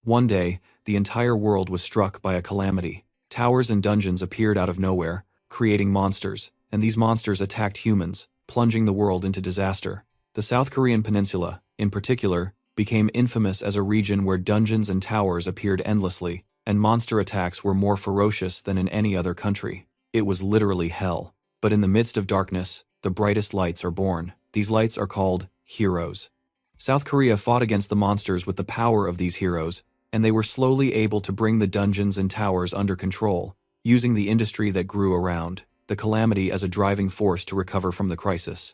One day, the entire world was struck by a calamity. Towers and dungeons appeared out of nowhere, creating monsters, and these monsters attacked humans, plunging the world into disaster. The South Korean peninsula, in particular, became infamous as a region where dungeons and towers appeared endlessly, and monster attacks were more ferocious than in any other country. It was literally hell. But in the midst of darkness, the brightest lights are born. These lights are called heroes. South Korea fought against the monsters with the power of these heroes, and they were slowly able to bring the dungeons and towers under control, using the industry that grew around the calamity as a driving force to recover from the crisis.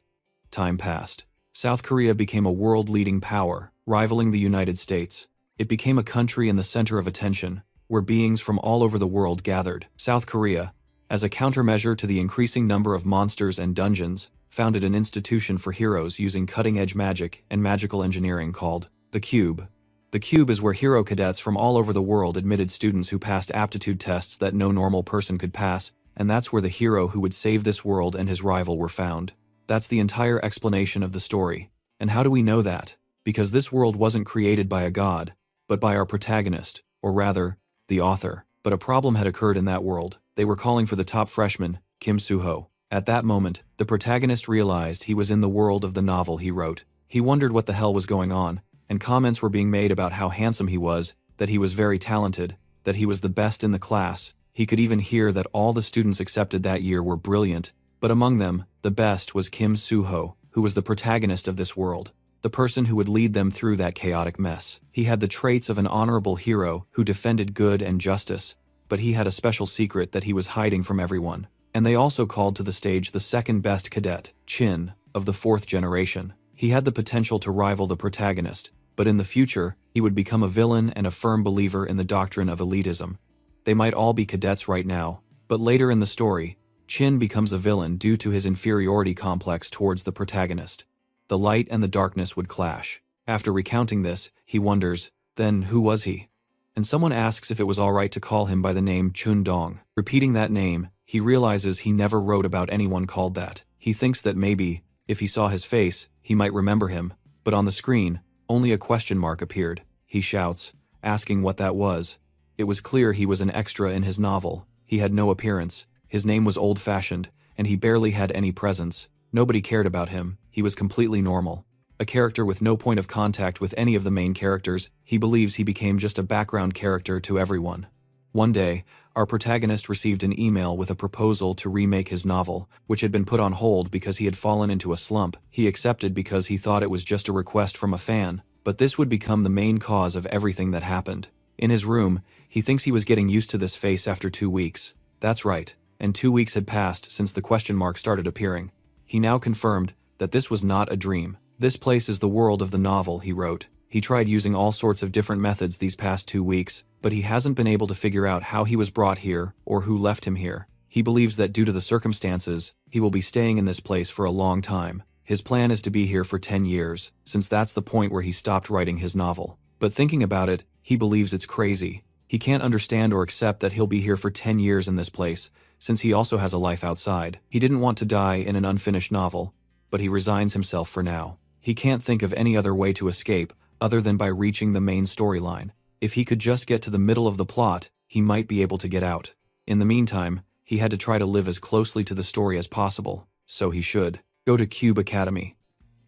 Time passed. South Korea became a world-leading power, rivaling the United States. It became a country in the center of attention, where beings from all over the world gathered. South Korea, as a countermeasure to the increasing number of monsters and dungeons, founded an institution for heroes using cutting-edge magic and magical engineering called the Cube. The Cube is where hero cadets from all over the world admitted students who passed aptitude tests that no normal person could pass, and that's where the hero who would save this world and his rival were found. That's the entire explanation of the story. And how do we know that? Because this world wasn't created by a god, but by our protagonist, or rather, the author. But a problem had occurred in that world. They were calling for the top freshman, Kim Soo-ho. At that moment, the protagonist realized he was in the world of the novel he wrote. He wondered what the hell was going on, and comments were being made about how handsome he was, that he was very talented, that he was the best in the class. He could even hear that all the students accepted that year were brilliant, but among them, the best was Kim Soo-ho, who was the protagonist of this world, the person who would lead them through that chaotic mess. He had the traits of an honorable hero who defended good and justice, but he had a special secret that he was hiding from everyone. And they also called to the stage the second best cadet, Chin, of the fourth generation. He had the potential to rival the protagonist, but in the future, he would become a villain and a firm believer in the doctrine of elitism. They might all be cadets right now, but later in the story, Chin becomes a villain due to his inferiority complex towards the protagonist. The light and the darkness would clash. After recounting this, he wonders, then who was he? And someone asks if it was alright to call him by the name Chun Dong. Repeating that name, he realizes he never wrote about anyone called that. He thinks that maybe, if he saw his face, he might remember him, but on the screen, only a question mark appeared. He shouts, asking what that was. It was clear he was an extra in his novel. He had no appearance, his name was old-fashioned, and he barely had any presence. Nobody cared about him, he was completely normal. A character with no point of contact with any of the main characters, he believes he became just a background character to everyone. One day, our protagonist received an email with a proposal to remake his novel, which had been put on hold because he had fallen into a slump. He accepted because he thought it was just a request from a fan, but this would become the main cause of everything that happened. In his room, he thinks he was getting used to this face after 2 weeks. That's right, and 2 weeks had passed since the question mark started appearing. He now confirmed that this was not a dream. This place is the world of the novel, he wrote. He tried using all sorts of different methods these past 2 weeks, but he hasn't been able to figure out how he was brought here or who left him here. He believes that due to the circumstances, he will be staying in this place for a long time. His plan is to be here for 10 years, since that's the point where he stopped writing his novel. But thinking about it, he believes it's crazy. He can't understand or accept that he'll be here for 10 years in this place, since he also has a life outside. He didn't want to die in an unfinished novel, but he resigns himself for now. He can't think of any other way to escape other than by reaching the main storyline. If he could just get to the middle of the plot, he might be able to get out. In the meantime, he had to try to live as closely to the story as possible, so he should go to Cube Academy.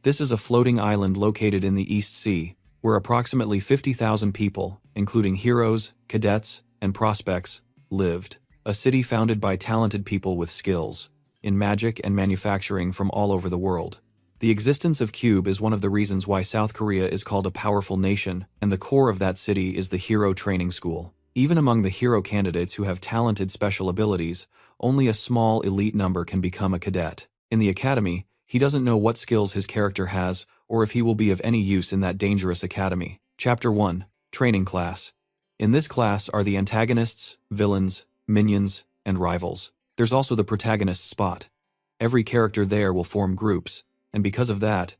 This is a floating island located in the East Sea, where approximately 50,000 people, including heroes, cadets, and prospects, lived. A city founded by talented people with skills in magic and manufacturing from all over the world. The existence of Cube is one of the reasons why South Korea is called a powerful nation, and the core of that city is the Hero Training School. Even among the hero candidates who have talented special abilities, only a small elite number can become a cadet. In the academy, he doesn't know what skills his character has or if he will be of any use in that dangerous academy. Chapter 1. Training Class. In this class are the antagonists, villains, minions, and rivals. There's also the protagonist's spot. Every character there will form groups, and because of that,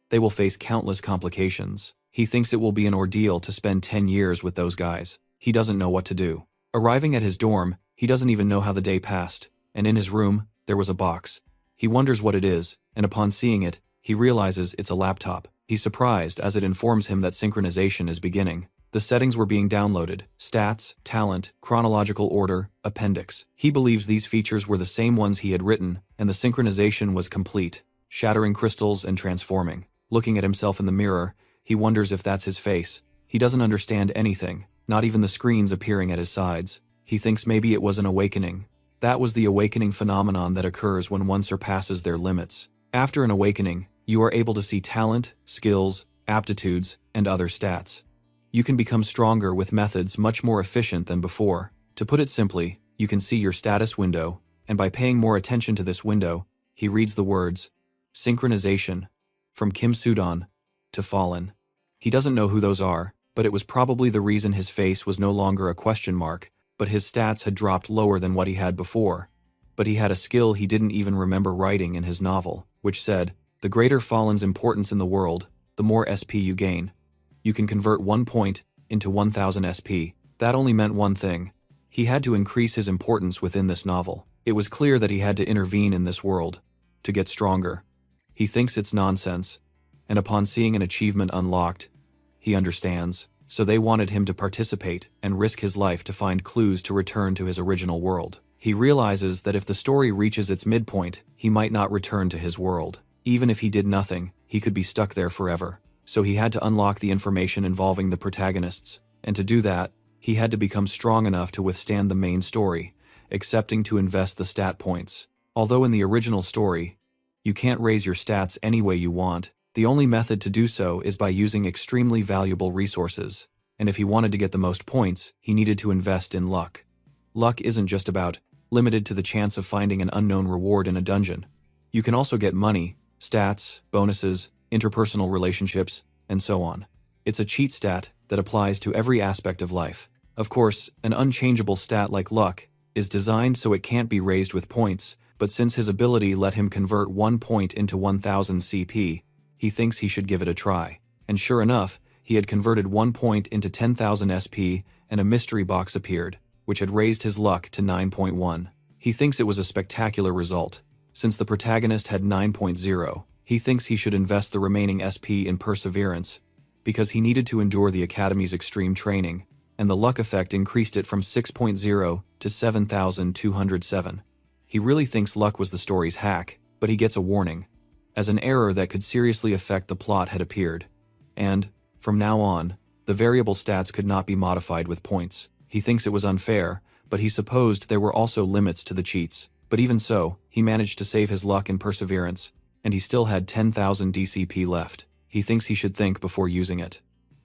they will face countless complications. He thinks it will be an ordeal to spend 10 years with those guys. He doesn't know what to do. Arriving at his dorm, he doesn't even know how the day passed, and in his room, there was a box. He wonders what it is, and upon seeing it, he realizes it's a laptop. He's surprised as it informs him that synchronization is beginning. The settings were being downloaded: stats, talent, chronological order, appendix. He believes these features were the same ones he had written, and the synchronization was complete, shattering crystals and transforming. Looking at himself in the mirror, he wonders if that's his face. He doesn't understand anything, not even the screens appearing at his sides. He thinks maybe it was an awakening. That was the awakening phenomenon that occurs when one surpasses their limits. After an awakening, you are able to see talent, skills, aptitudes, and other stats. You can become stronger with methods much more efficient than before. To put it simply, you can see your status window, and by paying more attention to this window, he reads the words, synchronization, from Kim Sudan to Fallen. He doesn't know who those are, but it was probably the reason his face was no longer a question mark, but his stats had dropped lower than what he had before. But he had a skill he didn't even remember writing in his novel, which said, the greater Fallen's importance in the world, the more SP you gain. You can convert 1 point into 1000 SP. That only meant one thing. He had to increase his importance within this novel. It was clear that he had to intervene in this world to get stronger. He thinks it's nonsense, and upon seeing an achievement unlocked, he understands. So they wanted him to participate and risk his life to find clues to return to his original world. He realizes that if the story reaches its midpoint, he might not return to his world. Even if he did nothing, he could be stuck there forever. So he had to unlock the information involving the protagonists, and to do that, he had to become strong enough to withstand the main story, accepting to invest the stat points. Although in the original story, you can't raise your stats any way you want, the only method to do so is by using extremely valuable resources, and if he wanted to get the most points, he needed to invest in luck. Luck isn't just about limited to the chance of finding an unknown reward in a dungeon. You can also get money, stats, bonuses, interpersonal relationships, and so on. It's a cheat stat that applies to every aspect of life. Of course, an unchangeable stat like luck is designed so it can't be raised with points, but since his ability let him convert 1 point into 1000 CP, he thinks he should give it a try. And sure enough, he had converted 1 point into 10,000 SP, and a mystery box appeared, which had raised his luck to 9.1. He thinks it was a spectacular result. Since the protagonist had 9.0, he thinks he should invest the remaining SP in perseverance, because he needed to endure the Academy's extreme training, and the luck effect increased it from 6.0 to 7,207. He really thinks luck was the story's hack, but he gets a warning, as an error that could seriously affect the plot had appeared. And, from now on, the variable stats could not be modified with points. He thinks it was unfair, but he supposed there were also limits to the cheats. But even so, he managed to save his luck and perseverance, and he still had 10,000 DCP left. He thinks he should think before using it.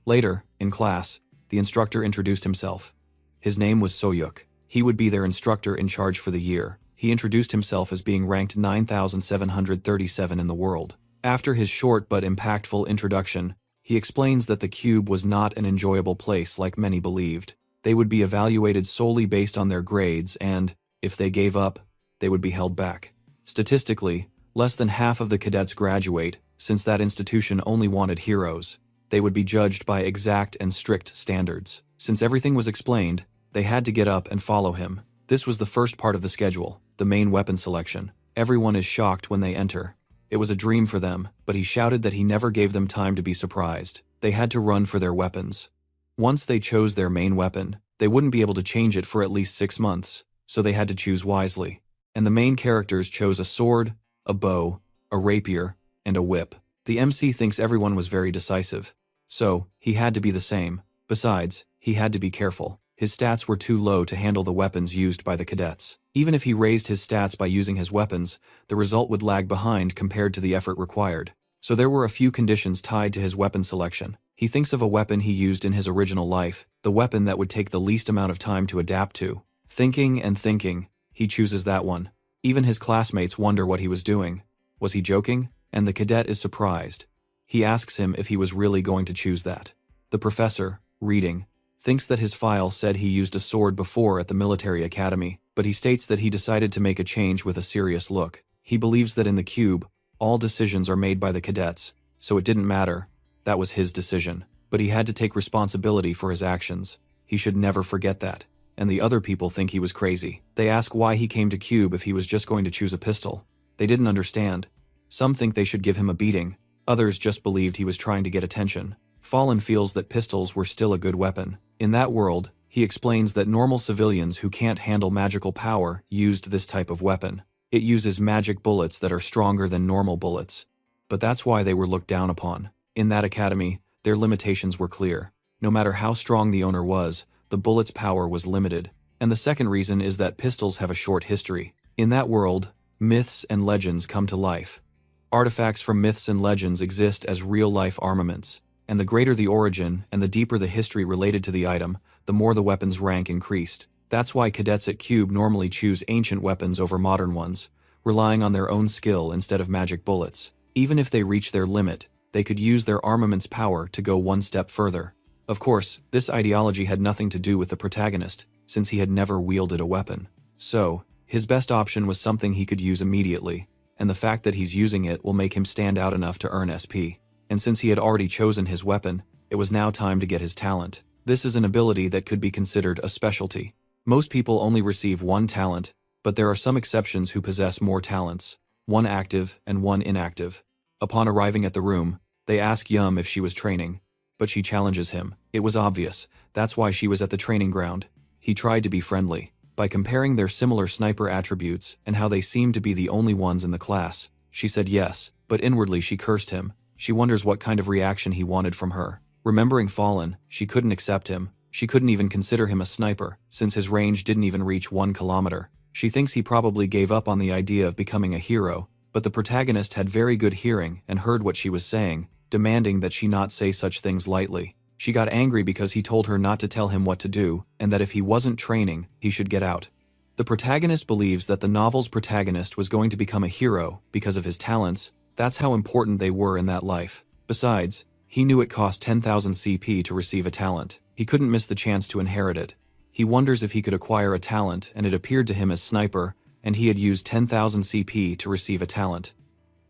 Later, in class, the instructor introduced himself. His name was Soyuk. He would be their instructor in charge for the year. He introduced himself as being ranked 9,737 in the world. After his short but impactful introduction, he explains that the cube was not an enjoyable place like many believed. They would be evaluated solely based on their grades and, if they gave up, they would be held back. Statistically, less than half of the cadets graduate, since that institution only wanted heroes. They would be judged by exact and strict standards. Since everything was explained, they had to get up and follow him. This was the first part of the schedule, the main weapon selection. Everyone is shocked when they enter. It was a dream for them, but he shouted that he never gave them time to be surprised. They had to run for their weapons. Once they chose their main weapon, they wouldn't be able to change it for at least 6 months, so they had to choose wisely. And the main characters chose a sword, a bow, a rapier, and a whip. The MC thinks everyone was very decisive, so he had to be the same. Besides, he had to be careful. His stats were too low to handle the weapons used by the cadets. Even if he raised his stats by using his weapons, the result would lag behind compared to the effort required. So there were a few conditions tied to his weapon selection. He thinks of a weapon he used in his original life, the weapon that would take the least amount of time to adapt to. Thinking and thinking, he chooses that one. Even his classmates wonder what he was doing. Was he joking? And the cadet is surprised. He asks him if he was really going to choose that. The professor, reading, thinks that his file said he used a sword before at the military academy, but he states that he decided to make a change with a serious look. He believes that in the cube, all decisions are made by the cadets, so it didn't matter. That was his decision. But he had to take responsibility for his actions. He should never forget that. And the other people think he was crazy. They ask why he came to cube if he was just going to choose a pistol. They didn't understand. Some think they should give him a beating. Others just believed he was trying to get attention. Fallen feels that pistols were still a good weapon. In that world, he explains that normal civilians who can't handle magical power used this type of weapon. It uses magic bullets that are stronger than normal bullets. But that's why they were looked down upon. In that academy, their limitations were clear. No matter how strong the owner was, the bullet's power was limited. And the second reason is that pistols have a short history. In that world, myths and legends come to life. Artifacts from myths and legends exist as real-life armaments. And the greater the origin and the deeper the history related to the item, the more the weapon's rank increased. That's why cadets at Cube normally choose ancient weapons over modern ones, relying on their own skill instead of magic bullets. Even if they reach their limit, they could use their armament's power to go one step further. Of course, this ideology had nothing to do with the protagonist, since he had never wielded a weapon. So, his best option was something he could use immediately, and the fact that he's using it will make him stand out enough to earn SP. And since he had already chosen his weapon, it was now time to get his talent. This is an ability that could be considered a specialty. Most people only receive one talent, but there are some exceptions who possess more talents, one active and one inactive. Upon arriving at the room, they ask Yum if she was training, but she challenges him. It was obvious, that's why she was at the training ground. He tried to be friendly. By comparing their similar sniper attributes and how they seemed to be the only ones in the class, she said yes, but inwardly she cursed him. She wonders what kind of reaction he wanted from her. Remembering Fallen, she couldn't accept him. She couldn't even consider him a sniper, since his range didn't even reach 1 kilometer. She thinks he probably gave up on the idea of becoming a hero, but the protagonist had very good hearing and heard what she was saying, demanding that she not say such things lightly. She got angry because he told her not to tell him what to do, and that if he wasn't training, he should get out. The protagonist believes that the novel's protagonist was going to become a hero because of his talents. That's how important they were in that life. Besides, he knew it cost 10,000 CP to receive a talent. He couldn't miss the chance to inherit it. He wonders if he could acquire a talent, and it appeared to him as sniper, and he had used 10,000 CP to receive a talent.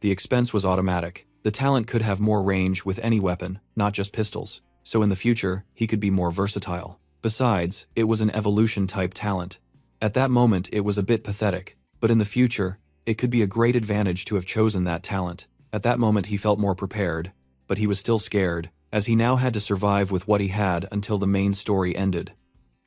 The expense was automatic. The talent could have more range with any weapon, not just pistols. So in the future, he could be more versatile. Besides, it was an evolution-type talent. At that moment, it was a bit pathetic, but in the future, it could be a great advantage to have chosen that talent. At that moment he felt more prepared, but he was still scared, as he now had to survive with what he had until the main story ended.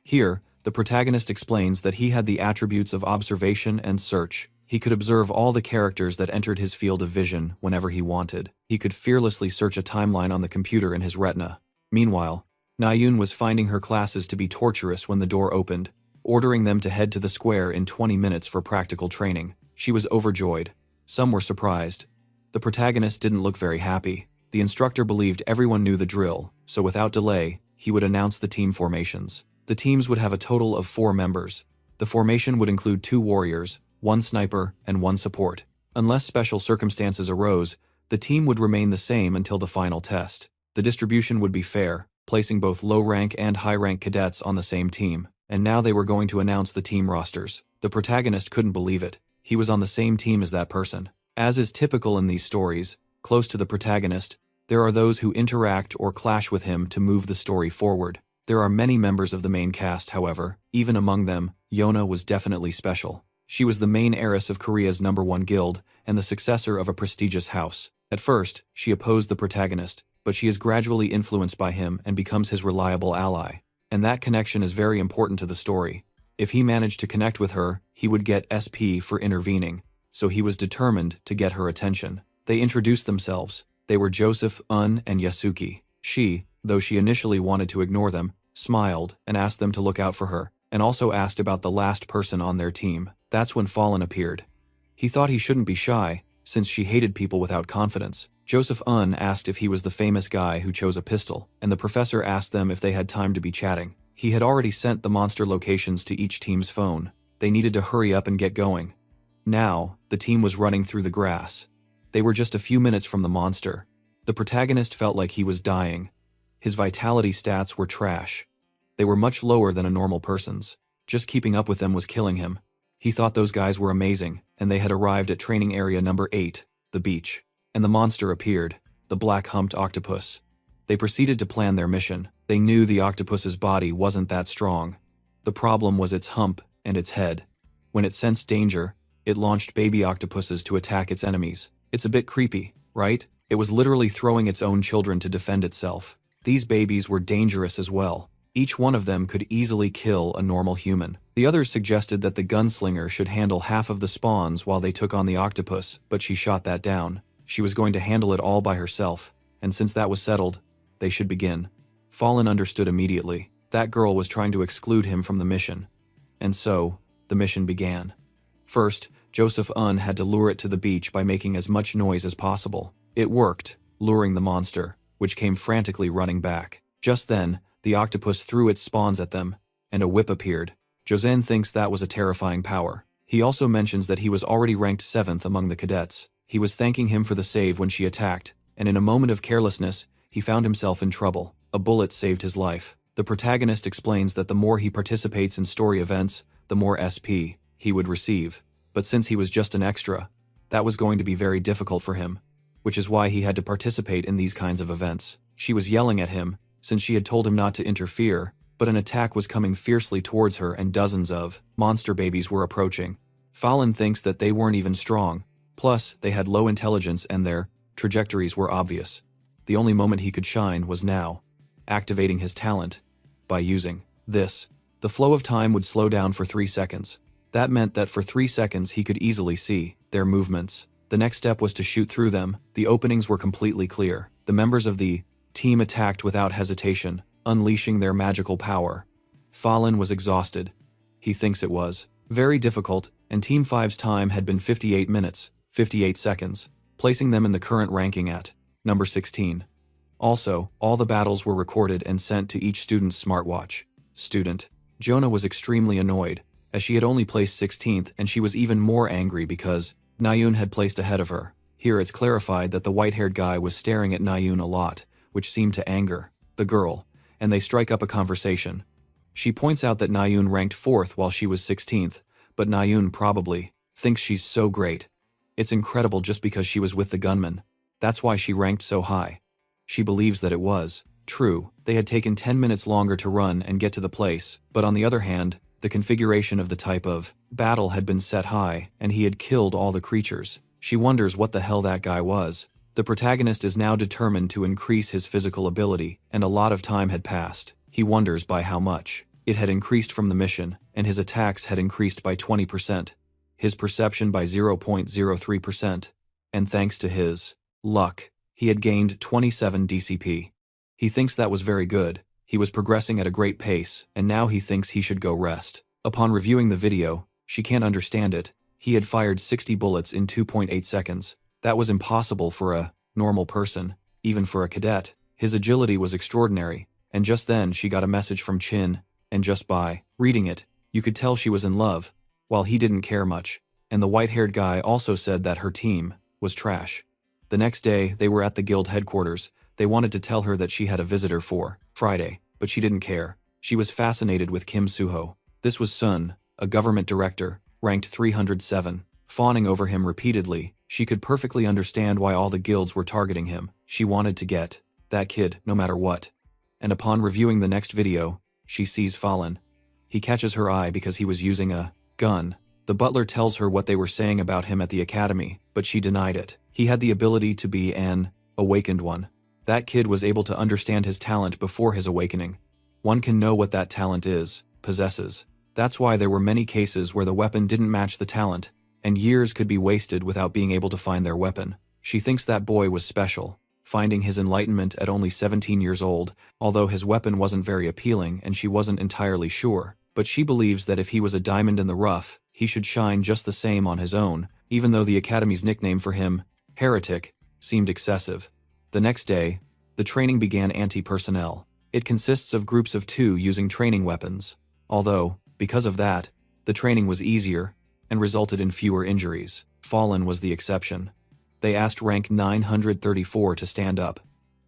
Here, the protagonist explains that he had the attributes of observation and search. He could observe all the characters that entered his field of vision whenever he wanted. He could fearlessly search a timeline on the computer in his retina. Meanwhile, Nayun was finding her classes to be torturous when the door opened, ordering them to head to the square in 20 minutes for practical training. She was overjoyed. Some were surprised. The protagonist didn't look very happy. The instructor believed everyone knew the drill, so without delay, he would announce the team formations. The teams would have a total of 4 members. The formation would include 2 warriors, 1 sniper, and 1 support. Unless special circumstances arose, the team would remain the same until the final test. The distribution would be fair, placing both low-rank and high-rank cadets on the same team. And now they were going to announce the team rosters. The protagonist couldn't believe it. He was on the same team as that person. As is typical in these stories, close to the protagonist, there are those who interact or clash with him to move the story forward. There are many members of the main cast, however. Even among them, Yona was definitely special. She was the main heiress of Korea's #1 guild and the successor of a prestigious house. At first, she opposed the protagonist, but she is gradually influenced by him and becomes his reliable ally. And that connection is very important to the story. If he managed to connect with her, he would get SP for intervening, so he was determined to get her attention. They introduced themselves. They were Joseph, Un, and Yasuki. She, though she initially wanted to ignore them, smiled and asked them to look out for her, and also asked about the last person on their team. That's when Fallen appeared. He thought he shouldn't be shy, since she hated people without confidence. Joseph Un asked if he was the famous guy who chose a pistol, and the professor asked them if they had time to be chatting. He had already sent the monster locations to each team's phone. They needed to hurry up and get going. Now, the team was running through the grass. They were just a few minutes from the monster. The protagonist felt like he was dying. His vitality stats were trash. They were much lower than a normal person's. Just keeping up with them was killing him. He thought those guys were amazing, and they had arrived at training area number 8, the beach. And the monster appeared, the black-humped octopus. They proceeded to plan their mission. They knew the octopus's body wasn't that strong. The problem was its hump and its head. When it sensed danger, it launched baby octopuses to attack its enemies. It's a bit creepy, right? It was literally throwing its own children to defend itself. These babies were dangerous as well. Each one of them could easily kill a normal human. The others suggested that the gunslinger should handle half of the spawns while they took on the octopus, but she shot that down. She was going to handle it all by herself, and since that was settled, they should begin. Fallen understood immediately. That girl was trying to exclude him from the mission. And so, the mission began. First, Joseph Un had to lure it to the beach by making as much noise as possible. It worked, luring the monster, which came frantically running back. Just then, the octopus threw its spawns at them, and a whip appeared. Josen thinks that was a terrifying power. He also mentions that he was already ranked 7th among the cadets. He was thanking him for the save when she attacked, and in a moment of carelessness, he found himself in trouble. A bullet saved his life. The protagonist explains that the more he participates in story events, the more SP he would receive. But since he was just an extra, that was going to be very difficult for him, which is why he had to participate in these kinds of events. She was yelling at him, since she had told him not to interfere, but an attack was coming fiercely towards her and dozens of monster babies were approaching. Fallen thinks that they weren't even strong, plus they had low intelligence and their trajectories were obvious. The only moment he could shine was now, activating his talent. By using this, the flow of time would slow down for 3 seconds. That meant that for 3 seconds he could easily see their movements. The next step was to shoot through them. The openings were completely clear. The members of the team attacked without hesitation, unleashing their magical power. Fallen was exhausted. He thinks it was very difficult, and Team 5's time had been 58 minutes, 58 seconds, placing them in the current ranking at number 16. Also, all the battles were recorded and sent to each student's smartwatch. Student Jonah was extremely annoyed, as she had only placed 16th, and she was even more angry because Nayun had placed ahead of her. Here it's clarified that the white-haired guy was staring at Nayun a lot, which seemed to anger the girl, and they strike up a conversation. She points out that Nayun ranked 4th while she was 16th, but Nayun probably thinks she's so great. It's incredible just because she was with the gunman. That's why she ranked so high. She believes that it was true. They had taken 10 minutes longer to run and get to the place, but on the other hand, the configuration of the type of battle had been set high, and he had killed all the creatures. She wonders what the hell that guy was. The protagonist is now determined to increase his physical ability, and a lot of time had passed. He wonders by how much. It had increased from the mission, and his attacks had increased by 20%. His perception by 0.03%. And thanks to his luck, he had gained 27 DCP. He thinks that was very good. He was progressing at a great pace, and now he thinks he should go rest. Upon reviewing the video, she can't understand it. He had fired 60 bullets in 2.8 seconds. That was impossible for a normal person, even for a cadet. His agility was extraordinary, and just then she got a message from Chin, and just by reading it, you could tell she was in love, while he didn't care much, and the white-haired guy also said that her team was trash. The next day, they were at the guild headquarters. They wanted to tell her that she had a visitor for Friday, but she didn't care. She was fascinated with Kim Suho. This was Sun, a government director, ranked 307. Fawning over him repeatedly, she could perfectly understand why all the guilds were targeting him. She wanted to get that kid no matter what. And upon reviewing the next video, she sees Fallen. He catches her eye because he was using a gun. The butler tells her what they were saying about him at the academy, but she denied it. He had the ability to be an awakened one. That kid was able to understand his talent before his awakening. One can know what that talent is, possesses. That's why there were many cases where the weapon didn't match the talent, and years could be wasted without being able to find their weapon. She thinks that boy was special, finding his enlightenment at only 17 years old, although his weapon wasn't very appealing and she wasn't entirely sure. But she believes that if he was a diamond in the rough, he should shine just the same on his own, even though the Academy's nickname for him, Heretic, seemed excessive. The next day, the training began anti-personnel. It consists of groups of 2 using training weapons. Although, because of that, the training was easier and resulted in fewer injuries. Fallen was the exception. They asked rank 934 to stand up.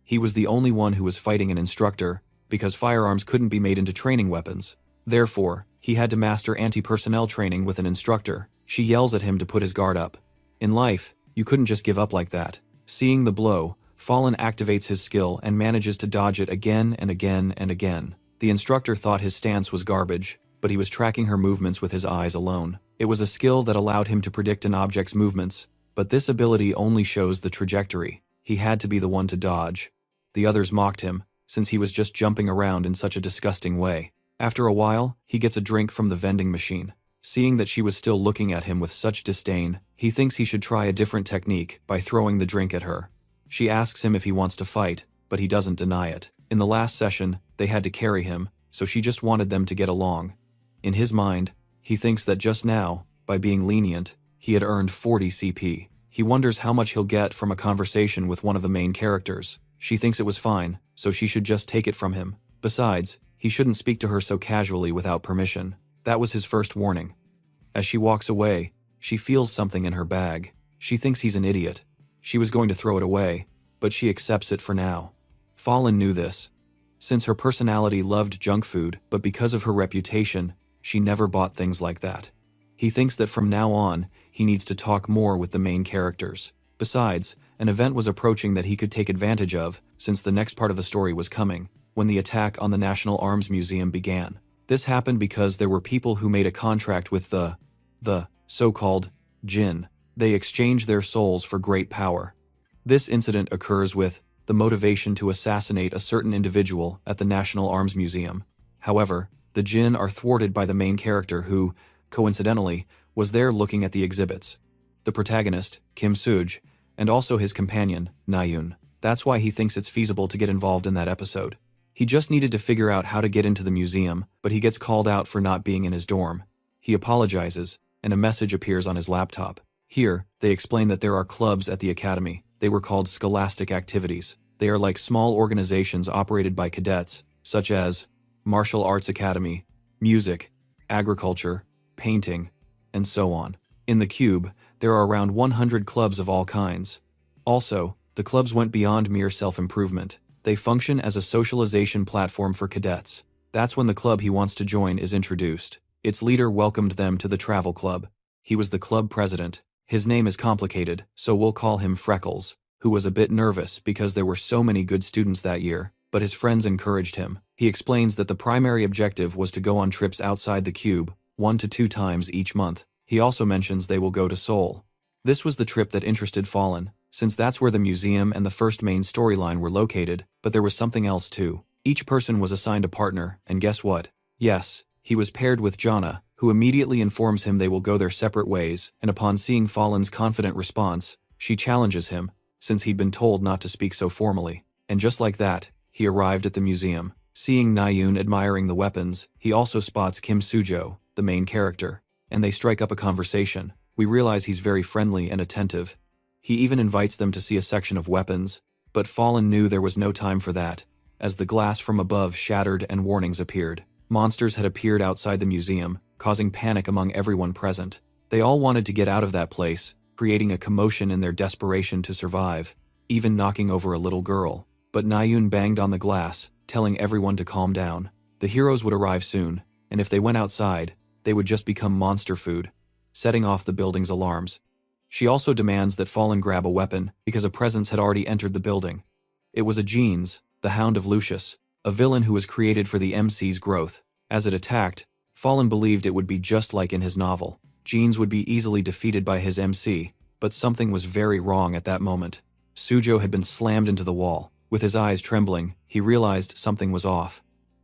He was the only one who was fighting an instructor, because firearms couldn't be made into training weapons. Therefore, he had to master anti-personnel training with an instructor. She yells at him to put his guard up. In life, you couldn't just give up like that. Seeing the blow, Fallen activates his skill and manages to dodge it again and again and again. The instructor thought his stance was garbage, but he was tracking her movements with his eyes alone. It was a skill that allowed him to predict an object's movements, but this ability only shows the trajectory. He had to be the one to dodge. The others mocked him, since he was just jumping around in such a disgusting way. After a while, he gets a drink from the vending machine. Seeing that she was still looking at him with such disdain, he thinks he should try a different technique by throwing the drink at her. She asks him if he wants to fight, but he doesn't deny it. In the last session, they had to carry him, so she just wanted them to get along. In his mind, he thinks that just now, by being lenient, he had earned 40 CP. He wonders how much he'll get from a conversation with one of the main characters. She thinks it was fine, so she should just take it from him. Besides, he shouldn't speak to her so casually without permission. That was his first warning. As she walks away, she feels something in her bag. She thinks he's an idiot. She was going to throw it away, but she accepts it for now. Fallen knew this. Since her personality loved junk food, but because of her reputation, she never bought things like that. He thinks that from now on, he needs to talk more with the main characters. Besides, an event was approaching that he could take advantage of, since the next part of the story was coming, when the attack on the National Arms Museum began. This happened because there were people who made a contract with the so-called jinn. They exchanged their souls for great power. This incident occurs with the motivation to assassinate a certain individual at the National Arms Museum. However, the jinn are thwarted by the main character who, coincidentally, was there looking at the exhibits. The protagonist, Kim Suj, and also his companion, Nayun. That's why he thinks it's feasible to get involved in that episode. He just needed to figure out how to get into the museum, but he gets called out for not being in his dorm. He apologizes, and a message appears on his laptop. Here, they explain that there are clubs at the academy. They were called scholastic activities. They are like small organizations operated by cadets, such as Martial Arts Academy, Music, Agriculture, Painting, and so on. In the cube, there are around 100 clubs of all kinds. Also, the clubs went beyond mere self-improvement. They function as a socialization platform for cadets. That's when the club he wants to join is introduced. Its leader welcomed them to the travel club. He was the club president. His name is complicated, so we'll call him Freckles, who was a bit nervous because there were so many good students that year, but his friends encouraged him. He explains that the primary objective was to go on trips outside the cube, 1 to 2 times each month. He also mentions they will go to Seoul. This was the trip that interested Fallen, since that's where the museum and the first main storyline were located, but there was something else too. Each person was assigned a partner, and guess what? Yes, he was paired with Jana, who immediately informs him they will go their separate ways, and upon seeing Fallen's confident response, she challenges him, since he'd been told not to speak so formally. And just like that, he arrived at the museum. Seeing Nayun admiring the weapons, he also spots Kim Sujo, the main character, and they strike up a conversation. We realize he's very friendly and attentive. He even invites them to see a section of weapons, but Fallen knew there was no time for that, as the glass from above shattered and warnings appeared. Monsters had appeared outside the museum, causing panic among everyone present. They all wanted to get out of that place, creating a commotion in their desperation to survive, even knocking over a little girl. But Nayun banged on the glass, telling everyone to calm down. The heroes would arrive soon, and if they went outside, they would just become monster food, setting off the building's alarms. She also demands that Fallen grab a weapon, because a presence had already entered the building. It was a Jeans, the Hound of Lucius, a villain who was created for the MC's growth. As it attacked, Fallen believed it would be just like in his novel. Jeans would be easily defeated by his MC, but something was very wrong at that moment. Sujo had been slammed into the wall. With his eyes trembling, he realized something was off.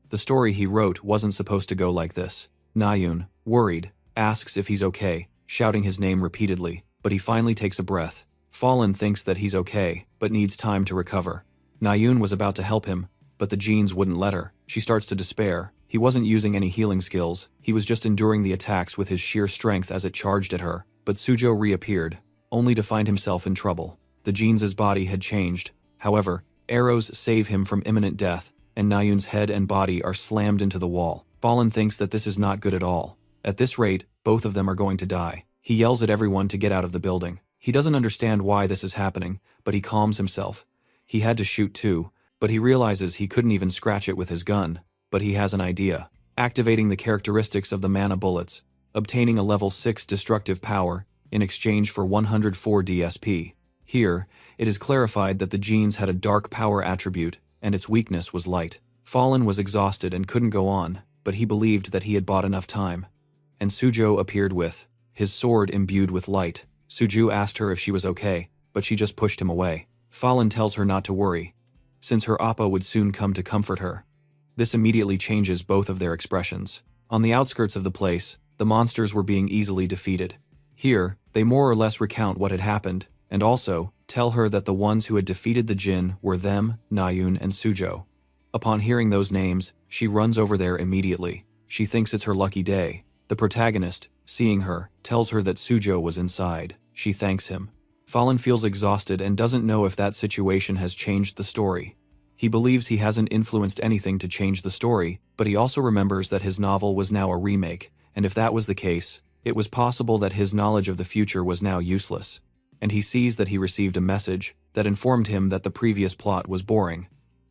The story he wrote wasn't supposed to go like this. Nayun, worried, asks if he's okay, shouting his name repeatedly, but he finally takes a breath. Fallen thinks that he's okay, but needs time to recover. Nayun was about to help him, but the Jeans wouldn't let her. She starts to despair. He wasn't using any healing skills, he was just enduring the attacks with his sheer strength as it charged at her. But Sujo reappeared, only to find himself in trouble. The Jeans' body had changed. However, arrows save him from imminent death, and Nayun's head and body are slammed into the wall. Fallen thinks that this is not good at all. At this rate, both of them are going to die. He yells at everyone to get out of the building. He doesn't understand why this is happening, but he calms himself. He had to shoot too, but he realizes he couldn't even scratch it with his gun. But he has an idea. Activating the characteristics of the mana bullets, obtaining a level 6 destructive power in exchange for 104 DSP. Here, it is clarified that the Jeans had a dark power attribute, and its weakness was light. Fallen was exhausted and couldn't go on, but he believed that he had bought enough time. And Sujo appeared with his sword imbued with light. Suju asked her if she was okay, but she just pushed him away. Fallen tells her not to worry. since her appa would soon come to comfort her. This immediately changes both of their expressions. On the outskirts of the place, the monsters were being easily defeated. Here, they more or less recount what had happened, and also tell her that the ones who had defeated the jinn were them, Nayun, and Sujo. Upon hearing those names, she runs over there immediately. She thinks it's her lucky day. The protagonist, seeing her, tells her that Sujo was inside. She thanks him. Fallen feels exhausted and doesn't know if that situation has changed the story. He believes he hasn't influenced anything to change the story, but he also remembers that his novel was now a remake, and if that was the case, it was possible that his knowledge of the future was now useless. And he sees that he received a message that informed him that the previous plot was boring.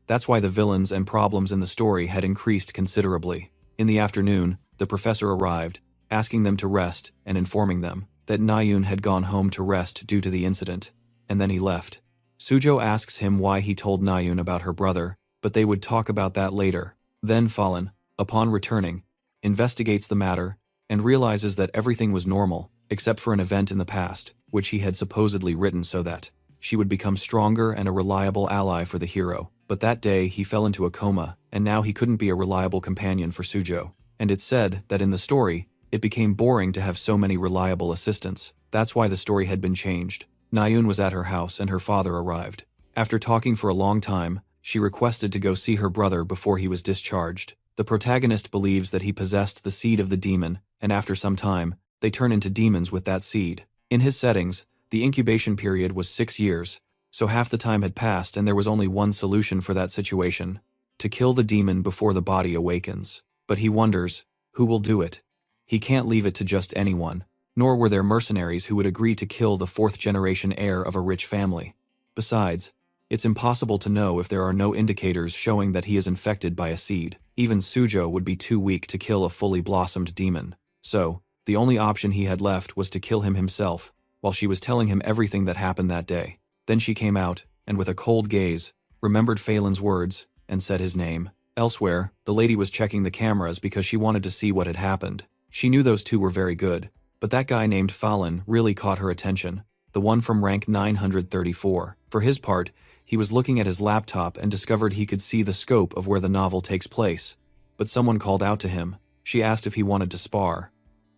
That's why the villains and problems in the story had increased considerably. In the afternoon, the professor arrived, asking them to rest and informing them that Nayun had gone home to rest due to the incident, and then he left. Sujo asks him why he told Nayun about her brother, but they would talk about that later. Then Fallen, upon returning, investigates the matter and realizes that everything was normal, except for an event in the past, which he had supposedly written so that she would become stronger and a reliable ally for the hero. But that day he fell into a coma, and now he couldn't be a reliable companion for Sujo. And it's said that in the story, it became boring to have so many reliable assistants. That's why the story had been changed. Nayun was at her house and her father arrived. After talking for a long time, she requested to go see her brother before he was discharged. The protagonist believes that he possessed the seed of the demon, and after some time, they turn into demons with that seed. In his settings, the incubation period was 6 years, so half the time had passed and there was only one solution for that situation: to kill the demon before the body awakens. But he wonders, who will do it? He can't leave it to just anyone, nor were there mercenaries who would agree to kill the 4th-generation heir of a rich family. Besides, it's impossible to know if there are no indicators showing that he is infected by a seed. Even Sujo would be too weak to kill a fully blossomed demon. So, the only option he had left was to kill him himself, while she was telling him everything that happened that day. Then she came out, and with a cold gaze, remembered Phelan's words, and said his name. Elsewhere, the lady was checking the cameras because she wanted to see what had happened. She knew those two were very good, but that guy named Phelan really caught her attention, the one from rank 934. For his part, he was looking at his laptop and discovered he could see the scope of where the novel takes place. But someone called out to him. She asked if he wanted to spar.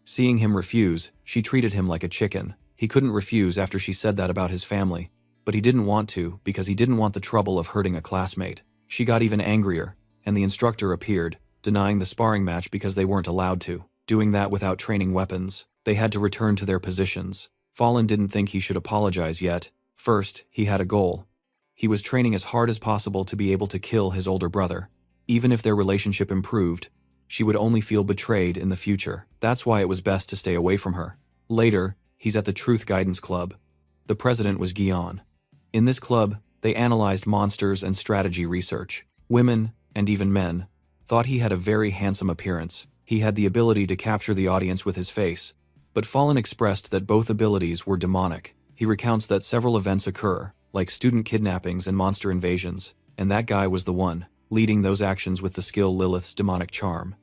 Seeing him refuse, she treated him like a chicken. He couldn't refuse after she said that about his family, but he didn't want to because he didn't want the trouble of hurting a classmate. She got even angrier, and the instructor appeared, denying the sparring match because they weren't allowed to. Doing that without training weapons, they had to return to their positions. Fallen didn't think he should apologize yet. First, he had a goal. He was training as hard as possible to be able to kill his older brother. Even if their relationship improved, she would only feel betrayed in the future. That's why it was best to stay away from her. Later, he's at the Truth Guidance Club. The president was Gion. In this club, they analyzed monsters and strategy research. Women, and even men, thought he had a very handsome appearance. He had the ability to capture the audience with his face. But Fallen expressed that both abilities were demonic. He recounts that several events occur, like student kidnappings and monster invasions, and that guy was the one, leading those actions with the skill Lilith's demonic charm.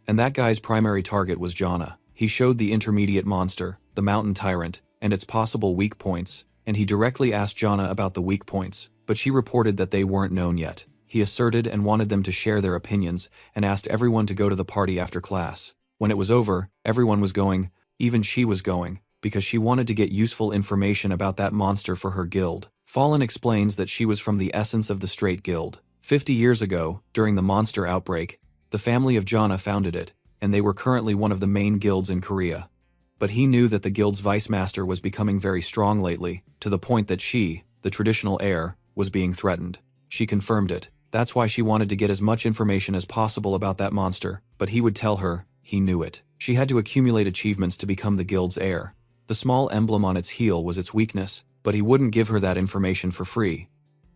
And that guy's primary target was Jana. He showed the intermediate monster, the mountain tyrant, and its possible weak points, and he directly asked Jana about the weak points, but she reported that they weren't known yet. He asserted and wanted them to share their opinions, and asked everyone to go to the party after class. When it was over, everyone was going, even she was going, because she wanted to get useful information about that monster for her guild. Fallen explains that she was from the essence of the Straight Guild. 50 years ago, during the monster outbreak, the family of Jana founded it, and they were currently one of the main guilds in Korea. But he knew that the guild's vice master was becoming very strong lately, to the point that she, the traditional heir, was being threatened. She confirmed it. That's why she wanted to get as much information as possible about that monster, but he would tell her he knew it. She had to accumulate achievements to become the guild's heir. The small emblem on its heel was its weakness, but he wouldn't give her that information for free.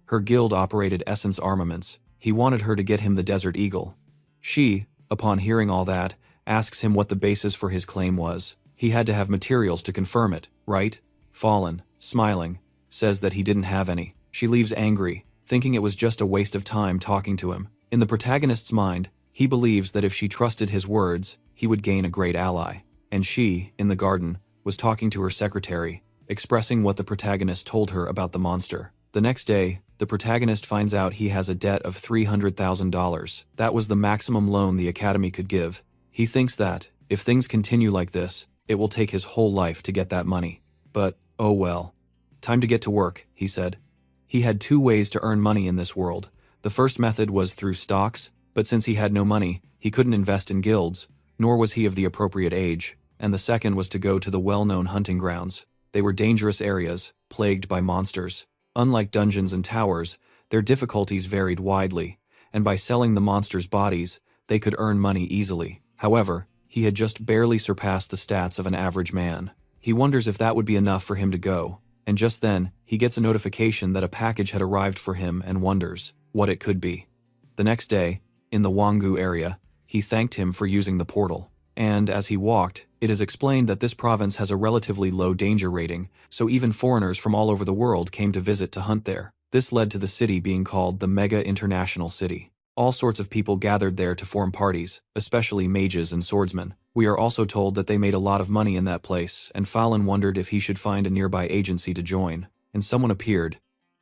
Her guild operated Essence Armaments. He wanted her to get him the Desert Eagle. She, upon hearing all that, asks him what the basis for his claim was. He had to have materials to confirm it, right? Fallen, smiling, says that he didn't have any. She leaves angry, thinking it was just a waste of time talking to him. In the protagonist's mind, he believes that if she trusted his words, he would gain a great ally. And she, in the garden, was talking to her secretary, expressing what the protagonist told her about the monster. The next day, the protagonist finds out he has a debt of $300,000. That was the maximum loan the Academy could give. He thinks that, if things continue like this, it will take his whole life to get that money. But, oh well. Time to get to work, he said. He had 2 ways to earn money in this world. The first method was through stocks, but since he had no money, he couldn't invest in guilds, nor was he of the appropriate age, and the second was to go to the well-known hunting grounds. They were dangerous areas, plagued by monsters. Unlike dungeons and towers, their difficulties varied widely, and by selling the monsters' bodies, they could earn money easily. However, he had just barely surpassed the stats of an average man. He wonders if that would be enough for him to go, and just then, he gets a notification that a package had arrived for him and wonders what it could be. The next day, in the Wangu area, he thanked him for using the portal. And as he walked, it is explained that this province has a relatively low danger rating, so even foreigners from all over the world came to visit to hunt there. This led to the city being called the Mega International City. All sorts of people gathered there to form parties, especially mages and swordsmen. We are also told that they made a lot of money in that place, and Falun wondered if he should find a nearby agency to join. And someone appeared,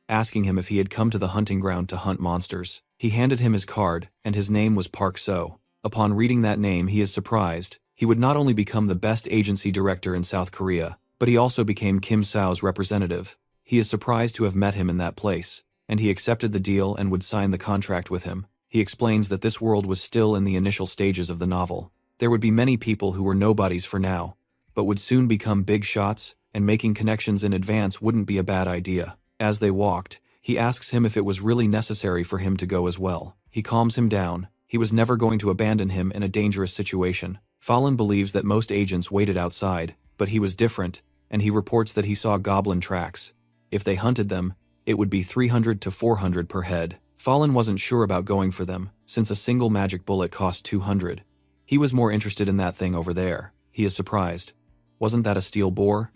asking him if he had come to the hunting ground to hunt monsters. He handed him his card, and his name was Park So. Upon reading that name, he is surprised. He would not only become the best agency director in South Korea, but he also became Kim Sao's representative. He is surprised to have met him in that place, and he accepted the deal and would sign the contract with him. He explains that this world was still in the initial stages of the novel. There would be many people who were nobodies for now, but would soon become big shots, and making connections in advance wouldn't be a bad idea. As they walked, he asks him if it was really necessary for him to go as well. He calms him down. He was never going to abandon him in a dangerous situation. Falun believes that most agents waited outside, but he was different, and he reports that he saw goblin tracks. If they hunted them, it would be 300 to 400 per head. Falun wasn't sure about going for them, since a single magic bullet cost 200. He was more interested in that thing over there. He is surprised. Wasn't that a steel boar?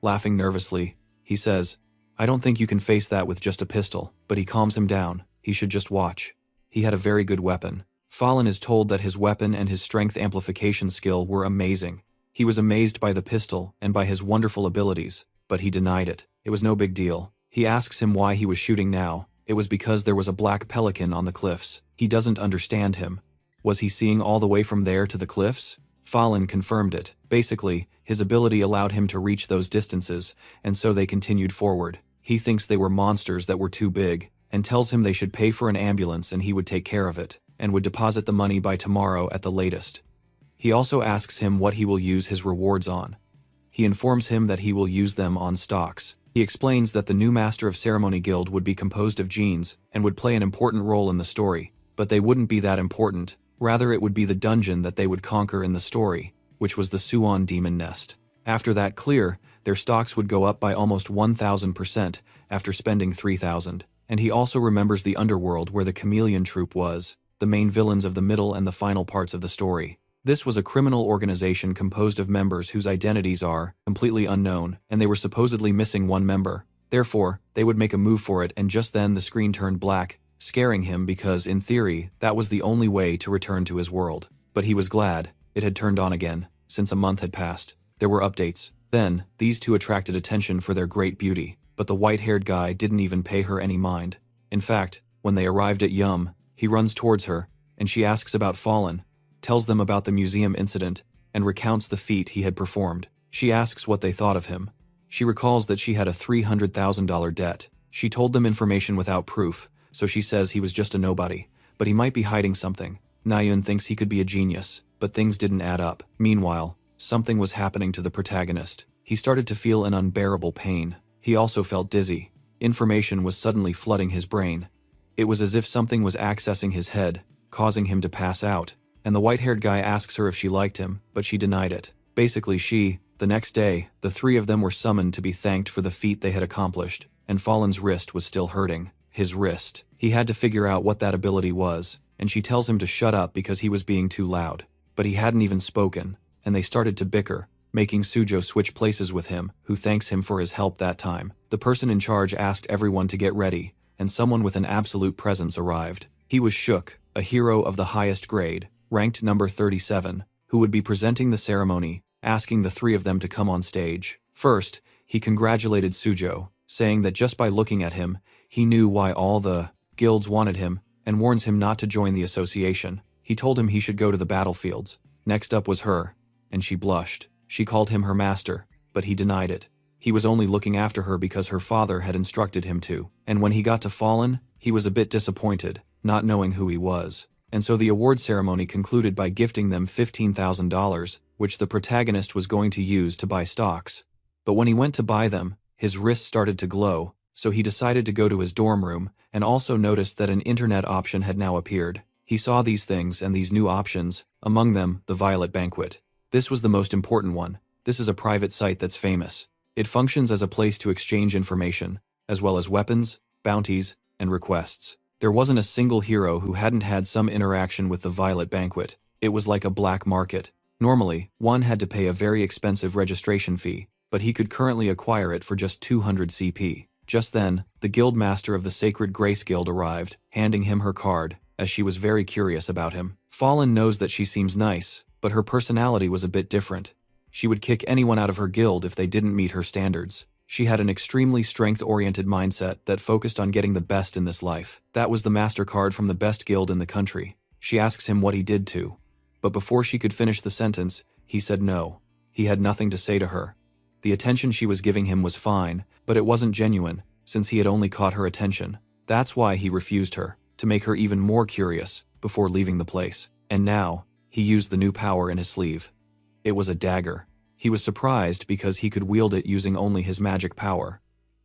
Laughing nervously, he says, I don't think you can face that with just a pistol, but he calms him down. He should just watch. He had a very good weapon. Falun is told that his weapon and his strength amplification skill were amazing. He was amazed by the pistol and by his wonderful abilities, but he denied it. It was no big deal. He asks him why he was shooting now. It was because there was a black pelican on the cliffs. He doesn't understand him. Was he seeing all the way from there to the cliffs? Falun confirmed it. Basically, his ability allowed him to reach those distances, and so they continued forward. He thinks they were monsters that were too big, and tells him they should pay for an ambulance and he would take care of it, and would deposit the money by tomorrow at the latest. He also asks him what he will use his rewards on. He informs him that he will use them on stocks. He explains that the new Master of Ceremony Guild would be composed of genes and would play an important role in the story, but they wouldn't be that important. Rather, it would be the dungeon that they would conquer in the story, which was the Suwon Demon Nest. After that clear, their stocks would go up by almost 1,000% after spending 3,000. And he also remembers the underworld where the Chameleon Troupe was, the main villains of the middle and the final parts of the story. This was a criminal organization composed of members whose identities are completely unknown, and they were supposedly missing one member. Therefore, they would make a move for it, and just then the screen turned black, scaring him because, in theory, that was the only way to return to his world. But he was glad it had turned on again, since a month had passed. There were updates. Then, these two attracted attention for their great beauty, but the white-haired guy didn't even pay her any mind. In fact, when they arrived at Yum, he runs towards her, and she asks about Falun, tells them about the museum incident, and recounts the feat he had performed. She asks what they thought of him. She recalls that she had a $300,000 debt. She told them information without proof, so she says he was just a nobody, but he might be hiding something. Nayun thinks he could be a genius, but things didn't add up. Meanwhile, something was happening to the protagonist. He started to feel an unbearable pain. He also felt dizzy. Information was suddenly flooding his brain. It was as if something was accessing his head, causing him to pass out. And the white-haired guy asks her if she liked him, but she denied it. Basically the next day, the three of them were summoned to be thanked for the feat they had accomplished, and Fallen's wrist was still hurting. His wrist. He had to figure out what that ability was, and she tells him to shut up because he was being too loud. But he hadn't even spoken, and they started to bicker, making Sujo switch places with him, who thanks him for his help that time. The person in charge asked everyone to get ready, and someone with an absolute presence arrived. He was Shook, a hero of the highest grade, ranked number 37, who would be presenting the ceremony, asking the three of them to come on stage. First, he congratulated Sujo, saying that just by looking at him, He knew why all the guilds wanted him and warns him not to join the association. He told him he should go to the battlefields. Next up was her, and she blushed. She called him her master, but he denied it. He was only looking after her because her father had instructed him to. And when he got to Fallen, he was a bit disappointed, not knowing who he was. And so the award ceremony concluded by gifting them $15,000, which the protagonist was going to use to buy stocks. But when he went to buy them, his wrists started to glow, so he decided to go to his dorm room and also noticed that an internet option had now appeared. He saw these things and these new options, among them the Violet Banquet. This was the most important one. This is a private site that's famous. It functions as a place to exchange information, as well as weapons, bounties, and requests. There wasn't a single hero who hadn't had some interaction with the Violet Banquet. It was like a black market. Normally, one had to pay a very expensive registration fee, but he could currently acquire it for just 200 CP. Just then, the guild master of the Sacred Grace Guild arrived, handing him her card, as she was very curious about him. Fallen knows that she seems nice, but her personality was a bit different. She would kick anyone out of her guild if they didn't meet her standards. She had an extremely strength-oriented mindset that focused on getting the best in this life. That was the MasterCard from the best guild in the country. She asks him what he did to. But before she could finish the sentence, he said no. He had nothing to say to her. The attention she was giving him was fine, but it wasn't genuine, since he had only caught her attention. That's why he refused her, to make her even more curious, before leaving the place. And now, he used the new power in his sleeve. It was a dagger. He was surprised because he could wield it using only his magic power.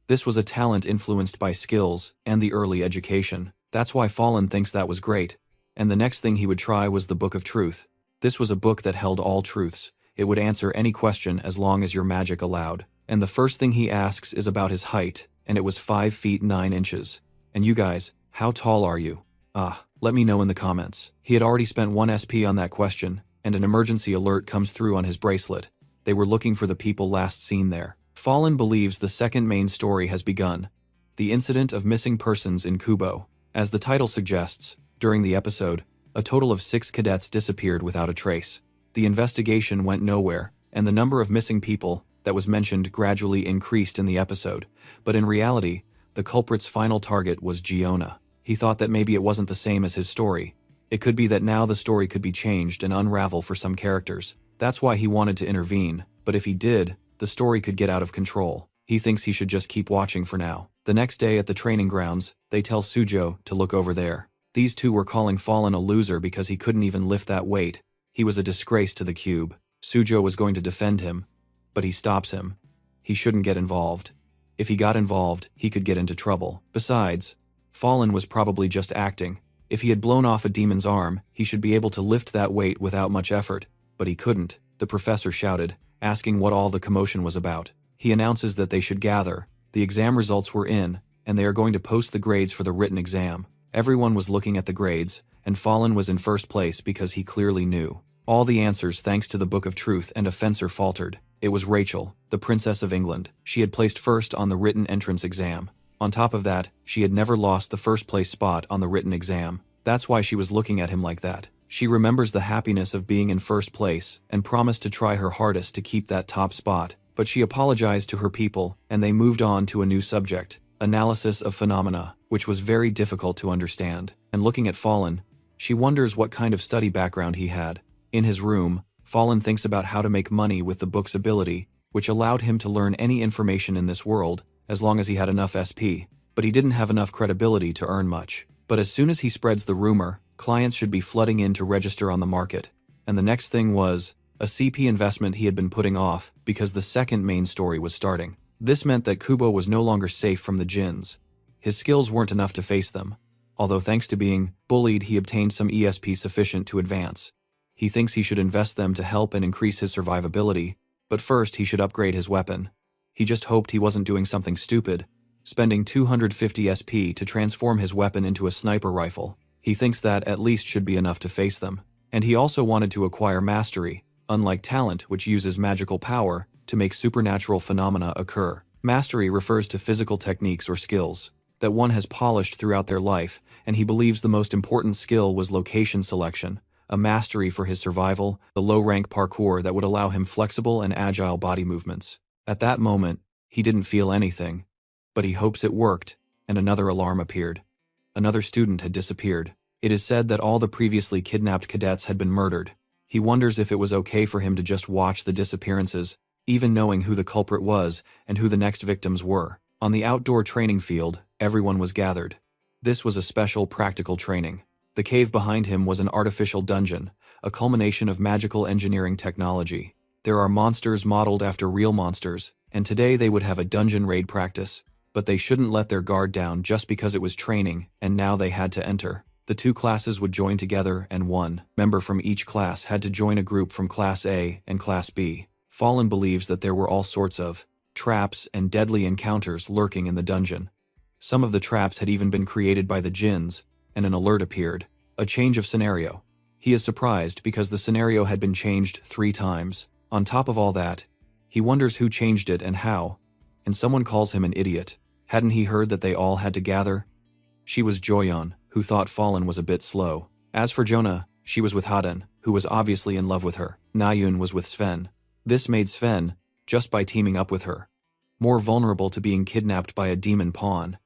This was a talent influenced by skills and the early education. That's why Fallen thinks that was great. And the next thing he would try was the Book of Truth. This was a book that held all truths. It would answer any question as long as your magic allowed. And the first thing he asks is about his height, and it was 5 feet 9 inches. And you guys, how tall are you? Let me know in the comments. He had already spent 1 SP on that question, and an emergency alert comes through on his bracelet. They were looking for the people last seen there. Fallen believes the second main story has begun. The incident of missing persons in Kubo. As the title suggests, during the episode, a total of 6 cadets disappeared without a trace. The investigation went nowhere, and the number of missing people that was mentioned gradually increased in the episode. But in reality, the culprit's final target was Giona. He thought that maybe it wasn't the same as his story. It could be that now the story could be changed and unravel for some characters. That's why he wanted to intervene, but if he did, the story could get out of control. He thinks he should just keep watching for now. The next day at the training grounds, they tell Sujo to look over there. These two were calling Fallen a loser because he couldn't even lift that weight. He was a disgrace to the cube. Sujo was going to defend him, but he stops him. He shouldn't get involved. If he got involved, he could get into trouble. Besides, Fallen was probably just acting. If he had blown off a demon's arm, he should be able to lift that weight without much effort. But he couldn't. The professor shouted, asking what all the commotion was about. He announces that they should gather. The exam results were in, and they are going to post the grades for the written exam. Everyone was looking at the grades, and Fallen was in first place because he clearly knew all the answers thanks to the Book of Truth, and a fencer faltered. It was Rachel, the Princess of England. She had placed first on the written entrance exam. On top of that, she had never lost the first place spot on the written exam. That's why she was looking at him like that. She remembers the happiness of being in first place and promised to try her hardest to keep that top spot. But she apologized to her people, and they moved on to a new subject, analysis of phenomena, which was very difficult to understand. And looking at Fallen, she wonders what kind of study background he had. In his room, Fallen thinks about how to make money with the book's ability, which allowed him to learn any information in this world, as long as he had enough SP. But he didn't have enough credibility to earn much. But as soon as he spreads the rumor, clients should be flooding in to register on the market. And the next thing was a CP investment he had been putting off because the second main story was starting. This meant that Kubo was no longer safe from the djinns. His skills weren't enough to face them, although thanks to being bullied he obtained some ESP sufficient to advance. He thinks he should invest them to help and increase his survivability, but first he should upgrade his weapon. He just hoped he wasn't doing something stupid, spending 250 SP to transform his weapon into a sniper rifle. He thinks that at least should be enough to face them. And he also wanted to acquire mastery, unlike talent which uses magical power to make supernatural phenomena occur. Mastery refers to physical techniques or skills that one has polished throughout their life, and he believes the most important skill was location selection, a mastery for his survival, the low-rank parkour that would allow him flexible and agile body movements. At that moment, he didn't feel anything, but he hopes it worked, and another alarm appeared. Another student had disappeared. It is said that all the previously kidnapped cadets had been murdered. He wonders if it was okay for him to just watch the disappearances, even knowing who the culprit was and who the next victims were. On the outdoor training field, everyone was gathered. This was a special practical training. The cave behind him was an artificial dungeon, a culmination of magical engineering technology. There are monsters modeled after real monsters, and today they would have a dungeon raid practice. But they shouldn't let their guard down just because it was training, and now they had to enter. The two classes would join together, and one member from each class had to join a group from Class A and Class B. Fallen believes that there were all sorts of traps and deadly encounters lurking in the dungeon. Some of the traps had even been created by the jinns, and an alert appeared, a change of scenario. He is surprised because the scenario had been changed 3 times. On top of all that, he wonders who changed it and how, and someone calls him an idiot. Hadn't he heard that they all had to gather? She was Joyeon, who thought Fallen was a bit slow. As for Jonah, she was with Haden, who was obviously in love with her. Nayun was with Sven. This made Sven, just by teaming up with her, more vulnerable to being kidnapped by a demon pawn.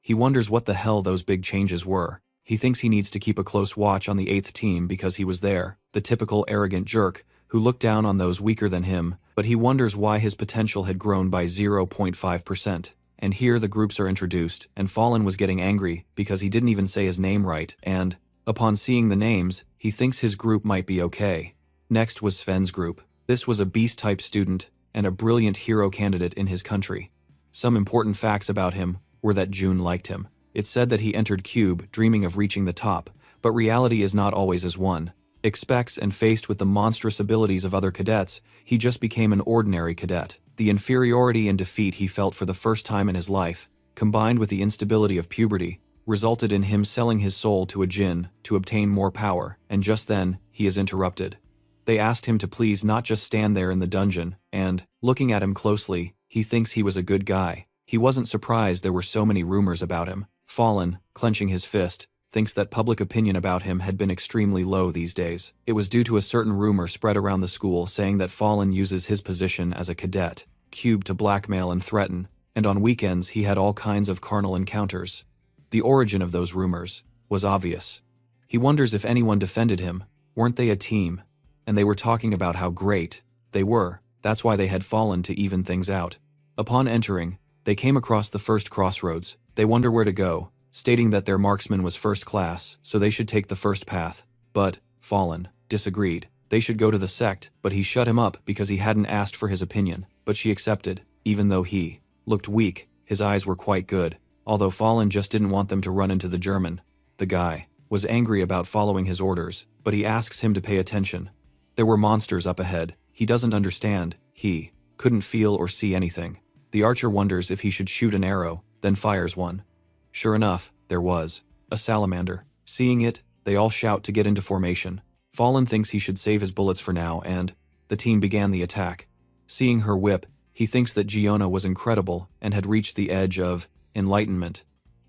He wonders what the hell those big changes were. He thinks he needs to keep a close watch on the 8th team because he was there, the typical arrogant jerk who looked down on those weaker than him, but he wonders why his potential had grown by 0.5%. And here the groups are introduced, and Fallen was getting angry because he didn't even say his name right, and, upon seeing the names, he thinks his group might be okay. Next was Sven's group. This was a beast-type student, and a brilliant hero candidate in his country. Some important facts about him were that June liked him. It said that he entered Cube dreaming of reaching the top, but reality is not always as one expects, and faced with the monstrous abilities of other cadets, he just became an ordinary cadet. The inferiority and defeat he felt for the first time in his life, combined with the instability of puberty, resulted in him selling his soul to a jinn to obtain more power, and just then, he is interrupted. They asked him to please not just stand there in the dungeon, and, looking at him closely, he thinks he was a good guy. He wasn't surprised there were so many rumors about him. Fallen, clenching his fist, thinks that public opinion about him had been extremely low these days. It was due to a certain rumor spread around the school saying that Fallen uses his position as a cadet, Cube, to blackmail and threaten, and on weekends he had all kinds of carnal encounters. The origin of those rumors was obvious. He wonders if anyone defended him. Weren't they a team? And they were talking about how great they were. That's why they had Fallen to even things out. Upon entering, they came across the first crossroads. They wonder where to go, stating that their marksman was first class, so they should take the first path. But Fallen disagreed. They should go to the sect, but he shut him up because he hadn't asked for his opinion. But she accepted, even though he looked weak. His eyes were quite good, although Fallen just didn't want them to run into the German. The guy was angry about following his orders, but he asks him to pay attention. There were monsters up ahead. He doesn't understand. He couldn't feel or see anything. The archer wonders if he should shoot an arrow, then fires one. Sure enough, there was a salamander. Seeing it, they all shout to get into formation. Fallen thinks he should save his bullets for now, and the team began the attack. Seeing her whip, he thinks that Giona was incredible and had reached the edge of enlightenment.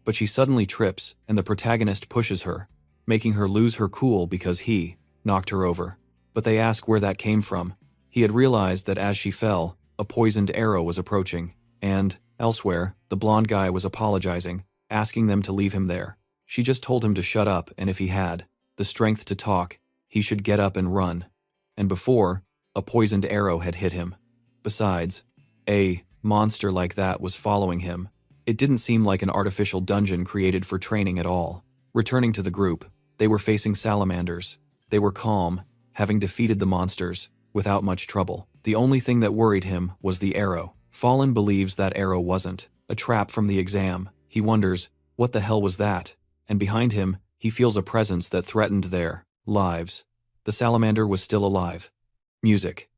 But she suddenly trips, and the protagonist pushes her, making her lose her cool because he knocked her over. But they ask where that came from. He had realized that as she fell, a poisoned arrow was approaching, and, elsewhere, the blonde guy was apologizing, asking them to leave him there. She just told him to shut up, and if he had the strength to talk, he should get up and run. And before, a poisoned arrow had hit him. Besides, a monster like that was following him. It didn't seem like an artificial dungeon created for training at all. Returning to the group, they were facing salamanders. They were calm, having defeated the monsters, without much trouble. The only thing that worried him was the arrow. Fallen believes that arrow wasn't a trap from the exam. He wonders, what the hell was that? And behind him, he feels a presence that threatened their lives. The salamander was still alive. Music.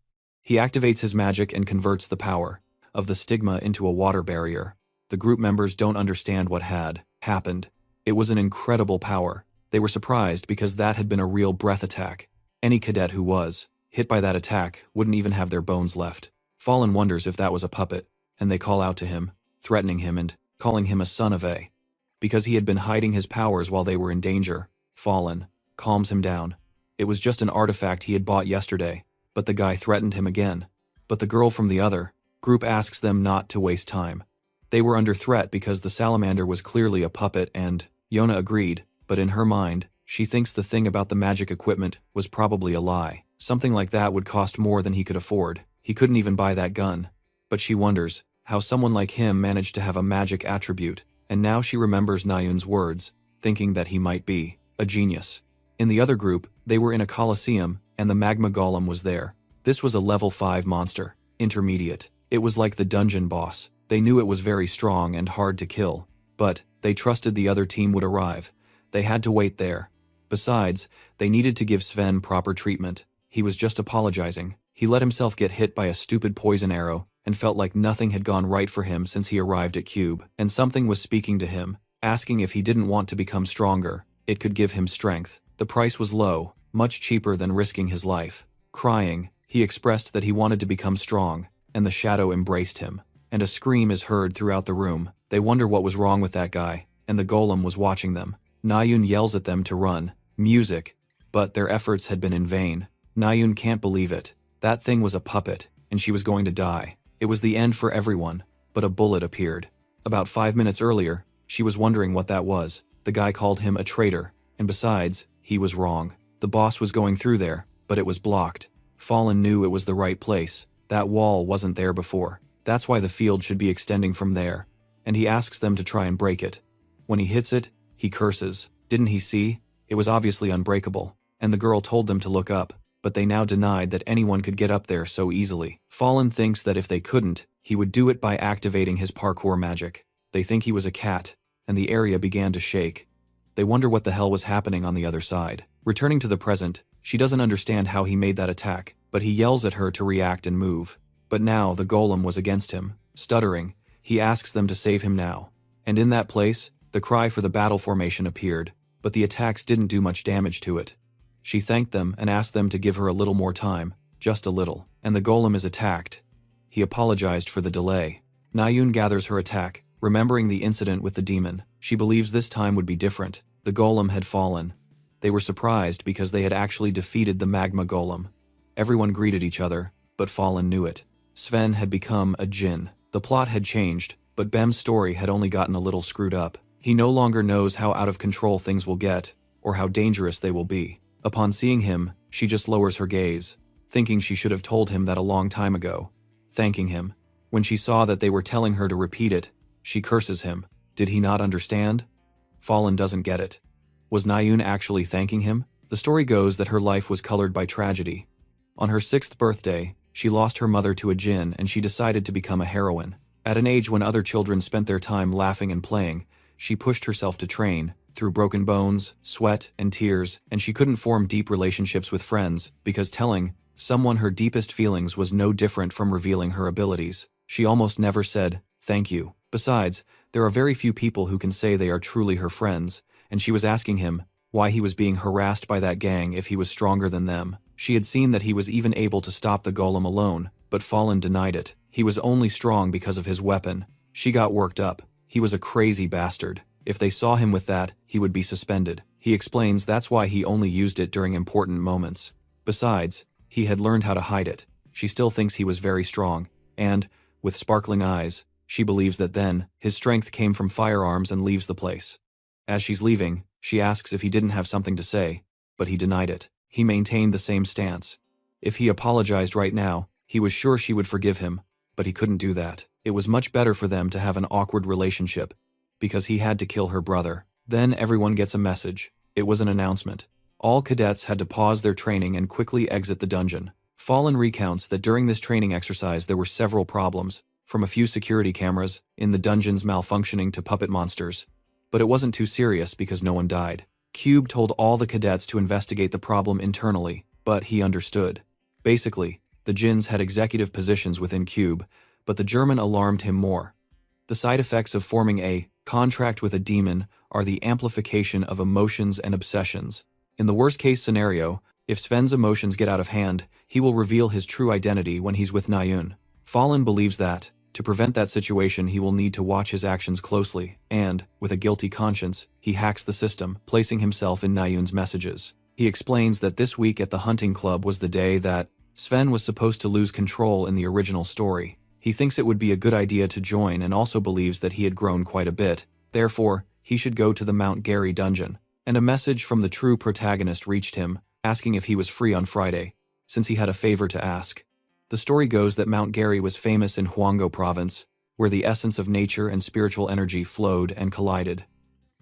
He activates his magic and converts the power of the stigma into a water barrier. The group members don't understand what had happened. It was an incredible power. They were surprised because that had been a real breath attack. Any cadet who was hit by that attack wouldn't even have their bones left. Fallen wonders if that was a puppet, and they call out to him, threatening him and calling him a son of a. Because he had been hiding his powers while they were in danger, Fallen calms him down. It was just an artifact he had bought yesterday, but the guy threatened him again. But the girl from the other group asks them not to waste time. They were under threat because the salamander was clearly a puppet and Yona agreed, but in her mind, she thinks the thing about the magic equipment was probably a lie. Something like that would cost more than he could afford. He couldn't even buy that gun. But she wonders how someone like him managed to have a magic attribute, and now she remembers Nayun's words, thinking that he might be a genius. In the other group, they were in a coliseum, and the magma golem was there. This was a level 5 monster, intermediate. It was like the dungeon boss. They knew it was very strong and hard to kill, but they trusted the other team would arrive. They had to wait there. Besides, they needed to give Sven proper treatment. He was just apologizing. He let himself get hit by a stupid poison arrow and felt like nothing had gone right for him since he arrived at Cube, and something was speaking to him, asking if he didn't want to become stronger. It could give him strength. The price was low, much cheaper than risking his life. Crying, he expressed that he wanted to become strong, and the shadow embraced him. And a scream is heard throughout the room. They wonder what was wrong with that guy, and the golem was watching them. Nayun yells at them to run. Music. But their efforts had been in vain. Nayun can't believe it. That thing was a puppet, and she was going to die. It was the end for everyone, but a bullet appeared. About 5 minutes earlier, she was wondering what that was. The guy called him a traitor, and besides, he was wrong. The boss was going through there, but it was blocked. Fallen knew it was the right place. That wall wasn't there before. That's why the field should be extending from there. And he asks them to try and break it. When he hits it, he curses. Didn't he see? It was obviously unbreakable. And the girl told them to look up, but they now denied that anyone could get up there so easily. Fallen thinks that if they couldn't, he would do it by activating his parkour magic. They think he was a cat, and the area began to shake. They wonder what the hell was happening on the other side. Returning to the present, she doesn't understand how he made that attack, but he yells at her to react and move. But now the golem was against him. Stuttering, he asks them to save him now. And in that place, the cry for the battle formation appeared, but the attacks didn't do much damage to it. She thanked them and asked them to give her a little more time, just a little, and the golem is attacked. He apologized for the delay. Nayun gathers her attack, remembering the incident with the demon. She believes this time would be different. The golem had fallen. They were surprised because they had actually defeated the magma golem. Everyone greeted each other, but Fallen knew it. Sven had become a djinn. The plot had changed, but Bem's story had only gotten a little screwed up. He no longer knows how out of control things will get, or how dangerous they will be. Upon seeing him, she just lowers her gaze, thinking she should have told him that a long time ago. Thanking him. When she saw that they were telling her to repeat it, she curses him. Did he not understand? Fallen doesn't get it. Was Nayun actually thanking him? The story goes that her life was colored by tragedy. On her 6th birthday, she lost her mother to a djinn and she decided to become a heroine. At an age when other children spent their time laughing and playing, she pushed herself to train, through broken bones, sweat, and tears, and she couldn't form deep relationships with friends because telling someone her deepest feelings was no different from revealing her abilities. She almost never said, "Thank you." Besides, there are very few people who can say they are truly her friends, and she was asking him why he was being harassed by that gang if he was stronger than them. She had seen that he was even able to stop the golem alone, but Fallen denied it. He was only strong because of his weapon. She got worked up. He was a crazy bastard. If they saw him with that, he would be suspended. He explains that's why he only used it during important moments. Besides, he had learned how to hide it. She still thinks he was very strong, and, with sparkling eyes, she believes that then, his strength came from firearms and leaves the place. As she's leaving, she asks if he didn't have something to say, but he denied it. He maintained the same stance. If he apologized right now, he was sure she would forgive him, but he couldn't do that. It was much better for them to have an awkward relationship, because he had to kill her brother. Then everyone gets a message. It was an announcement. All cadets had to pause their training and quickly exit the dungeon. Fallen recounts that during this training exercise there were several problems, from a few security cameras in the dungeons malfunctioning to puppet monsters. But it wasn't too serious because no one died. Cube told all the cadets to investigate the problem internally, but he understood. Basically, the djinns had executive positions within Cube, but the German alarmed him more. The side effects of forming a contract with a demon are the amplification of emotions and obsessions. In the worst-case scenario, if Sven's emotions get out of hand, he will reveal his true identity when he's with Nayun. Fallen believes that, to prevent that situation, he will need to watch his actions closely, and, with a guilty conscience, he hacks the system, placing himself in Nayun's messages. He explains that this week at the hunting club was the day that Sven was supposed to lose control in the original story. He thinks it would be a good idea to join and also believes that he had grown quite a bit. Therefore, he should go to the Mount Gary dungeon. And a message from the true protagonist reached him, asking if he was free on Friday, since he had a favor to ask. The story goes that Mount Gary was famous in Huanggo province, where the essence of nature and spiritual energy flowed and collided.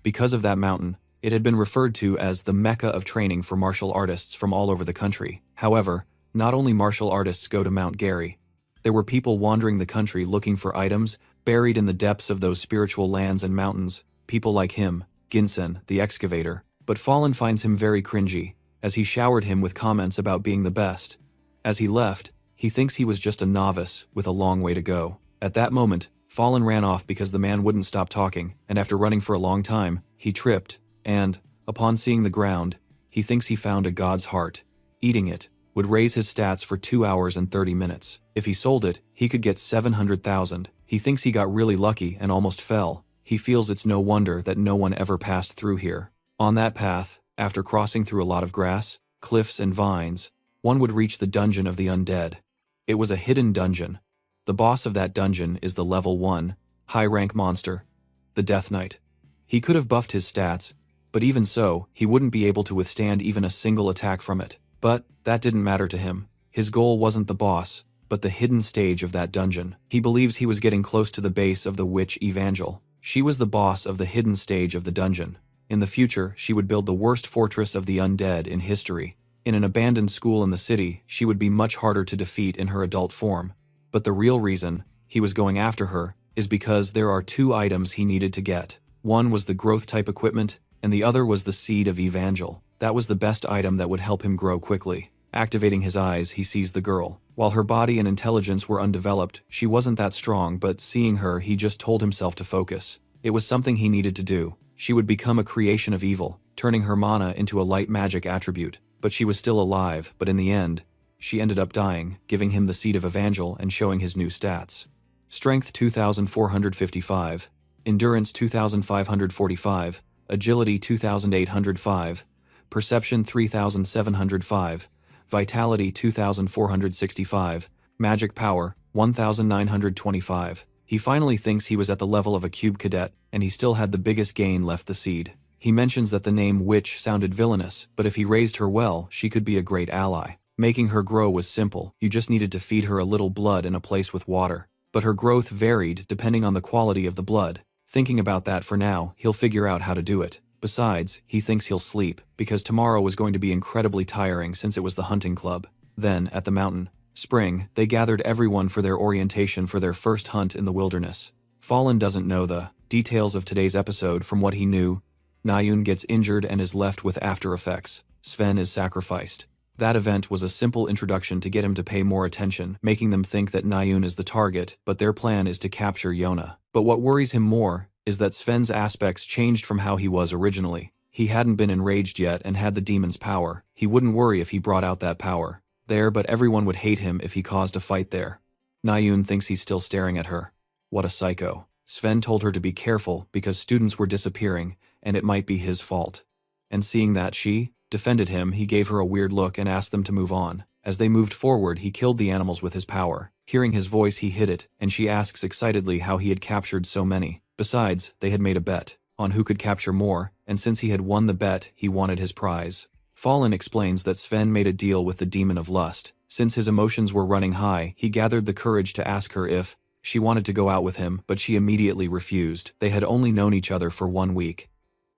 Because of that mountain, it had been referred to as the Mecca of training for martial artists from all over the country. However, not only martial artists go to Mount Gary. There were people wandering the country looking for items buried in the depths of those spiritual lands and mountains, people like him, Ginsen, the excavator. But Fallen finds him very cringy, as he showered him with comments about being the best. As he left, he thinks he was just a novice with a long way to go. At that moment, Fallen ran off because the man wouldn't stop talking, and after running for a long time, he tripped, and, upon seeing the ground, he thinks he found a god's heart. Eating it would raise his stats for 2 hours and 30 minutes. If he sold it, he could get 700,000. He thinks he got really lucky and almost fell. He feels it's no wonder that no one ever passed through here. On that path, after crossing through a lot of grass, cliffs and vines, one would reach the dungeon of the undead. It was a hidden dungeon. The boss of that dungeon is the level 1, high-rank monster, the Death Knight. He could have buffed his stats, but even so, he wouldn't be able to withstand even a single attack from it. But that didn't matter to him. His goal wasn't the boss, but the hidden stage of that dungeon. He believes he was getting close to the base of the witch Evangel. She was the boss of the hidden stage of the dungeon. In the future, she would build the worst fortress of the undead in history. In an abandoned school in the city, she would be much harder to defeat in her adult form. But the real reason he was going after her is because there are 2 items he needed to get. One was the growth-type equipment, and the other was the Seed of Evangel. That was the best item that would help him grow quickly. Activating his eyes, he sees the girl. While her body and intelligence were undeveloped, she wasn't that strong, but seeing her, he just told himself to focus. It was something he needed to do. She would become a creation of evil, turning her mana into a light magic attribute. But she was still alive, but in the end, she ended up dying, giving him the Seed of Evangel and showing his new stats. Strength 2,455, Endurance 2,545, Agility 2,805, Perception 3,705, Vitality 2,465, Magic Power 1,925. He finally thinks he was at the level of a cube cadet, and he still had the biggest gain left, the Seed. He mentions that the name Witch sounded villainous, but if he raised her well, she could be a great ally. Making her grow was simple, you just needed to feed her a little blood in a place with water. But her growth varied depending on the quality of the blood. Thinking about that for now, he'll figure out how to do it. Besides, he thinks he'll sleep, because tomorrow was going to be incredibly tiring since it was the hunting club. Then, at the mountain, Spring, they gathered everyone for their orientation for their first hunt in the wilderness. Fallen doesn't know the details of today's episode. From what he knew, Nayun gets injured and is left with after effects. Sven is sacrificed. That event was a simple introduction to get him to pay more attention, making them think that Nayun is the target, but their plan is to capture Yona. But what worries him more is that Sven's aspects changed from how he was originally. He hadn't been enraged yet and had the demon's power. He wouldn't worry if he brought out that power there, but everyone would hate him if he caused a fight there. Nayun thinks he's still staring at her. What a psycho. Sven told her to be careful because students were disappearing, and it might be his fault. And seeing that she defended him, he gave her a weird look and asked them to move on. As they moved forward, he killed the animals with his power. Hearing his voice, he hid it, and she asks excitedly how he had captured so many. Besides, they had made a bet on who could capture more, and since he had won the bet, he wanted his prize. Fallen explains that Sven made a deal with the demon of lust. Since his emotions were running high, he gathered the courage to ask her if she wanted to go out with him, but she immediately refused. They had only known each other for 1 week.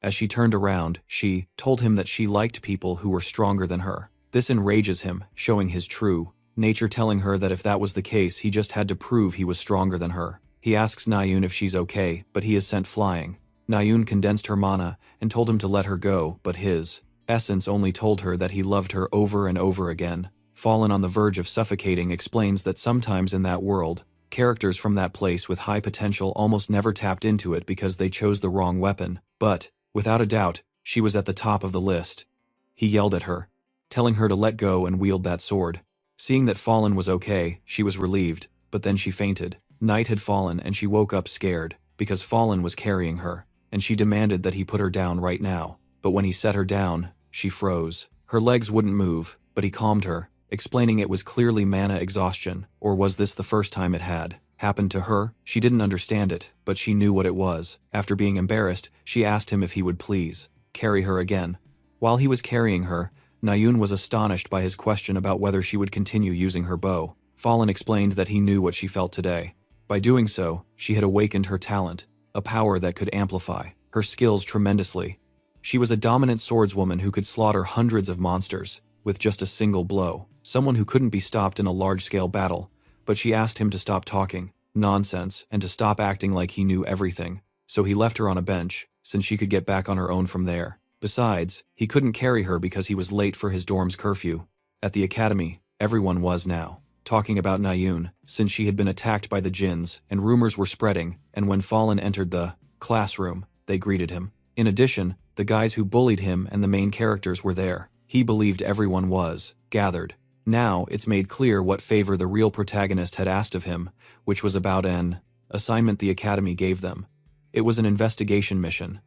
As she turned around, she told him that she liked people who were stronger than her. This enrages him, showing his true nature, telling her that if that was the case, he just had to prove he was stronger than her. He asks Nayun if she's okay, but he is sent flying. Nayun condensed her mana and told him to let her go, but his essence only told her that he loved her over and over again. Fallen, on the verge of suffocating, explains that sometimes in that world, characters from that place with high potential almost never tapped into it because they chose the wrong weapon. But, without a doubt, she was at the top of the list. He yelled at her, telling her to let go and wield that sword. Seeing that Fallen was okay, she was relieved, but then she fainted. Night had fallen and she woke up scared, because Fallen was carrying her, and she demanded that he put her down right now. But when he set her down, she froze. Her legs wouldn't move, but he calmed her, explaining it was clearly mana exhaustion, or was this the first time it had? happened to her? She didn't understand it, but she knew what it was. After being embarrassed, she asked him if he would please carry her again. While he was carrying her, Nayun was astonished by his question about whether she would continue using her bow. Fallen explained that he knew what she felt today. By doing so, she had awakened her talent, a power that could amplify her skills tremendously. She was a dominant swordswoman who could slaughter hundreds of monsters with just a single blow, someone who couldn't be stopped in a large-scale battle. But she asked him to stop talking nonsense and to stop acting like he knew everything, so he left her on a bench, since she could get back on her own from there. Besides, he couldn't carry her because he was late for his dorm's curfew. At the academy, everyone was now talking about Nayun, since she had been attacked by the jinns, and rumors were spreading, and when Fallen entered the classroom, they greeted him. In addition, the guys who bullied him and the main characters were there. He believed everyone was gathered. Now, it's made clear what favor the real protagonist had asked of him, which was about an assignment the Academy gave them. It was an investigation mission.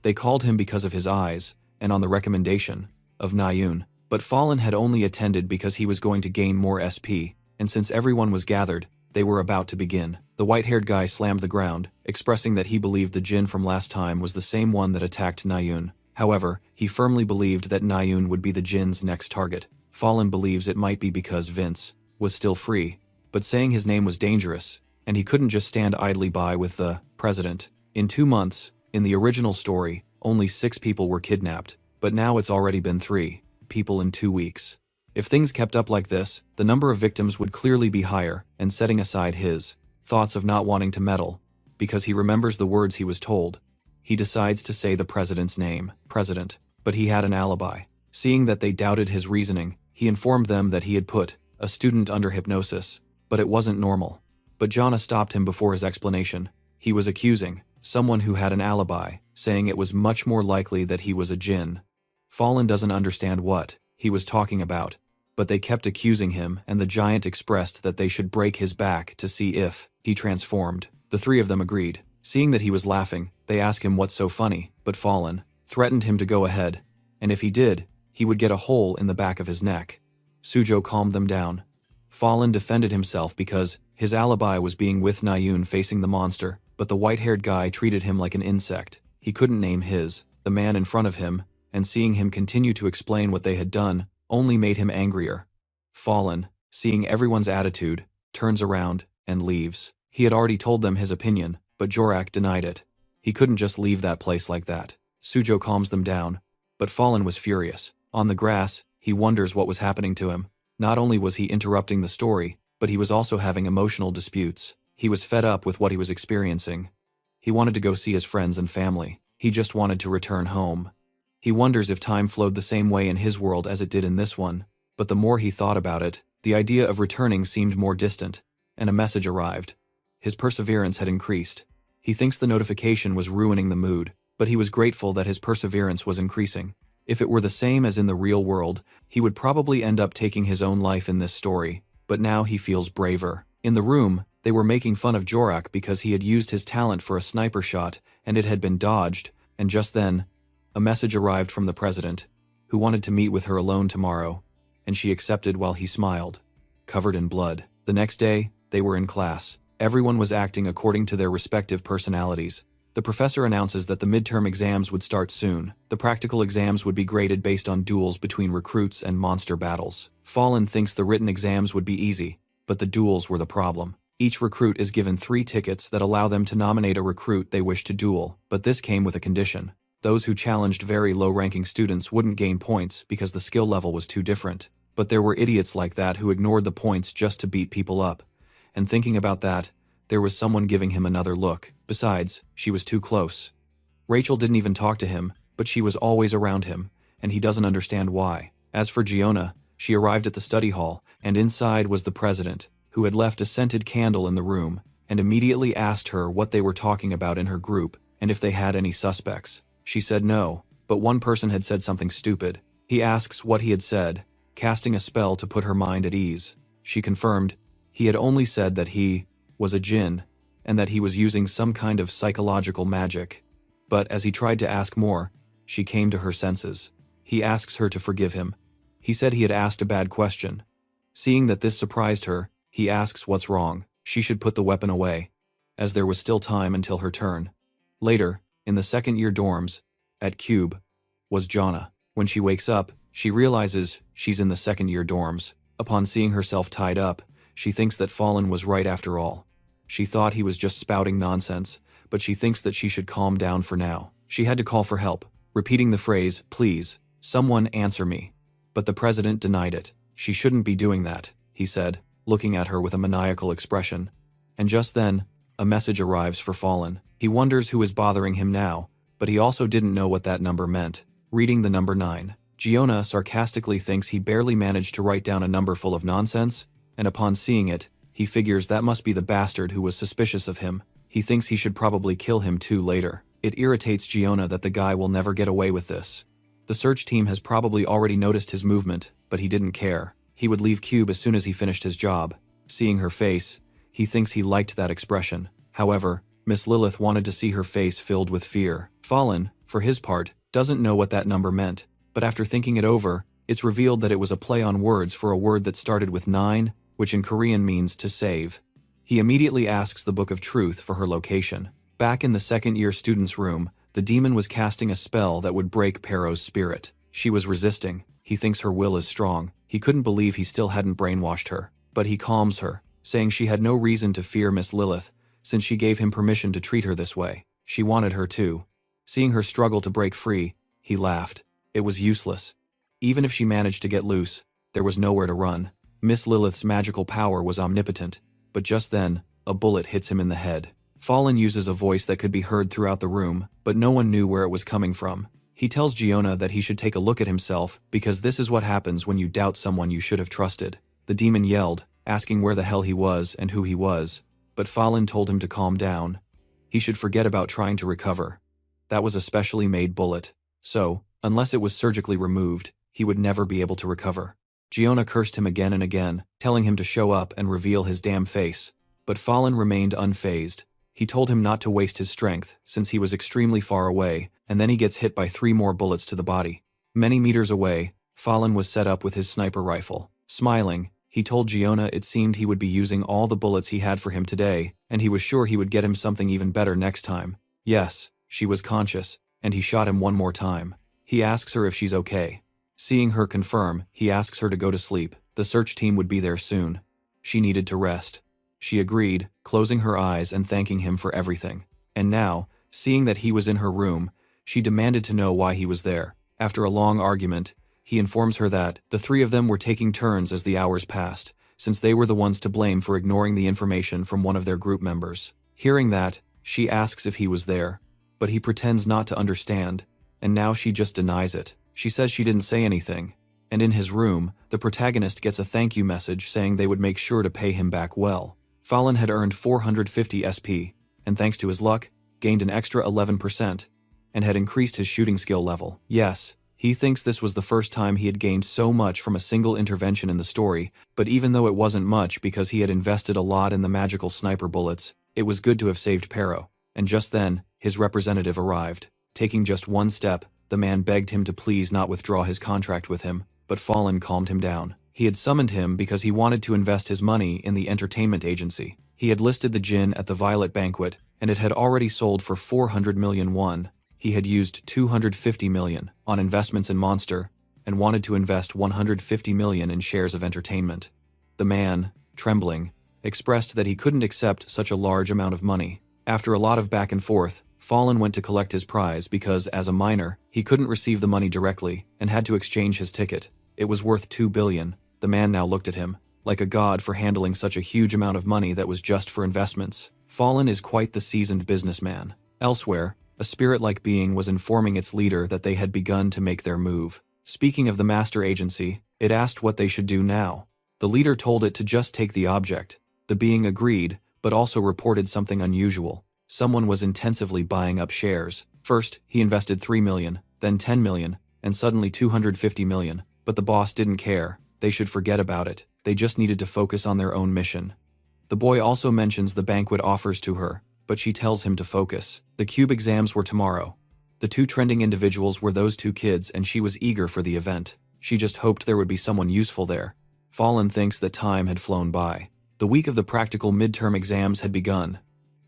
They called him because of his eyes, and on the recommendation of Nayun. But Fallen had only attended because he was going to gain more SP, and since everyone was gathered, they were about to begin. The white-haired guy slammed the ground, expressing that he believed the jinn from last time was the same one that attacked Nayun. However, he firmly believed that Nayun would be the jinn's next target. Fallen believes it might be because Vince was still free, but saying his name was dangerous, and he couldn't just stand idly by with the president. In 2 months, in the original story, only 6 people were kidnapped, but now it's already been 3 people in 2 weeks. If things kept up like this, the number of victims would clearly be higher, and setting aside his thoughts of not wanting to meddle, because he remembers the words he was told, he decides to say the president's name, President, but he had an alibi. Seeing that they doubted his reasoning, he informed them that he had put a student under hypnosis, but it wasn't normal. But Jana stopped him before his explanation. He was accusing someone who had an alibi, saying it was much more likely that he was a jinn. Fallen doesn't understand what he was talking about, but they kept accusing him, and the giant expressed that they should break his back to see if he transformed. The 3 of them agreed. Seeing that he was laughing, they asked him what's so funny, but Fallen threatened him to go ahead, and if he did, he would get a hole in the back of his neck. Sujo calmed them down. Fallen defended himself because his alibi was being with Nayun facing the monster, but the white-haired guy treated him like an insect. He couldn't name the man in front of him, and seeing him continue to explain what they had done only made him angrier. Fallen, seeing everyone's attitude, turns around and leaves. He had already told them his opinion, but Jorak denied it. He couldn't just leave that place like that. Sujo calms them down, but Fallen was furious. On the grass, he wonders what was happening to him. Not only was he interrupting the story, but he was also having emotional disputes. He was fed up with what he was experiencing. He wanted to go see his friends and family. He just wanted to return home. He wonders if time flowed the same way in his world as it did in this one, but the more he thought about it, the idea of returning seemed more distant, and a message arrived. His perseverance had increased. He thinks the notification was ruining the mood, but he was grateful that his perseverance was increasing. If it were the same as in the real world, he would probably end up taking his own life in this story, but now he feels braver. In the room, they were making fun of Jorak because he had used his talent for a sniper shot and it had been dodged, and just then, a message arrived from the president, who wanted to meet with her alone tomorrow, and she accepted while he smiled, covered in blood. The next day, they were in class. Everyone was acting according to their respective personalities. The professor announces that the midterm exams would start soon. The practical exams would be graded based on duels between recruits and monster battles. Fallen thinks the written exams would be easy, but the duels were the problem. Each recruit is given 3 tickets that allow them to nominate a recruit they wish to duel, but this came with a condition. Those who challenged very low-ranking students wouldn't gain points because the skill level was too different. But there were idiots like that who ignored the points just to beat people up. And thinking about that, there was someone giving him another look. Besides, she was too close. Rachel didn't even talk to him, but she was always around him, and he doesn't understand why. As for Giona, she arrived at the study hall, and inside was the president, who had left a scented candle in the room, and immediately asked her what they were talking about in her group, and if they had any suspects. She said no, but one person had said something stupid. He asks what he had said, casting a spell to put her mind at ease. She confirmed he had only said that he was a jinn, and that he was using some kind of psychological magic. But as he tried to ask more, she came to her senses. He asks her to forgive him. He said he had asked a bad question. Seeing that this surprised her, he asks what's wrong. She should put the weapon away, as there was still time until her turn. Later, in the second-year dorms, at Cube, was Jonna. When she wakes up, she realizes she's in the second-year dorms. Upon seeing herself tied up, she thinks that Fallen was right after all. She thought he was just spouting nonsense, but she thinks that she should calm down for now. She had to call for help, repeating the phrase, "Please, someone answer me." But the president denied it. "She shouldn't be doing that," he said, looking at her with a maniacal expression. And just then, a message arrives for Fallen. He wonders who is bothering him now, but he also didn't know what that number meant. Reading the number 9, Giona sarcastically thinks he barely managed to write down a number full of nonsense, and upon seeing it, he figures that must be the bastard who was suspicious of him. He thinks he should probably kill him too later. It irritates Giona that the guy will never get away with this. The search team has probably already noticed his movement, but he didn't care. He would leave Cube as soon as he finished his job. Seeing her face, he thinks he liked that expression. However, Miss Lilith wanted to see her face filled with fear. Fallen, for his part, doesn't know what that number meant, but after thinking it over, it's revealed that it was a play on words for a word that started with 9, which in Korean means to save. He immediately asks the Book of Truth for her location. Back in the second-year student's room, the demon was casting a spell that would break Pero's spirit. She was resisting. He thinks her will is strong. He couldn't believe he still hadn't brainwashed her. But he calms her, saying she had no reason to fear Miss Lilith, since she gave him permission to treat her this way. She wanted her too. Seeing her struggle to break free, he laughed. It was useless. Even if she managed to get loose, there was nowhere to run. Miss Lilith's magical power was omnipotent, but just then, a bullet hits him in the head. Fallen uses a voice that could be heard throughout the room, but no one knew where it was coming from. He tells Giona that he should take a look at himself, because this is what happens when you doubt someone you should have trusted. The demon yelled, asking where the hell he was and who he was, but Fallen told him to calm down. He should forget about trying to recover. That was a specially made bullet, so, unless it was surgically removed, he would never be able to recover. Giona cursed him again and again, telling him to show up and reveal his damn face, but Fallen remained unfazed. He told him not to waste his strength, since he was extremely far away, and then he gets hit by 3 more bullets to the body. Many meters away, Fallen was set up with his sniper rifle. Smiling, he told Giona it seemed he would be using all the bullets he had for him today, and he was sure he would get him something even better next time. Yes, she was conscious, and he shot him one more time. He asks her if she's okay. Seeing her confirm, he asks her to go to sleep. The search team would be there soon. She needed to rest. She agreed, closing her eyes and thanking him for everything. And now, seeing that he was in her room, she demanded to know why he was there. After a long argument, he informs her that the 3 of them were taking turns as the hours passed, since they were the ones to blame for ignoring the information from one of their group members. Hearing that, she asks if he was there, but he pretends not to understand, and now she just denies it. She says she didn't say anything, and in his room, the protagonist gets a thank you message saying they would make sure to pay him back well. Fallen had earned 450 SP, and thanks to his luck, gained an extra 11%, and had increased his shooting skill level. Yes, he thinks this was the first time he had gained so much from a single intervention in the story, but even though it wasn't much because he had invested a lot in the magical sniper bullets, it was good to have saved Pero. And just then, his representative arrived. Taking just one step, the man begged him to please not withdraw his contract with him, but Fallen calmed him down. He had summoned him because he wanted to invest his money in the entertainment agency. He had listed the gin at the Violet Banquet, and it had already sold for 400 million won. He had used 250 million on investments in Monster, and wanted to invest 150 million in shares of entertainment. The man, trembling, expressed that he couldn't accept such a large amount of money. After a lot of back and forth, Fallen went to collect his prize because, as a minor, he couldn't receive the money directly and had to exchange his ticket. It was worth 2 billion. The man now looked at him, like a god for handling such a huge amount of money that was just for investments. Fallen is quite the seasoned businessman. Elsewhere, a spirit-like being was informing its leader that they had begun to make their move. Speaking of the master agency, it asked what they should do now. The leader told it to just take the object. The being agreed, but also reported something unusual. Someone was intensively buying up shares. First, he invested 3 million, then 10 million, and suddenly 250 million. But the boss didn't care. They should forget about it. They just needed to focus on their own mission. The boy also mentions the banquet offers to her, but she tells him to focus. The cube exams were tomorrow. The 2 trending individuals were those 2 kids, and she was eager for the event. She just hoped there would be someone useful there. Fallen thinks that time had flown by. The week of the practical midterm exams had begun.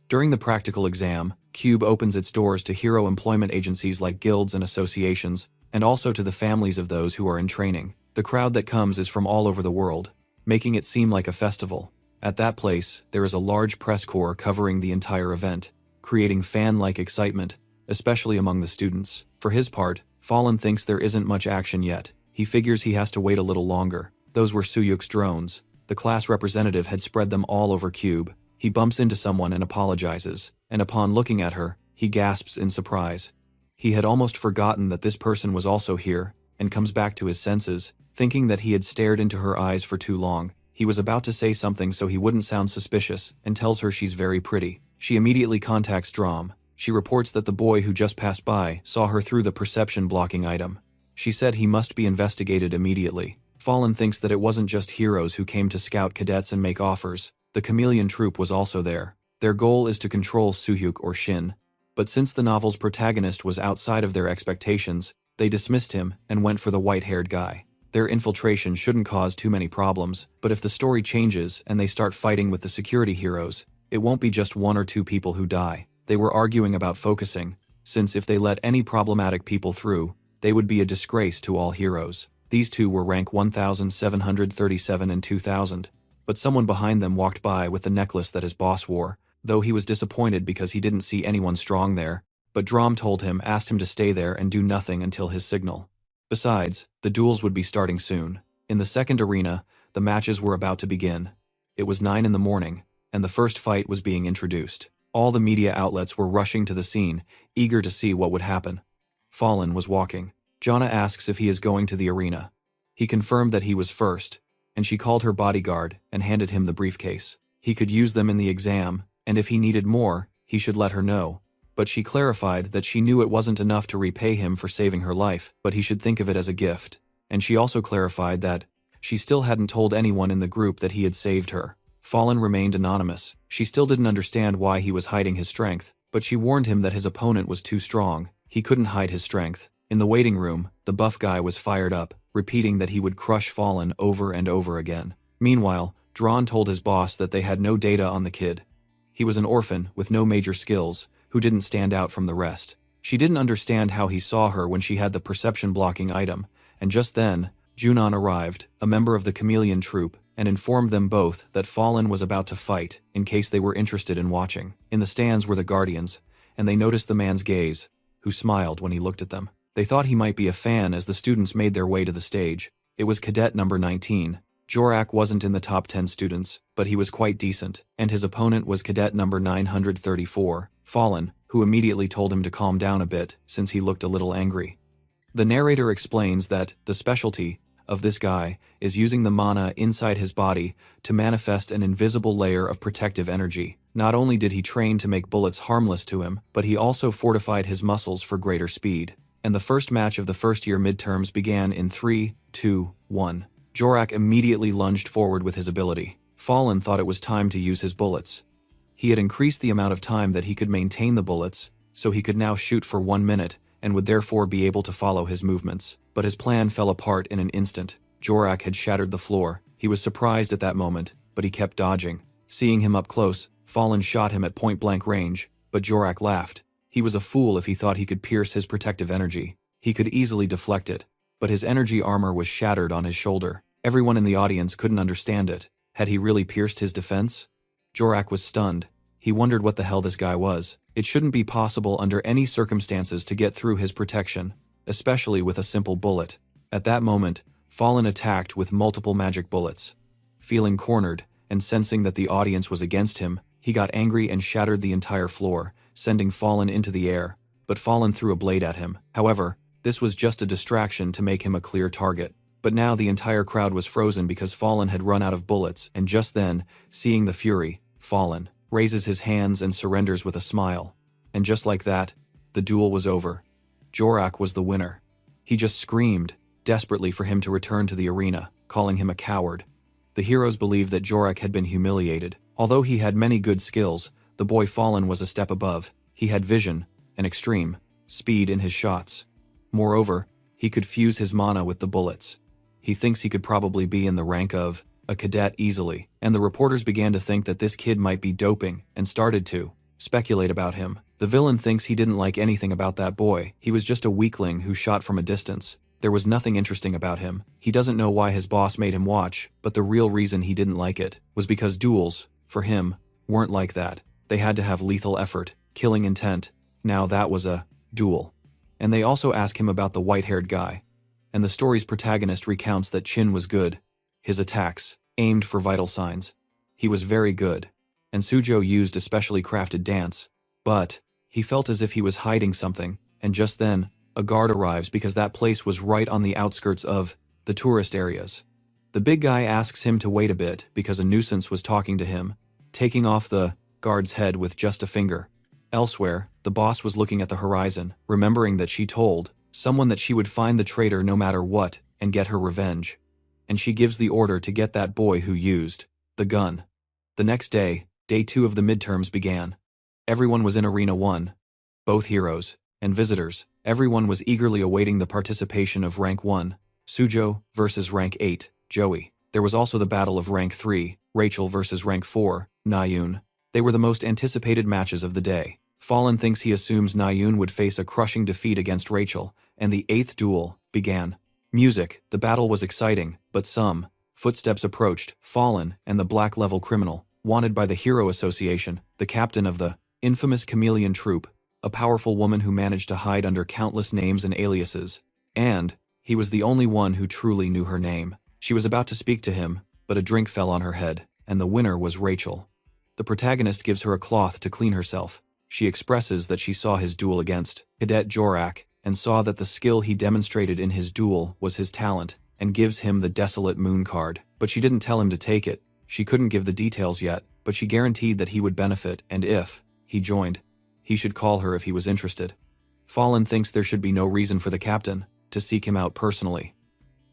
During the practical exam, Cube opens its doors to hero employment agencies like guilds and associations, and also to the families of those who are in training. The crowd that comes is from all over the world, making it seem like a festival. At that place, there is a large press corps covering the entire event, creating fan-like excitement, especially among the students. For his part, Fallen thinks there isn't much action yet. He figures he has to wait a little longer. Those were Suyuk's drones. The class representative had spread them all over Cube. He bumps into someone and apologizes, and upon looking at her, he gasps in surprise. He had almost forgotten that this person was also here, and comes back to his senses, thinking that he had stared into her eyes for too long. He was about to say something so he wouldn't sound suspicious, and tells her she's very pretty. She immediately contacts Drom. She reports that the boy who just passed by saw her through the perception blocking item. She said he must be investigated immediately. Fallen thinks that it wasn't just heroes who came to scout cadets and make offers. The chameleon troop was also there. Their goal is to control Suyuk or Shin. But since the novel's protagonist was outside of their expectations, they dismissed him and went for the white-haired guy. Their infiltration shouldn't cause too many problems, but if the story changes and they start fighting with the security heroes, it won't be just 1 or 2 people who die. They were arguing about focusing, since if they let any problematic people through, they would be a disgrace to all heroes. These two were rank 1737 and 2000, but someone behind them walked by with the necklace that his boss wore, though he was disappointed because he didn't see anyone strong there, but Drom asked him to stay there and do nothing until his signal. Besides, the duels would be starting soon. In the second arena, the matches were about to begin. It was 9 in the morning, and the first fight was being introduced. All the media outlets were rushing to the scene, eager to see what would happen. Fallen was walking. Jana asks if he is going to the arena. He confirmed that he was first, and she called her bodyguard and handed him the briefcase. He could use them in the exam, and if he needed more, he should let her know. But she clarified that she knew it wasn't enough to repay him for saving her life, but he should think of it as a gift. And she also clarified that she still hadn't told anyone in the group that he had saved her. Fallen remained anonymous. She still didn't understand why he was hiding his strength, but she warned him that his opponent was too strong. He couldn't hide his strength. In the waiting room, the buff guy was fired up, repeating that he would crush Fallen over and over again. Meanwhile, Dron told his boss that they had no data on the kid. He was an orphan with no major skills, who didn't stand out from the rest. She didn't understand how he saw her when she had the perception-blocking item, and just then, Junon arrived, a member of the chameleon troop, and informed them both that Fallen was about to fight, in case they were interested in watching. In the stands were the guardians, and they noticed the man's gaze, who smiled when he looked at them. They thought he might be a fan as the students made their way to the stage. It was cadet number 19. Jorak wasn't in the top 10 students, but he was quite decent, and his opponent was cadet number 934, Fallen, who immediately told him to calm down a bit, since he looked a little angry. The narrator explains that the specialty of this guy is using the mana inside his body to manifest an invisible layer of protective energy. Not only did he train to make bullets harmless to him, but he also fortified his muscles for greater speed. And the first match of the first-year midterms began in 3, 2, 1. Jorak immediately lunged forward with his ability. Fallen thought it was time to use his bullets. He had increased the amount of time that he could maintain the bullets, so he could now shoot for 1 minute, and would therefore be able to follow his movements. But his plan fell apart in an instant. Jorak had shattered the floor. He was surprised at that moment, but he kept dodging. Seeing him up close, Fallen shot him at point-blank range, but Jorak laughed. He was a fool if he thought he could pierce his protective energy. He could easily deflect it, but his energy armor was shattered on his shoulder. Everyone in the audience couldn't understand it. Had he really pierced his defense? Jorak was stunned. He wondered what the hell this guy was. It shouldn't be possible under any circumstances to get through his protection, especially with a simple bullet. At that moment, Fallen attacked with multiple magic bullets. Feeling cornered, and sensing that the audience was against him, he got angry and shattered the entire floor, sending Fallen into the air, but Fallen threw a blade at him. However, this was just a distraction to make him a clear target. But now the entire crowd was frozen because Fallen had run out of bullets, and just then, seeing the fury, Fallen raises his hands and surrenders with a smile. And just like that, the duel was over. Jorak was the winner. He just screamed, desperately for him to return to the arena, calling him a coward. The heroes believed that Jorak had been humiliated. Although he had many good skills, the boy Fallen was a step above. He had vision, and extreme speed in his shots. Moreover, he could fuse his mana with the bullets. He thinks he could probably be in the rank of a cadet easily, and the reporters began to think that this kid might be doping and started to speculate about him. The villain thinks he didn't like anything about that boy. He was just a weakling who shot from a distance. There was nothing interesting about him. He doesn't know why his boss made him watch, but the real reason he didn't like it was because duels, for him, weren't like that. They had to have lethal effort, killing intent. Now that was a duel. And they also ask him about the white-haired guy. And the story's protagonist recounts that Chin was good. His attacks aimed for vital signs. He was very good. And Sujo used a specially crafted dance. But he felt as if he was hiding something, and just then, a guard arrives because that place was right on the outskirts of the tourist areas. The big guy asks him to wait a bit because a nuisance was talking to him, taking off the guard's head with just a finger. Elsewhere, the boss was looking at the horizon, remembering that she told someone that she would find the traitor no matter what and get her revenge. And she gives the order to get that boy who used the gun. The next day, day 2 of the midterms began. Everyone was in Arena 1. Both heroes and visitors. Everyone was eagerly awaiting the participation of Rank 1, Sujo versus Rank 8, Joey. There was also the battle of Rank 3, Rachel versus Rank 4, Nayun. They were the most anticipated matches of the day. Fallen thinks he assumes Nayun would face a crushing defeat against Rachel, and the 8th duel began. Music, the battle was exciting, but some footsteps approached. Fallen and the black level criminal, wanted by the Hero Association, the captain of the infamous chameleon troupe, a powerful woman who managed to hide under countless names and aliases. And he was the only one who truly knew her name. She was about to speak to him, but a drink fell on her head, and the winner was Rachel. The protagonist gives her a cloth to clean herself. She expresses that she saw his duel against Cadet Jorak, and saw that the skill he demonstrated in his duel was his talent, and gives him the Desolate Moon card. But she didn't tell him to take it. She couldn't give the details yet, but she guaranteed that he would benefit, and if he joined, he should call her if he was interested. Fallen thinks there should be no reason for the captain to seek him out personally.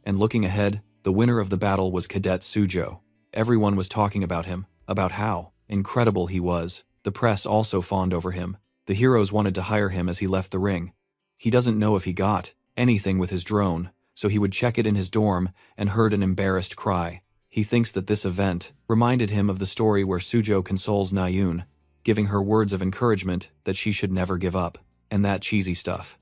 And looking ahead, the winner of the battle was Cadet Sujo. Everyone was talking about him, about how incredible he was. The press also fawned over him. The heroes wanted to hire him as he left the ring. He doesn't know if he got anything with his drone, so he would check it in his dorm and heard an embarrassed cry. He thinks that this event reminded him of the story where Sujo consoles Nayun, giving her words of encouragement that she should never give up, and that cheesy stuff.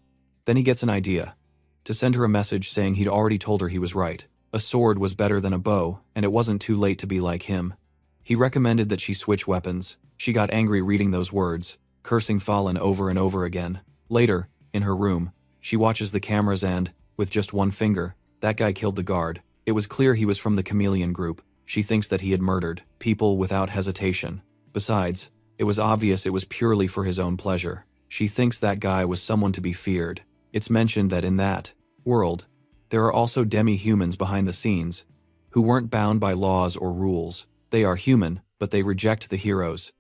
Then he gets an idea. To send her a message saying he'd already told her he was right. A sword was better than a bow, and it wasn't too late to be like him. He recommended that she switch weapons. She got angry reading those words, cursing Fallen over and over again. Later, in her room, she watches the cameras and, with just one finger, that guy killed the guard. It was clear he was from the Chameleon group. She thinks that he had murdered people without hesitation. Besides, it was obvious it was purely for his own pleasure. She thinks that guy was someone to be feared. It's mentioned that in that world, there are also demi-humans behind the scenes, who weren't bound by laws or rules. They are human, but they reject the heroes.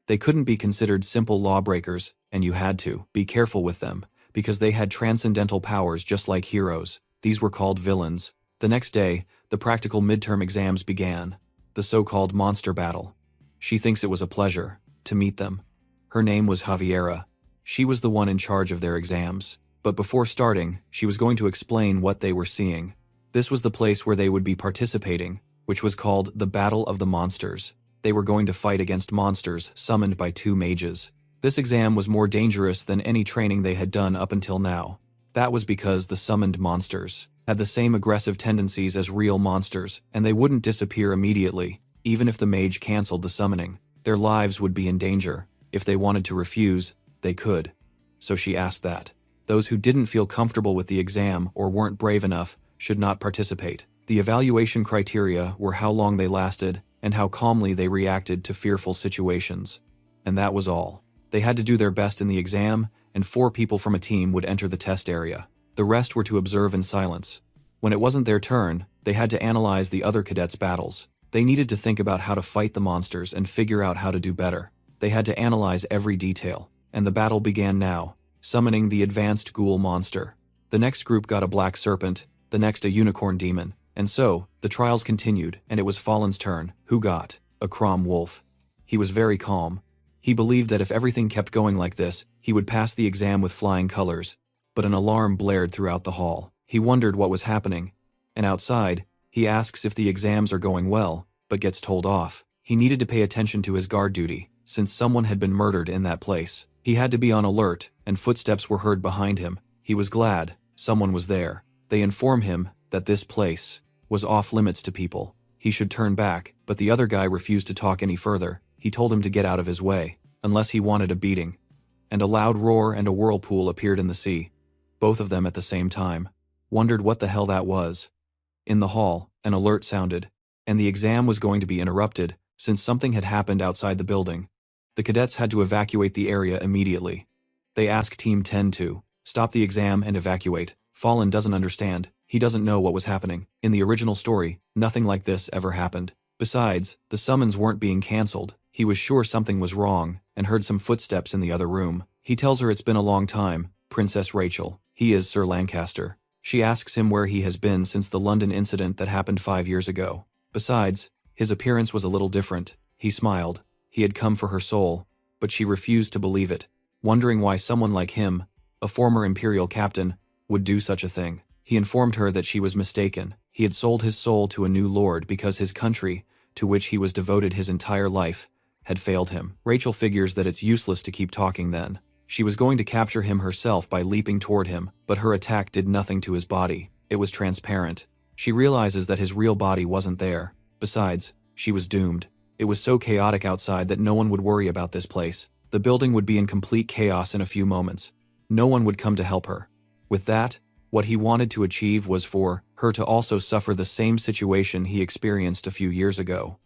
They couldn't be considered simple lawbreakers, and you had to be careful with them, because they had transcendental powers just like heroes. These were called villains. The next day, the practical midterm exams began, the so-called monster battle. She thinks it was a pleasure to meet them. Her name was Javiera. She was the one in charge of their exams. But before starting, she was going to explain what they were seeing. This was the place where they would be participating, which was called the Battle of the Monsters. They were going to fight against monsters summoned by 2 mages. This exam was more dangerous than any training they had done up until now. That was because the summoned monsters had the same aggressive tendencies as real monsters, and they wouldn't disappear immediately, even if the mage cancelled the summoning. Their lives would be in danger. If they wanted to refuse, they could. So she asked that those who didn't feel comfortable with the exam or weren't brave enough should not participate. The evaluation criteria were how long they lasted and how calmly they reacted to fearful situations. And that was all. They had to do their best in the exam, and 4 people from a team would enter the test area. The rest were to observe in silence. When it wasn't their turn, they had to analyze the other cadets' battles. They needed to think about how to fight the monsters and figure out how to do better. They had to analyze every detail. And the battle began now, summoning the advanced ghoul monster. The next group got a black serpent, the next a unicorn demon. And so, the trials continued, and it was Fallen's turn, who got a crom wolf. He was very calm. He believed that if everything kept going like this, he would pass the exam with flying colors. But an alarm blared throughout the hall. He wondered what was happening. And outside, He asks if the exams are going well, but gets told off. He needed to pay attention to his guard duty, since someone had been murdered in that place. He had to be on alert, and footsteps were heard behind him. He was glad someone was there. They inform him that this place was off limits to people. He should turn back, but the other guy refused to talk any further. He told him to get out of his way, unless he wanted a beating. And a loud roar and a whirlpool appeared in the sea. Both of them at the same time. Wondered what the hell that was. In the hall, an alert sounded, and the exam was going to be interrupted, since something had happened outside the building. The cadets had to evacuate the area immediately. They ask Team 10 to stop the exam and evacuate. Fallen doesn't understand. He doesn't know what was happening. In the original story, nothing like this ever happened. Besides, the summons weren't being cancelled. He was sure something was wrong, and heard some footsteps in the other room. He tells her it's been a long time, Princess Rachel. He is Sir Lancaster. She asks him where he has been since the London incident that happened 5 years ago. Besides, his appearance was a little different. He smiled. He had come for her soul, but she refused to believe it, wondering why someone like him, a former imperial captain, would do such a thing. He informed her that she was mistaken. He had sold his soul to a new lord because his country, to which he was devoted his entire life, had failed him. Rachel figures that it's useless to keep talking then. She was going to capture him herself by leaping toward him, but her attack did nothing to his body. It was transparent. She realizes that his real body wasn't there. Besides, she was doomed. It was so chaotic outside that no one would worry about this place. The building would be in complete chaos in a few moments. No one would come to help her. With that, what he wanted to achieve was for her to also suffer the same situation he experienced a few years ago.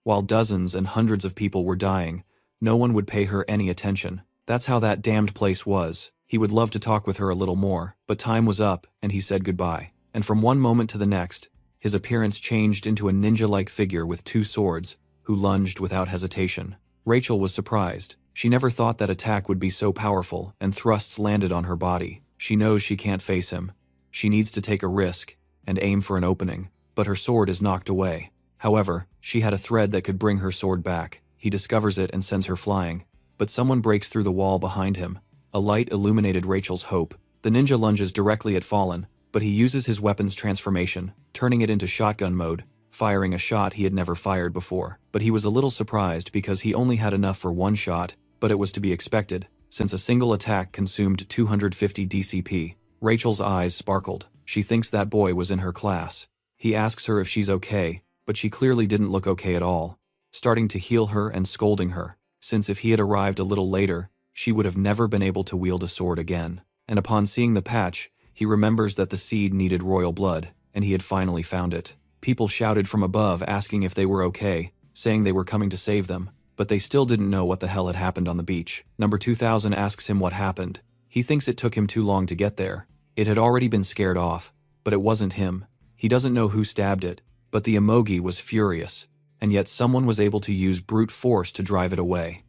While dozens and hundreds of people were dying, no one would pay her any attention. That's how that damned place was. He would love to talk with her a little more, but time was up, and he said goodbye. And from one moment to the next, his appearance changed into a ninja-like figure with 2 swords, who lunged without hesitation. Rachel was surprised. She never thought that attack would be so powerful, and thrusts landed on her body. She knows she can't face him. She needs to take a risk, and aim for an opening, but her sword is knocked away. However, she had a thread that could bring her sword back. He discovers it and sends her flying. But someone breaks through the wall behind him. A light illuminated Rachel's hope. The ninja lunges directly at Fallen, but he uses his weapon's transformation, turning it into shotgun mode, firing a shot he had never fired before. But he was a little surprised because he only had enough for 1 shot, but it was to be expected, since a single attack consumed 250 DCP. Rachel's eyes sparkled. She thinks that boy was in her class. He asks her if she's okay, but she clearly didn't look okay at all, starting to heal her and scolding her, since if he had arrived a little later, she would have never been able to wield a sword again. And upon seeing the patch, he remembers that the seed needed royal blood, and he had finally found it. People shouted from above asking if they were okay, saying they were coming to save them, but they still didn't know what the hell had happened on the beach. Number 2000 asks him what happened. He thinks it took him too long to get there. It had already been scared off, but it wasn't him. He doesn't know who stabbed it, but the emoji was furious, and yet someone was able to use brute force to drive it away.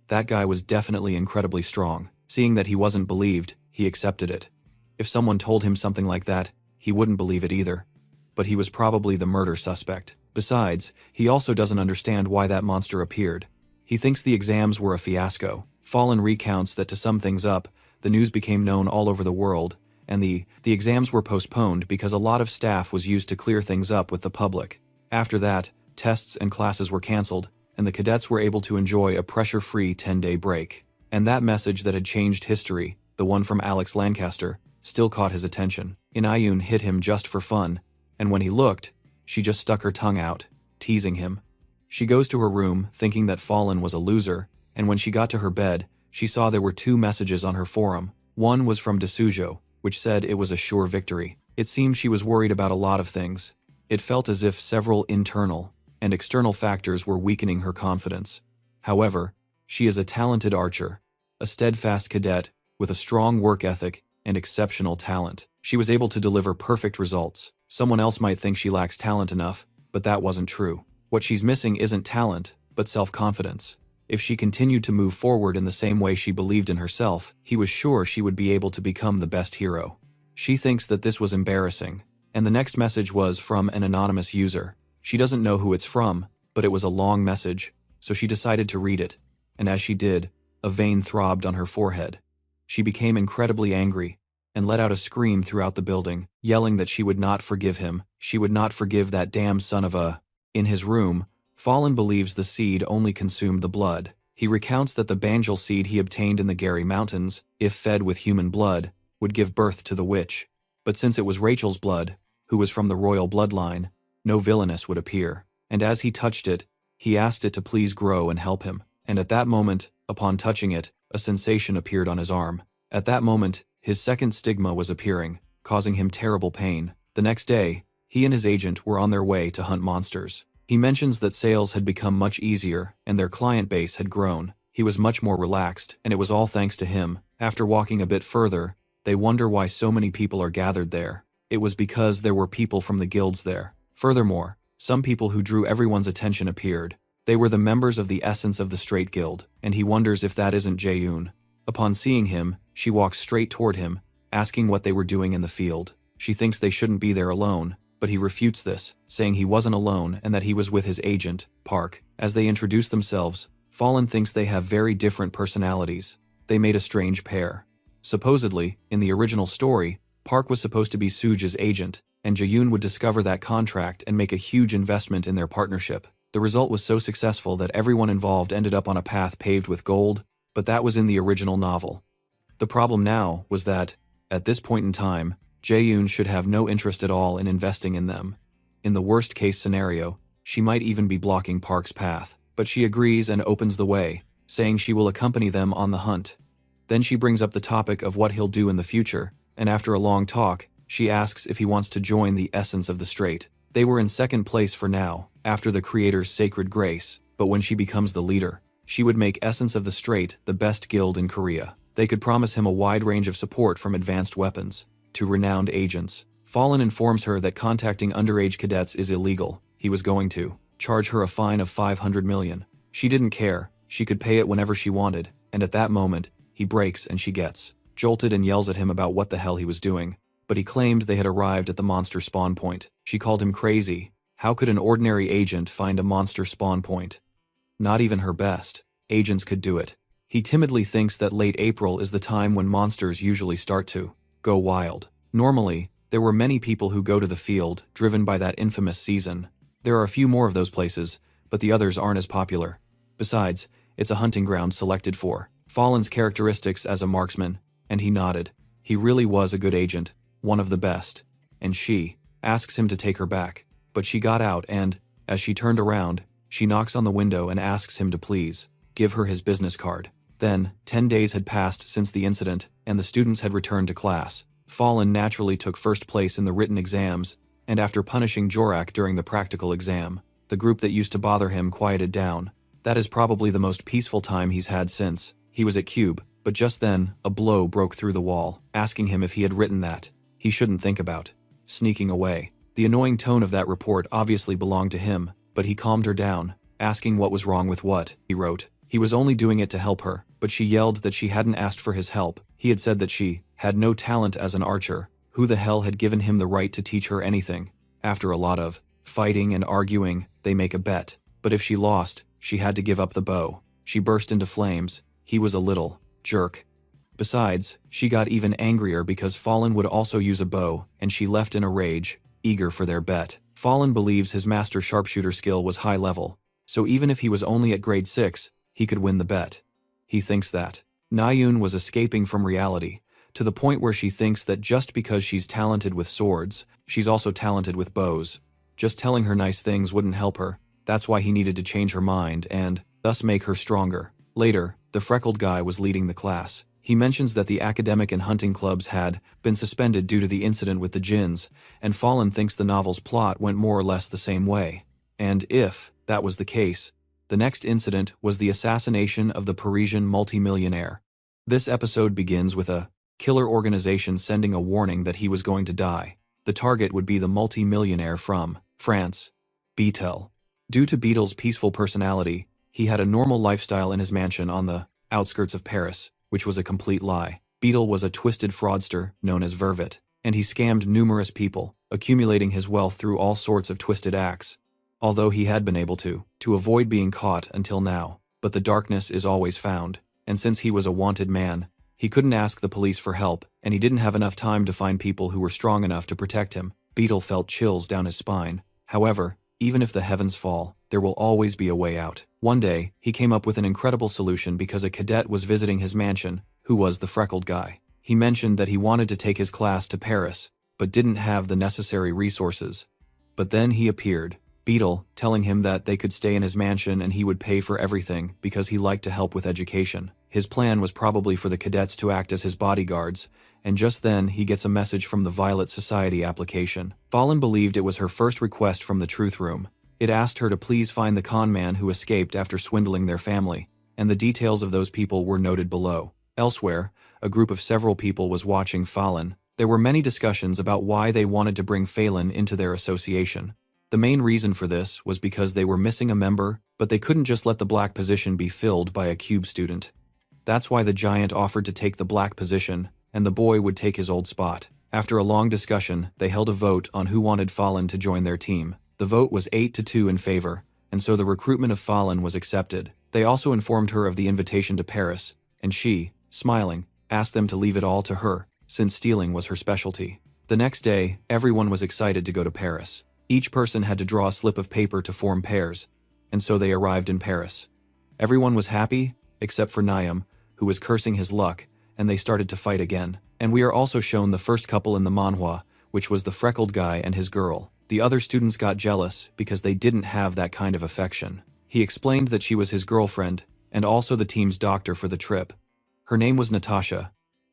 That guy was definitely incredibly strong. Seeing that he wasn't believed, he accepted it. If someone told him something like that, he wouldn't believe it either. But he was probably the murder suspect. Besides, he also doesn't understand why that monster appeared. He thinks the exams were a fiasco. Fallen recounts that to sum things up, the news became known all over the world, and the exams were postponed because a lot of staff was used to clear things up with the public. After that, tests and classes were cancelled, and the cadets were able to enjoy a pressure-free 10-day break. And that message that had changed history, the one from Alex Lancaster, still caught his attention. Inayun hit him just for fun, and when he looked, she just stuck her tongue out, teasing him. She goes to her room, thinking that Fallen was a loser, and when she got to her bed, she saw there were 2 messages on her forum. One was from Desujo, which said it was a sure victory. It seemed she was worried about a lot of things. It felt as if several internal and external factors were weakening her confidence. However, she is a talented archer, a steadfast cadet with a strong work ethic and exceptional talent. She was able to deliver perfect results. Someone else might think she lacks talent enough, but that wasn't true. What she's missing isn't talent, but self-confidence. If she continued to move forward in the same way she believed in herself, he was sure she would be able to become the best hero. She thinks that this was embarrassing, and the next message was from an anonymous user. She doesn't know who it's from, but it was a long message, so she decided to read it, and as she did, a vein throbbed on her forehead. She became incredibly angry, and let out a scream throughout the building, yelling that she would not forgive him, she would not forgive that damn son of a… In his room, Fallen believes the seed only consumed the blood. He recounts that the banjal seed he obtained in the Gary Mountains, if fed with human blood, would give birth to the witch. But since it was Rachel's blood, who was from the royal bloodline, no villainess would appear. And as he touched it, he asked it to please grow and help him. And at that moment, upon touching it, a sensation appeared on his arm. At that moment, his second stigma was appearing, causing him terrible pain. The next day, he and his agent were on their way to hunt monsters. He mentions that sales had become much easier and their client base had grown. He was much more relaxed, and it was all thanks to him. After walking a bit further, they wonder why so many people are gathered there. It was because there were people from the guilds there. Furthermore, some people who drew everyone's attention appeared. They were the members of the Essence of the Straight Guild, and he wonders if that isn't Jaeyoon. Upon seeing him, she walks straight toward him, asking what they were doing in the field. She thinks they shouldn't be there alone, but he refutes this, saying he wasn't alone and that he was with his agent, Park. As they introduce themselves, Fallen thinks they have very different personalities. They made a strange pair. Supposedly, in the original story, Park was supposed to be Suj's agent, and Jaeyoon would discover that contract and make a huge investment in their partnership. The result was so successful that everyone involved ended up on a path paved with gold, but that was in the original novel. The problem now was that, at this point in time, Jaeyoon should have no interest at all in investing in them. In the worst-case scenario, she might even be blocking Park's path, but she agrees and opens the way, saying she will accompany them on the hunt. Then she brings up the topic of what he'll do in the future, and after a long talk, she asks if he wants to join the Essence of the Straight. They were in second place for now, after the creator's sacred grace, but when she becomes the leader, she would make Essence of the Straight the best guild in Korea. They could promise him a wide range of support from advanced weapons to renowned agents. Fallen informs her that contacting underage cadets is illegal. He was going to charge her a fine of 500 million. She didn't care, she could pay it whenever she wanted, and at that moment, he breaks and she gets jolted and yells at him about what the hell he was doing. But he claimed they had arrived at the monster spawn point. She called him crazy. How could an ordinary agent find a monster spawn point? Not even her best agents could do it. He timidly thinks that late April is the time when monsters usually start to go wild. Normally, there were many people who go to the field, driven by that infamous season. There are a few more of those places, but the others aren't as popular. Besides, it's a hunting ground selected for Fallen's characteristics as a marksman, and he nodded. He really was a good agent, one of the best. And she asks him to take her back, but she got out and, as she turned around, she knocks on the window and asks him to please give her his business card. Then, 10 days had passed since the incident, and the students had returned to class. Fallen naturally took first place in the written exams, and after punishing Jorak during the practical exam, the group that used to bother him quieted down. That is probably the most peaceful time he's had since. He was at Cube, but just then, a blow broke through the wall, asking him if he had written that. He shouldn't think about sneaking away. The annoying tone of that report obviously belonged to him, but he calmed her down, asking what was wrong with what he wrote. He was only doing it to help her, but she yelled that she hadn't asked for his help. He had said that she had no talent as an archer. Who the hell had given him the right to teach her anything? After a lot of fighting and arguing, they make a bet. But if she lost, she had to give up the bow. She burst into flames. He was a little jerk. Besides, she got even angrier because Fallen would also use a bow, and she left in a rage, eager for their bet. Fallen believes his master sharpshooter skill was high level, so even if he was only at grade 6, he could win the bet. He thinks that Nayoon was escaping from reality, to the point where she thinks that just because she's talented with swords, she's also talented with bows. Just telling her nice things wouldn't help her. That's why he needed to change her mind and, thus make her stronger. Later, the freckled guy was leading the class. He mentions that the academic and hunting clubs had been suspended due to the incident with the djinns, and Fallen thinks the novel's plot went more or less the same way. And if that was the case, the next incident was the assassination of the Parisian multimillionaire. This episode begins with a killer organization sending a warning that he was going to die. The target would be the multimillionaire from France, Beetle. Due to Beetle's peaceful personality, he had a normal lifestyle in his mansion on the outskirts of Paris, which was a complete lie. Beetle was a twisted fraudster known as Vervet, and he scammed numerous people, accumulating his wealth through all sorts of twisted acts. Although he had been able to avoid being caught until now, but the darkness is always found, and since he was a wanted man, He couldn't ask the police for help, and he didn't have enough time to find people who were strong enough to protect him. Beetle felt chills down his spine. However, even if the heavens fall, there will always be a way out. One day, he came up with an incredible solution because a cadet was visiting his mansion, who was the freckled guy. He mentioned that he wanted to take his class to Paris, but didn't have the necessary resources. But then he appeared, Beetle, telling him that they could stay in his mansion and he would pay for everything because he liked to help with education. His plan was probably for the cadets to act as his bodyguards, and just then he gets a message from the Violet Society application. Fallen believed it was her first request from the Truth Room. It asked her to please find the con man who escaped after swindling their family, and the details of those people were noted below. Elsewhere, a group of several people was watching Fallen. There were many discussions about why they wanted to bring Phelan into their association. The main reason for this was because they were missing a member, but they couldn't just let the black position be filled by a cube student. That's why the giant offered to take the black position, and the boy would take his old spot. After a long discussion, they held a vote on who wanted Fallen to join their team. The vote was 8-2 in favor, and so the recruitment of Fallen was accepted. They also informed her of the invitation to Paris, and she, smiling, asked them to leave it all to her, since stealing was her specialty. The next day, everyone was excited to go to Paris. Each person had to draw a slip of paper to form pairs, and so they arrived in Paris. Everyone was happy, except for Niam, who was cursing his luck, and they started to fight again. And we are also shown the first couple in the manhwa, which was the freckled guy and his girl. The other students got jealous because they didn't have that kind of affection. He explained that she was his girlfriend, and also the team's doctor for the trip. Her name was Natasha,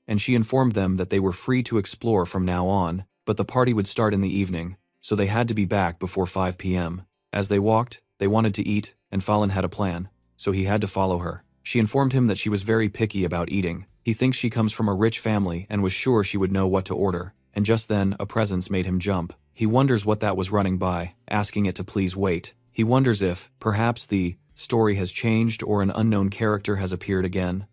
and she informed them that they were free to explore from now on, but the party would start in the evening, so they had to be back before 5 p.m. As they walked, they wanted to eat, and Fallen had a plan, so he had to follow her. She informed him that she was very picky about eating. He thinks she comes from a rich family and was sure she would know what to order, and just then a presence made him jump. He wonders what that was running by, asking it to please wait. He wonders if, perhaps the story has changed or an unknown character has appeared again.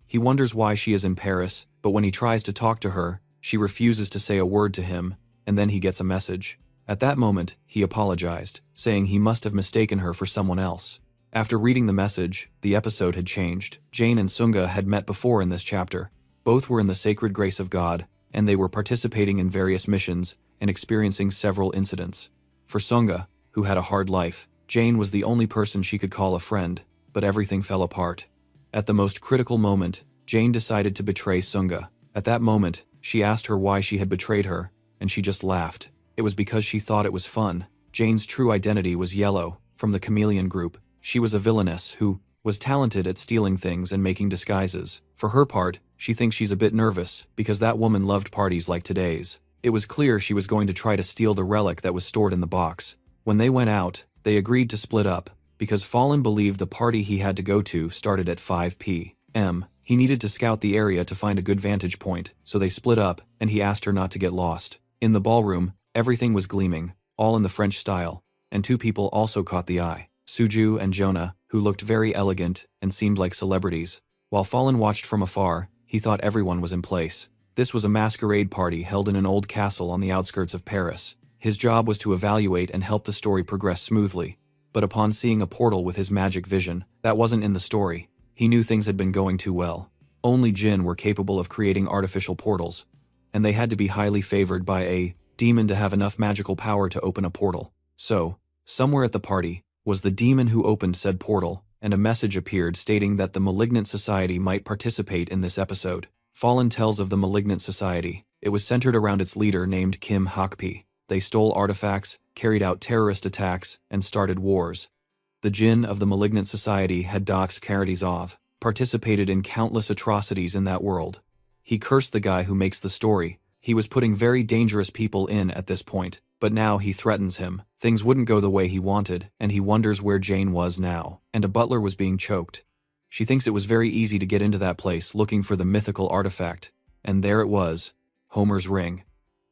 He wonders why she is in Paris, but when he tries to talk to her, she refuses to say a word to him, and then he gets a message. At that moment, he apologized, saying he must have mistaken her for someone else. After reading the message, the episode had changed. Jane and Sunga had met before in this chapter. Both were in the sacred grace of God, and they were participating in various missions and experiencing several incidents. For Sunga, who had a hard life, Jane was the only person she could call a friend, but everything fell apart. At the most critical moment, Jane decided to betray Sunga. At that moment, she asked her why she had betrayed her, and she just laughed. It was because she thought it was fun. Jane's true identity was Yahello, from the Chameleon group. She was a villainess who was talented at stealing things and making disguises. For her part, she thinks she's a bit nervous because that woman loved parties like today's. It was clear she was going to try to steal the relic that was stored in the box. When they went out, they agreed to split up because Fallen believed the party he had to go to started at 5 p.m. He needed to scout the area to find a good vantage point, so they split up, and he asked her not to get lost. In the ballroom, everything was gleaming, all in the French style, and two people also caught the eye. Suju and Jonah, who looked very elegant and seemed like celebrities. While Fallen watched from afar, he thought everyone was in place. This was a masquerade party held in an old castle on the outskirts of Paris. His job was to evaluate and help the story progress smoothly. But upon seeing a portal with his magic vision, that wasn't in the story. He knew things had been going too well. Only Jinn were capable of creating artificial portals, and they had to be highly favored by a demon to have enough magical power to open a portal. So, somewhere at the party, was the demon who opened said portal, and a message appeared stating that the Malignant Society might participate in this episode. Fallen tells of the Malignant Society. It was centered around its leader named Kim Hakpi. They stole artifacts, carried out terrorist attacks, and started wars. The Jinn of the Malignant Society had doxed Karatizov, participated in countless atrocities in that world. He cursed the guy who makes the story. He was putting very dangerous people in at this point, but now he threatens him. Things wouldn't go the way he wanted, and he wonders where Jane was now. And a butler was being choked. She thinks it was very easy to get into that place looking for the mythical artifact, and there it was, Homer's ring.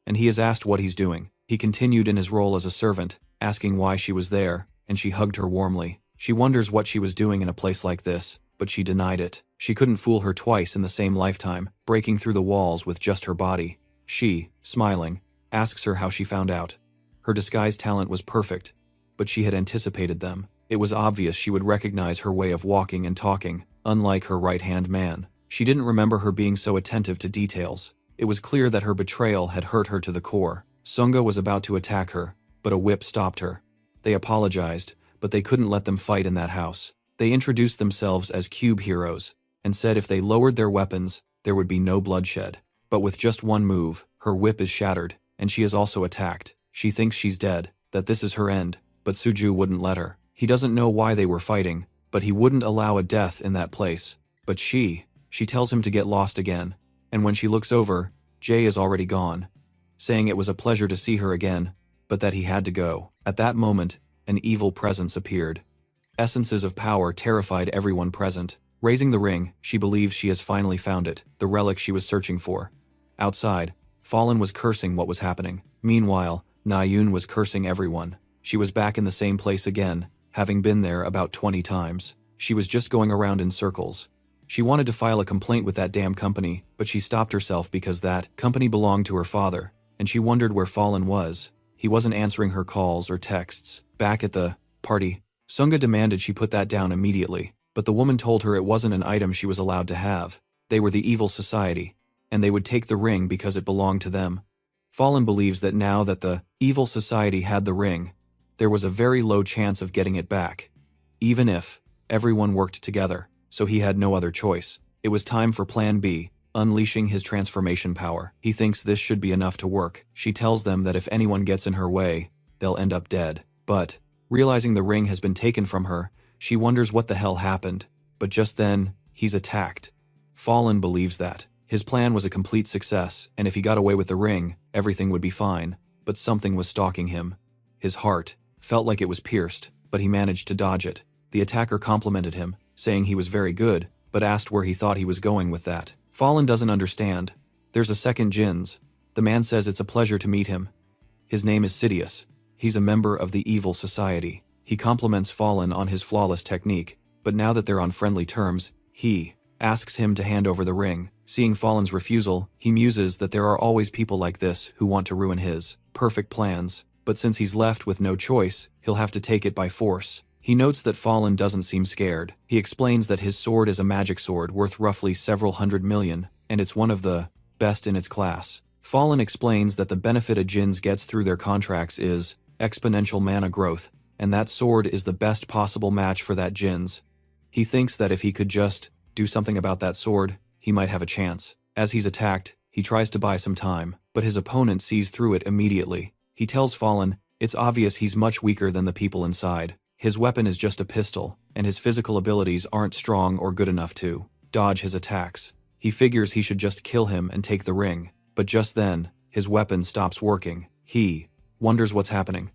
And he is asked what he's doing. He continued in his role as a servant, asking why she was there, and she hugged her warmly. She wonders what she was doing in a place like this, but she denied it. She couldn't fool her twice in the same lifetime, breaking through the walls with just her body. She, smiling, asks her how she found out. Her disguise talent was perfect, but she had anticipated them. It was obvious she would recognize her way of walking and talking, unlike her right-hand man. She didn't remember her being so attentive to details. It was clear that her betrayal had hurt her to the core. Sunga was about to attack her, but a whip stopped her. They apologized, but they couldn't let them fight in that house. They introduced themselves as cube heroes, and said if they lowered their weapons, there would be no bloodshed. But with just one move, her whip is shattered, and she is also attacked. She thinks she's dead, that this is her end, but Suju wouldn't let her. He doesn't know why they were fighting, but he wouldn't allow a death in that place. But she tells him to get lost again, and when she looks over, Jay is already gone, saying it was a pleasure to see her again, but that he had to go. At that moment, an evil presence appeared. Essences of power terrified everyone present. Raising the ring, she believes she has finally found it, the relic she was searching for. Outside, Fallen was cursing what was happening. Meanwhile, Na-Yun was cursing everyone. She was back in the same place again, having been there about 20 times. She was just going around in circles. She wanted to file a complaint with that damn company, but she stopped herself because that company belonged to her father, and she wondered where Fallen was. He wasn't answering her calls or texts. Back at the party, Sunga demanded she put that down immediately, but the woman told her it wasn't an item she was allowed to have. They were the evil society, and they would take the ring because it belonged to them. Fallen believes that now that the evil society had the ring, there was a very low chance of getting it back, even if everyone worked together, so he had no other choice. It was time for Plan B, unleashing his transformation power. He thinks this should be enough to work. She tells them that if anyone gets in her way, they'll end up dead. But, realizing the ring has been taken from her, she wonders what the hell happened. But just then, he's attacked. Fallen believes that his plan was a complete success, and if he got away with the ring, everything would be fine. But something was stalking him. His heart felt like it was pierced, but he managed to dodge it. The attacker complimented him, saying he was very good, but asked where he thought he was going with that. Fallen doesn't understand. There's a second Jins. The man says it's a pleasure to meet him. His name is Sidious. He's a member of the evil society. He compliments Fallen on his flawless technique, but now that they're on friendly terms, he asks him to hand over the ring. Seeing Fallen's refusal, he muses that there are always people like this who want to ruin his perfect plans, but since he's left with no choice, he'll have to take it by force. He notes that Fallen doesn't seem scared. He explains that his sword is a magic sword worth roughly several hundred million, and it's one of the best in its class. Fallen explains that the benefit a Jins gets through their contracts is exponential mana growth, and that sword is the best possible match for that Jins. He thinks that if he could just do something about that sword, he might have a chance. As he's attacked, he tries to buy some time, but his opponent sees through it immediately. He tells Fallen it's obvious he's much weaker than the people inside. His weapon is just a pistol, and his physical abilities aren't strong or good enough to dodge his attacks. He figures he should just kill him and take the ring, but just then, his weapon stops working. He wonders what's happening.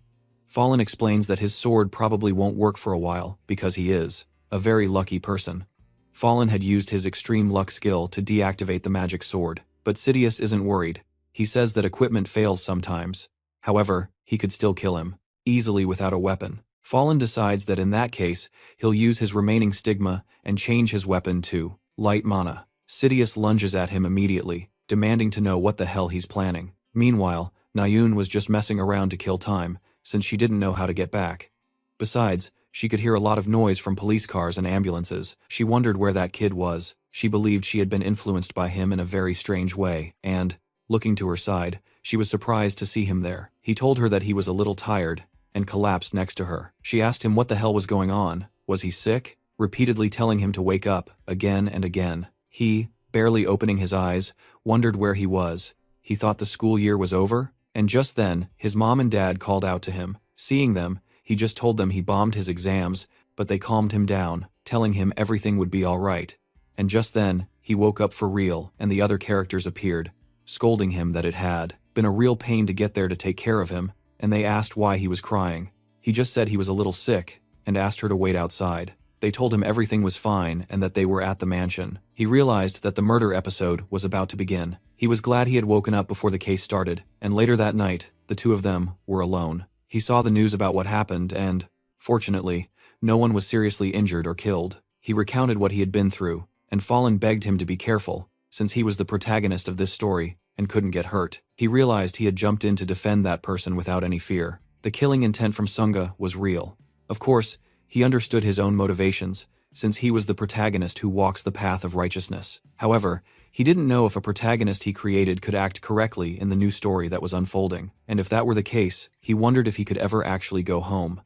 Fallen explains that his sword probably won't work for a while because he is a very lucky person. Fallen had used his extreme luck skill to deactivate the magic sword, but Sidious isn't worried. He says that equipment fails sometimes. However, he could still kill him, easily without a weapon. Fallen decides that in that case, he'll use his remaining stigma and change his weapon to light mana. Sidious lunges at him immediately, demanding to know what the hell he's planning. Meanwhile, Na-Yun was just messing around to kill time, since she didn't know how to get back. Besides, she could hear a lot of noise from police cars and ambulances. She wondered where that kid was. She believed she had been influenced by him in a very strange way, and, looking to her side, she was surprised to see him there. He told her that he was a little tired, and collapsed next to her. She asked him what the hell was going on. Was he sick? Repeatedly telling him to wake up, again and again. He, barely opening his eyes, wondered where he was. He thought the school year was over, and just then, his mom and dad called out to him. Seeing them, he just told them he bombed his exams, but they calmed him down, telling him everything would be alright. And just then, he woke up for real, and the other characters appeared, scolding him that it had been a real pain to get there to take care of him, and they asked why he was crying. He just said he was a little sick, and asked her to wait outside. They told him everything was fine and that they were at the mansion. He realized that the murder episode was about to begin. He was glad he had woken up before the case started, and later that night, the two of them were alone. He saw the news about what happened and, fortunately, no one was seriously injured or killed. He recounted what he had been through, and Fallen begged him to be careful, since he was the protagonist of this story and couldn't get hurt. He realized he had jumped in to defend that person without any fear. The killing intent from Sunga was real. Of course, he understood his own motivations, since he was the protagonist who walks the path of righteousness. However, he didn't know if a protagonist he created could act correctly in the new story that was unfolding, and if that were the case, he wondered if he could ever actually go home.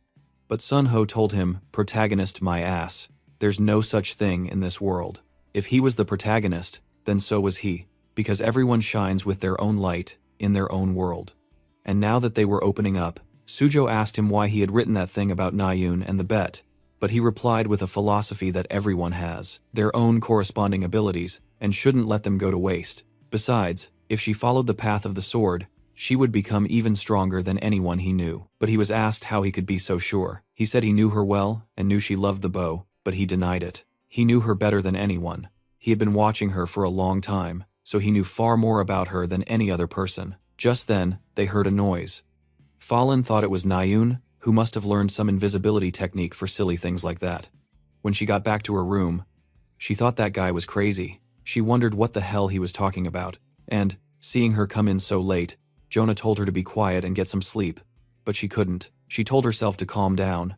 But Sun Ho told him, "Protagonist my ass. There's no such thing in this world." If he was the protagonist, then so was he, because everyone shines with their own light, in their own world. And now that they were opening up, Sujo asked him why he had written that thing about Nayun and the bet, but he replied with a philosophy that everyone has, their own corresponding abilities, and shouldn't let them go to waste. Besides, if she followed the path of the sword, she would become even stronger than anyone he knew. But he was asked how he could be so sure. He said he knew her well, and knew she loved the bow, but he denied it. He knew her better than anyone. He had been watching her for a long time, so he knew far more about her than any other person. Just then, they heard a noise. Fallen thought it was Nayun, who must have learned some invisibility technique for silly things like that. When she got back to her room, she thought that guy was crazy. She wondered what the hell he was talking about, and, seeing her come in so late, Jonah told her to be quiet and get some sleep, but she couldn't. She told herself to calm down.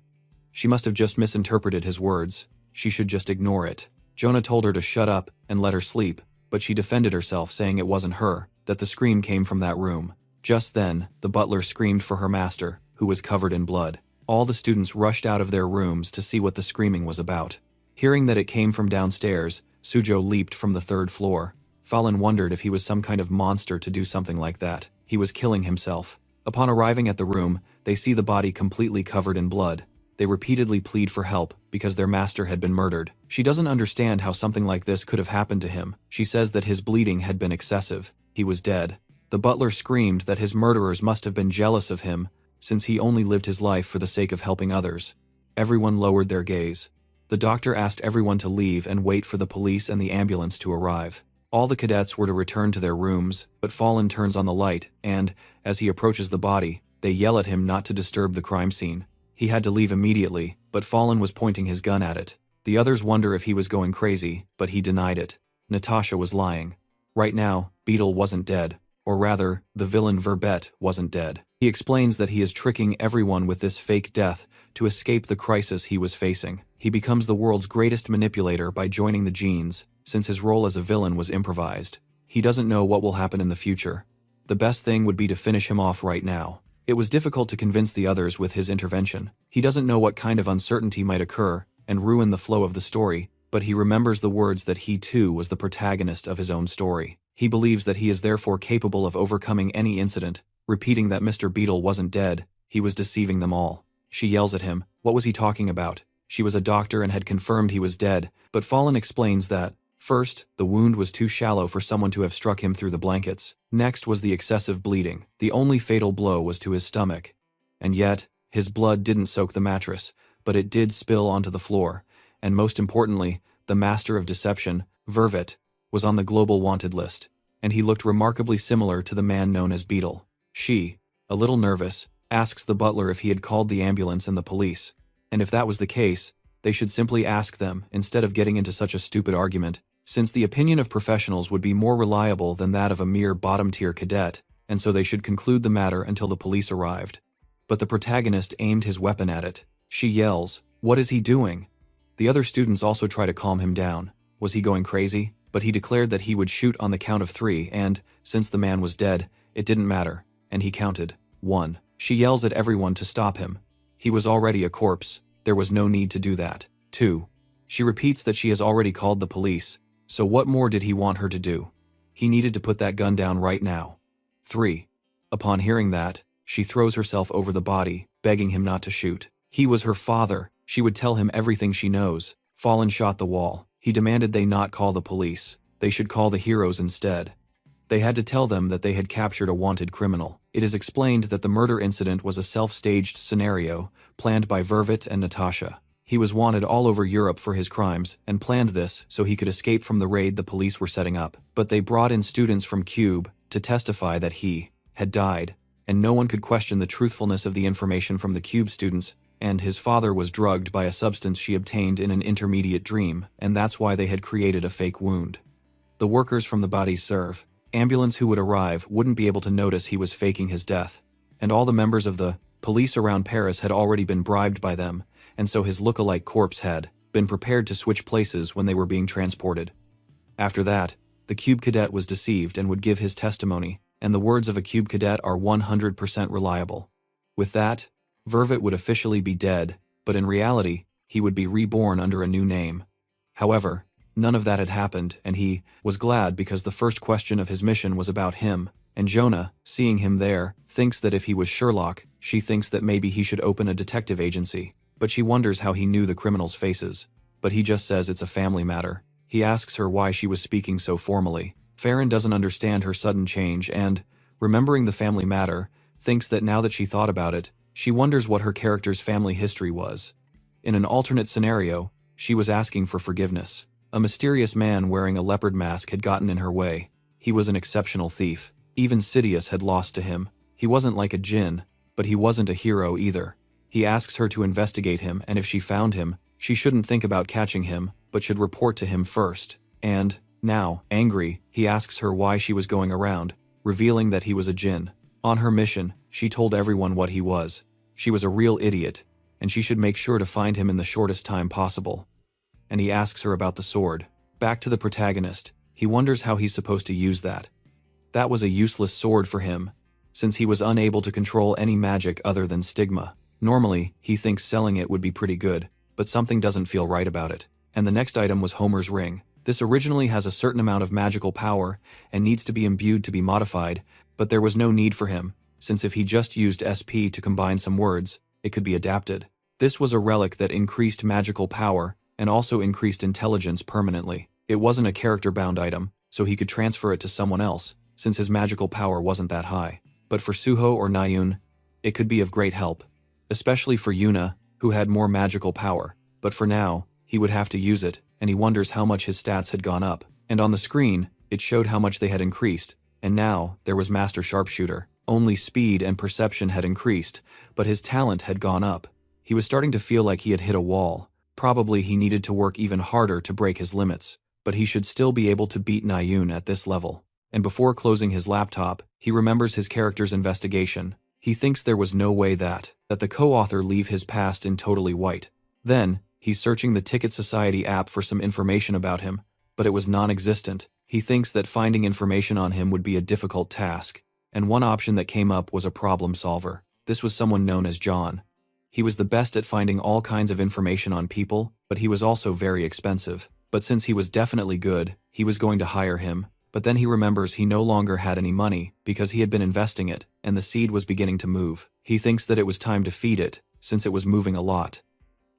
She must have just misinterpreted his words. She should just ignore it. Jonah told her to shut up and let her sleep, but she defended herself, saying it wasn't her, that the scream came from that room. Just then, the butler screamed for her master, who was covered in blood. All the students rushed out of their rooms to see what the screaming was about. Hearing that it came from downstairs, Sujo leaped from the third floor. Fallen wondered if he was some kind of monster to do something like that. He was killing himself. Upon arriving at the room, they see the body completely covered in blood. They repeatedly plead for help because their master had been murdered. She doesn't understand how something like this could have happened to him. She says that his bleeding had been excessive. He was dead. The butler screamed that his murderers must have been jealous of him, since he only lived his life for the sake of helping others. Everyone lowered their gaze. The doctor asked everyone to leave and wait for the police and the ambulance to arrive. All the cadets were to return to their rooms, but Fallen turns on the light, and, as he approaches the body, they yell at him not to disturb the crime scene. He had to leave immediately, but Fallen was pointing his gun at it. The others wonder if he was going crazy, but he denied it. Natasha was lying. Right now, Beetle wasn't dead, or rather, the villain Verbet wasn't dead. He explains that he is tricking everyone with this fake death to escape the crisis he was facing. He becomes the world's greatest manipulator by joining the genes, since his role as a villain was improvised. He doesn't know what will happen in the future. The best thing would be to finish him off right now. It was difficult to convince the others with his intervention. He doesn't know what kind of uncertainty might occur and ruin the flow of the story, but he remembers the words that he too was the protagonist of his own story. He believes that he is therefore capable of overcoming any incident, repeating that Mr. Beetle wasn't dead, he was deceiving them all. She yells at him. What was he talking about? She was a doctor and had confirmed he was dead, but Fallen explains that, first, the wound was too shallow for someone to have struck him through the blankets. Next was the excessive bleeding. The only fatal blow was to his stomach. And yet, his blood didn't soak the mattress, but it did spill onto the floor. And most importantly, the master of deception, Vervet, was on the global wanted list, and he looked remarkably similar to the man known as Beetle. She, a little nervous, asks the butler if he had called the ambulance and the police, and if that was the case, they should simply ask them instead of getting into such a stupid argument, since the opinion of professionals would be more reliable than that of a mere bottom-tier cadet, and so they should conclude the matter until the police arrived. But the protagonist aimed his weapon at it. She yells, "What is he doing?" The other students also try to calm him down. Was he going crazy? But he declared that he would shoot on the count of 3 and, since the man was dead, it didn't matter, and he counted. 1. She yells at everyone to stop him. He was already a corpse, there was no need to do that. 2. She repeats that she has already called the police, so what more did he want her to do? He needed to put that gun down right now. 3. Upon hearing that, she throws herself over the body, begging him not to shoot. He was her father, she would tell him everything she knows. Fallen shot the wall. He demanded they not call the police. They should call the heroes instead. They had to tell them that they had captured a wanted criminal. It is explained that the murder incident was a self-staged scenario planned by Vervet and Natasha. He was wanted all over Europe for his crimes and planned this so he could escape from the raid the police were setting up. But they brought in students from Cube to testify that he had died, and no one could question the truthfulness of the information from the Cube students, and his father was drugged by a substance she obtained in an intermediate dream, and that's why they had created a fake wound. The workers from the body serve. Ambulance who would arrive wouldn't be able to notice he was faking his death, and all the members of the police around Paris had already been bribed by them, and so his look-alike corpse had been prepared to switch places when they were being transported. After that, the Cube Cadet was deceived and would give his testimony, and the words of a Cube Cadet are 100% reliable. With that, Vervet would officially be dead, but in reality, he would be reborn under a new name. However, none of that had happened, and he was glad because the first question of his mission was about him, and Jonah, seeing him there, thinks that if he was Sherlock, she thinks that maybe he should open a detective agency, but she wonders how he knew the criminals' faces. But he just says it's a family matter. He asks her why she was speaking so formally. Farron doesn't understand her sudden change and, remembering the family matter, thinks that now that she thought about it, she wonders what her character's family history was. In an alternate scenario, she was asking for forgiveness. A mysterious man wearing a leopard mask had gotten in her way. He was an exceptional thief. Even Sidious had lost to him. He wasn't like a djinn, but he wasn't a hero either. He asks her to investigate him, and if she found him, she shouldn't think about catching him, but should report to him first. And, now, angry, he asks her why she was going around, revealing that he was a djinn. On her mission, she told everyone what he was. She was a real idiot, and she should make sure to find him in the shortest time possible. And he asks her about the sword. Back to the protagonist, he wonders how he's supposed to use that. That was a useless sword for him, since he was unable to control any magic other than stigma. Normally, he thinks selling it would be pretty good, but something doesn't feel right about it. And the next item was Homer's ring. This originally has a certain amount of magical power and needs to be imbued to be modified, but there was no need for him, since if he just used SP to combine some words, it could be adapted. This was a relic that increased magical power and also increased intelligence permanently. It wasn't a character-bound item, so he could transfer it to someone else, since his magical power wasn't that high. But for Suho or Nayun, it could be of great help, especially for Yuna, who had more magical power. But for now, he would have to use it, and he wonders how much his stats had gone up. And on the screen, it showed how much they had increased, and now there was Master Sharpshooter. Only speed and perception had increased, but his talent had gone up. He was starting to feel like he had hit a wall. Probably he needed to work even harder to break his limits, but he should still be able to beat Nayun at this level. And before closing his laptop, he remembers his character's investigation. He thinks there was no way that the co-author leave his past in totally white. Then, he's searching the Ticket Society app for some information about him, but it was non-existent. He thinks that finding information on him would be a difficult task, and one option that came up was a problem solver. This was someone known as John. He was the best at finding all kinds of information on people, but he was also very expensive. But since he was definitely good, he was going to hire him. But then he remembers he no longer had any money because he had been investing it, and the seed was beginning to move. He thinks that it was time to feed it, since it was moving a lot.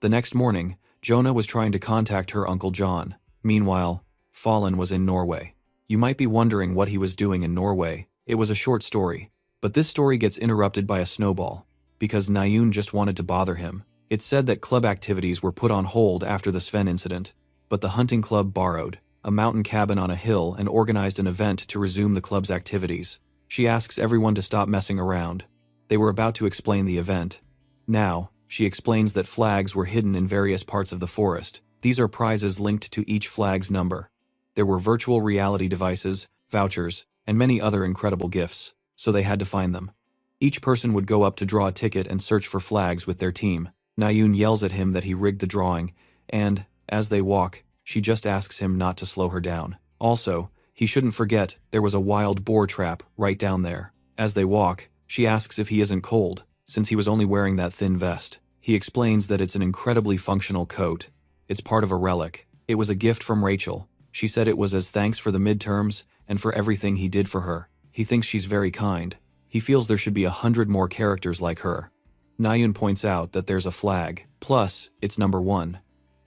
The next morning, Jonah was trying to contact her Uncle John. Meanwhile, Fallen was in Norway. You might be wondering what he was doing in Norway. It was a short story. But this story gets interrupted by a snowball, because Nayun just wanted to bother him. It said that club activities were put on hold after the Sven incident, but the hunting club borrowed a mountain cabin on a hill and organized an event to resume the club's activities. She asks everyone to stop messing around. They were about to explain the event. Now, she explains that flags were hidden in various parts of the forest. These are prizes linked to each flag's number. There were virtual reality devices, vouchers, and many other incredible gifts, so they had to find them. Each person would go up to draw a ticket and search for flags with their team. Nayun yells at him that he rigged the drawing, and, as they walk, she just asks him not to slow her down. Also, he shouldn't forget there was a wild boar trap right down there. As they walk, she asks if he isn't cold, since he was only wearing that thin vest. He explains that it's an incredibly functional coat. It's part of a relic. It was a gift from Rachel. She said it was as thanks for the midterms and for everything he did for her. He thinks she's very kind. He feels there should be 100 more characters like her. Nayun points out that there's a flag. Plus, it's number 1.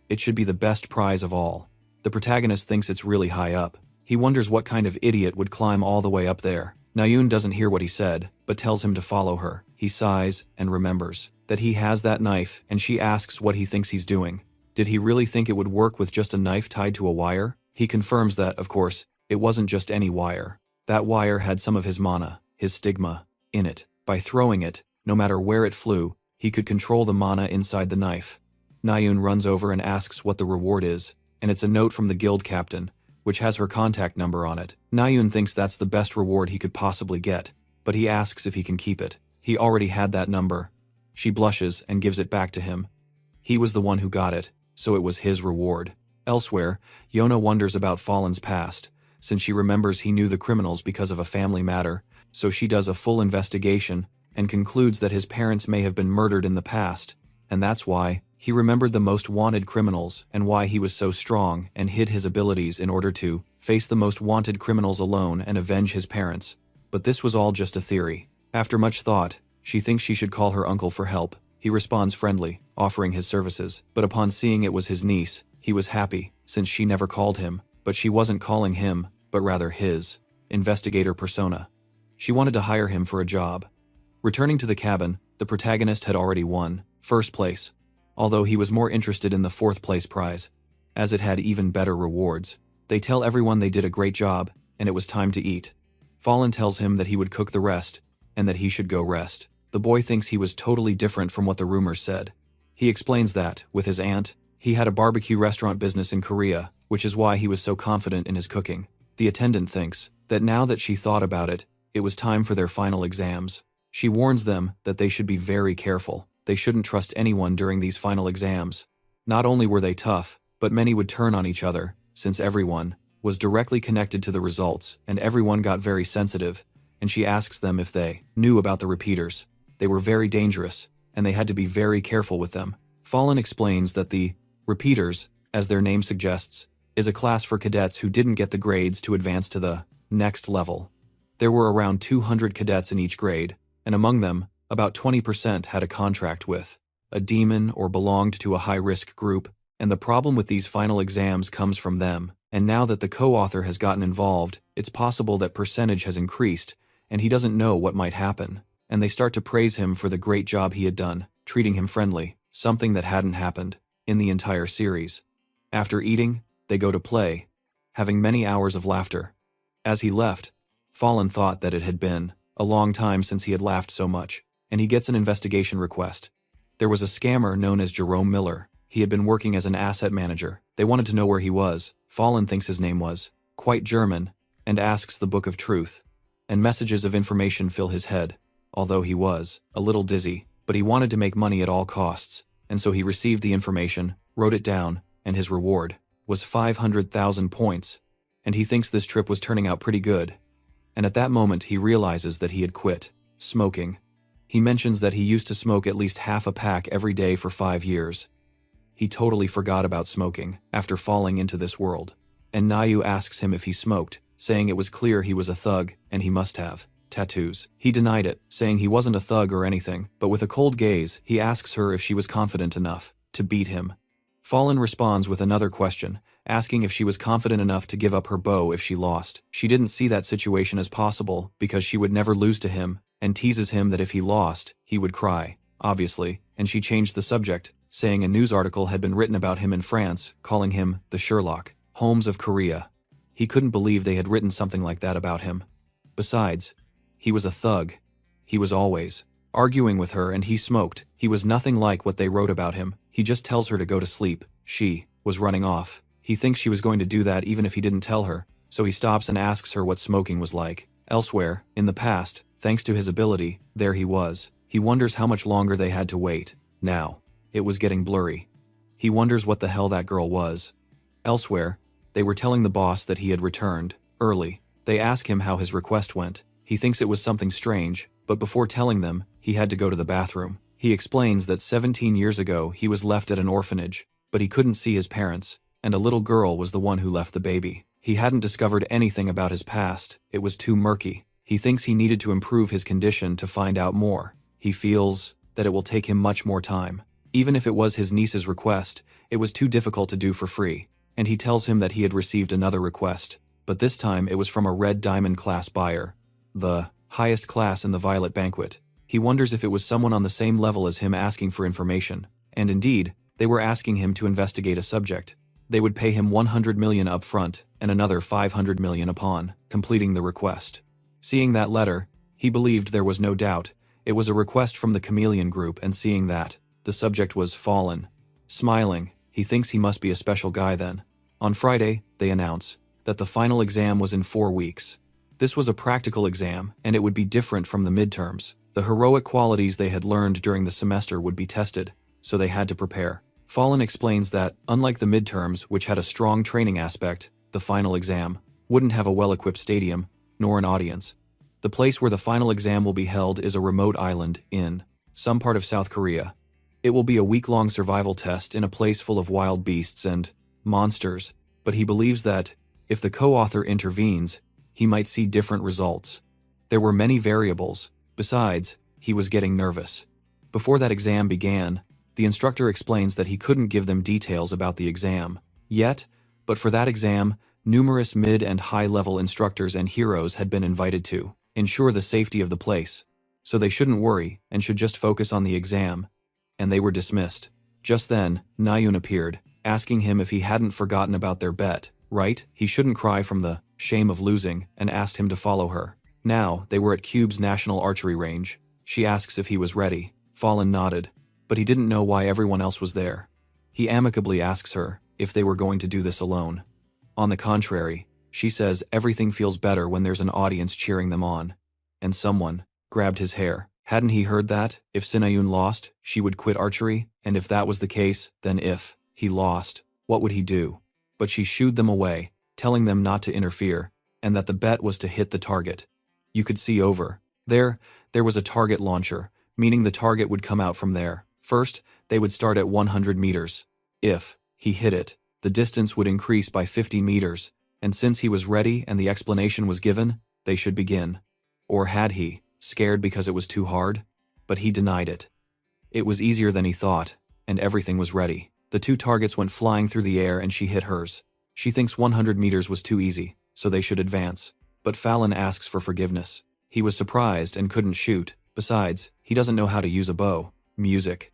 It should be the best prize of all. The protagonist thinks it's really high up. He wonders what kind of idiot would climb all the way up there. Nayun doesn't hear what he said, but tells him to follow her. He sighs and remembers that he has that knife, and she asks what he thinks he's doing. Did he really think it would work with just a knife tied to a wire? He confirms that, of course, it wasn't just any wire. That wire had some of his mana, his stigma, in it. By throwing it, no matter where it flew, he could control the mana inside the knife. Nayun runs over and asks what the reward is, and it's a note from the guild captain, which has her contact number on it. Nayun thinks that's the best reward he could possibly get, but he asks if he can keep it. He already had that number. She blushes and gives it back to him. He was the one who got it, so it was his reward. Elsewhere, Yona wonders about Fallen's past, since she remembers he knew the criminals because of a family matter, so she does a full investigation and concludes that his parents may have been murdered in the past, and that's why he remembered the most wanted criminals and why he was so strong and hid his abilities in order to face the most wanted criminals alone and avenge his parents. But this was all just a theory. After much thought, she thinks she should call her uncle for help. He responds friendly, offering his services, but upon seeing it was his niece, he was happy, since she never called him, but she wasn't calling him, but rather his investigator persona. She wanted to hire him for a job. Returning to the cabin, the protagonist had already won first place, although he was more interested in the fourth place prize, as it had even better rewards. They tell everyone they did a great job, and it was time to eat. Fallen tells him that he would cook the rest, and that he should go rest. The boy thinks he was totally different from what the rumors said. He explains that, with his aunt, he had a barbecue restaurant business in Korea, which is why he was so confident in his cooking. The attendant thinks that now that she thought about it, it was time for their final exams. She warns them that they should be very careful. They shouldn't trust anyone during these final exams. Not only were they tough, but many would turn on each other, since everyone was directly connected to the results, and everyone got very sensitive, and she asks them if they knew about the repeaters. They were very dangerous, and they had to be very careful with them. Fallen explains that the repeaters, as their name suggests, is a class for cadets who didn't get the grades to advance to the next level. There were around 200 cadets in each grade, and among them, about 20% had a contract with a demon or belonged to a high-risk group, and the problem with these final exams comes from them. And now that the co-author has gotten involved, it's possible that percentage has increased, and he doesn't know what might happen. And they start to praise him for the great job he had done, treating him friendly, something that hadn't happened in the entire series. After eating, they go to play, having many hours of laughter. As he left, Fallen thought that it had been a long time since he had laughed so much, and he gets an investigation request. There was a scammer known as Jerome Miller. He had been working as an asset manager. They wanted to know where he was. Fallen thinks his name was quite German, and asks the Book of Truth, and messages of information fill his head, although he was a little dizzy, but he wanted to make money at all costs, and so he received the information, wrote it down, and his reward was 500,000 points, and he thinks this trip was turning out pretty good. And at that moment he realizes that he had quit smoking. He mentions that he used to smoke at least half a pack every day for 5 years. He totally forgot about smoking after falling into this world. And Nayu asks him if he smoked, saying it was clear he was a thug and he must have tattoos. He denied it, saying he wasn't a thug or anything, but with a cold gaze, he asks her if she was confident enough to beat him. Fallen responds with another question, asking if she was confident enough to give up her bow if she lost. She didn't see that situation as possible because she would never lose to him, and teases him that if he lost, he would cry, obviously, and she changed the subject, saying a news article had been written about him in France, calling him the Sherlock Holmes of Korea. He couldn't believe they had written something like that about him. Besides, he was a thug. He was always arguing with her, and he smoked. He was nothing like what they wrote about him. He just tells her to go to sleep. She was running off. He thinks she was going to do that even if he didn't tell her, so he stops and asks her what smoking was like. Elsewhere, in the past, thanks to his ability, there he was. He wonders how much longer they had to wait. Now, it was getting blurry. He wonders what the hell that girl was. Elsewhere, they were telling the boss that he had returned early. They ask him how his request went. He thinks it was something strange, but before telling them, he had to go to the bathroom. He explains that 17 years ago he was left at an orphanage, but he couldn't see his parents, and a little girl was the one who left the baby. He hadn't discovered anything about his past. It was too murky. He thinks he needed to improve his condition to find out more. He feels that it will take him much more time. Even if it was his niece's request, it was too difficult to do for free, and he tells him that he had received another request, but this time it was from a red diamond class buyer, the highest class in the Violet Banquet. He wonders if it was someone on the same level as him asking for information, and indeed, they were asking him to investigate a subject. They would pay him 100 million up front and another 500 million upon completing the request. Seeing that letter, he believed there was no doubt. It was a request from the Chameleon Group, and seeing that the subject was Fallen. Smiling, he thinks he must be a special guy then. On Friday, they announce that the final exam was in 4 weeks. This was a practical exam, and it would be different from the midterms. The heroic qualities they had learned during the semester would be tested, so they had to prepare. Fallen explains that, unlike the midterms, which had a strong training aspect, the final exam wouldn't have a well-equipped stadium, nor an audience. The place where the final exam will be held is a remote island in some part of South Korea. It will be a week-long survival test in a place full of wild beasts and monsters, but he believes that, if the co-author intervenes, he might see different results. There were many variables. Besides, he was getting nervous. Before that exam began, the instructor explains that he couldn't give them details about the exam yet, but for that exam, numerous mid- and high-level instructors and heroes had been invited to ensure the safety of the place, so they shouldn't worry and should just focus on the exam, and they were dismissed. Just then, Nayoon appeared, asking him if he hadn't forgotten about their bet, right? He shouldn't cry from the shame of losing, and asked him to follow her. Now, they were at Cube's national archery range. She asks if he was ready. Fallen nodded, but he didn't know why everyone else was there. He amicably asks her if they were going to do this alone. On the contrary, she says everything feels better when there's an audience cheering them on. And someone grabbed his hair. Hadn't he heard that, if Sinayoon lost, she would quit archery? And if that was the case, then if he lost, what would he do? But she shooed them away, telling them not to interfere, and that the bet was to hit the target. You could see over there was a target launcher, meaning the target would come out from there. First, they would start at 100 meters. If he hit it, the distance would increase by 50 meters, and since he was ready and the explanation was given, they should begin. Or had he, scared because it was too hard? But he denied it. It was easier than he thought, and everything was ready. The two targets went flying through the air and she hit hers. She thinks 100 meters was too easy, so they should advance. But Fallon asks for forgiveness. He was surprised and couldn't shoot. Besides, he doesn't know how to use a bow. Music.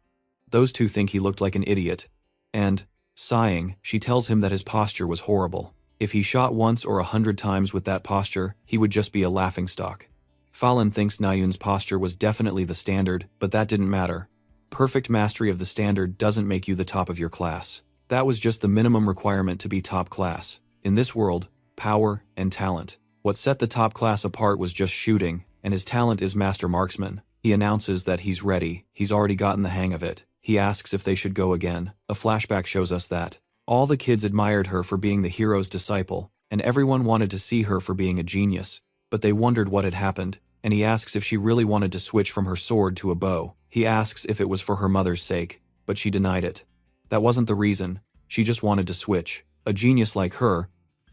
Those two think he looked like an idiot. And, sighing, she tells him that his posture was horrible. If he shot once or 100 times with that posture, he would just be a laughingstock. Fallon thinks Nayoon's posture was definitely the standard, but that didn't matter. Perfect mastery of the standard doesn't make you the top of your class. That was just the minimum requirement to be top class. In this world, power and talent. What set the top class apart was just shooting, and his talent is master marksman. He announces that he's ready, he's already gotten the hang of it. He asks if they should go again. A flashback shows us that all the kids admired her for being the hero's disciple, and everyone wanted to see her for being a genius, but they wondered what had happened, and he asks if she really wanted to switch from her sword to a bow. He asks if it was for her mother's sake, but she denied it. That wasn't the reason, she just wanted to switch. A genius like her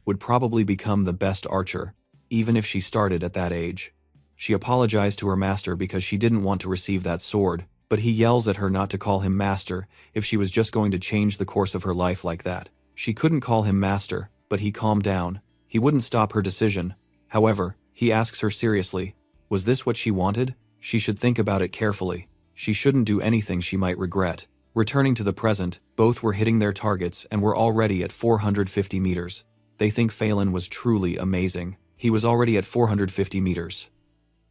would probably become the best archer, even if she started at that age. She apologized to her master because she didn't want to receive that sword, but he yells at her not to call him master if she was just going to change the course of her life like that. She couldn't call him master, but he calmed down. He wouldn't stop her decision. However, he asks her seriously, was this what she wanted? She should think about it carefully. She shouldn't do anything she might regret. Returning to the present, both were hitting their targets and were already at 450 meters. They think Phelan was truly amazing. He was already at 450 meters.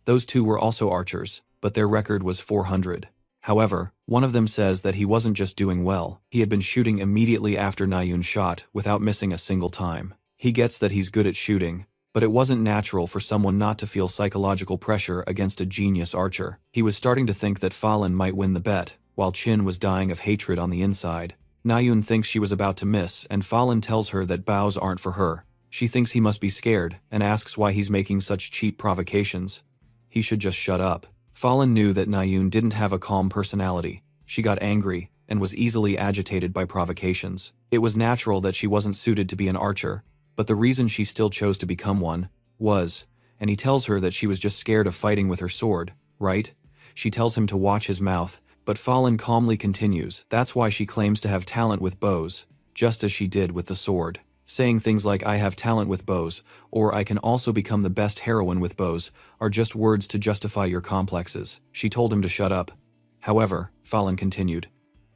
Those two were also archers, but their record was 400. However, one of them says that he wasn't just doing well, he had been shooting immediately after Nayoon shot without missing a single time. He gets that he's good at shooting, but it wasn't natural for someone not to feel psychological pressure against a genius archer. He was starting to think that Fallon might win the bet, while Chin was dying of hatred on the inside. Nayoon thinks she was about to miss, and Fallon tells her that bows aren't for her. She thinks he must be scared, and asks why he's making such cheap provocations. He should just shut up. Fallon knew that Nayoon didn't have a calm personality. She got angry, and was easily agitated by provocations. It was natural that she wasn't suited to be an archer, but the reason she still chose to become one was, and he tells her that she was just scared of fighting with her sword, right? She tells him to watch his mouth, but Fallon calmly continues, that's why she claims to have talent with bows, just as she did with the sword. Saying things like I have talent with bows, or I can also become the best heroine with bows, are just words to justify your complexes. She told him to shut up. However, Fallon continued,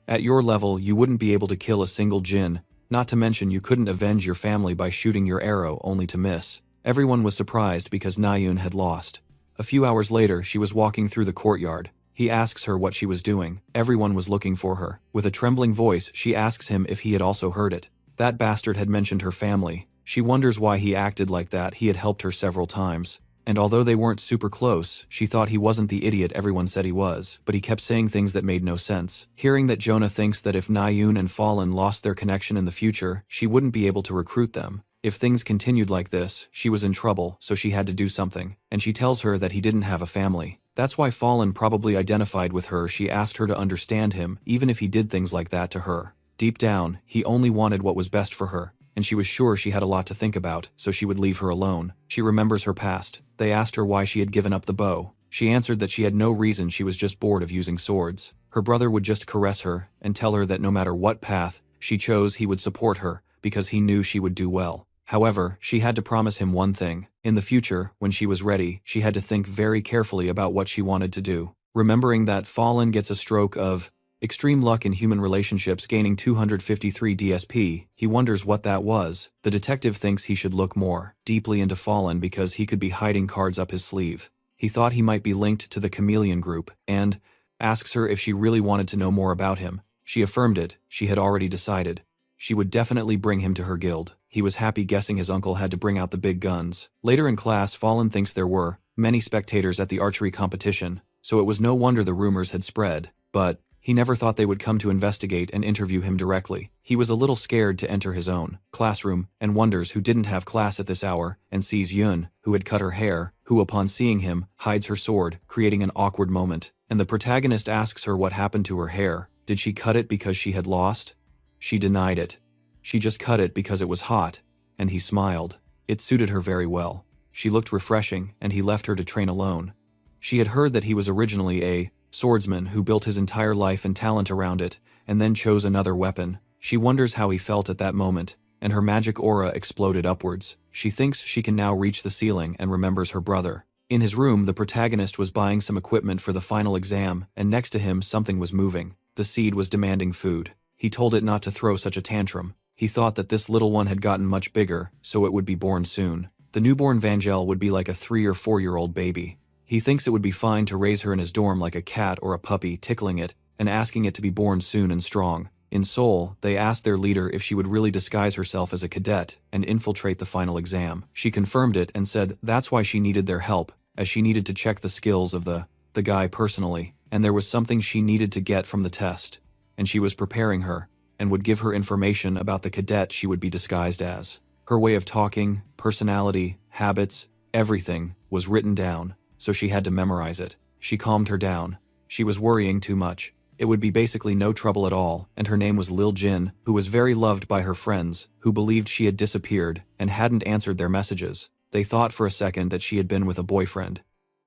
at your level you wouldn't be able to kill a single jinn, not to mention you couldn't avenge your family by shooting your arrow only to miss. Everyone was surprised because Nayoon had lost. A few hours later she was walking through the courtyard. He asks her what she was doing. Everyone was looking for her. With a trembling voice she asks him if he had also heard it. That bastard had mentioned her family. She wonders why he acted like that. He had helped her several times. And although they weren't super close, she thought he wasn't the idiot everyone said he was, but he kept saying things that made no sense. Hearing that Jonah thinks that if Nayoon and Fallen lost their connection in the future, she wouldn't be able to recruit them. If things continued like this, she was in trouble, so she had to do something, and she tells her that he didn't have a family. That's why Fallen probably identified with her. She asked her to understand him, even if he did things like that to her. Deep down, he only wanted what was best for her, and she was sure she had a lot to think about, so she would leave her alone. She remembers her past. They asked her why she had given up the bow. She answered that she had no reason, she was just bored of using swords. Her brother would just caress her and tell her that no matter what path she chose, he would support her, because he knew she would do well. However, she had to promise him one thing. In the future, when she was ready, she had to think very carefully about what she wanted to do. Remembering that Fallen gets a stroke of extreme luck in human relationships, gaining 253 DSP, he wonders what that was. The detective thinks he should look more deeply into Fallen because he could be hiding cards up his sleeve. He thought he might be linked to the Chameleon group, and asks her if she really wanted to know more about him. She affirmed it. She had already decided. She would definitely bring him to her guild. He was happy, guessing his uncle had to bring out the big guns. Later in class, Fallen thinks there were many spectators at the archery competition, so it was no wonder the rumors had spread, but he never thought they would come to investigate and interview him directly. He was a little scared to enter his own classroom and wonders who didn't have class at this hour, and sees Yun, who had cut her hair, who upon seeing him, hides her sword, creating an awkward moment. And the protagonist asks her what happened to her hair. Did she cut it because she had lost? She denied it. She just cut it because it was hot, and he smiled. It suited her very well. She looked refreshing, and he left her to train alone. She had heard that he was originally a swordsman who built his entire life and talent around it, and then chose another weapon. She wonders how he felt at that moment, and her magic aura exploded upwards. She thinks she can now reach the ceiling and remembers her brother. In his room, the protagonist was buying some equipment for the final exam, and next to him something was moving. The seed was demanding food. He told it not to throw such a tantrum. He thought that this little one had gotten much bigger, so it would be born soon. The newborn Vangel would be like a 3 or 4-year-old baby. He thinks it would be fine to raise her in his dorm like a cat or a puppy, tickling it and asking it to be born soon and strong. In Seoul, they asked their leader if she would really disguise herself as a cadet and infiltrate the final exam. She confirmed it and said that's why she needed their help, as she needed to check the skills of the guy personally, and there was something she needed to get from the test, and she was preparing her, and would give her information about the cadet she would be disguised as. Her way of talking, personality, habits, everything was written down, so she had to memorize it. She calmed her down. She was worrying too much. It would be basically no trouble at all, and her name was Lil Jin, who was very loved by her friends, who believed she had disappeared and hadn't answered their messages. They thought for a second that she had been with a boyfriend.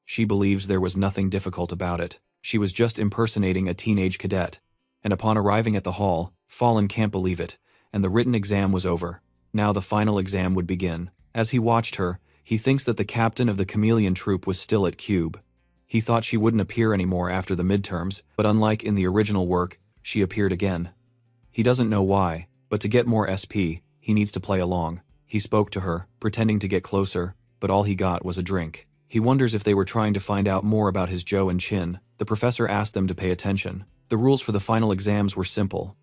She believes there was nothing difficult about it. She was just impersonating a teenage cadet. And upon arriving at the hall, Fallen can't believe it, and the written exam was over. Now the final exam would begin. As he watched her, he thinks that the captain of the Chameleon troop was still at Cube. He thought she wouldn't appear anymore after the midterms, but unlike in the original work, she appeared again. He doesn't know why, but to get more SP, he needs to play along. He spoke to her, pretending to get closer, but all he got was a drink. He wonders if they were trying to find out more about his Joe and Chin. The professor asked them to pay attention. The rules for the final exams were simple.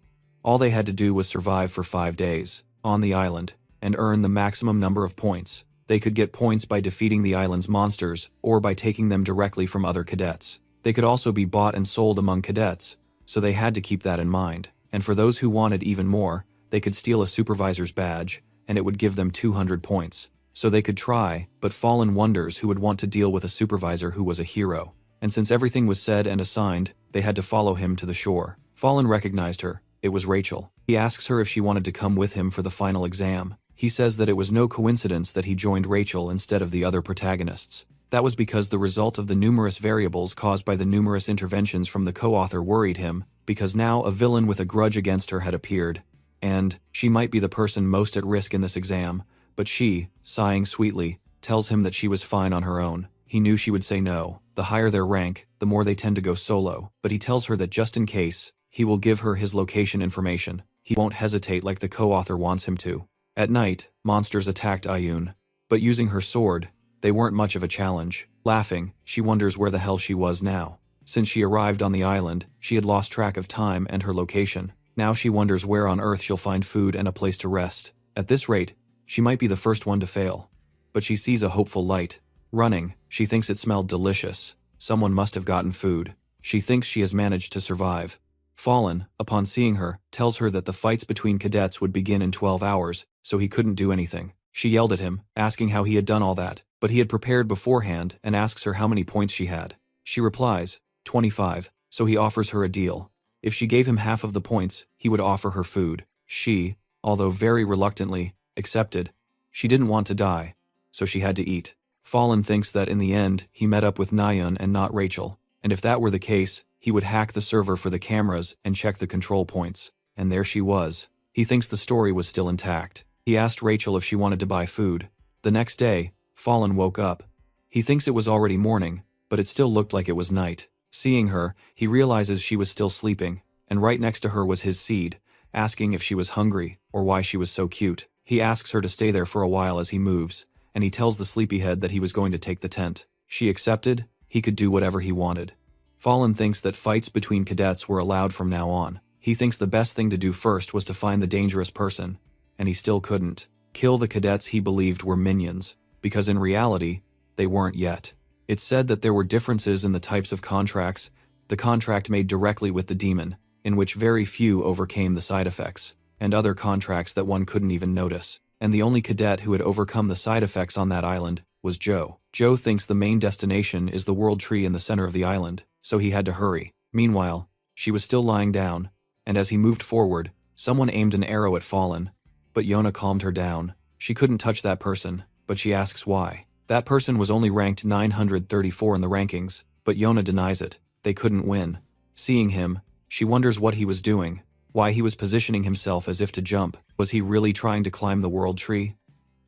All they had to do was survive for 5 days on the island and earn the maximum number of points. They could get points by defeating the island's monsters or by taking them directly from other cadets. They could also be bought and sold among cadets, so they had to keep that in mind. And for those who wanted even more, they could steal a supervisor's badge, and it would give them 200 points. So they could try, but Fallen wonders who would want to deal with a supervisor who was a hero. And since everything was said and assigned, they had to follow him to the shore. Fallen recognized her. It was Rachel. He asks her if she wanted to come with him for the final exam. He says that it was no coincidence that he joined Rachel instead of the other protagonists. That was because the result of the numerous variables caused by the numerous interventions from the co-author worried him, because now a villain with a grudge against her had appeared, and she might be the person most at risk in this exam, but she, sighing sweetly, tells him that she was fine on her own. He knew she would say no. The higher their rank, the more they tend to go solo, but he tells her that just in case, he will give her his location information. He won't hesitate like the co-author wants him to. At night, monsters attacked Ayun, but using her sword, they weren't much of a challenge. Laughing, she wonders where the hell she was now. Since she arrived on the island, she had lost track of time and her location. Now she wonders where on earth she'll find food and a place to rest. At this rate, she might be the first one to fail. But she sees a hopeful light. Running, she thinks it smelled delicious. Someone must have gotten food. She thinks she has managed to survive. Fallen, upon seeing her, tells her that the fights between cadets would begin in 12 hours, so he couldn't do anything. She yelled at him, asking how he had done all that, but he had prepared beforehand and asks her how many points she had. She replies, 25, so he offers her a deal. If she gave him half of the points, he would offer her food. She, although very reluctantly, accepted. She didn't want to die, so she had to eat. Fallen thinks that in the end, he met up with Nayeon and not Rachel, and if that were the case, he would hack the server for the cameras and check the control points. And there she was. He thinks the story was still intact. He asked Rachel if she wanted to buy food. The next day, Fallen woke up. He thinks it was already morning, but it still looked like it was night. Seeing her, he realizes she was still sleeping, and right next to her was his seed, asking if she was hungry or why she was so cute. He asks her to stay there for a while as he moves, and he tells the sleepyhead that he was going to take the tent. She accepted. He could do whatever he wanted. Fallen thinks that fights between cadets were allowed from now on. He thinks the best thing to do first was to find the dangerous person, and he still couldn't. Kill the cadets he believed were minions, because in reality, they weren't yet. It's said that there were differences in the types of contracts, the contract made directly with the demon, in which very few overcame the side effects, and other contracts that one couldn't even notice. And the only cadet who had overcome the side effects on that island was Joe. Joe thinks the main destination is the world tree in the center of the island, so he had to hurry. Meanwhile, she was still lying down, and as he moved forward, someone aimed an arrow at Fallen, but Yona calmed her down. She couldn't touch that person, but she asks why. That person was only ranked 934 in the rankings, but Yona denies it. They couldn't win. Seeing him, she wonders what he was doing, why he was positioning himself as if to jump. Was he really trying to climb the world tree?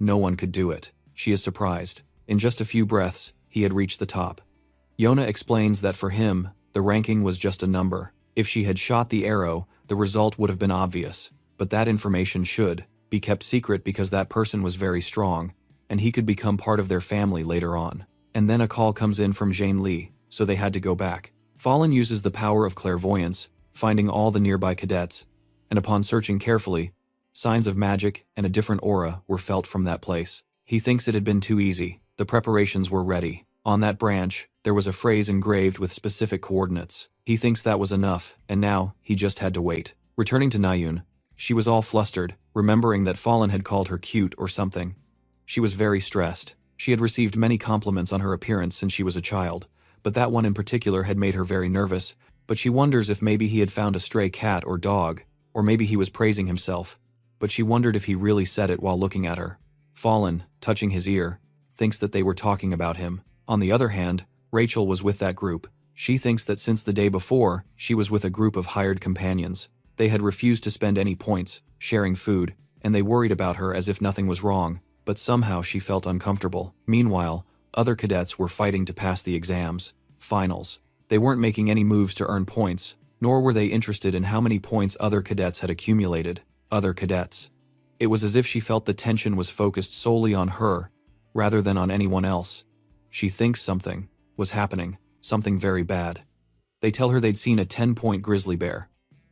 No one could do it. She is surprised. In just a few breaths, he had reached the top. Yona explains that for him, the ranking was just a number. If she had shot the arrow, the result would have been obvious, but that information should be kept secret because that person was very strong, and he could become part of their family later on. And then a call comes in from Jane Lee, so they had to go back. Fallen uses the power of clairvoyance, finding all the nearby cadets, and upon searching carefully, signs of magic and a different aura were felt from that place. He thinks it had been too easy. The preparations were ready. On that branch, there was a phrase engraved with specific coordinates. He thinks that was enough, and now, he just had to wait. Returning to Nayeon, she was all flustered, remembering that Fallen had called her cute or something. She was very stressed. She had received many compliments on her appearance since she was a child, but that one in particular had made her very nervous. But she wonders if maybe he had found a stray cat or dog, or maybe he was praising himself. But she wondered if he really said it while looking at her. Fallen, touching his ear, thinks that they were talking about him. On the other hand, Rachel was with that group. She thinks that since the day before, she was with a group of hired companions. They had refused to spend any points, sharing food, and they worried about her as if nothing was wrong, but somehow she felt uncomfortable. Meanwhile, other cadets were fighting to pass the exams, finals. They weren't making any moves to earn points, nor were they interested in how many points other cadets had accumulated. Other cadets. It was as if she felt the tension was focused solely on her, rather than on anyone else. She thinks something was happening, something very bad. They tell her they'd seen a 10-point grizzly bear.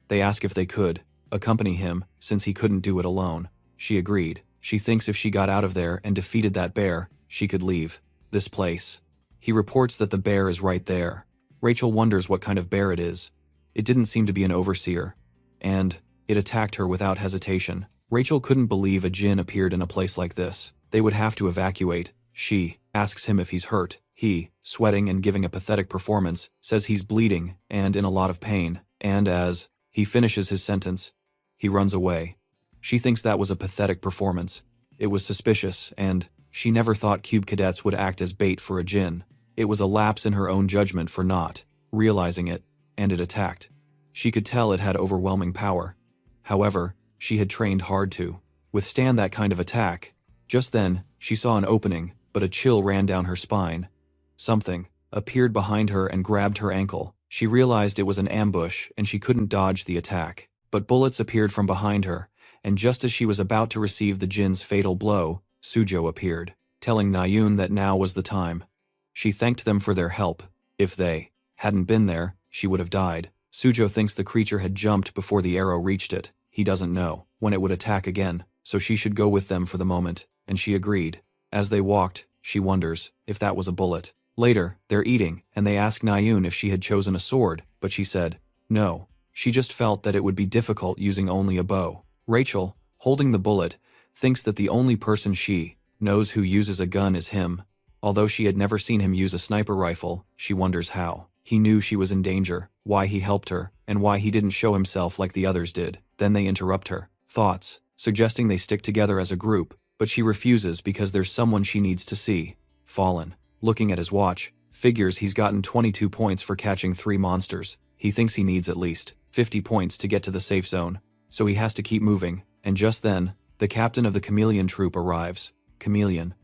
They ask if they could accompany him, since he couldn't do it alone. She agreed. She thinks if she got out of there and defeated that bear, she could leave this place. He reports that the bear is right there. Rachel wonders what kind of bear it is. It didn't seem to be an overseer, and it attacked her without hesitation. Rachel couldn't believe a djinn appeared in a place like this. They would have to evacuate. She asks him if he's hurt. He, sweating and giving a pathetic performance, says he's bleeding and in a lot of pain, and as he finishes his sentence, he runs away. She thinks that was a pathetic performance. It was suspicious, and she never thought cube cadets would act as bait for a djinn. It was a lapse in her own judgment for not realizing it, and it attacked. She could tell it had overwhelming power. However, she had trained hard to withstand that kind of attack. Just then, she saw an opening, but a chill ran down her spine. Something appeared behind her and grabbed her ankle. She realized it was an ambush and she couldn't dodge the attack. But bullets appeared from behind her, and just as she was about to receive the djinn's fatal blow, Sujo appeared, telling Nayeon that now was the time. She thanked them for their help. If they hadn't been there, she would have died. Sujo thinks the creature had jumped before the arrow reached it. He doesn't know when it would attack again, so she should go with them for the moment, and she agreed. As they walked, she wonders if that was a bullet. Later, they're eating, and they ask Nayun if she had chosen a sword, but she said, no. She just felt that it would be difficult using only a bow. Rachel, holding the bullet, thinks that the only person she knows who uses a gun is him. Although she had never seen him use a sniper rifle, she wonders how he knew she was in danger, why he helped her, and why he didn't show himself like the others did. Then they interrupt her thoughts, suggesting they stick together as a group, but she refuses because there's someone she needs to see. Fallen, looking at his watch, figures he's gotten 22 points for catching 3 monsters. He thinks he needs at least 50 points to get to the safe zone, so he has to keep moving, and just then, the captain of the Chameleon troop arrives. Chameleon.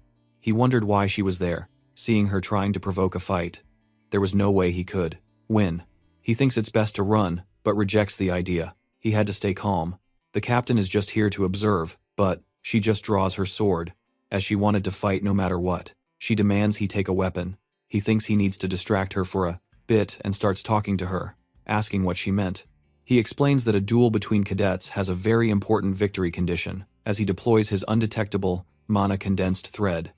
He wondered why she was there, seeing her trying to provoke a fight. There was no way he could win. He thinks it's best to run, but rejects the idea. He had to stay calm. The captain is just here to observe, but she just draws her sword, as she wanted to fight no matter what. She demands he take a weapon. He thinks he needs to distract her for a bit and starts talking to her, asking what she meant. He explains that a duel between cadets has a very important victory condition, as he deploys his undetectable mana condensed thread.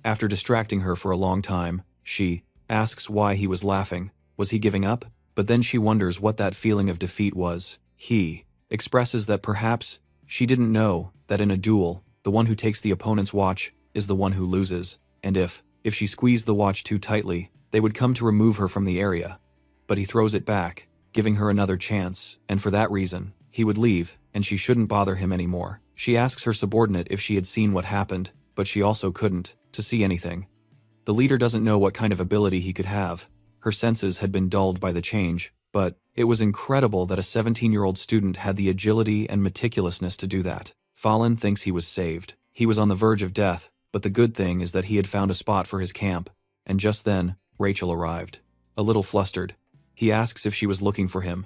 After distracting her for a long time, she asks why he was laughing. Was he giving up? But then she wonders what that feeling of defeat was. He expresses that perhaps she didn't know that in a duel, the one who takes the opponent's watch is the one who loses, and if she squeezed the watch too tightly, they would come to remove her from the area. But he throws it back, giving her another chance, and for that reason, he would leave, and she shouldn't bother him anymore. She asks her subordinate if she had seen what happened, but she also couldn't to see anything. The leader doesn't know what kind of ability he could have. Her senses had been dulled by the change, but it was incredible that a 17-year-old student had the agility and meticulousness to do that. Fallen thinks he was saved. He was on the verge of death, but the good thing is that he had found a spot for his camp, and just then, Rachel arrived. A little flustered, he asks if she was looking for him.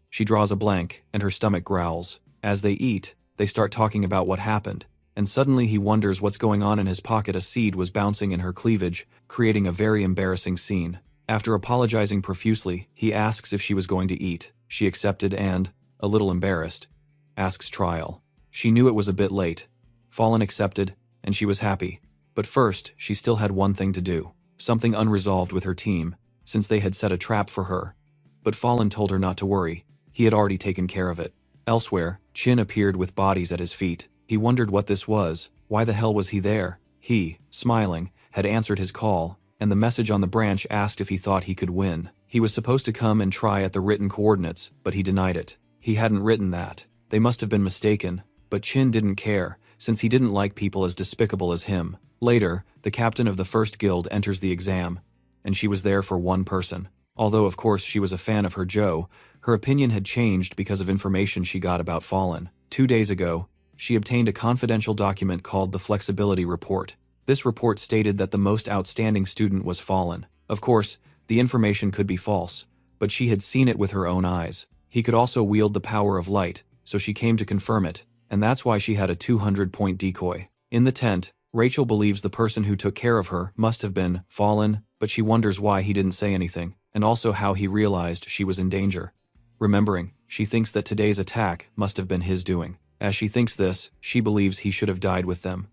She draws a blank, and her stomach growls. As they eat, they start talking about what happened, and suddenly he wonders what's going on in his pocket. A seed was bouncing in her cleavage, creating a very embarrassing scene. After apologizing profusely, he asks if she was going to eat. She accepted and, a little embarrassed, asks trial. She knew it was a bit late. Fallen accepted, and she was happy. But first, she still had one thing to do. Something unresolved with her team, since they had set a trap for her. But Fallen told her not to worry. He had already taken care of it. Elsewhere, Chin appeared with bodies at his feet. He wondered what this was. Why the hell was he there? He, smiling, had answered his call, and the message on the branch asked if he thought he could win. He was supposed to come and try at the written coordinates, but he denied it. He hadn't written that. They must have been mistaken, but Chin didn't care, since he didn't like people as despicable as him. Later, the captain of the first guild enters the exam, and she was there for one person. Although of course she was a fan of her Joe, her opinion had changed because of information she got about Fallen. 2 days ago, she obtained a confidential document called the Flexibility Report. This report stated that the most outstanding student was Fallen. Of course, the information could be false, but she had seen it with her own eyes. He could also wield the power of light, so she came to confirm it, and that's why she had a 200-point decoy. In the tent, Rachel believes the person who took care of her must have been Fallen, but she wonders why he didn't say anything, and also how he realized she was in danger. Remembering, she thinks that today's attack must have been his doing. As she thinks this, she believes he should have died with them.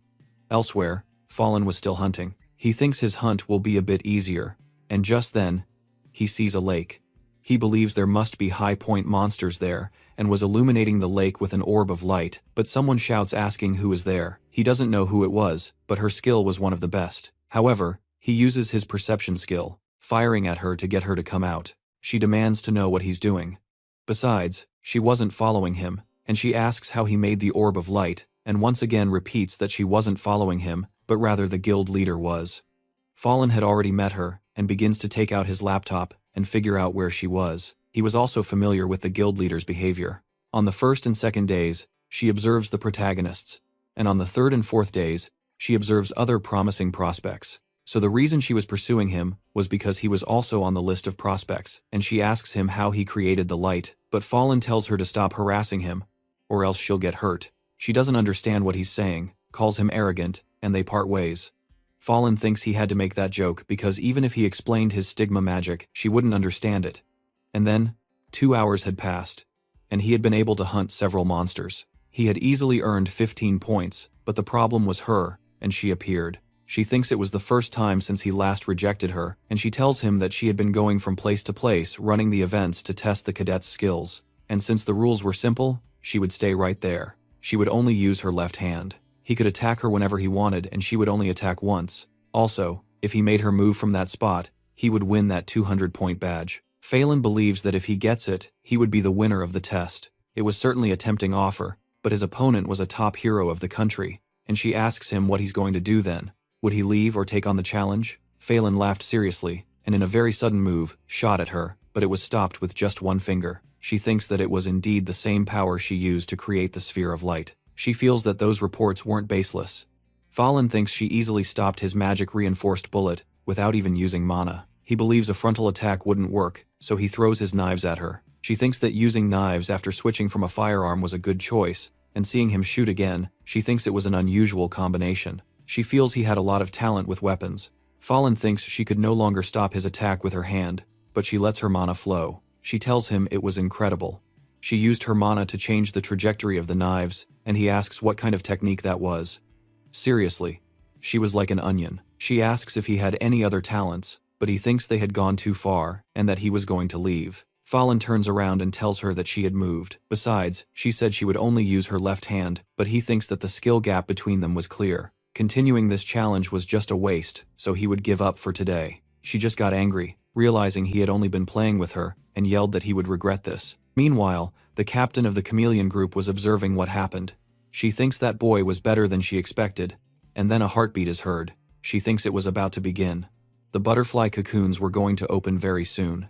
Elsewhere, Fallen was still hunting. He thinks his hunt will be a bit easier, and just then, he sees a lake. He believes there must be high-point monsters there, and was illuminating the lake with an orb of light, but someone shouts asking who is there. He doesn't know who it was, but her skill was one of the best. However, he uses his perception skill, firing at her to get her to come out. She demands to know what he's doing. Besides, she wasn't following him, and she asks how he made the orb of light, and once again repeats that she wasn't following him, but rather the guild leader was. Fallen had already met her, and begins to take out his laptop and figure out where she was. He was also familiar with the guild leader's behavior. On the first and second days, she observes the protagonists, and on the third and fourth days, she observes other promising prospects. So the reason she was pursuing him was because he was also on the list of prospects, and she asks him how he created the light, but Fallen tells her to stop harassing him, or else she'll get hurt. She doesn't understand what he's saying, calls him arrogant, and they part ways. Fallen thinks he had to make that joke because even if he explained his stigma magic, she wouldn't understand it. And then, 2 hours had passed, and he had been able to hunt several monsters. He had easily earned 15 points, but the problem was her, and she appeared. She thinks it was the first time since he last rejected her, and she tells him that she had been going from place to place running the events to test the cadets' skills. And since the rules were simple, she would stay right there. She would only use her left hand. He could attack her whenever he wanted, and she would only attack once. Also, if he made her move from that spot, he would win that 200-point badge. Phelan believes that if he gets it, he would be the winner of the test. It was certainly a tempting offer, but his opponent was a top hero of the country, and she asks him what he's going to do then. Would he leave or take on the challenge? Phelan laughed seriously, and in a very sudden move, shot at her, but it was stopped with just one finger. She thinks that it was indeed the same power she used to create the sphere of light. She feels that those reports weren't baseless. Phelan thinks she easily stopped his magic-reinforced bullet without even using mana. He believes a frontal attack wouldn't work, so he throws his knives at her. She thinks that using knives after switching from a firearm was a good choice, and seeing him shoot again, she thinks it was an unusual combination. She feels he had a lot of talent with weapons. Phelan thinks she could no longer stop his attack with her hand, but she lets her mana flow. She tells him it was incredible. She used her mana to change the trajectory of the knives, and he asks what kind of technique that was. Seriously, she was like an onion. She asks if he had any other talents, but he thinks they had gone too far, and that he was going to leave. Phelan turns around and tells her that she had moved. Besides, she said she would only use her left hand, but he thinks that the skill gap between them was clear. Continuing this challenge was just a waste, so he would give up for today. She just got angry, realizing he had only been playing with her, and yelled that he would regret this. Meanwhile, the captain of the chameleon group was observing what happened. She thinks that boy was better than she expected, and then a heartbeat is heard. She thinks it was about to begin. The butterfly cocoons were going to open very soon.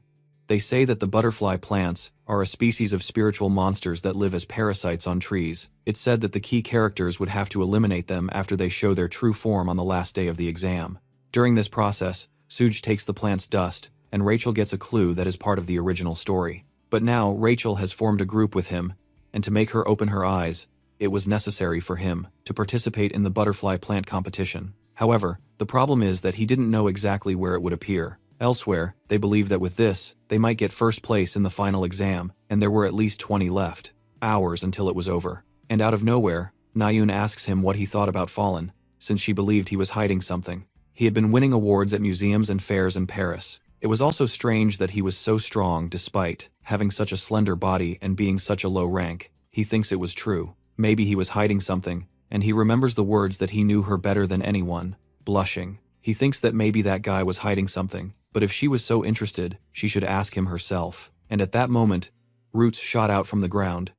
They say that the butterfly plants are a species of spiritual monsters that live as parasites on trees. It's said that the key characters would have to eliminate them after they show their true form on the last day of the exam. During this process, Suj takes the plant's dust, and Rachel gets a clue that is part of the original story. But now, Rachel has formed a group with him, and to make her open her eyes, it was necessary for him to participate in the butterfly plant competition. However, the problem is that he didn't know exactly where it would appear. Elsewhere, they believe that with this, they might get first place in the final exam, and there were at least 20 left. Hours until it was over. And out of nowhere, Nayun asks him what he thought about Fallen, since she believed he was hiding something. He had been winning awards at museums and fairs in Paris. It was also strange that he was so strong despite having such a slender body and being such a low rank. He thinks it was true. Maybe he was hiding something, and he remembers the words that he knew her better than anyone. Blushing. He thinks that maybe that guy was hiding something, but if she was so interested, she should ask him herself. And at that moment, roots shot out from the ground.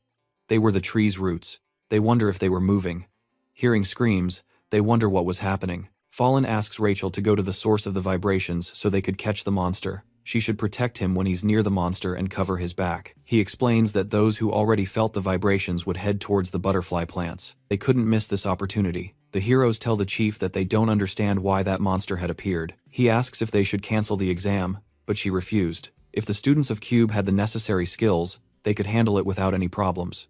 They were the tree's roots. They wonder if they were moving. Hearing screams, they wonder what was happening. Fallen asks Rachel to go to the source of the vibrations so they could catch the monster. She should protect him when he's near the monster and cover his back. He explains that those who already felt the vibrations would head towards the butterfly plants. They couldn't miss this opportunity. The heroes tell the chief that they don't understand why that monster had appeared. He asks if they should cancel the exam, but she refused. If the students of Cube had the necessary skills, they could handle it without any problems.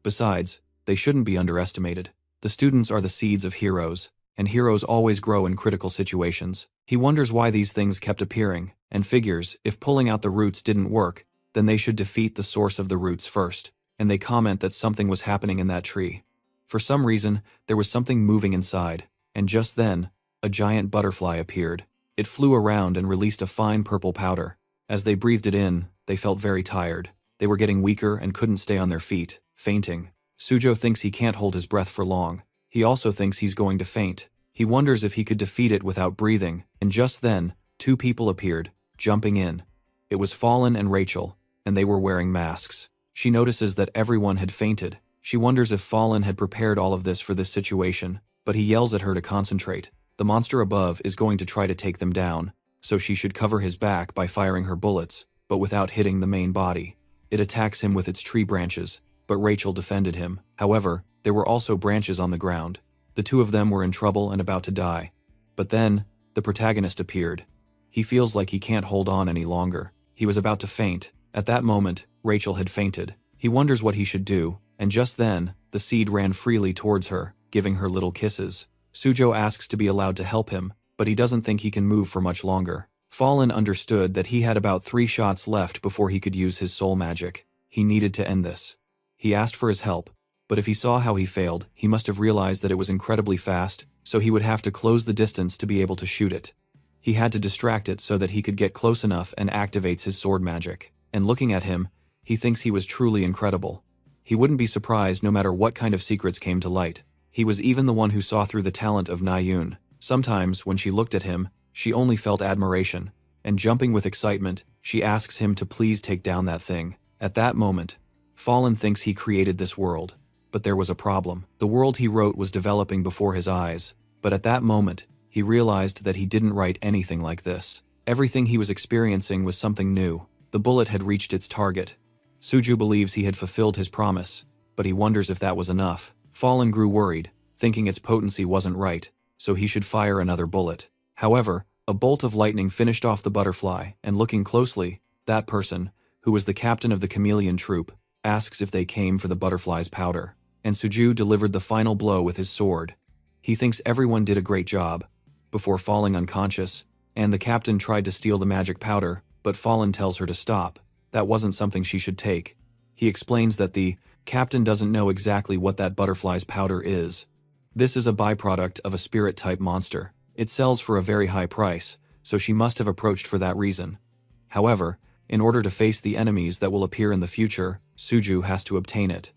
Besides, they shouldn't be underestimated. The students are the seeds of heroes, and heroes always grow in critical situations. He wonders why these things kept appearing, and figures, if pulling out the roots didn't work, then they should defeat the source of the roots first. And they comment that something was happening in that tree. For some reason, there was something moving inside, and just then, a giant butterfly appeared. It flew around and released a fine purple powder. As they breathed it in, they felt very tired. They were getting weaker and couldn't stay on their feet, fainting. Sujo thinks he can't hold his breath for long. He also thinks he's going to faint. He wonders if he could defeat it without breathing, and just then, two people appeared, jumping in. It was Fallen and Rachel, and they were wearing masks. She notices that everyone had fainted. She wonders if Fallen had prepared all of this for this situation, but he yells at her to concentrate. The monster above is going to try to take them down, so she should cover his back by firing her bullets, but without hitting the main body. It attacks him with its tree branches, but Rachel defended him. However, there were also branches on the ground. The two of them were in trouble and about to die. But then, the protagonist appeared. He feels like he can't hold on any longer. He was about to faint. At that moment, Rachel had fainted. He wonders what he should do, and just then, the seed ran freely towards her, giving her little kisses. Sujo asks to be allowed to help him, but he doesn't think he can move for much longer. Fallen understood that he had about 3 shots left before he could use his soul magic. He needed to end this. He asked for his help, But if he saw how he failed, he must have realized that it was incredibly fast, so he would have to close the distance to be able to shoot it. He had to distract it so that he could get close enough and activates his sword magic. And looking at him, he thinks he was truly incredible. He wouldn't be surprised no matter what kind of secrets came to light. He was even the one who saw through the talent of Na-yoon. Sometimes, when she looked at him, she only felt admiration. And jumping with excitement, she asks him to please take down that thing. At that moment, Fallen thinks he created this world. But there was a problem. The world he wrote was developing before his eyes. But at that moment, he realized that he didn't write anything like this. Everything he was experiencing was something new. The bullet had reached its target. Suju believes he had fulfilled his promise, but he wonders if that was enough. Fallen grew worried, thinking its potency wasn't right, so he should fire another bullet. However, a bolt of lightning finished off the butterfly, and looking closely, that person, who was the captain of the chameleon troop, asks if they came for the butterfly's powder. And Suju delivered the final blow with his sword. He thinks everyone did a great job, before falling unconscious, and the captain tried to steal the magic powder, but Fallen tells her to stop. That wasn't something she should take. He explains that the captain doesn't know exactly what that butterfly's powder is. This is a byproduct of a spirit-type monster. It sells for a very high price, so she must have approached for that reason. However, in order to face the enemies that will appear in the future, Suju has to obtain it.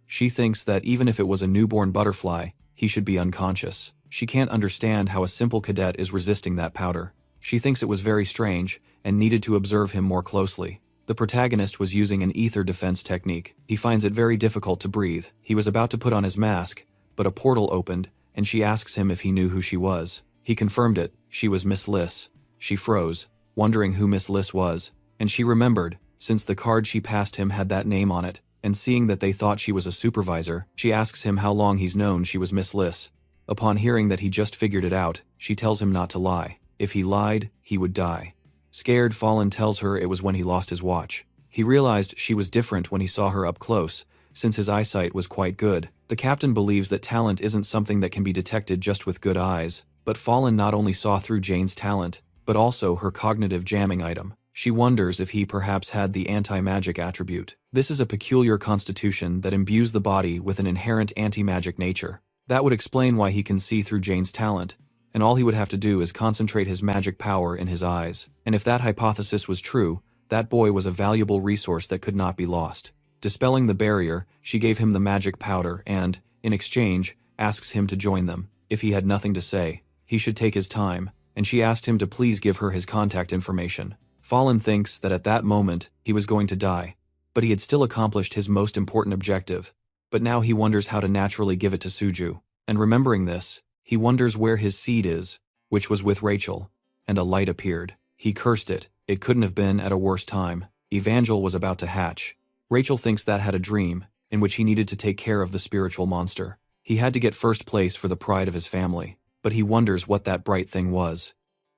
She thinks that even if it was a newborn butterfly, he should be unconscious. She can't understand how a simple cadet is resisting that powder. She thinks it was very strange, and needed to observe him more closely. The protagonist was using an ether defense technique. He finds it very difficult to breathe. He was about to put on his mask, but a portal opened, and she asks him if he knew who she was. He confirmed it. She was Miss Liss. She froze, wondering who Miss Liss was, and she remembered, since the card she passed him had that name on it, and seeing that they thought she was a supervisor, she asks him how long he's known she was Miss Liss. Upon hearing that he just figured it out, she tells him not to lie. If he lied, he would die. Scared, Fallen tells her it was when he lost his watch. He realized she was different when he saw her up close, since his eyesight was quite good. The captain believes that talent isn't something that can be detected just with good eyes, but Fallen not only saw through Jane's talent, but also her cognitive jamming item. She wonders if he perhaps had the anti-magic attribute. This is a peculiar constitution that imbues the body with an inherent anti-magic nature. That would explain why he can see through Jane's talent, and all he would have to do is concentrate his magic power in his eyes. And if that hypothesis was true, that boy was a valuable resource that could not be lost. Dispelling the barrier, she gave him the magic powder and, in exchange, asks him to join them. If he had nothing to say, he should take his time, and she asked him to please give her his contact information. Fallen thinks that at that moment, he was going to die, but he had still accomplished his most important objective. But now he wonders how to naturally give it to Suju. And remembering this, he wonders where his seed is, which was with Rachel, and a light appeared. He cursed it. It couldn't have been at a worse time. Evangel was about to hatch. Rachel thinks that had a dream, in which he needed to take care of the spiritual monster. He had to get first place for the pride of his family, but he wonders what that bright thing was.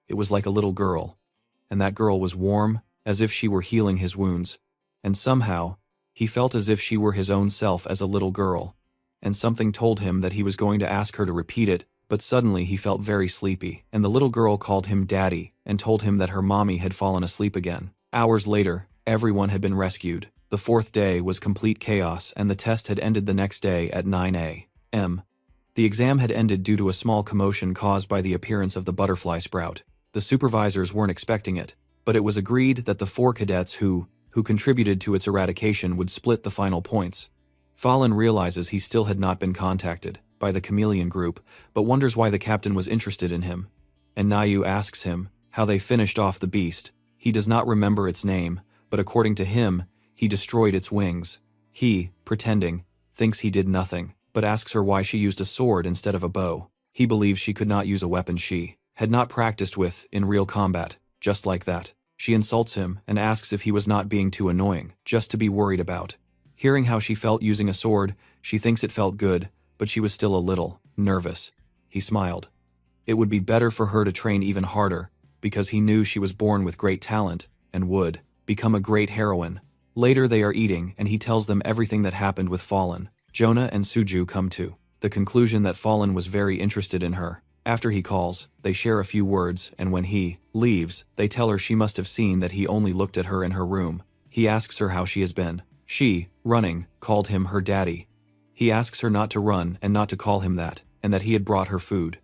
It was like a little girl, and that girl was warm, as if she were healing his wounds, and somehow, he felt as if she were his own self as a little girl, and something told him that he was going to ask her to repeat it, but suddenly he felt very sleepy, and the little girl called him Daddy and told him that her mommy had fallen asleep again. Hours later, everyone had been rescued. The fourth day was complete chaos, and the test had ended the next day at 9 a.m. The exam had ended due to a small commotion caused by the appearance of the butterfly sprout. The supervisors weren't expecting it, but it was agreed that the 4 cadets who contributed to its eradication would split the final points. Fallen realizes he still had not been contacted by the chameleon group, but wonders why the captain was interested in him. And Nayu asks him how they finished off the beast. He does not remember its name, but according to him, he destroyed its wings. He, pretending, thinks he did nothing, but asks her why she used a sword instead of a bow. He believes she could not use a weapon she had not practiced with in real combat. Just like that, she insults him and asks if he was not being too annoying, just to be worried about. Hearing how she felt using a sword, she thinks it felt good, but she was still a little nervous. He smiled. It would be better for her to train even harder, because he knew she was born with great talent and would become a great heroine. Later they are eating, and he tells them everything that happened with Fallen. Jonah and Suju come to the conclusion that Fallen was very interested in her. After he calls, they share a few words, and when he leaves, they tell her she must have seen that he only looked at her in her room. He asks her how she has been. She, running, called him her daddy. He asks her not to run and not to call him that, and that he had brought her food.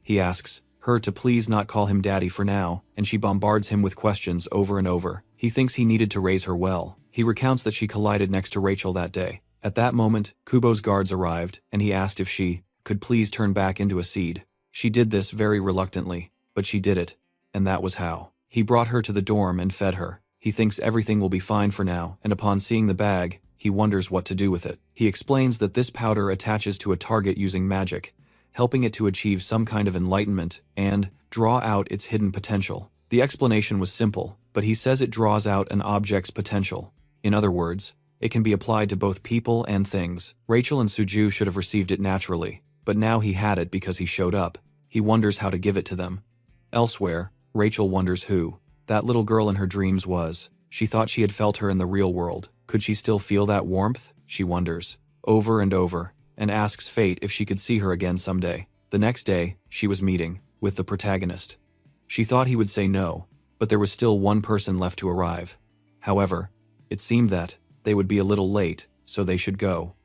He asks her to please not call him daddy for now, and she bombards him with questions over and over. He thinks he needed to raise her well. He recounts that she collided next to Rachel that day. At that moment, Kubo's guards arrived, and he asked if she could please turn back into a seed. She did this very reluctantly, but she did it, and that was how. He brought her to the dorm and fed her. He thinks everything will be fine for now, and upon seeing the bag, he wonders what to do with it. He explains that this powder attaches to a target using magic, helping it to achieve some kind of enlightenment and draw out its hidden potential. The explanation was simple, but he says it draws out an object's potential. In other words, it can be applied to both people and things. Rachel and Suju should have received it naturally, but now he had it because he showed up. He wonders how to give it to them. Elsewhere, Rachel wonders who that little girl in her dreams was. She thought she had felt her in the real world. Could she still feel that warmth? She wonders, over and over, and asks fate if she could see her again someday. The next day, she was meeting with the protagonist. She thought he would say no, but there was still one person left to arrive. However, it seemed that they would be a little late, so they should go.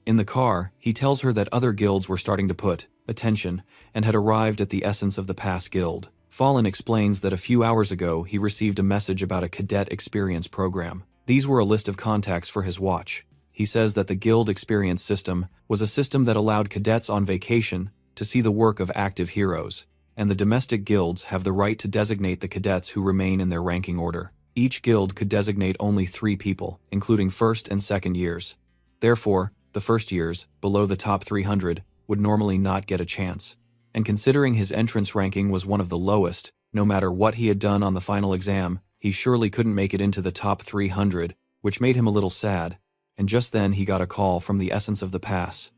In the car, he tells her that other guilds were starting to put attention and had arrived at the essence of the past guild. Fallen explains that a few hours ago he received a message about a cadet experience program. These were a list of contacts for his watch. He says that the guild experience system was a system that allowed cadets on vacation to see the work of active heroes, and the domestic guilds have the right to designate the cadets who remain in their ranking order. Each guild could designate only 3 people, including first and second years. Therefore, the first years, below the top 300, would normally not get a chance. And considering his entrance ranking was one of the lowest, no matter what he had done on the final exam, he surely couldn't make it into the top 300, which made him a little sad. And just then he got a call from the Essence of the Pass.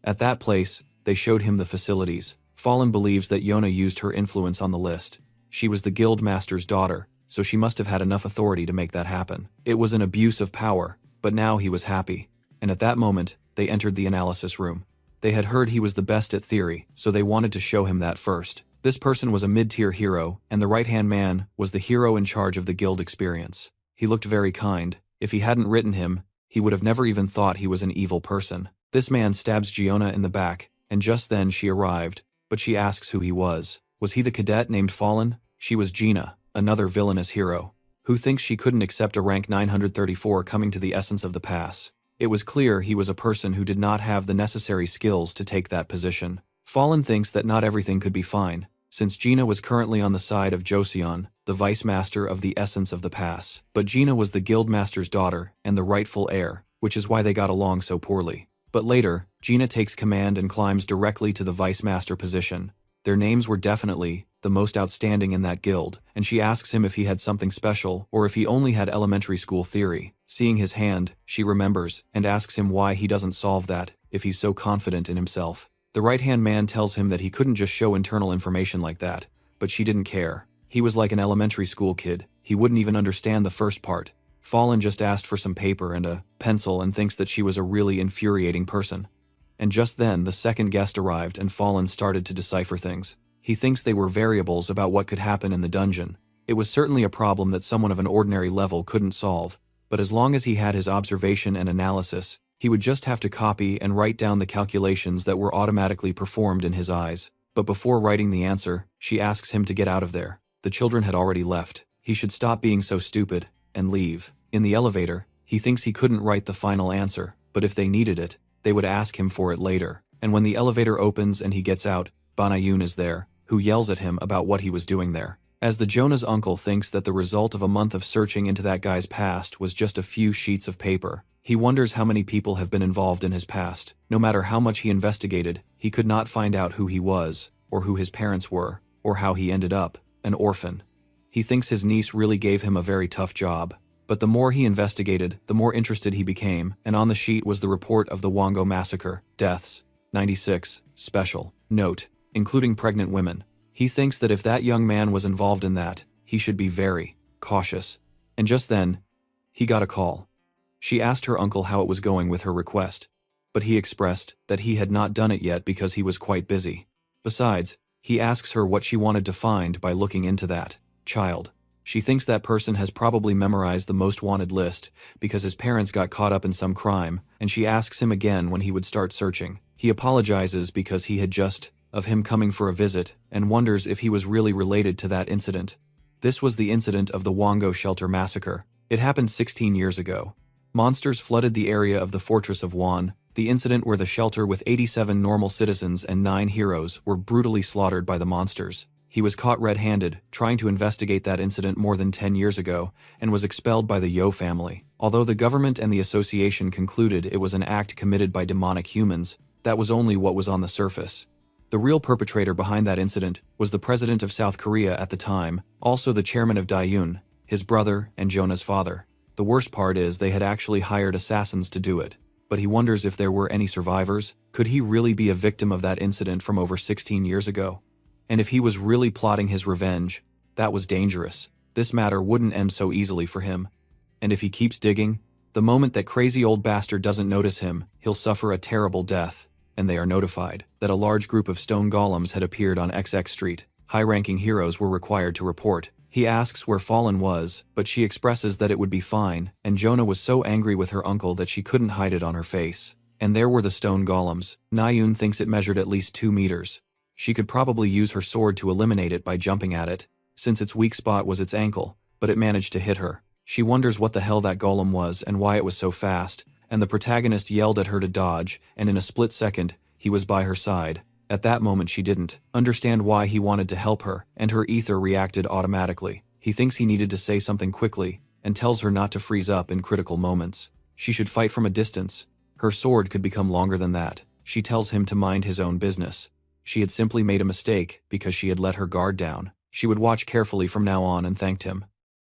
At that place, they showed him the facilities. Fallen believes that Yona used her influence on the list. She was the guild master's daughter, so she must have had enough authority to make that happen. It was an abuse of power, but now he was happy. And at that moment, they entered the analysis room. They had heard he was the best at theory, so they wanted to show him that first. This person was a mid-tier hero, and the right-hand man was the hero in charge of the guild experience. He looked very kind. If he hadn't written him, he would have never even thought he was an evil person. This man stabs Giona in the back, and just then she arrived, but she asks who he was. Was he the cadet named Fallen? She was Gina, another villainous hero, who thinks she couldn't accept a rank 934 coming to the Essence of the Pass. It was clear he was a person who did not have the necessary skills to take that position. Fallen thinks that not everything could be fine, since Gina was currently on the side of Joseon, the vice master of the Essence of the Pass. But Gina was the guild master's daughter and the rightful heir, which is why they got along so poorly. But later, Gina takes command and climbs directly to the vice master position. Their names were definitely the most outstanding in that guild, and she asks him if he had something special or if he only had elementary school theory. Seeing his hand, she remembers and asks him why he doesn't solve that if he's so confident in himself. The right-hand man tells him that he couldn't just show internal information like that, but she didn't care. He was like an elementary school kid. He wouldn't even understand the first part. Fallen just asked for some paper and a pencil and thinks that she was a really infuriating person. And just then, the second guest arrived and Fallen started to decipher things. He thinks they were variables about what could happen in the dungeon. It was certainly a problem that someone of an ordinary level couldn't solve, but as long as he had his observation and analysis, he would just have to copy and write down the calculations that were automatically performed in his eyes. But before writing the answer, she asks him to get out of there. The children had already left. He should stop being so stupid and leave. In the elevator, he thinks he couldn't write the final answer, but if they needed it, they would ask him for it later. And when the elevator opens and he gets out, Banayun is there, who yells at him about what he was doing there. As the Jonah's uncle thinks that the result of a month of searching into that guy's past was just a few sheets of paper, he wonders how many people have been involved in his past. No matter how much he investigated, he could not find out who he was, or who his parents were, or how he ended up an orphan. He thinks his niece really gave him a very tough job. But the more he investigated, the more interested he became, and on the sheet was the report of the Wango massacre, deaths, 96, special, note, including pregnant women. He thinks that if that young man was involved in that, he should be very cautious. And just then, he got a call. She asked her uncle how it was going with her request, but he expressed that he had not done it yet because he was quite busy. Besides, he asks her what she wanted to find by looking into that child. She thinks that person has probably memorized the most wanted list because his parents got caught up in some crime, and she asks him again when he would start searching. He apologizes because he had just of him coming for a visit and wonders if he was really related to that incident. This was the incident of the Wongo Shelter Massacre. It happened 16 years ago. Monsters flooded the area of the Fortress of Won, the incident where the shelter with 87 normal citizens and 9 heroes were brutally slaughtered by the monsters. He was caught red-handed, trying to investigate that incident more than 10 years ago, and was expelled by the Yo family. Although the government and the association concluded it was an act committed by demonic humans, that was only what was on the surface. The real perpetrator behind that incident was the president of South Korea at the time, also the chairman of Daeun, his brother, and Jonah's father. The worst part is they had actually hired assassins to do it. But he wonders if there were any survivors. Could he really be a victim of that incident from over 16 years ago? And if he was really plotting his revenge, that was dangerous. This matter wouldn't end so easily for him. And if he keeps digging, the moment that crazy old bastard doesn't notice him, he'll suffer a terrible death. And they are notified that a large group of stone golems had appeared on XX Street. High-ranking heroes were required to report. He asks where Fallen was, but she expresses that it would be fine, and Jonah was so angry with her uncle that she couldn't hide it on her face. And there were the stone golems. Naeun thinks it measured at least 2 meters. She could probably use her sword to eliminate it by jumping at it, since its weak spot was its ankle, but it managed to hit her. She wonders what the hell that golem was and why it was so fast, and the protagonist yelled at her to dodge, and in a split second, he was by her side. At that moment she didn't understand why he wanted to help her, and her ether reacted automatically. He thinks he needed to say something quickly, and tells her not to freeze up in critical moments. She should fight from a distance. Her sword could become longer than that. She tells him to mind his own business. She had simply made a mistake because she had let her guard down. She would watch carefully from now on and thanked him.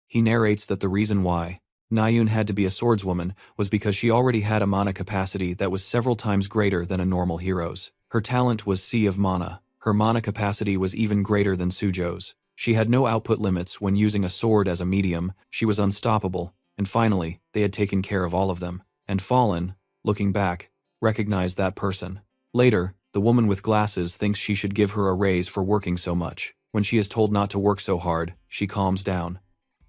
He narrates that the reason why Naeun had to be a swordswoman was because she already had a mana capacity that was several times greater than a normal hero's. Her talent was Sea of Mana. Her mana capacity was even greater than Sujo's. She had no output limits when using a sword as a medium. She was unstoppable. And finally, they had taken care of all of them. And Fallen, looking back, recognized that person. Later, the woman with glasses thinks she should give her a raise for working so much. When she is told not to work so hard, she calms down.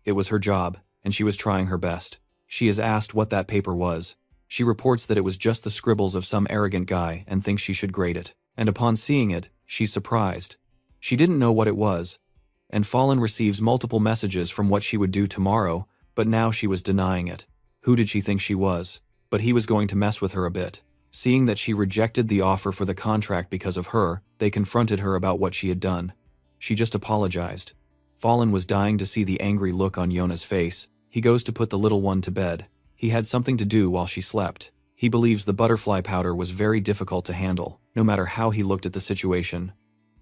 It was her job, and she was trying her best. She is asked what that paper was. She reports that it was just the scribbles of some arrogant guy and thinks she should grade it. And upon seeing it, she's surprised. She didn't know what it was. And Fallen receives multiple messages from what she would do tomorrow, but now she was denying it. Who did she think she was? But he was going to mess with her a bit. Seeing that she rejected the offer for the contract because of her, they confronted her about what she had done. She just apologized. Fallen was dying to see the angry look on Yona's face. He goes to put the little one to bed. He had something to do while she slept. He believes the butterfly powder was very difficult to handle, no matter how he looked at the situation.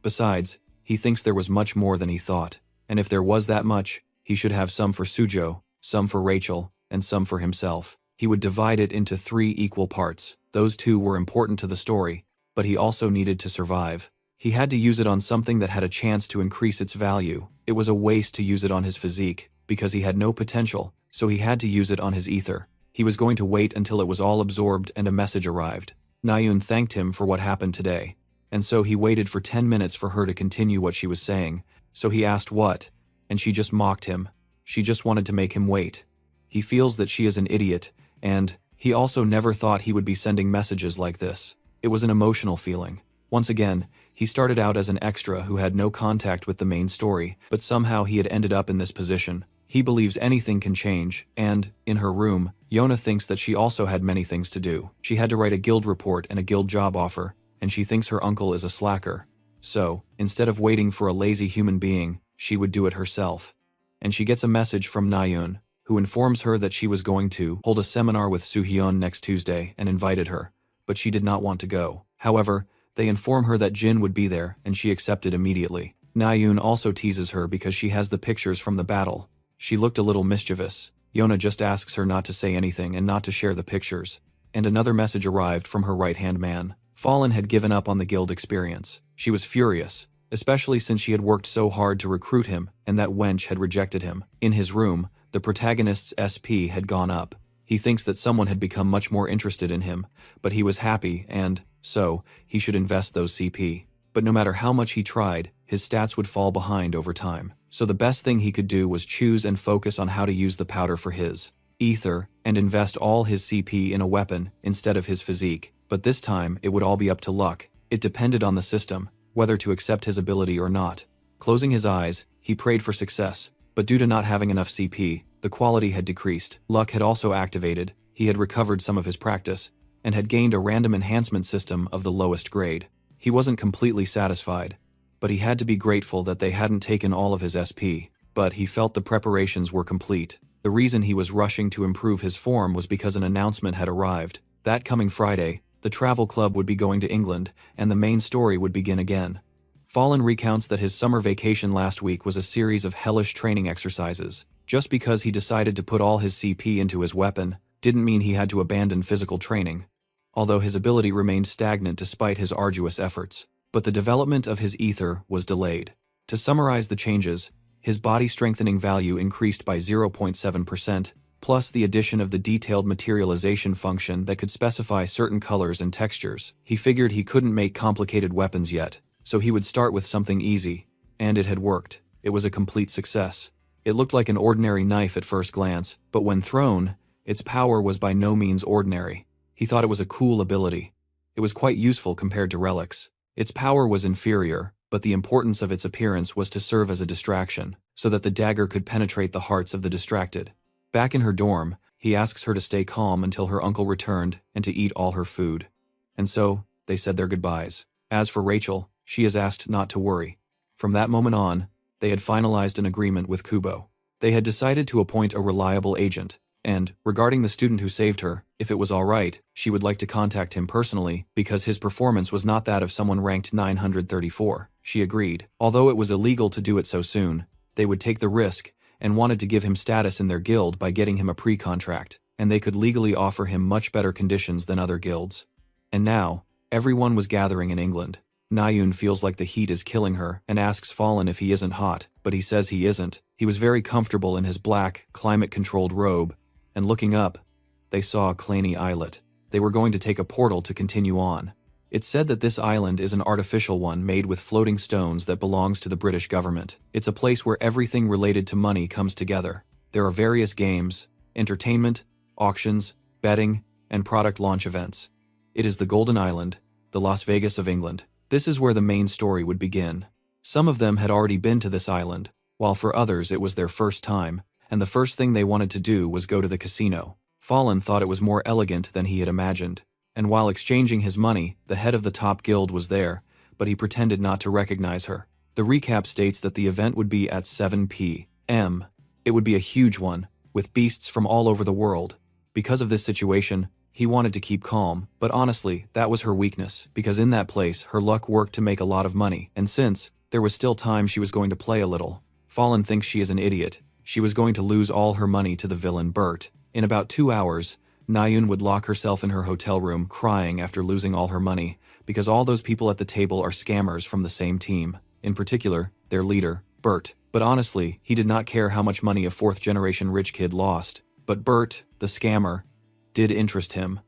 Besides, he thinks there was much more than he thought. And if there was that much, he should have some for Sujo, some for Rachel, and some for himself. He would divide it into 3 equal parts. Those 2 were important to the story, but he also needed to survive. He had to use it on something that had a chance to increase its value. It was a waste to use it on his physique, because he had no potential, so he had to use it on his ether. He was going to wait until it was all absorbed and a message arrived. Naeun thanked him for what happened today, and so he waited for 10 minutes for her to continue what she was saying. So he asked what, and she just mocked him. She just wanted to make him wait. He feels that she is an idiot, and he also never thought he would be sending messages like this. It was an emotional feeling. Once again, he started out as an extra who had no contact with the main story, but somehow he had ended up in this position. He believes anything can change, and, in her room, Yona thinks that she also had many things to do. She had to write a guild report and a guild job offer, and she thinks her uncle is a slacker. So, instead of waiting for a lazy human being, she would do it herself. And she gets a message from Naeun, who informs her that she was going to hold a seminar with Soo-hyun next Tuesday and invited her, but she did not want to go. However, they inform her that Jin would be there, and she accepted immediately. Naeun also teases her because she has the pictures from the battle. She looked a little mischievous. Yona just asks her not to say anything and not to share the pictures. And another message arrived from her right-hand man. Fallen had given up on the guild experience. She was furious, especially since she had worked so hard to recruit him and that wench had rejected him. In his room, the protagonist's SP had gone up. He thinks that someone had become much more interested in him, but he was happy and, so, he should invest those CP. But no matter how much he tried, his stats would fall behind over time. so the best thing he could do was choose and focus on how to use the powder for his ether and invest all his CP in a weapon instead of his physique. But this time, it would all be up to luck. It depended on the system, whether to accept his ability or not. Closing his eyes, he prayed for success, but due to not having enough CP, the quality had decreased. Luck had also activated, he had recovered some of his practice, and had gained a random enhancement system of the lowest grade. He wasn't completely satisfied, but he had to be grateful that they hadn't taken all of his SP. But he felt the preparations were complete. The reason he was rushing to improve his form was because an announcement had arrived. That coming Friday, the travel club would be going to England, and the main story would begin again. Fallen recounts that his summer vacation last week was a series of hellish training exercises. Just because he decided to put all his CP into his weapon, didn't mean he had to abandon physical training, although his ability remained stagnant despite his arduous efforts. But the development of his ether was delayed. To summarize the changes, his body strengthening value increased by 0.7%, plus the addition of the detailed materialization function that could specify certain colors and textures. He figured he couldn't make complicated weapons yet, so he would start with something easy, and it had worked. It was a complete success. It looked like an ordinary knife at first glance, but when thrown, its power was by no means ordinary. He thought it was a cool ability. It was quite useful compared to relics. Its power was inferior, but the importance of its appearance was to serve as a distraction, so that the dagger could penetrate the hearts of the distracted. Back in her dorm, he asks her to stay calm until her uncle returned and to eat all her food. And so, they said their goodbyes. As for Rachel, she is asked not to worry. From that moment on, they had finalized an agreement with Kubo. They had decided to appoint a reliable agent, and, regarding the student who saved her, if it was all right, she would like to contact him personally because his performance was not that of someone ranked 934. She agreed. Although it was illegal to do it so soon, they would take the risk and wanted to give him status in their guild by getting him a pre-contract, and they could legally offer him much better conditions than other guilds. And now, everyone was gathering in England. Nayun feels like the heat is killing her and asks Fallen if he isn't hot, but he says he isn't. He was very comfortable in his black, climate-controlled robe, and looking up, they saw a Claney islet. They were going to take a portal to continue on. It's said that this island is an artificial one made with floating stones that belongs to the British government. It's a place where everything related to money comes together. There are various games, entertainment, auctions, betting, and product launch events. It is the Golden Island, the Las Vegas of England. This is where the main story would begin. Some of them had already been to this island, while for others it was their first time, and the first thing they wanted to do was go to the casino. Fallen thought it was more elegant than he had imagined, and while exchanging his money, the head of the top guild was there, but he pretended not to recognize her. The recap states that the event would be at 7 p.m. It would be a huge one, with beasts from all over the world. Because of this situation, he wanted to keep calm, but honestly, that was her weakness, because in that place, her luck worked to make a lot of money, and since there was still time she was going to play a little. Fallen thinks she is an idiot. She was going to lose all her money to the villain Bert. In about 2 hours, Nayun would lock herself in her hotel room crying after losing all her money, because all those people at the table are scammers from the same team. In particular, their leader, Bert. But honestly, he did not care how much money a fourth-generation rich kid lost. But Bert, the scammer, did interest him.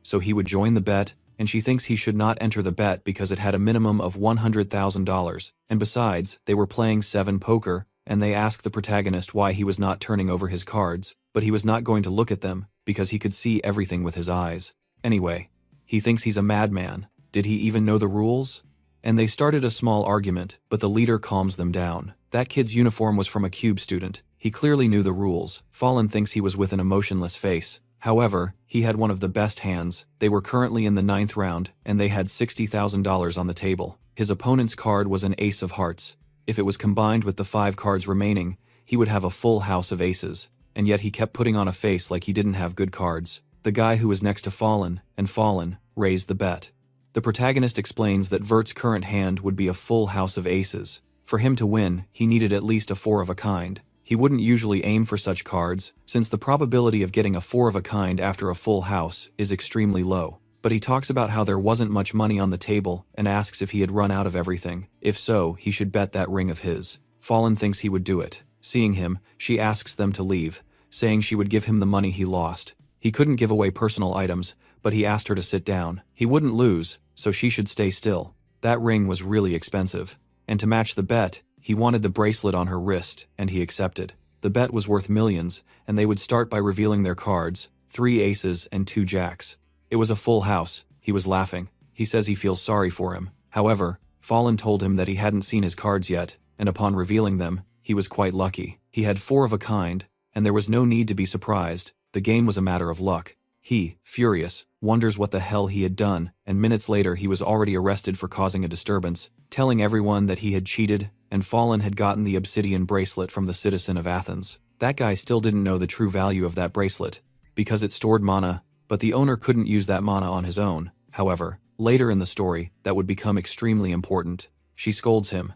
So he would join the bet, and she thinks he should not enter the bet because it had a minimum of $100,000. And besides, they were playing 7 poker, and they asked the protagonist why he was not turning over his cards, but he was not going to look at them because he could see everything with his eyes. Anyway, he thinks he's a madman. Did he even know the rules? And they started a small argument, but the leader calms them down. That kid's uniform was from a cube student. He clearly knew the rules. Fallen thinks he was with an emotionless face. However, he had one of the best hands. They were currently in the 9th round, and they had $60,000 on the table. His opponent's card was an ace of hearts. If it was combined with the 5 cards remaining, he would have a full house of aces, and yet he kept putting on a face like he didn't have good cards. The guy who was next to Fallen, and Fallen, raised the bet. The protagonist explains that Vert's current hand would be a full house of aces. For him to win, he needed at least a 4 of a kind. He wouldn't usually aim for such cards, since the probability of getting a 4 of a kind after a full house is extremely low. But he talks about how there wasn't much money on the table and asks if he had run out of everything. If so, he should bet that ring of his. Fallen thinks he would do it. Seeing him, she asks them to leave, saying she would give him the money he lost. He couldn't give away personal items, but he asked her to sit down. He wouldn't lose, so she should stay still. That ring was really expensive. And to match the bet, He wanted the bracelet on her wrist, and he accepted. The bet was worth millions, and they would start by revealing their cards, 3 aces and 2 jacks. It was a full house. He was laughing. He says he feels sorry for him. However, Fallen told him that he hadn't seen his cards yet, and upon revealing them, he was quite lucky. He had 4 of a kind, and there was no need to be surprised. The game was a matter of luck. He, furious, wonders what the hell he had done, and minutes later he was already arrested for causing a disturbance, telling everyone that he had cheated, and Fallen had gotten the obsidian bracelet from the citizen of Athens. That guy still didn't know the true value of that bracelet, because it stored mana, but the owner couldn't use that mana on his own. However, later in the story, that would become extremely important. She scolds him,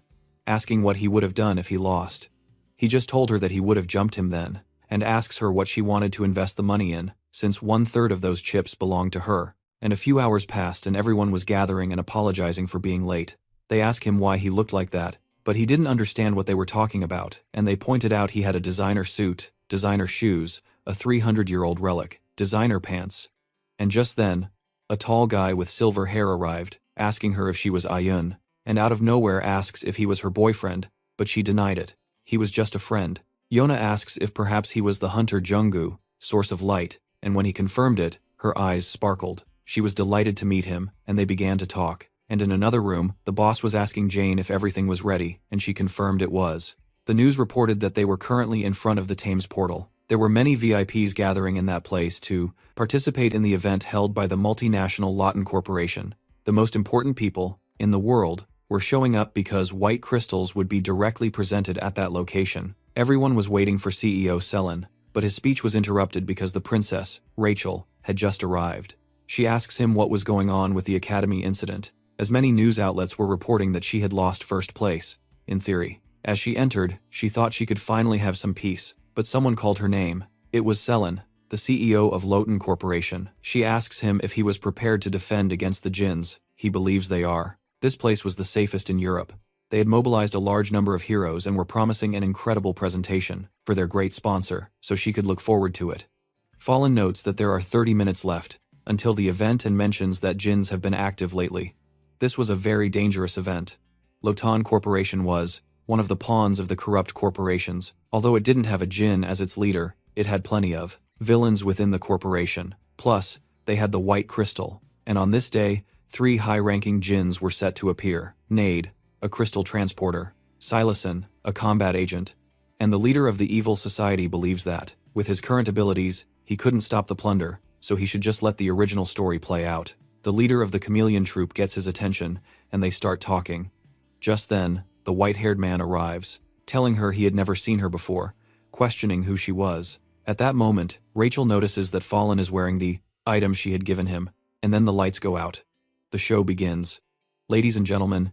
asking what he would have done if he lost. He just told her that he would have jumped him then, and asks her what she wanted to invest the money in, since 1/3 of those chips belonged to her. And a few hours passed and everyone was gathering and apologizing for being late. They asked him why he looked like that, but he didn't understand what they were talking about, and they pointed out he had a designer suit, designer shoes, a 300-year-old relic, designer pants. And just then, a tall guy with silver hair arrived, asking her if she was Ayun, and out of nowhere asks if he was her boyfriend, but she denied it. He was just a friend. Yona asks if perhaps he was the hunter Junggu, source of light, and when he confirmed it, her eyes sparkled. She was delighted to meet him, and they began to talk. And in another room, the boss was asking Jane if everything was ready, and she confirmed it was. The news reported that they were currently in front of the Thames portal. There were many VIPs gathering in that place to participate in the event held by the multinational Lawton Corporation. The most important people in the world were showing up because white crystals would be directly presented at that location. Everyone was waiting for CEO Selen, but his speech was interrupted because the princess, Rachel, had just arrived. She asks him what was going on with the Academy incident, as many news outlets were reporting that she had lost first place, in theory. As she entered, she thought she could finally have some peace, but someone called her name. It was Selen, the CEO of Lawton Corporation. She asks him if he was prepared to defend against the Jinns. He believes they are. This place was the safest in Europe. They had mobilized a large number of heroes and were promising an incredible presentation for their great sponsor, so she could look forward to it. Fallen notes that there are 30 minutes left until the event and mentions that Jinns have been active lately. This was a very dangerous event. Lawton Corporation was one of the pawns of the corrupt corporations. Although it didn't have a Jinn as its leader, it had plenty of villains within the corporation. Plus, they had the White Crystal, and on this day, 3 high-ranking Jinns were set to appear. Nade, a crystal transporter, Silason, a combat agent, and the leader of the evil society believes that, with his current abilities, he couldn't stop the plunder, so he should just let the original story play out. The leader of the chameleon troop gets his attention, and they start talking. Just then, the white-haired man arrives, telling her he had never seen her before, questioning who she was. At that moment, Rachel notices that Fallen is wearing the item she had given him, and then the lights go out. The show begins. Ladies and gentlemen,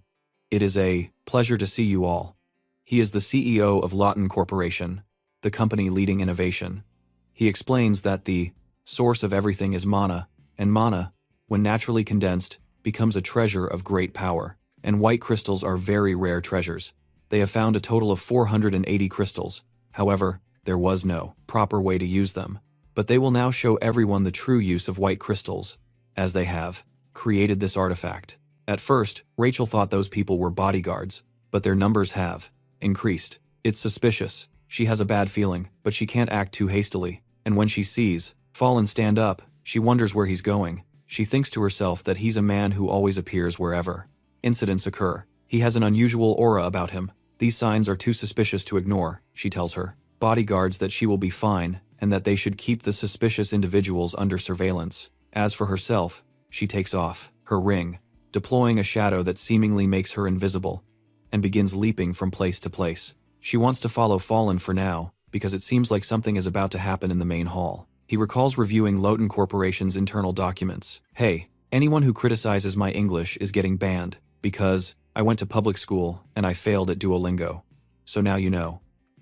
it is a pleasure to see you all. He is the CEO of Lawton Corporation, the company leading innovation. He explains that the source of everything is mana, and mana, when naturally condensed, becomes a treasure of great power, and white crystals are very rare treasures. They have found a total of 480 crystals. However, there was no proper way to use them. But they will now show everyone the true use of white crystals, as they have created this artifact. At first, Rachel thought those people were bodyguards, but their numbers have increased. It's suspicious. She has a bad feeling, but she can't act too hastily. And when she sees Fallen stand up, she wonders where he's going. She thinks to herself that he's a man who always appears wherever incidents occur. He has an unusual aura about him. These signs are too suspicious to ignore, she tells her bodyguards that she will be fine and that they should keep the suspicious individuals under surveillance. As for herself, she takes off her ring, deploying a shadow that seemingly makes her invisible, and begins leaping from place to place. She wants to follow Fallen for now, because it seems like something is about to happen in the main hall. He recalls reviewing Lawton Corporation's internal documents. Hey, anyone who criticizes my English is getting banned, because I went to public school and I failed at Duolingo. So now you know.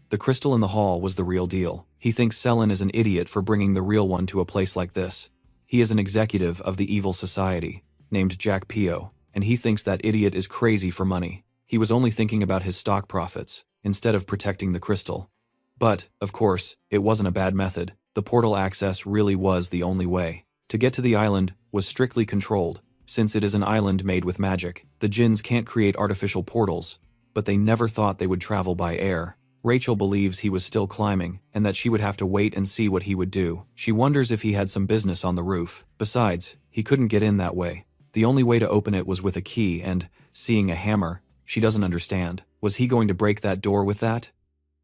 The crystal in the hall was the real deal. He thinks Selen is an idiot for bringing the real one to a place like this. He is an executive of the evil society, named Jack Pio, and he thinks that idiot is crazy for money. He was only thinking about his stock profits, instead of protecting the crystal. But, of course, it wasn't a bad method. The portal access really was the only way. To get to the island was strictly controlled. Since it is an island made with magic, the Jinns can't create artificial portals, but they never thought they would travel by air. Rachel believes he was still climbing, and that she would have to wait and see what he would do. She wonders if he had some business on the roof. Besides, he couldn't get in that way. The only way to open it was with a key and, seeing a hammer, she doesn't understand. Was he going to break that door with that?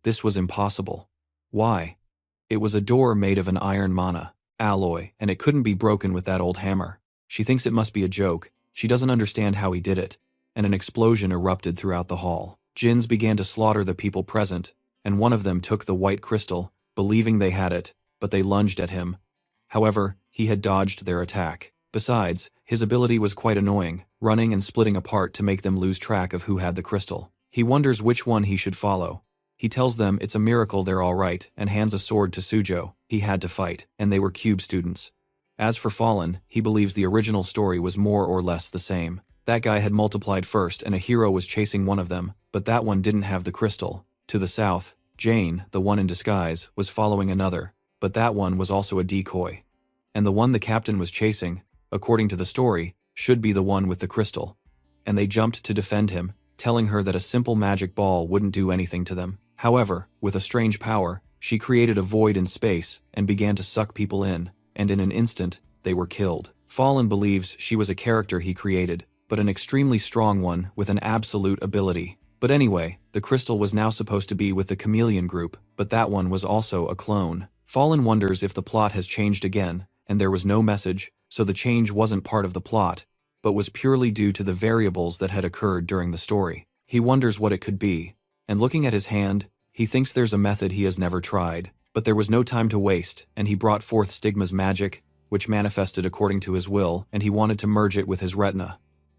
This was impossible. Why? It was a door made of an iron mana alloy, and it couldn't be broken with that old hammer. She thinks it must be a joke. She doesn't understand how he did it, and an explosion erupted throughout the hall. Jinns began to slaughter the people present, and one of them took the white crystal, believing they had it, but they lunged at him. However, he had dodged their attack. Besides, his ability was quite annoying, running and splitting apart to make them lose track of who had the crystal. He wonders which one he should follow. He tells them it's a miracle they're all right and hands a sword to Sujo. He had to fight, and they were cube students. As for Fallen, he believes the original story was more or less the same. That guy had multiplied first and a hero was chasing one of them, but that one didn't have the crystal. To the south, Jane, the one in disguise, was following another, but that one was also a decoy. And the one the captain was chasing, according to the story, should be the one with the crystal. And they jumped to defend him, telling her that a simple magic ball wouldn't do anything to them. However, with a strange power, she created a void in space and began to suck people in, and in an instant, they were killed. Fallen believes she was a character he created, but an extremely strong one with an absolute ability. But anyway, the crystal was now supposed to be with the chameleon group, but that one was also a clone. Fallen wonders if the plot has changed again, and there was no message, so the change wasn't part of the plot, but was purely due to the variables that had occurred during the story. He wonders what it could be, and looking at his hand, he thinks there's a method he has never tried. But there was no time to waste, and he brought forth Stigma's magic, which manifested according to his will, and he wanted to merge it with his retina.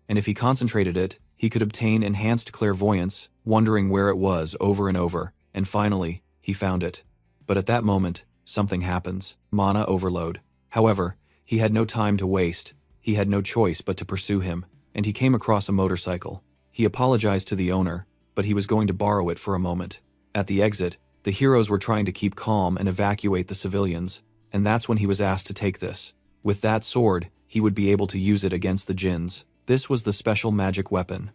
And if he concentrated it, he could obtain enhanced clairvoyance, wondering where it was over and over, and finally, he found it. But at that moment, something happens. Mana overload. However, he had no time to waste. He had no choice but to pursue him, and he came across a motorcycle. He apologized to the owner, but he was going to borrow it for a moment. At the exit, the heroes were trying to keep calm and evacuate the civilians, and that's when he was asked to take this. With that sword, he would be able to use it against the jinns. This was the special magic weapon.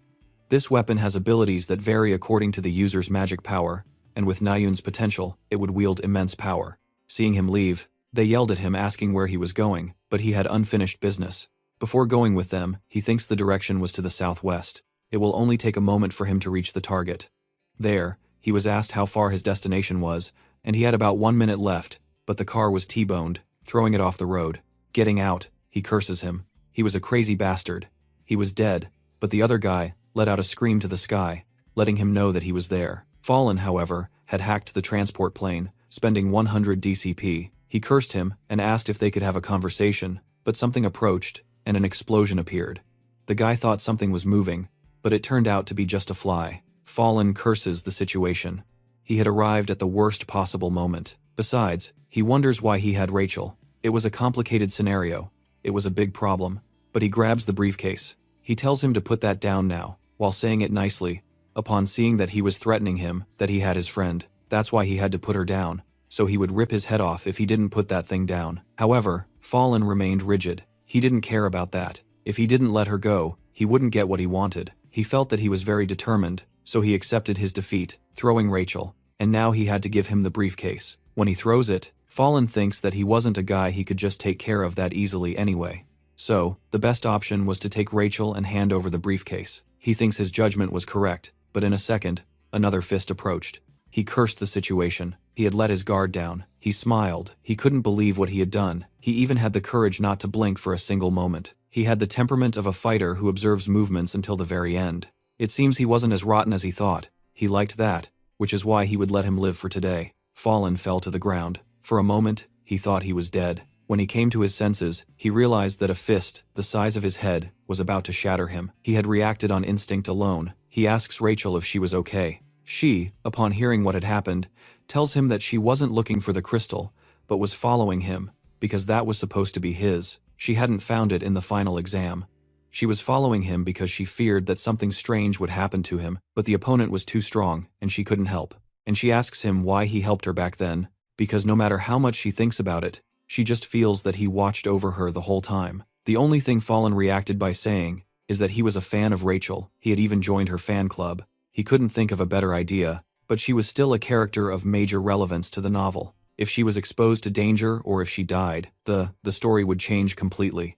This weapon has abilities that vary according to the user's magic power, and with Nayun's potential, it would wield immense power. Seeing him leave, they yelled at him asking where he was going, but he had unfinished business. Before going with them, he thinks the direction was to the southwest. It will only take a moment for him to reach the target. There, he was asked how far his destination was, and he had about 1 minute left, but the car was T-boned, throwing it off the road. Getting out, he curses him. He was a crazy bastard. He was dead, but the other guy let out a scream to the sky, letting him know that he was there. Fallen, however, had hacked the transport plane, spending 100 DCP. He cursed him and asked if they could have a conversation, but something approached, and an explosion appeared. The guy thought something was moving, but it turned out to be just a fly. Fallen curses the situation. He had arrived at the worst possible moment. Besides, he wonders why he had Rachel. It was a complicated scenario. It was a big problem. But he grabs the briefcase. He tells him to put that down now, while saying it nicely. Upon seeing that he was threatening him, that he had his friend, that's why he had to put her down, so he would rip his head off if he didn't put that thing down. However, Fallen remained rigid. He didn't care about that. If he didn't let her go, he wouldn't get what he wanted. He felt that he was very determined, so he accepted his defeat, throwing Rachel, and now he had to give him the briefcase. When he throws it, Fallen thinks that he wasn't a guy he could just take care of that easily anyway. So, the best option was to take Rachel and hand over the briefcase. He thinks his judgment was correct, but in a second, another fist approached. He cursed the situation. He had let his guard down. He smiled. He couldn't believe what he had done. He even had the courage not to blink for a single moment. He had the temperament of a fighter who observes movements until the very end. It seems he wasn't as rotten as he thought. He liked that, which is why he would let him live for today. Fallen fell to the ground. For a moment, he thought he was dead. When he came to his senses, he realized that a fist, the size of his head, was about to shatter him. He had reacted on instinct alone. He asks Rachel if she was okay. She, upon hearing what had happened, tells him that she wasn't looking for the crystal, but was following him, because that was supposed to be his. She hadn't found it in the final exam. She was following him because she feared that something strange would happen to him, but the opponent was too strong, and she couldn't help. And she asks him why he helped her back then, because no matter how much she thinks about it, she just feels that he watched over her the whole time. The only thing Fallen reacted by saying is that he was a fan of Rachel. He had even joined her fan club. He couldn't think of a better idea, but she was still a character of major relevance to the novel. If she was exposed to danger or if she died, the story would change completely.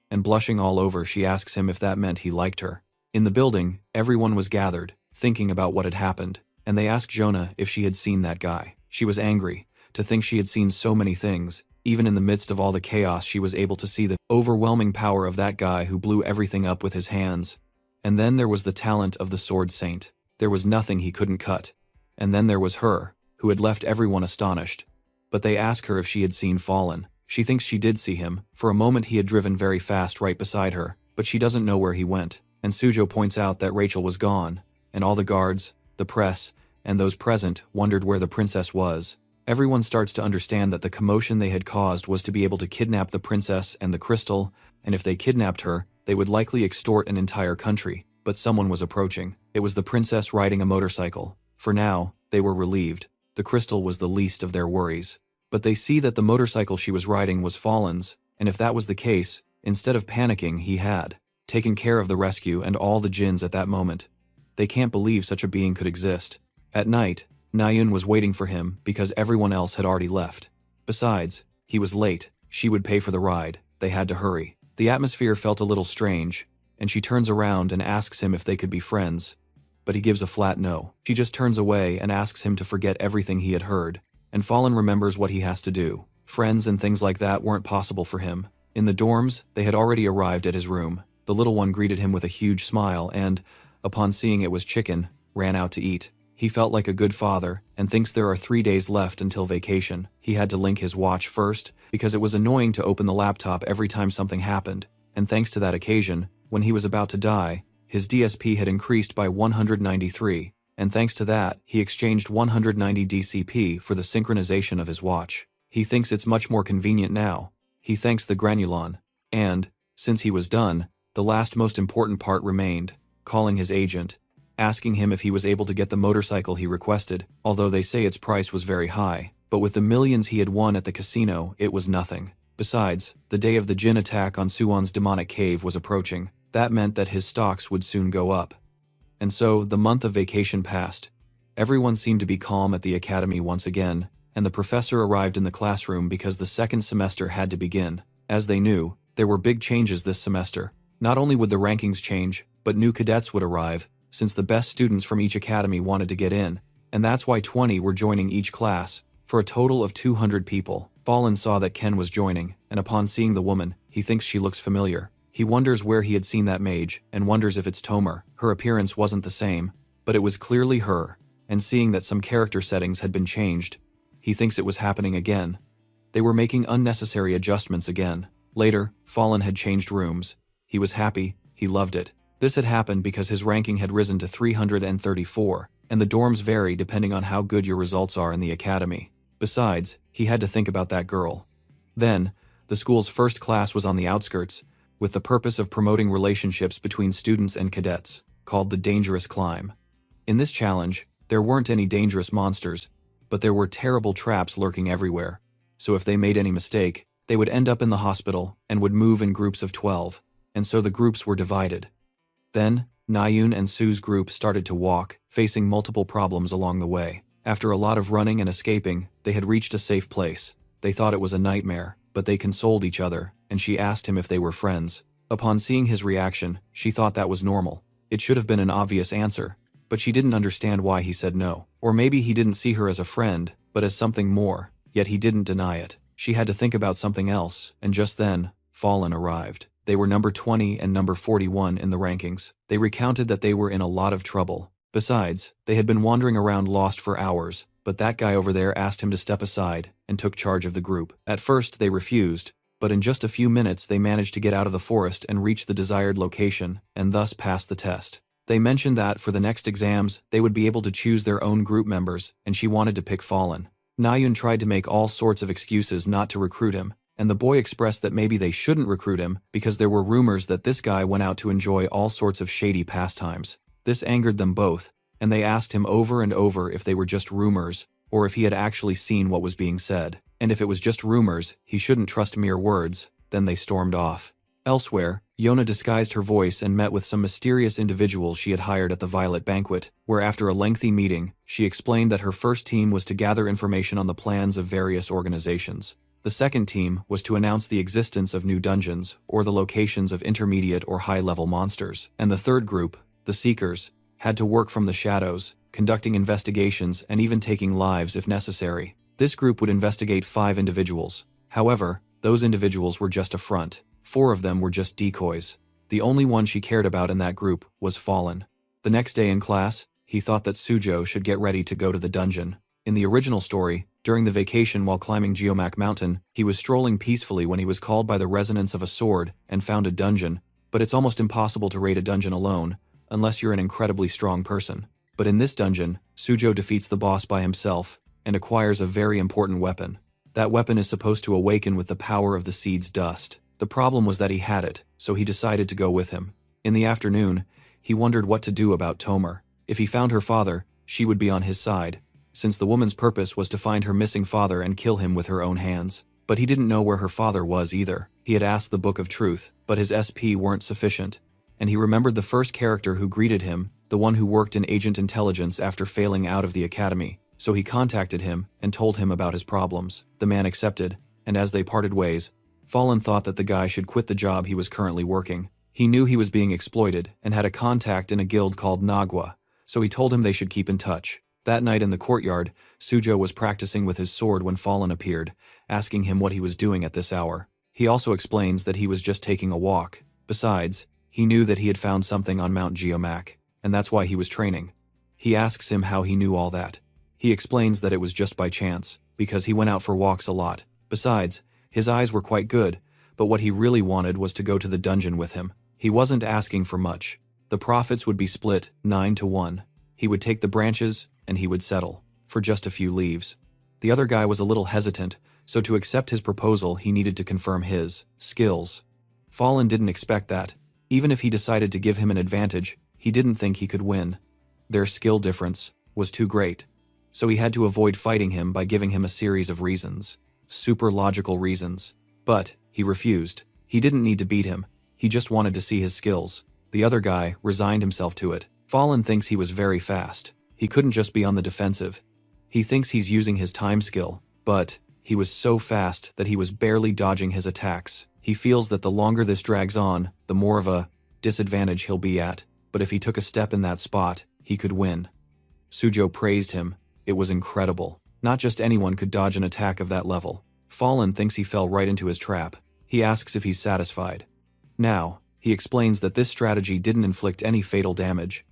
And blushing all over, she asks him if that meant he liked her. In the building, everyone was gathered, thinking about what had happened, and they asked Jonah if she had seen that guy. She was angry to think she had seen so many things. Even in the midst of all the chaos, she was able to see the overwhelming power of that guy who blew everything up with his hands. And then there was the talent of the Sword Saint. There was nothing he couldn't cut. And then there was her, who had left everyone astonished. But they ask her if she had seen Fallen. She thinks she did see him. For a moment he had driven very fast right beside her, but she doesn't know where he went. And Sujo points out that Rachel was gone, and all the guards, the press, and those present wondered where the princess was. Everyone starts to understand that the commotion they had caused was to be able to kidnap the princess and the crystal, and if they kidnapped her, they would likely extort an entire country. But someone was approaching. It was the princess riding a motorcycle. For now, they were relieved. The crystal was the least of their worries. But they see that the motorcycle she was riding was Fallen's, and if that was the case, instead of panicking, he had taken care of the rescue and all the jinns at that moment. They can't believe such a being could exist. At night, Nayun was waiting for him because everyone else had already left. Besides, he was late. She would pay for the ride. They had to hurry. The atmosphere felt a little strange, and she turns around and asks him if they could be friends. But he gives a flat no. She just turns away and asks him to forget everything he had heard. And Fallen remembers what he has to do. Friends and things like that weren't possible for him. In the dorms, they had already arrived at his room. The little one greeted him with a huge smile and, upon seeing it was chicken, ran out to eat. He felt like a good father and thinks there are 3 days left until vacation. He had to link his watch first because it was annoying to open the laptop every time something happened. And thanks to that occasion, when he was about to die, his DSP had increased by 193. And thanks to that, he exchanged 190 DCP for the synchronization of his watch. He thinks it's much more convenient now. He thanks the Granulon. And, since he was done, the last most important part remained, calling his agent, asking him if he was able to get the motorcycle he requested, although they say its price was very high. But with the millions he had won at the casino, it was nothing. Besides, the day of the Jin attack on Suwon's demonic cave was approaching. That meant that his stocks would soon go up. And so, the month of vacation passed. Everyone seemed to be calm at the academy once again, and the professor arrived in the classroom because the second semester had to begin. As they knew, there were big changes this semester. Not only would the rankings change, but new cadets would arrive, since the best students from each academy wanted to get in, and that's why 20 were joining each class, for a total of 200 people. Fallen saw that Ken was joining, and upon seeing the woman, he thinks she looks familiar. He wonders where he had seen that mage, and wonders if it's Tomer. Her appearance wasn't the same, but it was clearly her, and seeing that some character settings had been changed, he thinks it was happening again. They were making unnecessary adjustments again. Later, Fallen had changed rooms. He was happy, he loved it. This had happened because his ranking had risen to 334, and the dorms vary depending on how good your results are in the academy. Besides, he had to think about that girl. Then, the school's first class was on the outskirts, with the purpose of promoting relationships between students and cadets, called the Dangerous Climb. In this challenge, there weren't any dangerous monsters, but there were terrible traps lurking everywhere, so if they made any mistake, they would end up in the hospital and would move in groups of 12, and so the groups were divided. Then, Nayun and Su's group started to walk, facing multiple problems along the way. After a lot of running and escaping, they had reached a safe place. They thought it was a nightmare, but they consoled each other, and she asked him if they were friends. Upon seeing his reaction, she thought that was normal. It should have been an obvious answer, but she didn't understand why he said no. Or maybe he didn't see her as a friend, but as something more, yet he didn't deny it. She had to think about something else, and just then, Fallen arrived. They were number 20 and number 41 in the rankings. They recounted that they were in a lot of trouble. Besides, they had been wandering around lost for hours, but that guy over there asked him to step aside and took charge of the group. At first, they refused, but in just a few minutes they managed to get out of the forest and reach the desired location, and thus pass the test. They mentioned that for the next exams, they would be able to choose their own group members, and she wanted to pick Fallen. Nayun tried to make all sorts of excuses not to recruit him, and the boy expressed that maybe they shouldn't recruit him because there were rumors that this guy went out to enjoy all sorts of shady pastimes. This angered them both, and they asked him over and over if they were just rumors, or if he had actually seen what was being said. And if it was just rumors, he shouldn't trust mere words. Then they stormed off. Elsewhere, Yona disguised her voice and met with some mysterious individuals she had hired at the Violet Banquet, where after a lengthy meeting, she explained that her first team was to gather information on the plans of various organizations. The second team was to announce the existence of new dungeons, or the locations of intermediate or high-level monsters. And the third group, the Seekers, had to work from the shadows, conducting investigations and even taking lives if necessary. This group would investigate 5 individuals. However, those individuals were just a front. 4 of them were just decoys. The only one she cared about in that group was Fallen. The next day in class, he thought that Sujo should get ready to go to the dungeon. In the original story, during the vacation while climbing Geomac Mountain, he was strolling peacefully when he was called by the resonance of a sword and found a dungeon, but it's almost impossible to raid a dungeon alone, unless you're an incredibly strong person. But in this dungeon, Sujo defeats the boss by himself and acquires a very important weapon. That weapon is supposed to awaken with the power of the seed's dust. The problem was that he had it, so he decided to go with him. In the afternoon, he wondered what to do about Tomer. If he found her father, she would be on his side, since the woman's purpose was to find her missing father and kill him with her own hands. But he didn't know where her father was either. He had asked the Book of Truth, but his SP weren't sufficient, and he remembered the first character who greeted him, the one who worked in Agent Intelligence after failing out of the academy. So he contacted him and told him about his problems. The man accepted, and as they parted ways, Fallen thought that the guy should quit the job he was currently working. He knew he was being exploited and had a contact in a guild called Nagwa, so he told him they should keep in touch. That night in the courtyard, Sujo was practicing with his sword when Fallen appeared, asking him what he was doing at this hour. He also explains that he was just taking a walk. Besides, he knew that he had found something on Mount Geomac, and that's why he was training. He asks him how he knew all that. He explains that it was just by chance, because he went out for walks a lot. Besides, his eyes were quite good, but what he really wanted was to go to the dungeon with him. He wasn't asking for much. The profits would be split 9-1. He would take the branches, and he would settle for just a few leaves. The other guy was a little hesitant, so to accept his proposal he needed to confirm his skills. Fallen didn't expect that. Even if he decided to give him an advantage, he didn't think he could win. Their skill difference was too great. So he had to avoid fighting him by giving him a series of reasons. Super logical reasons. But he refused. He didn't need to beat him. He just wanted to see his skills. The other guy resigned himself to it. Fallen thinks he was very fast. He couldn't just be on the defensive. He thinks he's using his time skill, but he was so fast that he was barely dodging his attacks. He feels that the longer this drags on, the more of a disadvantage he'll be at, but if he took a step in that spot, he could win. Sujo praised him. It was incredible. Not just anyone could dodge an attack of that level. Fallen thinks he fell right into his trap. He asks if he's satisfied. Now, he explains that this strategy didn't inflict any fatal damage.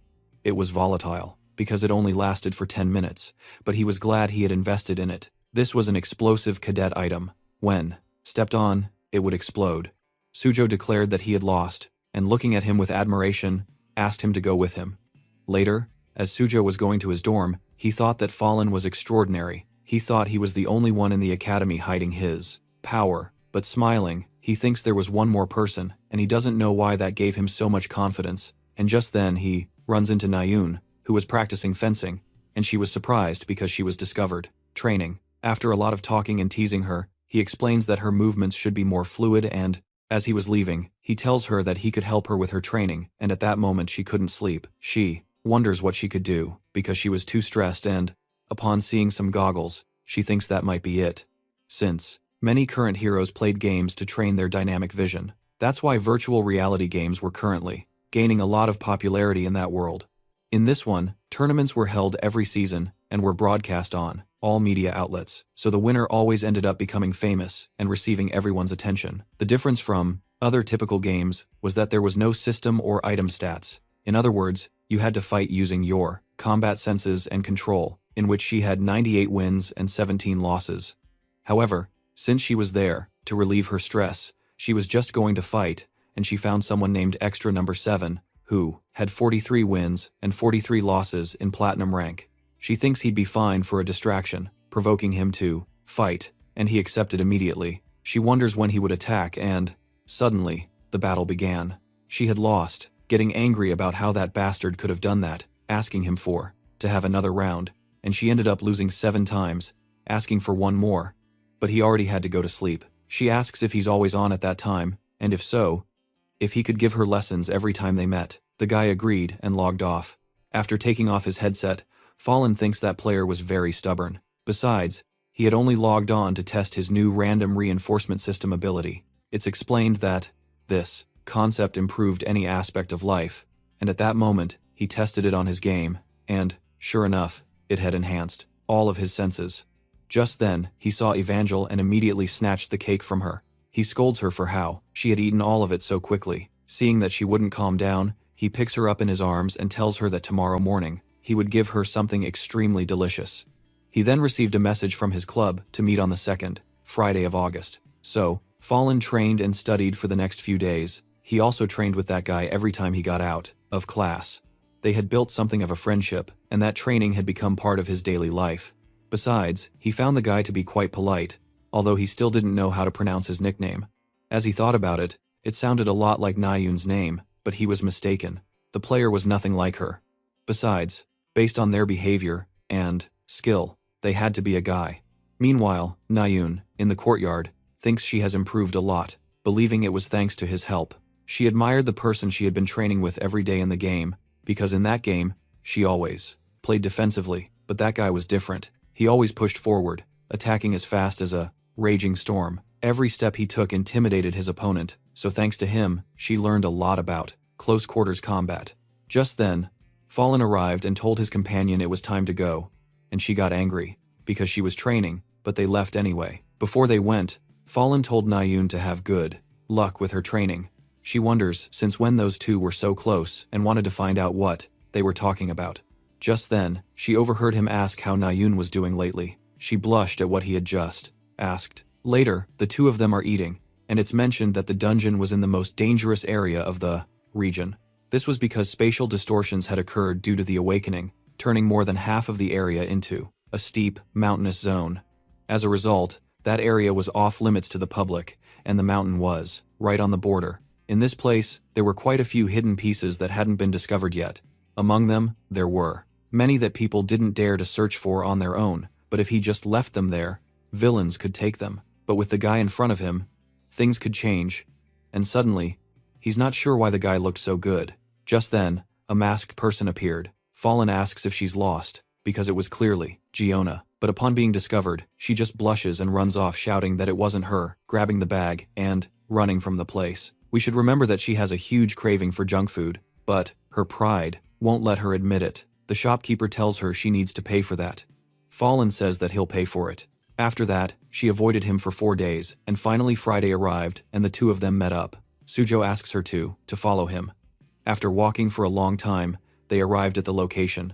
It was volatile, because it only lasted for 10 minutes, but he was glad he had invested in it. This was an explosive cadet item. When stepped on, it would explode. Sujo declared that he had lost, and looking at him with admiration, asked him to go with him. Later, as Sujo was going to his dorm, he thought that Fallen was extraordinary. He thought he was the only one in the academy hiding his power, but smiling, he thinks there was one more person, and he doesn't know why that gave him so much confidence. And just then he runs into Nayun, who was practicing fencing, and she was surprised because she was discovered training. After a lot of talking and teasing her, he explains that her movements should be more fluid and, as he was leaving, he tells her that he could help her with her training, and at that moment she couldn't sleep. She wonders what she could do, because she was too stressed and, upon seeing some goggles, she thinks that might be it. Since many current heroes played games to train their dynamic vision, that's why virtual reality games were currently gaining a lot of popularity in that world. In this one, tournaments were held every season and were broadcast on all media outlets, so the winner always ended up becoming famous and receiving everyone's attention. The difference from other typical games was that there was no system or item stats. In other words, you had to fight using your combat senses and control, in which she had 98 wins and 17 losses. However, since she was there to relieve her stress, she was just going to fight, and she found someone named Extra Number 7, who had 43 wins and 43 losses in Platinum rank. She thinks he'd be fine for a distraction, provoking him to fight, and he accepted immediately. She wonders when he would attack and, suddenly, the battle began. She had lost, getting angry about how that bastard could have done that, asking him to have another round, and she ended up losing 7 times, asking for one more. But he already had to go to sleep. She asks if he's always on at that time, and if so, if he could give her lessons every time they met. The guy agreed and logged off. After taking off his headset, Fallen thinks that player was very stubborn. Besides, he had only logged on to test his new random reinforcement system ability. It's explained that this concept improved any aspect of life, and at that moment, he tested it on his game, and, sure enough, it had enhanced all of his senses. Just then, he saw Evangel and immediately snatched the cake from her. He scolds her for how she had eaten all of it so quickly. Seeing that she wouldn't calm down, he picks her up in his arms and tells her that tomorrow morning, he would give her something extremely delicious. He then received a message from his club to meet on the 2nd Friday of August. So, Fallen trained and studied for the next few days. He also trained with that guy every time he got out of class. They had built something of a friendship, and that training had become part of his daily life. Besides, he found the guy to be quite polite, although he still didn't know how to pronounce his nickname. As he thought about it, it sounded a lot like Nayun's name, but he was mistaken. The player was nothing like her. Besides, based on their behavior and skill, they had to be a guy. Meanwhile, Nayun, in the courtyard, thinks she has improved a lot, believing it was thanks to his help. She admired the person she had been training with every day in the game, because in that game, she always played defensively, but that guy was different. He always pushed forward, attacking as fast as a raging storm. Every step he took intimidated his opponent, so thanks to him, she learned a lot about close quarters combat. Just then, Fallen arrived and told his companion it was time to go, and she got angry, because she was training, but they left anyway. Before they went, Fallen told Nayun to have good luck with her training. She wonders since when those two were so close and wanted to find out what they were talking about. Just then, she overheard him ask how Nayun was doing lately. She blushed at what he had just asked. Later, the two of them are eating, and it's mentioned that the dungeon was in the most dangerous area of the region. This was because spatial distortions had occurred due to the awakening, turning more than half of the area into a steep, mountainous zone. As a result, that area was off limits to the public, and the mountain was right on the border. In this place, there were quite a few hidden pieces that hadn't been discovered yet. Among them, there were many that people didn't dare to search for on their own, but if he just left them there, villains could take them. But with the guy in front of him, things could change, and suddenly, he's not sure why the guy looked so good. Just then, a masked person appeared. Fallen asks if she's lost, because it was clearly Giona, but upon being discovered, she just blushes and runs off shouting that it wasn't her, grabbing the bag, and running from the place. We should remember that she has a huge craving for junk food, but her pride won't let her admit it. The shopkeeper tells her she needs to pay for that. Fallen says that he'll pay for it. After that, she avoided him for 4 days, and finally Friday arrived and the two of them met up. Sujo asks her to follow him. After walking for a long time, they arrived at the location.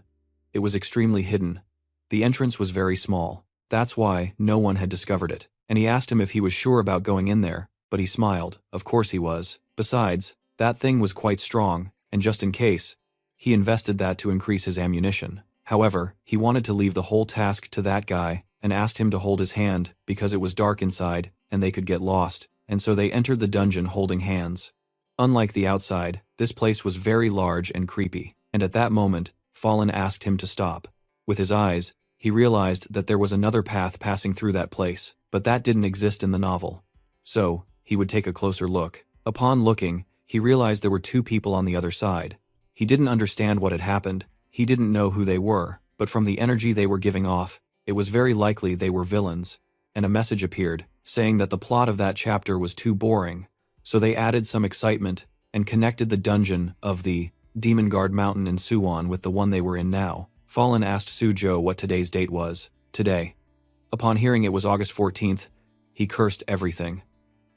It was extremely hidden. The entrance was very small. That's why no one had discovered it, and he asked him if he was sure about going in there, but he smiled. Of course he was. Besides, that thing was quite strong, and just in case, he invested that to increase his ammunition. However, he wanted to leave the whole task to that guy and asked him to hold his hand because it was dark inside and they could get lost, and so they entered the dungeon holding hands. Unlike the outside, this place was very large and creepy, and at that moment, Fallen asked him to stop. With his eyes, he realized that there was another path passing through that place, but that didn't exist in the novel. So, he would take a closer look. Upon looking, he realized there were 2 people on the other side. He didn't understand what had happened, he didn't know who they were, but from the energy they were giving off, it was very likely they were villains, and a message appeared, saying that the plot of that chapter was too boring, so they added some excitement and connected the dungeon of the Demon Guard Mountain in Suwon with the one they were in now. Fallen asked Sujo what today's date was. Today. Upon hearing it was August 14th, he cursed everything.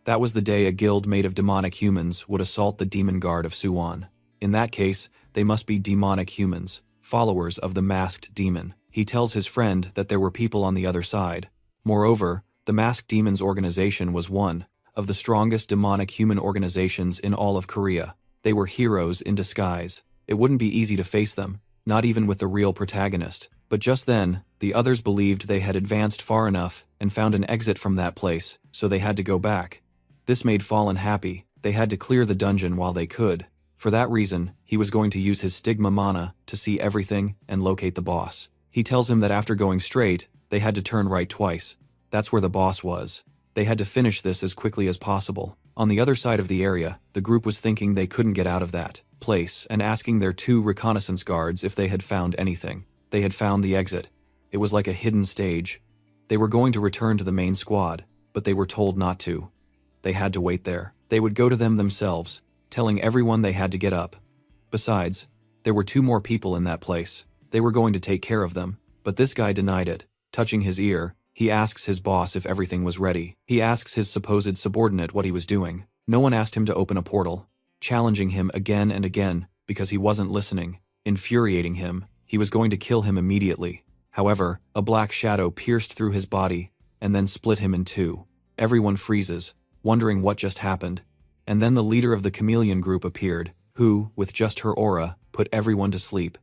That was the day a guild made of demonic humans would assault the Demon Guard of Suwon. In that case, they must be demonic humans, followers of the masked demon. He tells his friend that there were people on the other side. Moreover, the masked demon's organization was one of the strongest demonic human organizations in all of Korea. They were heroes in disguise. It wouldn't be easy to face them, not even with the real protagonist. But just then, the others believed they had advanced far enough and found an exit from that place, so they had to go back. This made Fallen happy. They had to clear the dungeon while they could. For that reason, he was going to use his stigma mana to see everything and locate the boss. He tells him that after going straight, they had to turn right twice. That's where the boss was. They had to finish this as quickly as possible. On the other side of the area, the group was thinking they couldn't get out of that place and asking their 2 reconnaissance guards if they had found anything. They had found the exit. It was like a hidden stage. They were going to return to the main squad, but they were told not to. They had to wait there. They would go to them themselves, telling everyone they had to get up. Besides, there were 2 more people in that place. They were going to take care of them, but this guy denied it. Touching his ear, he asks his boss if everything was ready. He asks his supposed subordinate what he was doing. No one asked him to open a portal, challenging him again and again because he wasn't listening, infuriating him. He was going to kill him immediately. However, a black shadow pierced through his body and then split him in 2. Everyone freezes, wondering what just happened. And then the leader of the chameleon group appeared, who, with just her aura, put everyone to sleep.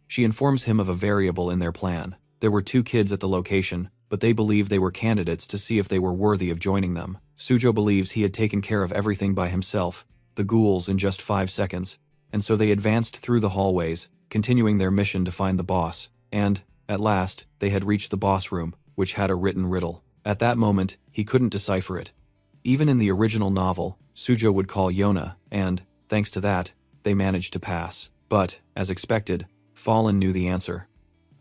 She informs him of a variable in their plan. There were 2 kids at the location, but they believed they were candidates to see if they were worthy of joining them. Sujo believes he had taken care of everything by himself, the ghouls in just 5 seconds, and so they advanced through the hallways, continuing their mission to find the boss. And, at last, they had reached the boss room, which had a written riddle. At that moment, he couldn't decipher it. Even in the original novel, Sujo would call Yona, and, thanks to that, they managed to pass. But, as expected, Fallen knew the answer.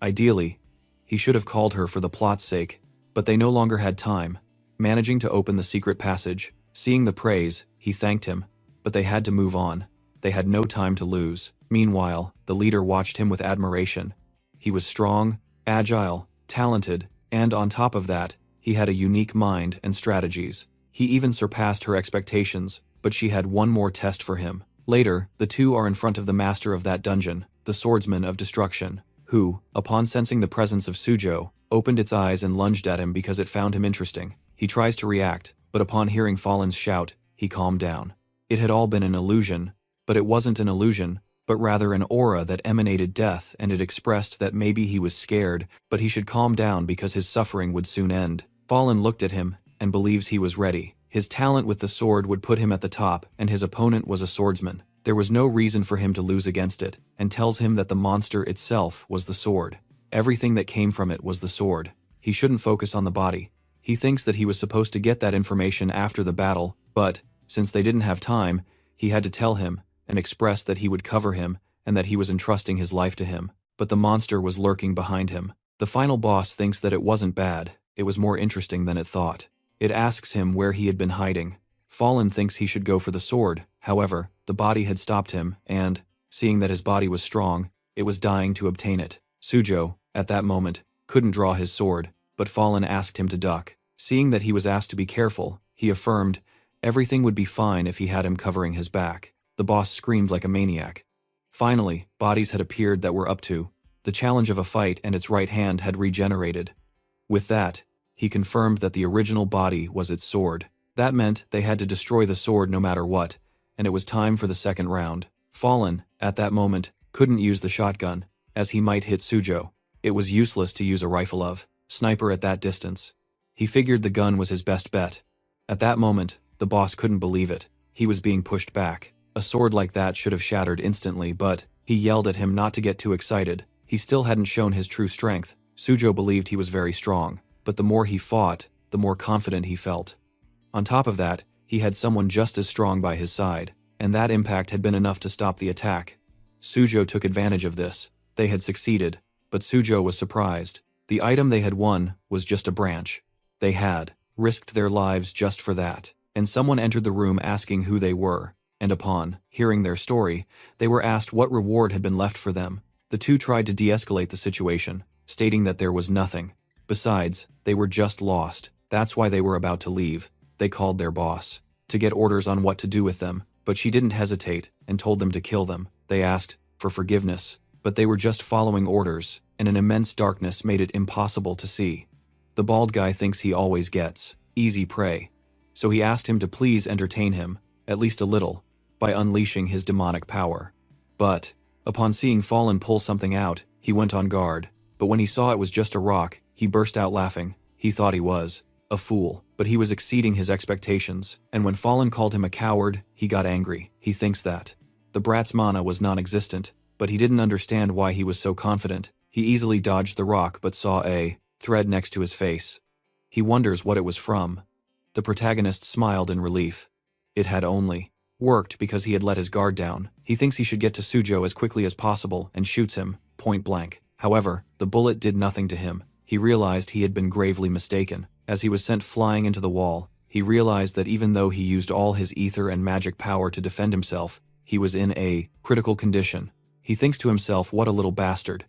Ideally, he should have called her for the plot's sake, but they no longer had time. Managing to open the secret passage, seeing the praise, he thanked him, but they had to move on. They had no time to lose. Meanwhile, the leader watched him with admiration. He was strong, agile, talented, and on top of that, he had a unique mind and strategies. He even surpassed her expectations, but she had one more test for him. Later, the 2 are in front of the master of that dungeon, the swordsman of destruction, who, upon sensing the presence of Sujo, opened its eyes and lunged at him because it found him interesting. He tries to react, but upon hearing Fallen's shout, he calmed down. It had all been an illusion, but it wasn't an illusion, but rather an aura that emanated death, and it expressed that maybe he was scared, but he should calm down because his suffering would soon end. Fallen looked at him, and believes he was ready. His talent with the sword would put him at the top, and his opponent was a swordsman. There was no reason for him to lose against it, and tells him that the monster itself was the sword. Everything that came from it was the sword. He shouldn't focus on the body. He thinks that he was supposed to get that information after the battle, but, since they didn't have time, he had to tell him, and express that he would cover him, and that he was entrusting his life to him. But the monster was lurking behind him. The final boss thinks that it wasn't bad, it was more interesting than it thought. It asks him where he had been hiding. Fallen thinks he should go for the sword, however, the body had stopped him, and, seeing that his body was strong, it was dying to obtain it. Sujo, at that moment, couldn't draw his sword, but Fallen asked him to duck. Seeing that he was asked to be careful, he affirmed everything would be fine if he had him covering his back. The boss screamed like a maniac. Finally, bodies had appeared that were up to the challenge of a fight, and its right hand had regenerated. With that, he confirmed that the original body was its sword. That meant they had to destroy the sword no matter what, and it was time for the second round. Fallen, at that moment, couldn't use the shotgun, as he might hit Sujo. It was useless to use a rifle of sniper at that distance. He figured the gun was his best bet. At that moment, the boss couldn't believe it. He was being pushed back. A sword like that should have shattered instantly, but he yelled at him not to get too excited. He still hadn't shown his true strength. Sujo believed he was very strong, but the more he fought, the more confident he felt. On top of that, he had someone just as strong by his side, and that impact had been enough to stop the attack. Sujo took advantage of this. They had succeeded, but Sujo was surprised. The item they had won was just a branch. They had risked their lives just for that, and someone entered the room asking who they were, and upon hearing their story, they were asked what reward had been left for them. The 2 tried to de-escalate the situation, stating that there was nothing. Besides, they were just lost. That's why they were about to leave. They called their boss to get orders on what to do with them, but she didn't hesitate and told them to kill them. They asked for forgiveness, but they were just following orders, and an immense darkness made it impossible to see. The bald guy thinks he always gets easy prey, so he asked him to please entertain him, at least a little, by unleashing his demonic power. But, upon seeing Fallen pull something out, he went on guard, but when he saw it was just a rock, he burst out laughing. He thought he was a fool, but he was exceeding his expectations, and when Fallen called him a coward, he got angry. He thinks that the brat's mana was non-existent, but he didn't understand why he was so confident. He easily dodged the rock but saw a thread next to his face. He wonders what it was from. The protagonist smiled in relief. It had only worked because he had let his guard down. He thinks he should get to Sujo as quickly as possible and shoots him, point blank. However, the bullet did nothing to him. He realized he had been gravely mistaken. As he was sent flying into the wall, he realized that even though he used all his ether and magic power to defend himself, he was in a critical condition. He thinks to himself, what a little bastard.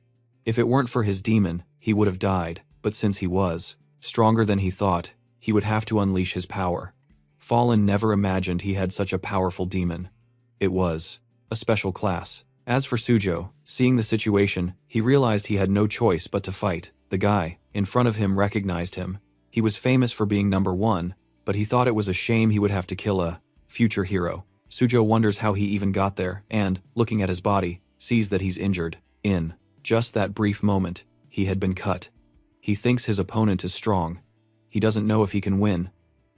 If it weren't for his demon, he would have died, but since he was stronger than he thought, he would have to unleash his power. Fallen never imagined he had such a powerful demon. It was a special class. As for Sujo, seeing the situation, he realized he had no choice but to fight. The guy in front of him recognized him. He was famous for being #1, but he thought it was a shame he would have to kill a future hero. Sujo wonders how he even got there and, looking at his body, sees that he's injured. In just that brief moment, he had been cut. He thinks his opponent is strong. He doesn't know if he can win,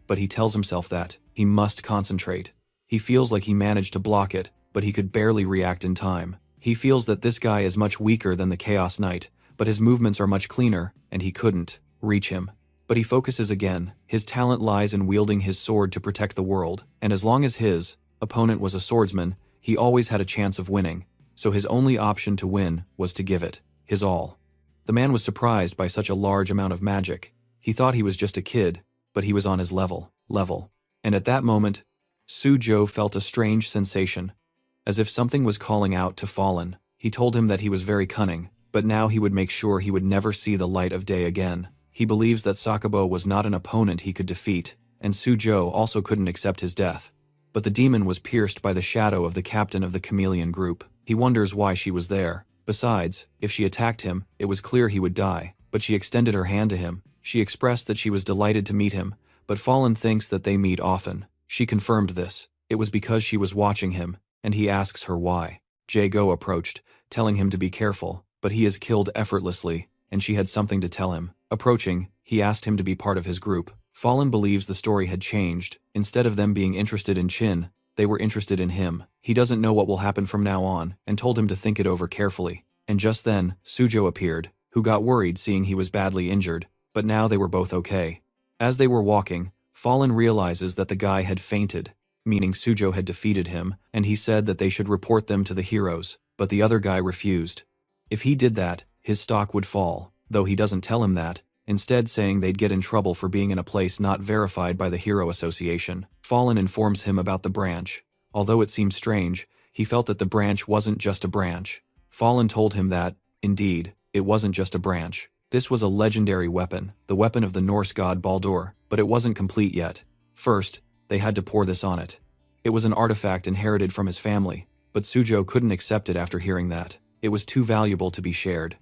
but he tells himself that he must concentrate. He feels like he managed to block it, but he could barely react in time. He feels that this guy is much weaker than the Chaos Knight, but his movements are much cleaner, and he couldn't reach him. But he focuses again. His talent lies in wielding his sword to protect the world, and as long as his opponent was a swordsman, he always had a chance of winning, so his only option to win was to give it his all. The man was surprised by such a large amount of magic. He thought he was just a kid, but he was on his level. And at that moment, Sujo felt a strange sensation, as if something was calling out to Fallen. He told him that he was very cunning, but now he would make sure he would never see the light of day again. He believes that Sakubo was not an opponent he could defeat, and Sujo also couldn't accept his death. But the demon was pierced by the shadow of the captain of the chameleon group. He wonders why she was there. Besides, if she attacked him, it was clear he would die, but she extended her hand to him. She expressed that she was delighted to meet him, but Fallen thinks that they meet often. She confirmed this. It was because she was watching him, and he asks her why. Jago approached, telling him to be careful, but he is killed effortlessly, and she had something to tell him. Approaching, he asked him to be part of his group. Fallen believes the story had changed. Instead of them being interested in Chin, they were interested in him. He doesn't know what will happen from now on, and told him to think it over carefully. And just then, Sujo appeared, who got worried seeing he was badly injured, but now they were both okay. As they were walking, Fallen realizes that the guy had fainted, meaning Sujo had defeated him, and he said that they should report them to the heroes, but the other guy refused. If he did that, his stock would fall, though he doesn't tell him that, instead saying they'd get in trouble for being in a place not verified by the Hero Association. Fallen informs him about the branch. Although it seemed strange, he felt that the branch wasn't just a branch. Fallen told him that, indeed, it wasn't just a branch. This was a legendary weapon, the weapon of the Norse god Baldur, but it wasn't complete yet. First, they had to pour this on it. It was an artifact inherited from his family, but Sujo couldn't accept it after hearing that. It was too valuable to be shared.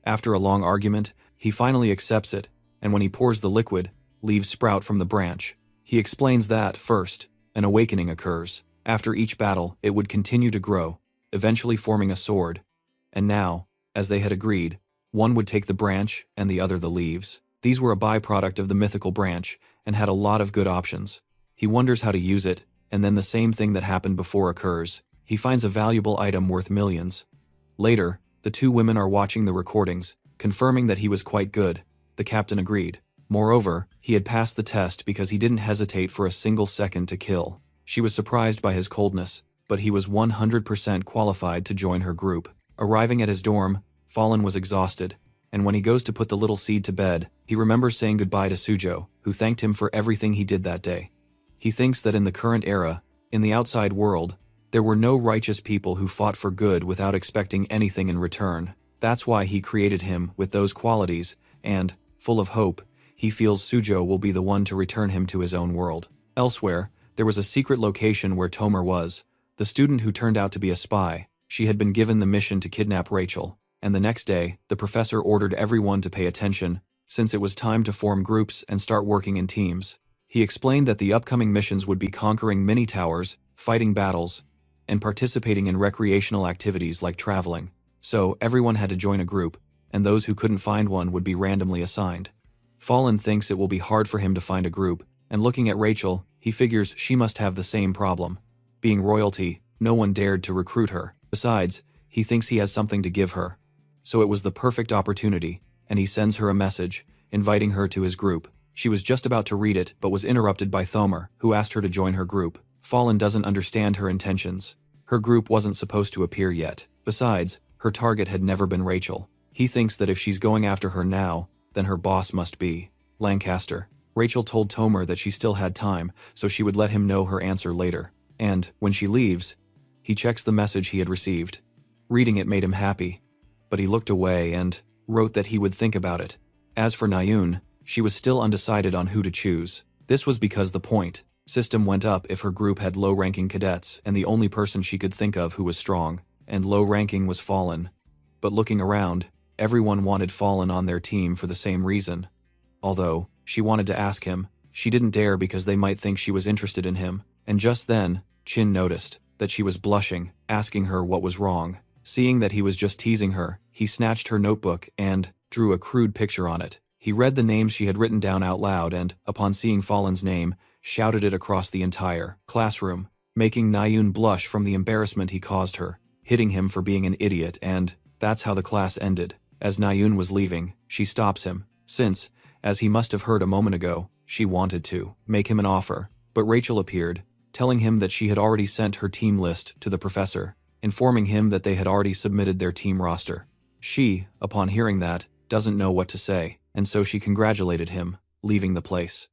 After a long argument, he finally accepts it, and when he pours the liquid, leaves sprout from the branch. He explains that, first, an awakening occurs. After each battle, it would continue to grow, eventually forming a sword. And now, as they had agreed, one would take the branch and the other the leaves. These were a byproduct of the mythical branch, and had a lot of good options. He wonders how to use it, and then the same thing that happened before occurs. He finds a valuable item worth millions. Later, the two women are watching the recordings, confirming that he was quite good. The captain agreed. Moreover, he had passed the test because he didn't hesitate for a single second to kill. She was surprised by his coldness, but he was 100% qualified to join her group. Arriving at his dorm, Fallen was exhausted, and when he goes to put the little seed to bed, he remembers saying goodbye to Sujo, who thanked him for everything he did that day. He thinks that in the current era, in the outside world, there were no righteous people who fought for good without expecting anything in return. That's why he created him with those qualities, and, full of hope, he feels Sujo will be the one to return him to his own world. Elsewhere, there was a secret location where Tomer was, the student who turned out to be a spy. She had been given the mission to kidnap Rachel, and the next day, the professor ordered everyone to pay attention, since it was time to form groups and start working in teams. He explained that the upcoming missions would be conquering mini-towers, fighting battles, and participating in recreational activities like traveling. So, everyone had to join a group, and those who couldn't find one would be randomly assigned. Fallen thinks it will be hard for him to find a group, and looking at Rachel, he figures she must have the same problem. Being royalty, no one dared to recruit her. Besides, he thinks he has something to give her. So it was the perfect opportunity, and he sends her a message, inviting her to his group. She was just about to read it, but was interrupted by Thomer, who asked her to join her group. Fallen doesn't understand her intentions. Her group wasn't supposed to appear yet. Besides, her target had never been Rachel. He thinks that if she's going after her now, then her boss must be Lancaster. Rachel told Tomer that she still had time, so she would let him know her answer later. And, when she leaves, he checks the message he had received. Reading it made him happy. But he looked away and wrote that he would think about it. As for Nayun, she was still undecided on who to choose. This was because the point system went up if her group had low-ranking cadets, and the only person she could think of who was strong and low-ranking was Fallen. But looking around, everyone wanted Fallen on their team for the same reason. Although, she wanted to ask him, she didn't dare because they might think she was interested in him, and just then, Chin noticed that she was blushing, asking her what was wrong. Seeing that he was just teasing her, he snatched her notebook and drew a crude picture on it. He read the names she had written down out loud and, upon seeing Fallen's name, shouted it across the entire classroom, making Nayun blush from the embarrassment he caused her, hitting him for being an idiot, and that's how the class ended. As Nayun was leaving, she stops him, since, as he must have heard a moment ago, she wanted to make him an offer. But Rachel appeared, telling him that she had already sent her team list to the professor, informing him that they had already submitted their team roster. She, upon hearing that, doesn't know what to say, and so she congratulated him, leaving the place.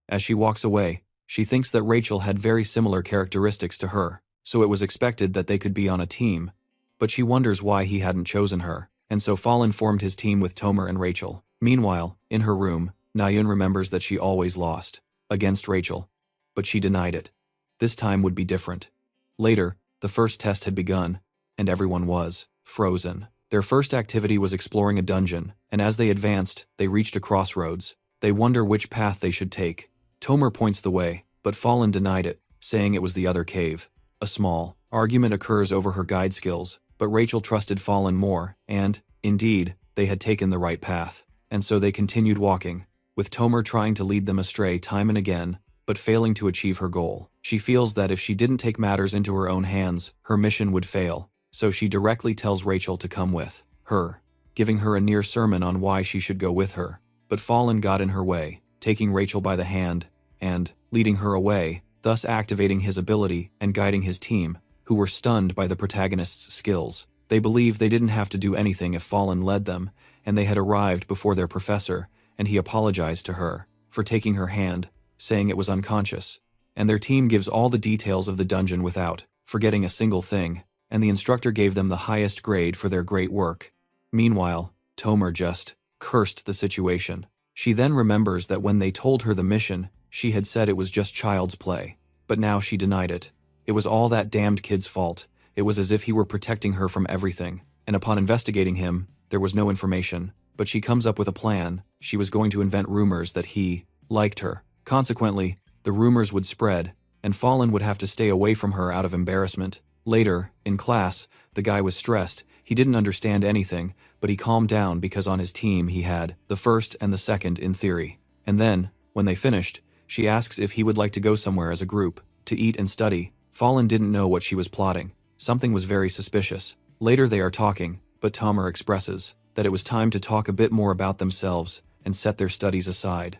As she walks away, she thinks that Rachel had very similar characteristics to her, so it was expected that they could be on a team, but she wonders why he hadn't chosen her, and so Fallen formed his team with Tomer and Rachel. Meanwhile, in her room, Nayun remembers that she always lost against Rachel, but she denied it. This time would be different. Later, the first test had begun, and everyone was frozen. Their first activity was exploring a dungeon, and as they advanced, they reached a crossroads. They wonder which path they should take. Tomer points the way, but Fallen denied it, saying it was the other cave. A small argument occurs over her guide skills, but Rachel trusted Fallen more, and, indeed, they had taken the right path. And so they continued walking, with Tomer trying to lead them astray time and again, but failing to achieve her goal. She feels that if she didn't take matters into her own hands, her mission would fail, so she directly tells Rachel to come with her, giving her a near sermon on why she should go with her. But Fallen got in her way, taking Rachel by the hand and leading her away, thus activating his ability and guiding his team, who were stunned by the protagonist's skills. They believed they didn't have to do anything if Fallen led them, and they had arrived before their professor, and he apologized to her for taking her hand, saying it was unconscious. And their team gives all the details of the dungeon without forgetting a single thing, and the instructor gave them the highest grade for their great work. Meanwhile, Tomer just cursed the situation. She then remembers that when they told her the mission, she had said it was just child's play, but now she denied it. It was all that damned kid's fault. It was as if he were protecting her from everything, and upon investigating him, there was no information. But she comes up with a plan. She was going to invent rumors that he liked her. Consequently, the rumors would spread, and Fallen would have to stay away from her out of embarrassment. Later, in class, the guy was stressed. He didn't understand anything, but he calmed down because on his team he had the first and the second in theory. And then, when they finished, she asks if he would like to go somewhere as a group, to eat and study. Fallen didn't know what she was plotting. Something was very suspicious. Later they are talking, but Tomer expresses that it was time to talk a bit more about themselves and set their studies aside.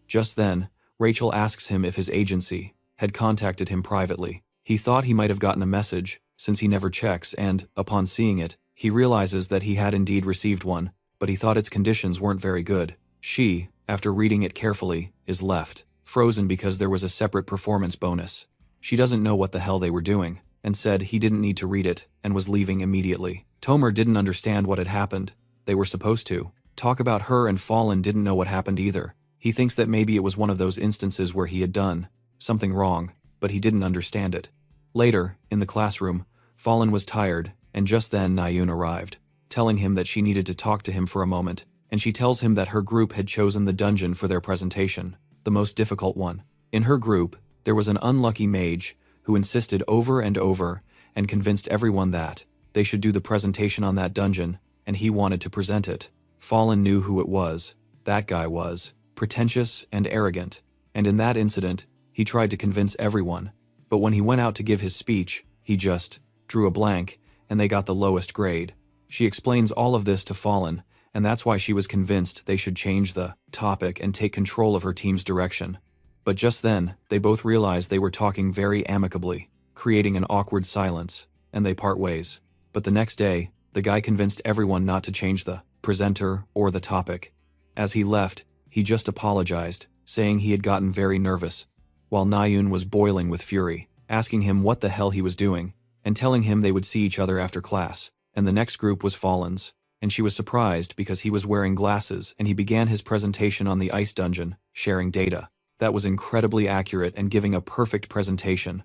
Just then, Rachel asks him if his agency had contacted him privately. He thought he might have gotten a message, since he never checks, and, upon seeing it, he realizes that he had indeed received one, but he thought its conditions weren't very good. She, after reading it carefully, is left frozen because there was a separate performance bonus. She doesn't know what the hell they were doing, and said he didn't need to read it, and was leaving immediately. Tomer didn't understand what had happened. They were supposed to talk about her, and Fallen didn't know what happened either. He thinks that maybe it was one of those instances where he had done something wrong, but he didn't understand it. Later, in the classroom, Fallen was tired, and just then Nayun arrived, telling him that she needed to talk to him for a moment, and she tells him that her group had chosen the dungeon for their presentation, the most difficult one. In her group, there was an unlucky mage who insisted over and over and convinced everyone that they should do the presentation on that dungeon, and he wanted to present it. Fallen knew who it was. That guy was pretentious and arrogant, and in that incident, he tried to convince everyone, but when he went out to give his speech, he just drew a blank, and they got the lowest grade. She explains all of this to Fallen, and that's why she was convinced they should change the topic and take control of her team's direction. But just then, they both realized they were talking very amicably, creating an awkward silence, and they part ways. But the next day, the guy convinced everyone not to change the presenter or the topic. As he left, he just apologized, saying he had gotten very nervous, while Nayun was boiling with fury, asking him what the hell he was doing, and telling him they would see each other after class. And the next group was Fallen's, and she was surprised because he was wearing glasses and he began his presentation on the ice dungeon, sharing data. That was incredibly accurate and giving a perfect presentation.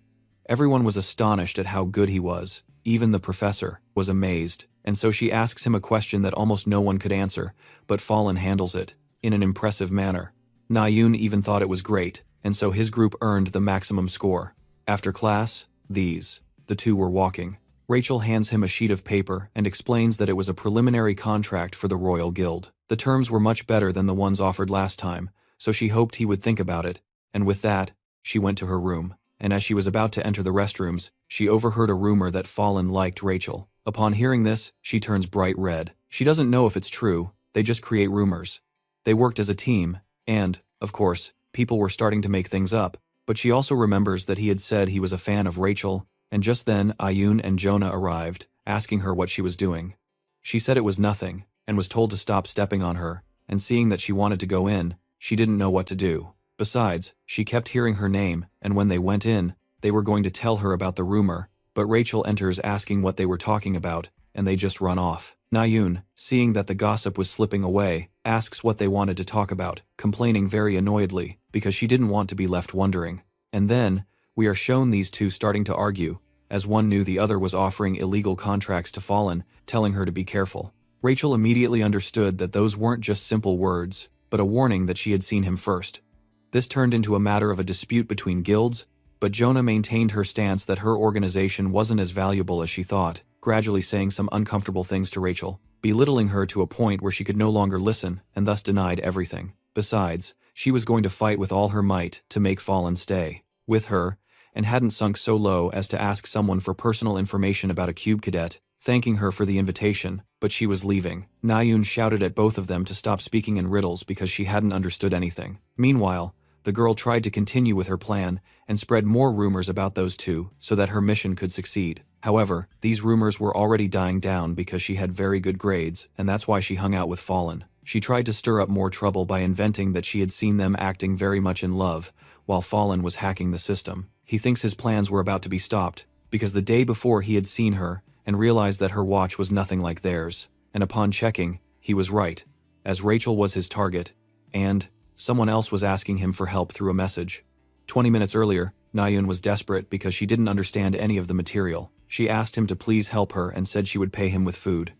Everyone was astonished at how good he was. Even the professor was amazed, and so she asks him a question that almost no one could answer, but Fallen handles it in an impressive manner. Nayun even thought it was great, and so his group earned the maximum score. After class, the two were walking. Rachel hands him a sheet of paper and explains that it was a preliminary contract for the Royal Guild. The terms were much better than the ones offered last time, so she hoped he would think about it, and with that, she went to her room. And as she was about to enter the restrooms, she overheard a rumor that Fallen liked Rachel. Upon hearing this, she turns bright red. She doesn't know if it's true, they just create rumors. They worked as a team, and, of course, people were starting to make things up, but she also remembers that he had said he was a fan of Rachel, and just then Ayun and Jonah arrived, asking her what she was doing. She said it was nothing, and was told to stop stepping on her, and seeing that she wanted to go in, she didn't know what to do. Besides, she kept hearing her name, and when they went in, they were going to tell her about the rumor, but Rachel enters asking what they were talking about, and they just run off. Nayun, seeing that the gossip was slipping away, asks what they wanted to talk about, complaining very annoyedly, because she didn't want to be left wondering. And then, we are shown these two starting to argue, as one knew the other was offering illegal contracts to Fallen, telling her to be careful. Rachel immediately understood that those weren't just simple words, but a warning that she had seen him first. This turned into a matter of a dispute between guilds, but Jonah maintained her stance that her organization wasn't as valuable as she thought, gradually saying some uncomfortable things to Rachel, belittling her to a point where she could no longer listen and thus denied everything. Besides, she was going to fight with all her might to make Fallen stay with her, and hadn't sunk so low as to ask someone for personal information about a cube cadet, thanking her for the invitation, but she was leaving. Nayun shouted at both of them to stop speaking in riddles because she hadn't understood anything. Meanwhile, the girl tried to continue with her plan and spread more rumors about those two so that her mission could succeed. However, these rumors were already dying down because she had very good grades, and that's why she hung out with Fallen. She tried to stir up more trouble by inventing that she had seen them acting very much in love, while Fallen was hacking the system. He thinks his plans were about to be stopped, because the day before he had seen her and realized that her watch was nothing like theirs, and upon checking, he was right, as Rachel was his target, and someone else was asking him for help through a message. 20 minutes earlier, Nayun was desperate because she didn't understand any of the material. She asked him to please help her and said she would pay him with food.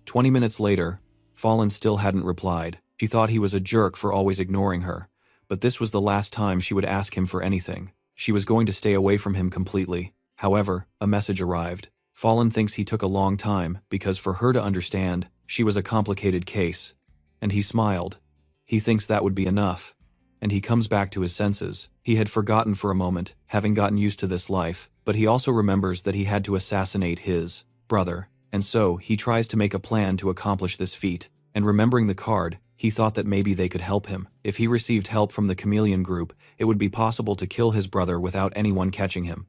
20 minutes later, Fallen still hadn't replied. She thought he was a jerk for always ignoring her, but this was the last time she would ask him for anything. She was going to stay away from him completely. However, a message arrived. Fallen thinks he took a long time because for her to understand, she was a complicated case. And he smiled. He thinks that would be enough. And he comes back to his senses. He had forgotten for a moment, having gotten used to this life, but he also remembers that he had to assassinate his brother. And so, he tries to make a plan to accomplish this feat. And remembering the card, he thought that maybe they could help him. If he received help from the chameleon group, it would be possible to kill his brother without anyone catching him.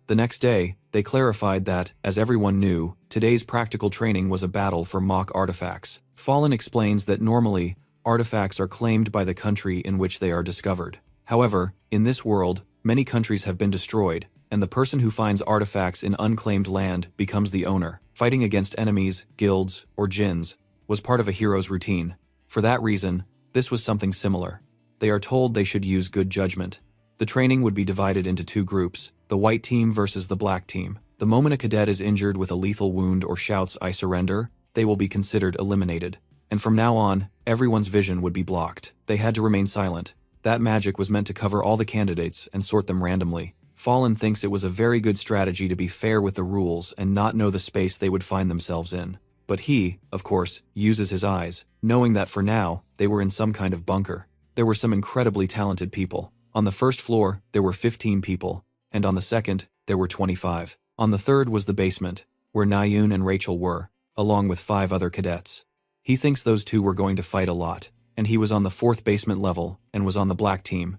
The next day, they clarified that, as everyone knew, today's practical training was a battle for mock artifacts. Fallen explains that normally, artifacts are claimed by the country in which they are discovered. However, in this world, many countries have been destroyed, and the person who finds artifacts in unclaimed land becomes the owner. Fighting against enemies, guilds, or jinns was part of a hero's routine. For that reason, this was something similar. They are told they should use good judgment. The training would be divided into two groups, the white team versus the black team. The moment a cadet is injured with a lethal wound or shouts "I surrender," they will be considered eliminated. And from now on, everyone's vision would be blocked. They had to remain silent. That magic was meant to cover all the candidates and sort them randomly. Fallen thinks it was a very good strategy to be fair with the rules and not know the space they would find themselves in. But he, of course, uses his eyes, knowing that for now, they were in some kind of bunker. There were some incredibly talented people. On the first floor, there were 15 people, and on the second, there were 25. On the third was the basement, where Nayun and Rachel were, along with 5 other cadets. He thinks those two were going to fight a lot, and he was on the 4th basement level and was on the black team.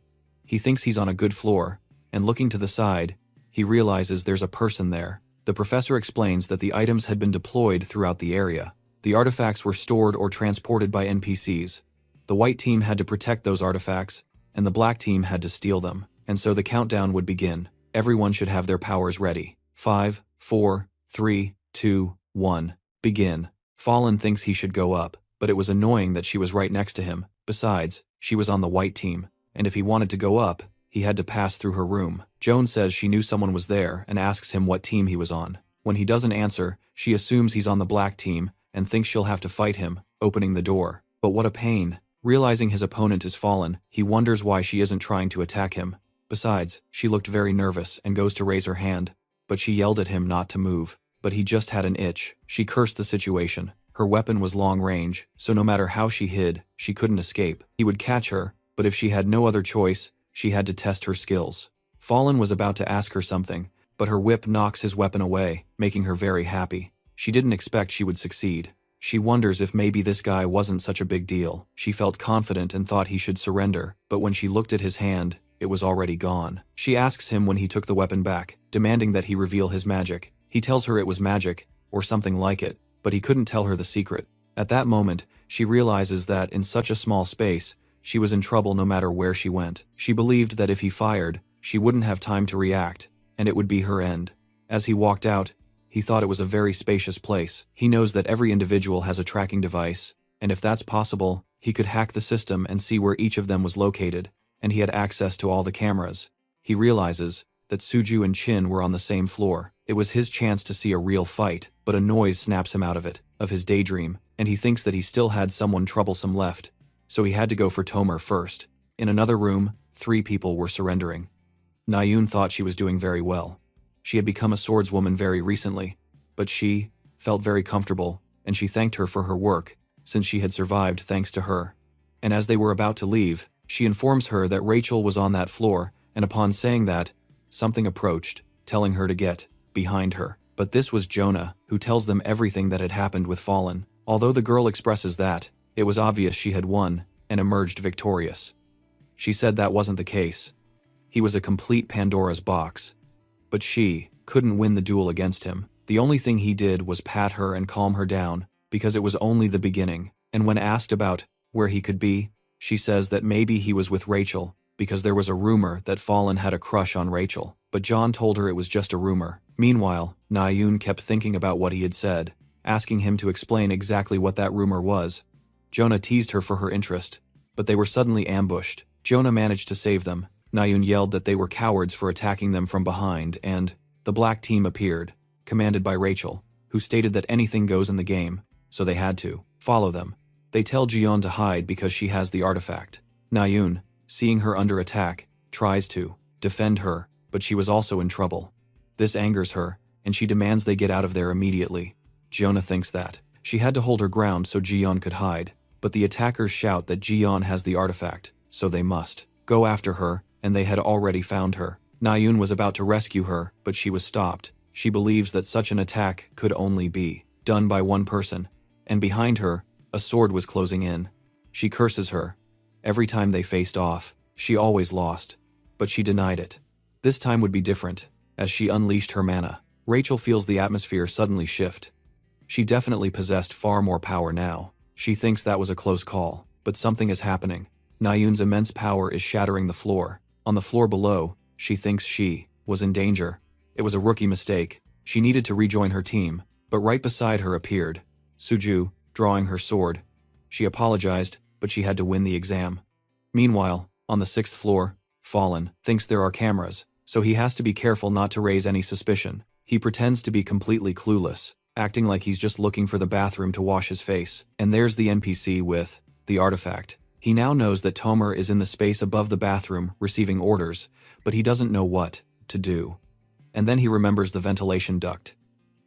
He thinks he's on a good floor, and looking to the side, he realizes there's a person there. The professor explains that the items had been deployed throughout the area. The artifacts were stored or transported by NPCs. The white team had to protect those artifacts, and the black team had to steal them. And so the countdown would begin. Everyone should have their powers ready. 5, 4, 3, 2, 1. Begin. Fallen thinks he should go up, but it was annoying that she was right next to him. Besides, she was on the white team, and if he wanted to go up, he had to pass through her room. Joan says she knew someone was there and asks him what team he was on. When he doesn't answer, she assumes he's on the black team and thinks she'll have to fight him, opening the door. But what a pain. Realizing his opponent is Fallen, he wonders why she isn't trying to attack him. Besides, she looked very nervous and goes to raise her hand, but she yelled at him not to move. But he just had an itch. She cursed the situation. Her weapon was long range, so no matter how she hid, she couldn't escape. He would catch her, but if she had no other choice, she had to test her skills. Fallen was about to ask her something, but her whip knocks his weapon away, making her very happy. She didn't expect she would succeed. She wonders if maybe this guy wasn't such a big deal. She felt confident and thought he should surrender, but when she looked at his hand, it was already gone. She asks him when he took the weapon back, demanding that he reveal his magic. He tells her it was magic, or something like it, but he couldn't tell her the secret. At that moment, she realizes that in such a small space, she was in trouble no matter where she went. She believed that if he fired, she wouldn't have time to react, and it would be her end. As he walked out, he thought it was a very spacious place. He knows that every individual has a tracking device, and if that's possible, he could hack the system and see where each of them was located, and he had access to all the cameras. He realizes that Suju and Chin were on the same floor. It was his chance to see a real fight, but a noise snaps him out of it, of his daydream, and he thinks that he still had someone troublesome left, so he had to go for Tomer first. In another room, 3 people were surrendering. Nayun thought she was doing very well. She had become a swordswoman very recently, but she felt very comfortable, and she thanked her for her work, since she had survived thanks to her. And as they were about to leave, she informs her that Rachel was on that floor, and upon saying that, something approached, telling her to get behind her. But this was Jonah, who tells them everything that had happened with Fallen. Although the girl expresses that, it was obvious she had won, and emerged victorious. She said that wasn't the case. He was a complete Pandora's box. But she couldn't win the duel against him. The only thing he did was pat her and calm her down, because it was only the beginning. And when asked about where he could be, she says that maybe he was with Rachel, because there was a rumor that Fallen had a crush on Rachel. But John told her it was just a rumor. Meanwhile, Nayun kept thinking about what he had said, asking him to explain exactly what that rumor was. Jonah teased her for her interest, but they were suddenly ambushed. Jonah managed to save them. Nayun yelled that they were cowards for attacking them from behind, and the black team appeared, commanded by Rachel, who stated that anything goes in the game, so they had to follow them. They tell Jiyeon to hide because she has the artifact. Nayun, seeing her under attack, tries to defend her, but she was also in trouble. This angers her, and she demands they get out of there immediately. Jonah thinks that she had to hold her ground so Jiyeon could hide, but the attackers shout that Jiyeon has the artifact, so they must go after her, and they had already found her. Nayun was about to rescue her, but she was stopped. She believes that such an attack could only be done by one person, and behind her, a sword was closing in. She curses her. Every time they faced off, she always lost, but she denied it. This time would be different, as she unleashed her mana. Rachel feels the atmosphere suddenly shift. She definitely possessed far more power now. She thinks that was a close call, but something is happening. Nayun's immense power is shattering the floor. On the floor below, she thinks she was in danger. It was a rookie mistake. She needed to rejoin her team, but right beside her appeared Suju, drawing her sword. She apologized, but she had to win the exam. Meanwhile, on the 6th floor, Fallen thinks there are cameras, so he has to be careful not to raise any suspicion. He pretends to be completely clueless, acting like he's just looking for the bathroom to wash his face. And there's the NPC with the artifact. He now knows that Tomer is in the space above the bathroom receiving orders, but he doesn't know what to do. And then he remembers the ventilation duct.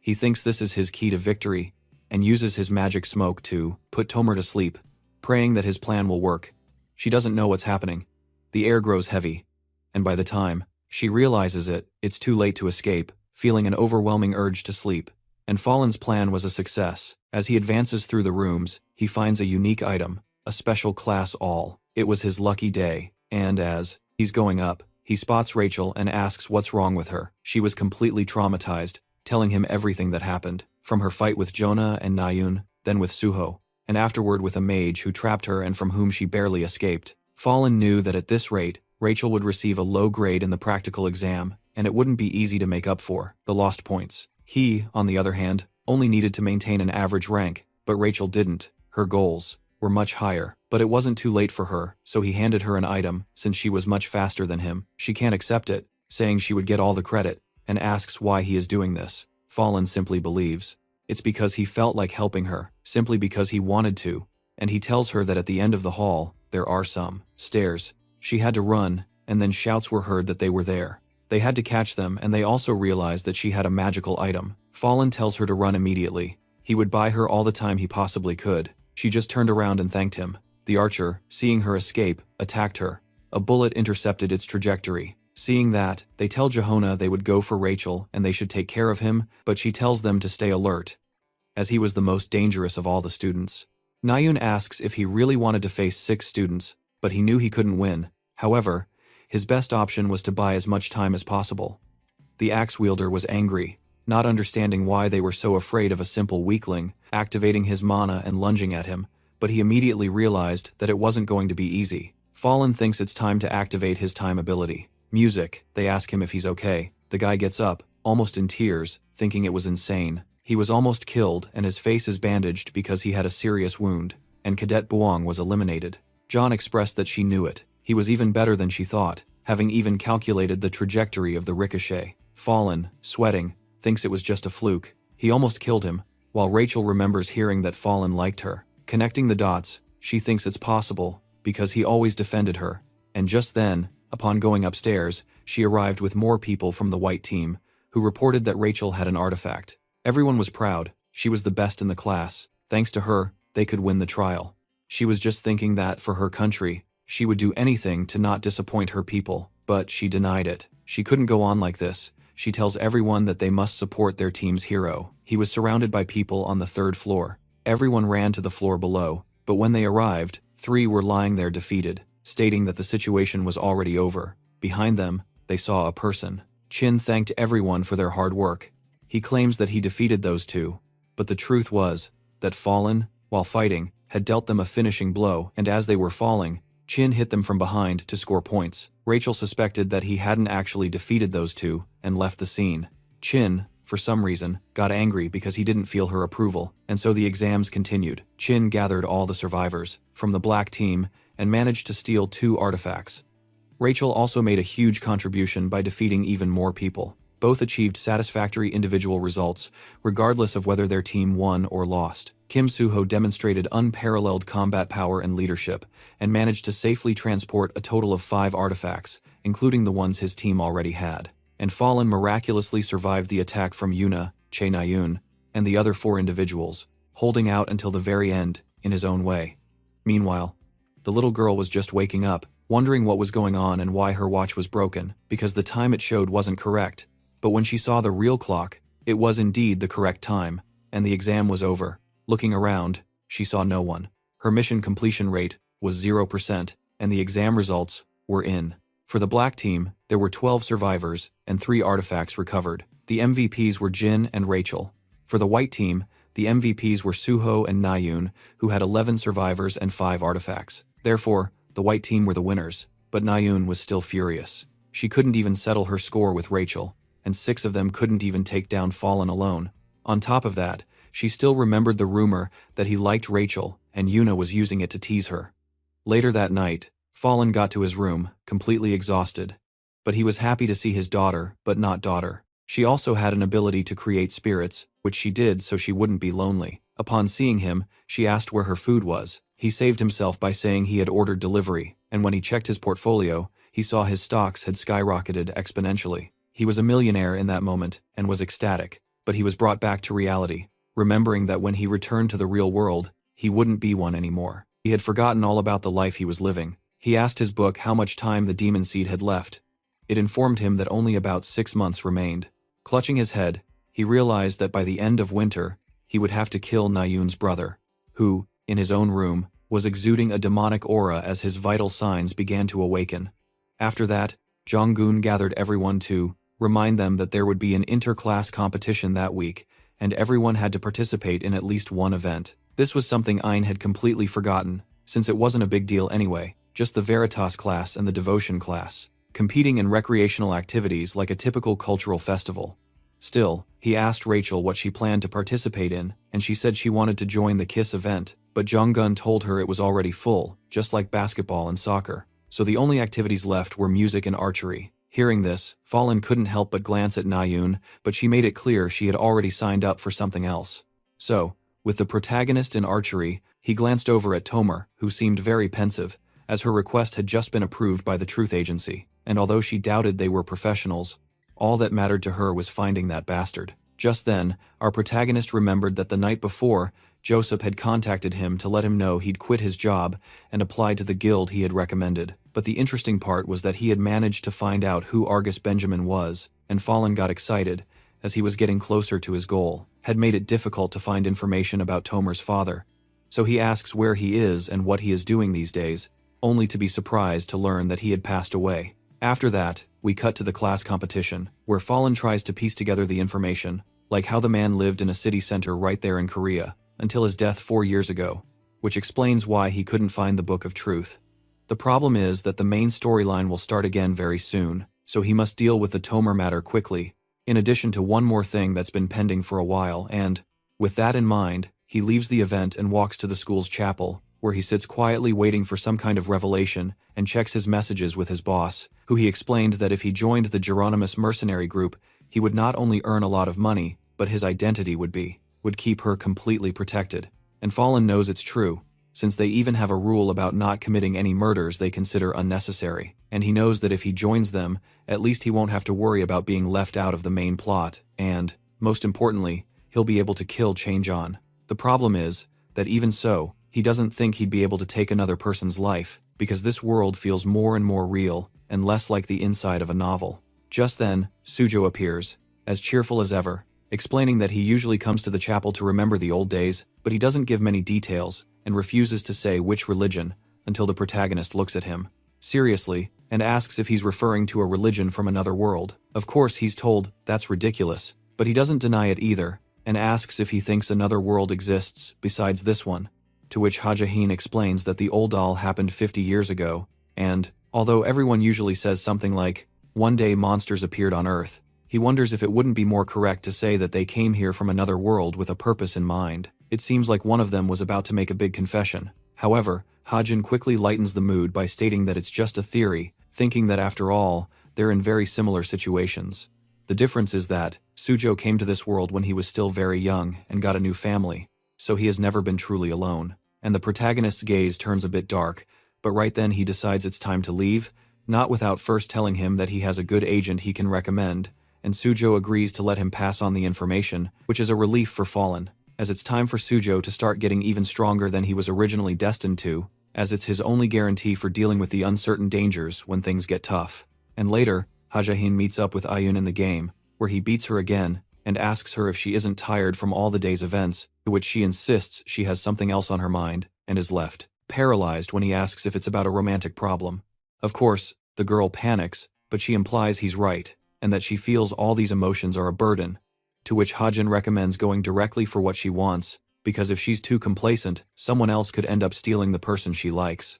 He thinks this is his key to victory, and uses his magic smoke to put Tomer to sleep, praying that his plan will work. She doesn't know what's happening. The air grows heavy, and by the time she realizes it, it's too late to escape, feeling an overwhelming urge to sleep. And Fallen's plan was a success. As he advances through the rooms, he finds a unique item, a special class all. It was his lucky day, and as He's going up. He spots Rachel and asks what's wrong with her. She was completely traumatized, telling him everything that happened, from her fight with Jonah and Nayun, then with Suho, and afterward with a mage who trapped her and from whom she barely escaped. Fallen knew that at this rate, Rachel would receive a low grade in the practical exam, and it wouldn't be easy to make up for the lost points. He, on the other hand, only needed to maintain an average rank, but Rachel didn't. Her goals were much higher, but it wasn't too late for her, so he handed her an item. Since she was much faster than him, she can't accept it, saying she would get all the credit, and asks why he is doing this. Fallen simply believes it's because he felt like helping her, simply because he wanted to, and he tells her that at the end of the hall, there are some stairs. She had to run, and then shouts were heard that they were there. They had to catch them, and they also realized that she had a magical item. Fallen tells her to run immediately. He would buy her all the time he possibly could. She just turned around and thanked him. The archer, seeing her escape, attacked her. A bullet intercepted its trajectory. Seeing that, they tell Johanna they would go for Rachel and they should take care of him, but she tells them to stay alert, as he was the most dangerous of all the students. Nayun asks if he really wanted to face 6 students, but he knew he couldn't win. However, his best option was to buy as much time as possible. The axe wielder was angry, not understanding why they were so afraid of a simple weakling, activating his mana and lunging at him, but he immediately realized that it wasn't going to be easy. Fallen thinks it's time to activate his time ability. Music, they ask him if he's okay. The guy gets up, almost in tears, thinking it was insane. He was almost killed and his face is bandaged because he had a serious wound, and Cadet Buong was eliminated. John expressed that she knew it. He was even better than she thought, having even calculated the trajectory of the ricochet. Fallen, sweating, thinks it was just a fluke. He almost killed him, while Rachel remembers hearing that Fallen liked her. Connecting the dots, she thinks it's possible, because he always defended her. And just then, upon going upstairs, she arrived with more people from the white team, who reported that Rachel had an artifact. Everyone was proud. She was the best in the class. Thanks to her, they could win the trial. She was just thinking that, for her country, she would do anything to not disappoint her people, but she denied it. She couldn't go on like this. She tells everyone that they must support their team's hero. He was surrounded by people on the 3rd floor. Everyone ran to the floor below, but when they arrived, 3 were lying there defeated, stating that the situation was already over. Behind them, they saw a person. Chin thanked everyone for their hard work. He claims that he defeated those 2, but the truth was that Fallen, while fighting, had dealt them a finishing blow, and as they were falling, Chin hit them from behind to score points. Rachel suspected that he hadn't actually defeated those 2 and left the scene. Chin, for some reason, got angry because he didn't feel her approval, and so the exams continued. Chin gathered all the survivors from the black team and managed to steal 2 artifacts. Rachel also made a huge contribution by defeating even more people. Both achieved satisfactory individual results, regardless of whether their team won or lost. Kim Suho demonstrated unparalleled combat power and leadership, and managed to safely transport a total of 5 artifacts, including the ones his team already had. And Fallen miraculously survived the attack from Yuna, Che Nayun, and the other 4 individuals, holding out until the very end, in his own way. Meanwhile, the little girl was just waking up, wondering what was going on and why her watch was broken, because the time it showed wasn't correct. But when she saw the real clock, it was indeed the correct time, and the exam was over. Looking around, she saw no one. Her mission completion rate was 0%, and the exam results were in. For the black team, there were 12 survivors and 3 artifacts recovered. The MVPs were Jin and Rachel. For the white team, the MVPs were Suho and Nayun, who had 11 survivors and 5 artifacts. Therefore, the white team were the winners, but Nayun was still furious. She couldn't even settle her score with Rachel, and 6 of them couldn't even take down Fallen alone. On top of that, she still remembered the rumor that he liked Rachel and Yuna was using it to tease her. Later that night, Fallen got to his room, completely exhausted. But he was happy to see his daughter, but not daughter. She also had an ability to create spirits, which she did so she wouldn't be lonely. Upon seeing him, she asked where her food was. He saved himself by saying he had ordered delivery, and when he checked his portfolio, he saw his stocks had skyrocketed exponentially. He was a millionaire in that moment and was ecstatic, but he was brought back to reality, remembering that when he returned to the real world, he wouldn't be one anymore. He had forgotten all about the life he was living. He asked his book how much time the demon seed had left. It informed him that only about 6 months remained. Clutching his head, he realized that by the end of winter, he would have to kill Nayun's brother, who, in his own room, was exuding a demonic aura as his vital signs began to awaken. After that, Jong-gun gathered everyone to remind them that there would be an inter-class competition that week, and everyone had to participate in at least one event. This was something Ain had completely forgotten, since it wasn't a big deal anyway, just the Veritas class and the Devotion class, competing in recreational activities like a typical cultural festival. Still, he asked Rachel what she planned to participate in, and she said she wanted to join the KISS event, but Jong-gun told her it was already full, just like basketball and soccer. So the only activities left were music and archery. Hearing this, Fallen couldn't help but glance at Na-yoon, but she made it clear she had already signed up for something else. So, with the protagonist in archery, he glanced over at Tomer, who seemed very pensive, as her request had just been approved by the Truth Agency, and although she doubted they were professionals, all that mattered to her was finding that bastard. Just then, our protagonist remembered that the night before, Joseph had contacted him to let him know he'd quit his job and applied to the guild he had recommended. But the interesting part was that he had managed to find out who Argus Benjamin was, and Fallen got excited, as he was getting closer to his goal, had made it difficult to find information about Tomer's father. So he asks where he is and what he is doing these days, only to be surprised to learn that he had passed away. After that, we cut to the class competition, where Fallen tries to piece together the information, like how the man lived in a city center right there in Korea, until his death 4 years ago, which explains why he couldn't find the Book of Truth. The problem is that the main storyline will start again very soon, so he must deal with the Tomer matter quickly, in addition to one more thing that's been pending for a while, and, with that in mind, he leaves the event and walks to the school's chapel, where he sits quietly waiting for some kind of revelation and checks his messages with his boss, who he explained that if he joined the Geronimus mercenary group, he would not only earn a lot of money, but his identity would keep her completely protected. And Fallen knows it's true, since they even have a rule about not committing any murders they consider unnecessary, and he knows that if he joins them, at least he won't have to worry about being left out of the main plot, and, most importantly, he'll be able to kill Change-on. The problem is that even so, he doesn't think he'd be able to take another person's life, because this world feels more and more real, and less like the inside of a novel. Just then, Sujo appears, as cheerful as ever, explaining that he usually comes to the chapel to remember the old days, but he doesn't give many details, and refuses to say which religion, until the protagonist looks at him seriously, and asks if he's referring to a religion from another world. Of course he's told that's ridiculous, but he doesn't deny it either, and asks if he thinks another world exists besides this one, to which Ha-Jahin explains that the old doll happened 50 years ago, and, although everyone usually says something like, one day monsters appeared on Earth, he wonders if it wouldn't be more correct to say that they came here from another world with a purpose in mind. It seems like one of them was about to make a big confession. However, Ha-Jin quickly lightens the mood by stating that it's just a theory, thinking that after all, they're in very similar situations. The difference is that Sujo came to this world when he was still very young and got a new family, so he has never been truly alone. And the protagonist's gaze turns a bit dark, but right then he decides it's time to leave, not without first telling him that he has a good agent he can recommend, and Sujo agrees to let him pass on the information, which is a relief for Fallen, as it's time for Sujo to start getting even stronger than he was originally destined to, as it's his only guarantee for dealing with the uncertain dangers when things get tough. And later, Ha-Jahin meets up with Ayun in the game, where he beats her again, and asks her if she isn't tired from all the day's events, to which she insists she has something else on her mind, and is left paralyzed when he asks if it's about a romantic problem. Of course, the girl panics, but she implies he's right, and that she feels all these emotions are a burden, to which Ha-Jin recommends going directly for what she wants, because if she's too complacent, someone else could end up stealing the person she likes.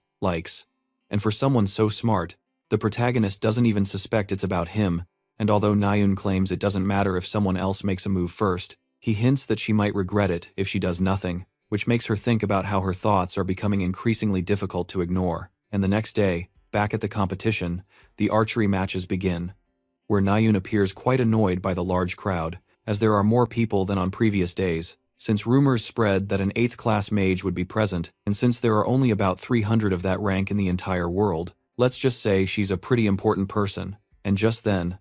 And for someone so smart, the protagonist doesn't even suspect it's about him, and although Nayun claims it doesn't matter if someone else makes a move first, he hints that she might regret it if she does nothing, which makes her think about how her thoughts are becoming increasingly difficult to ignore. And the next day, back at the competition, the archery matches begin, where Nayun appears quite annoyed by the large crowd, as there are more people than on previous days, since rumors spread that an 8th class mage would be present, and since there are only about 300 of that rank in the entire world, let's just say she's a pretty important person. And just then,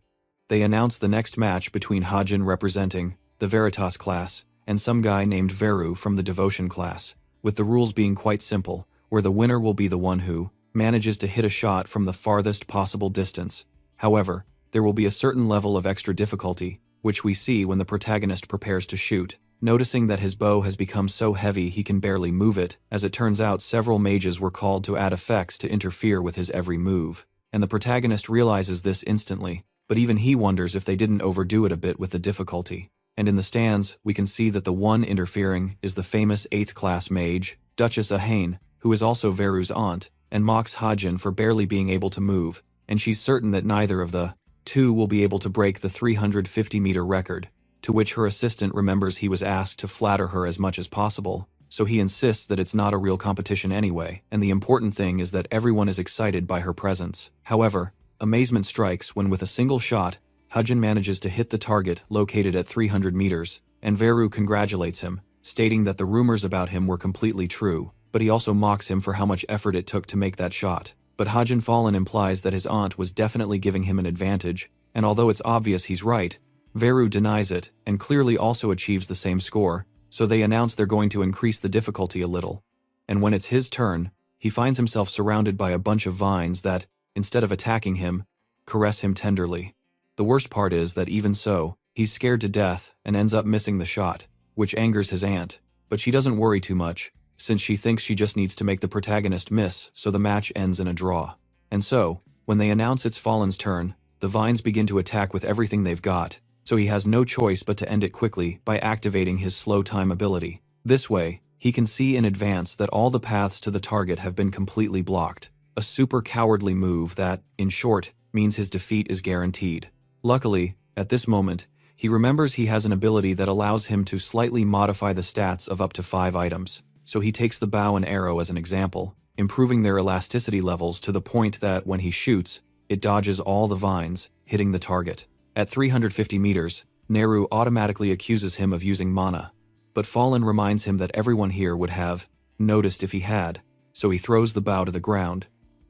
they announce the next match between Ha-Jin representing the Veritas class and some guy named Veru from the Devotion class, with the rules being quite simple, where the winner will be the one who manages to hit a shot from the farthest possible distance. However, there will be a certain level of extra difficulty, which we see when the protagonist prepares to shoot, noticing that his bow has become so heavy he can barely move it. As it turns out, several mages were called to add effects to interfere with his every move, and the protagonist realizes this instantly, but even he wonders if they didn't overdo it a bit with the difficulty. And in the stands, we can see that the one interfering is the famous 8th class mage, Duchess Ahane, who is also Veru's aunt, and mocks Hajin for barely being able to move, and she's certain that neither of the two will be able to break the 350-meter record, to which her assistant remembers he was asked to flatter her as much as possible, so he insists that it's not a real competition anyway, and the important thing is that everyone is excited by her presence. However, amazement strikes when with a single shot, Hajin manages to hit the target located at 300 meters, and Veru congratulates him, stating that the rumors about him were completely true, but he also mocks him for how much effort it took to make that shot. But Hajin Fallen implies that his aunt was definitely giving him an advantage, and although it's obvious he's right, Veru denies it and clearly also achieves the same score, so they announce they're going to increase the difficulty a little. And when it's his turn, he finds himself surrounded by a bunch of vines that, instead of attacking him, caress him tenderly. The worst part is that even so, he's scared to death and ends up missing the shot, which angers his aunt, but she doesn't worry too much, since she thinks she just needs to make the protagonist miss so the match ends in a draw. And so, when they announce it's Fallen's turn, the vines begin to attack with everything they've got, so he has no choice but to end it quickly by activating his slow time ability. This way, he can see in advance that all the paths to the target have been completely blocked, a super cowardly move that, in short, means his defeat is guaranteed. Luckily, at this moment, he remembers he has an ability that allows him to slightly modify the stats of up to 5 items, so he takes the bow and arrow as an example, improving their elasticity levels to the point that when he shoots, it dodges all the vines, hitting the target. At 350 meters, Neru automatically accuses him of using mana, but Fallen reminds him that everyone here would have noticed if he had, so he throws the bow to the ground,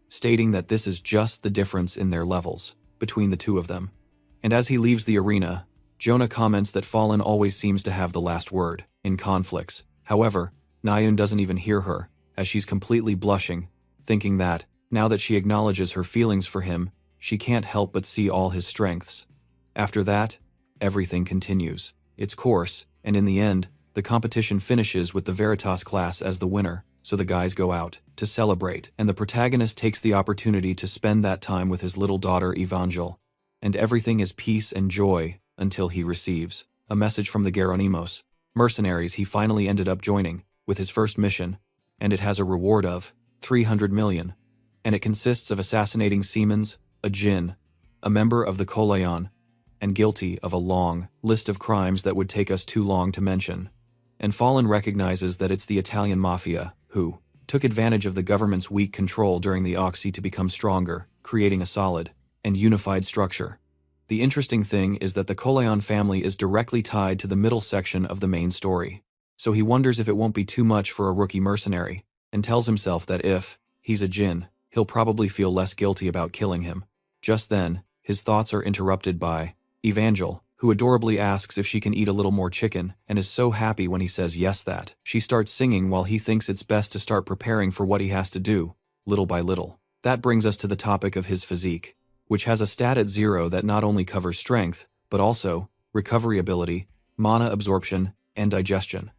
stating that this is just the difference in their levels between the two of them. And as he leaves the arena, Jonah comments that Fallen always seems to have the last word in conflicts. However, Nayun doesn't even hear her, as she's completely blushing, thinking that, now that she acknowledges her feelings for him, she can't help but see all his strengths. After that, everything continues its course, and in the end, the competition finishes with the Veritas class as the winner, so the guys go out to celebrate, and the protagonist takes the opportunity to spend that time with his little daughter Evangel, and everything is peace and joy until he receives a message from the Geronimos mercenaries he finally ended up joining with his first mission, and it has a reward of 300 million, and it consists of assassinating Siemens, a djinn, a member of the Kolayan, and guilty of a long list of crimes that would take us too long to mention. And Fallen recognizes that it's the Italian mafia, who took advantage of the government's weak control during the Oxy to become stronger, creating a solid and unified structure. The interesting thing is that the Kolayan family is directly tied to the middle section of the main story, so he wonders if it won't be too much for a rookie mercenary, and tells himself that if he's a djinn, he'll probably feel less guilty about killing him. Just then, his thoughts are interrupted by Evangel, who adorably asks if she can eat a little more chicken, and is so happy when he says yes that she starts singing while he thinks it's best to start preparing for what he has to do, little by little. That brings us to the topic of his physique, which has a stat at 0 that not only covers strength, but also recovery ability, mana absorption, and digestion.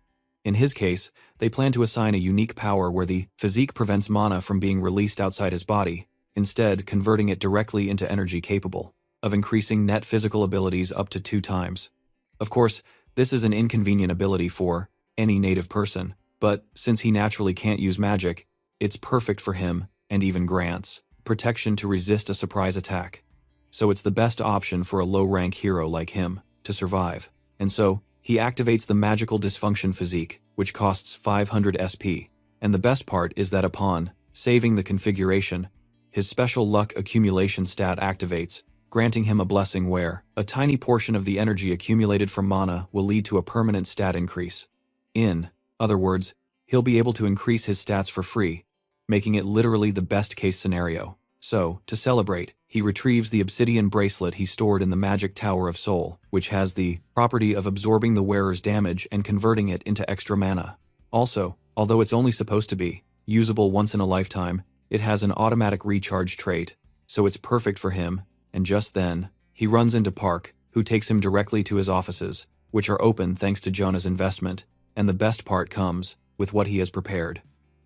In his case, they plan to assign a unique power where the physique prevents mana from being released outside his body, instead converting it directly into energy capable of increasing net physical abilities up to 2 times. Of course, this is an inconvenient ability for any native person, but since he naturally can't use magic, it's perfect for him and even grants protection to resist a surprise attack. So it's the best option for a low-rank hero like him to survive. And so, he activates the magical dysfunction physique, which costs 500 SP, and the best part is that upon saving the configuration, his special luck accumulation stat activates, granting him a blessing where a tiny portion of the energy accumulated from mana will lead to a permanent stat increase. In other words, he'll be able to increase his stats for free, making it literally the best-case scenario. So, to celebrate, he retrieves the obsidian bracelet he stored in the Magic Tower of Soul, which has the property of absorbing the wearer's damage and converting it into extra mana. Also, although it's only supposed to be usable once in a lifetime, it has an automatic recharge trait, so it's perfect for him, and just then, he runs into Park, who takes him directly to his offices, which are open thanks to Jonah's investment, and the best part comes with what he has prepared.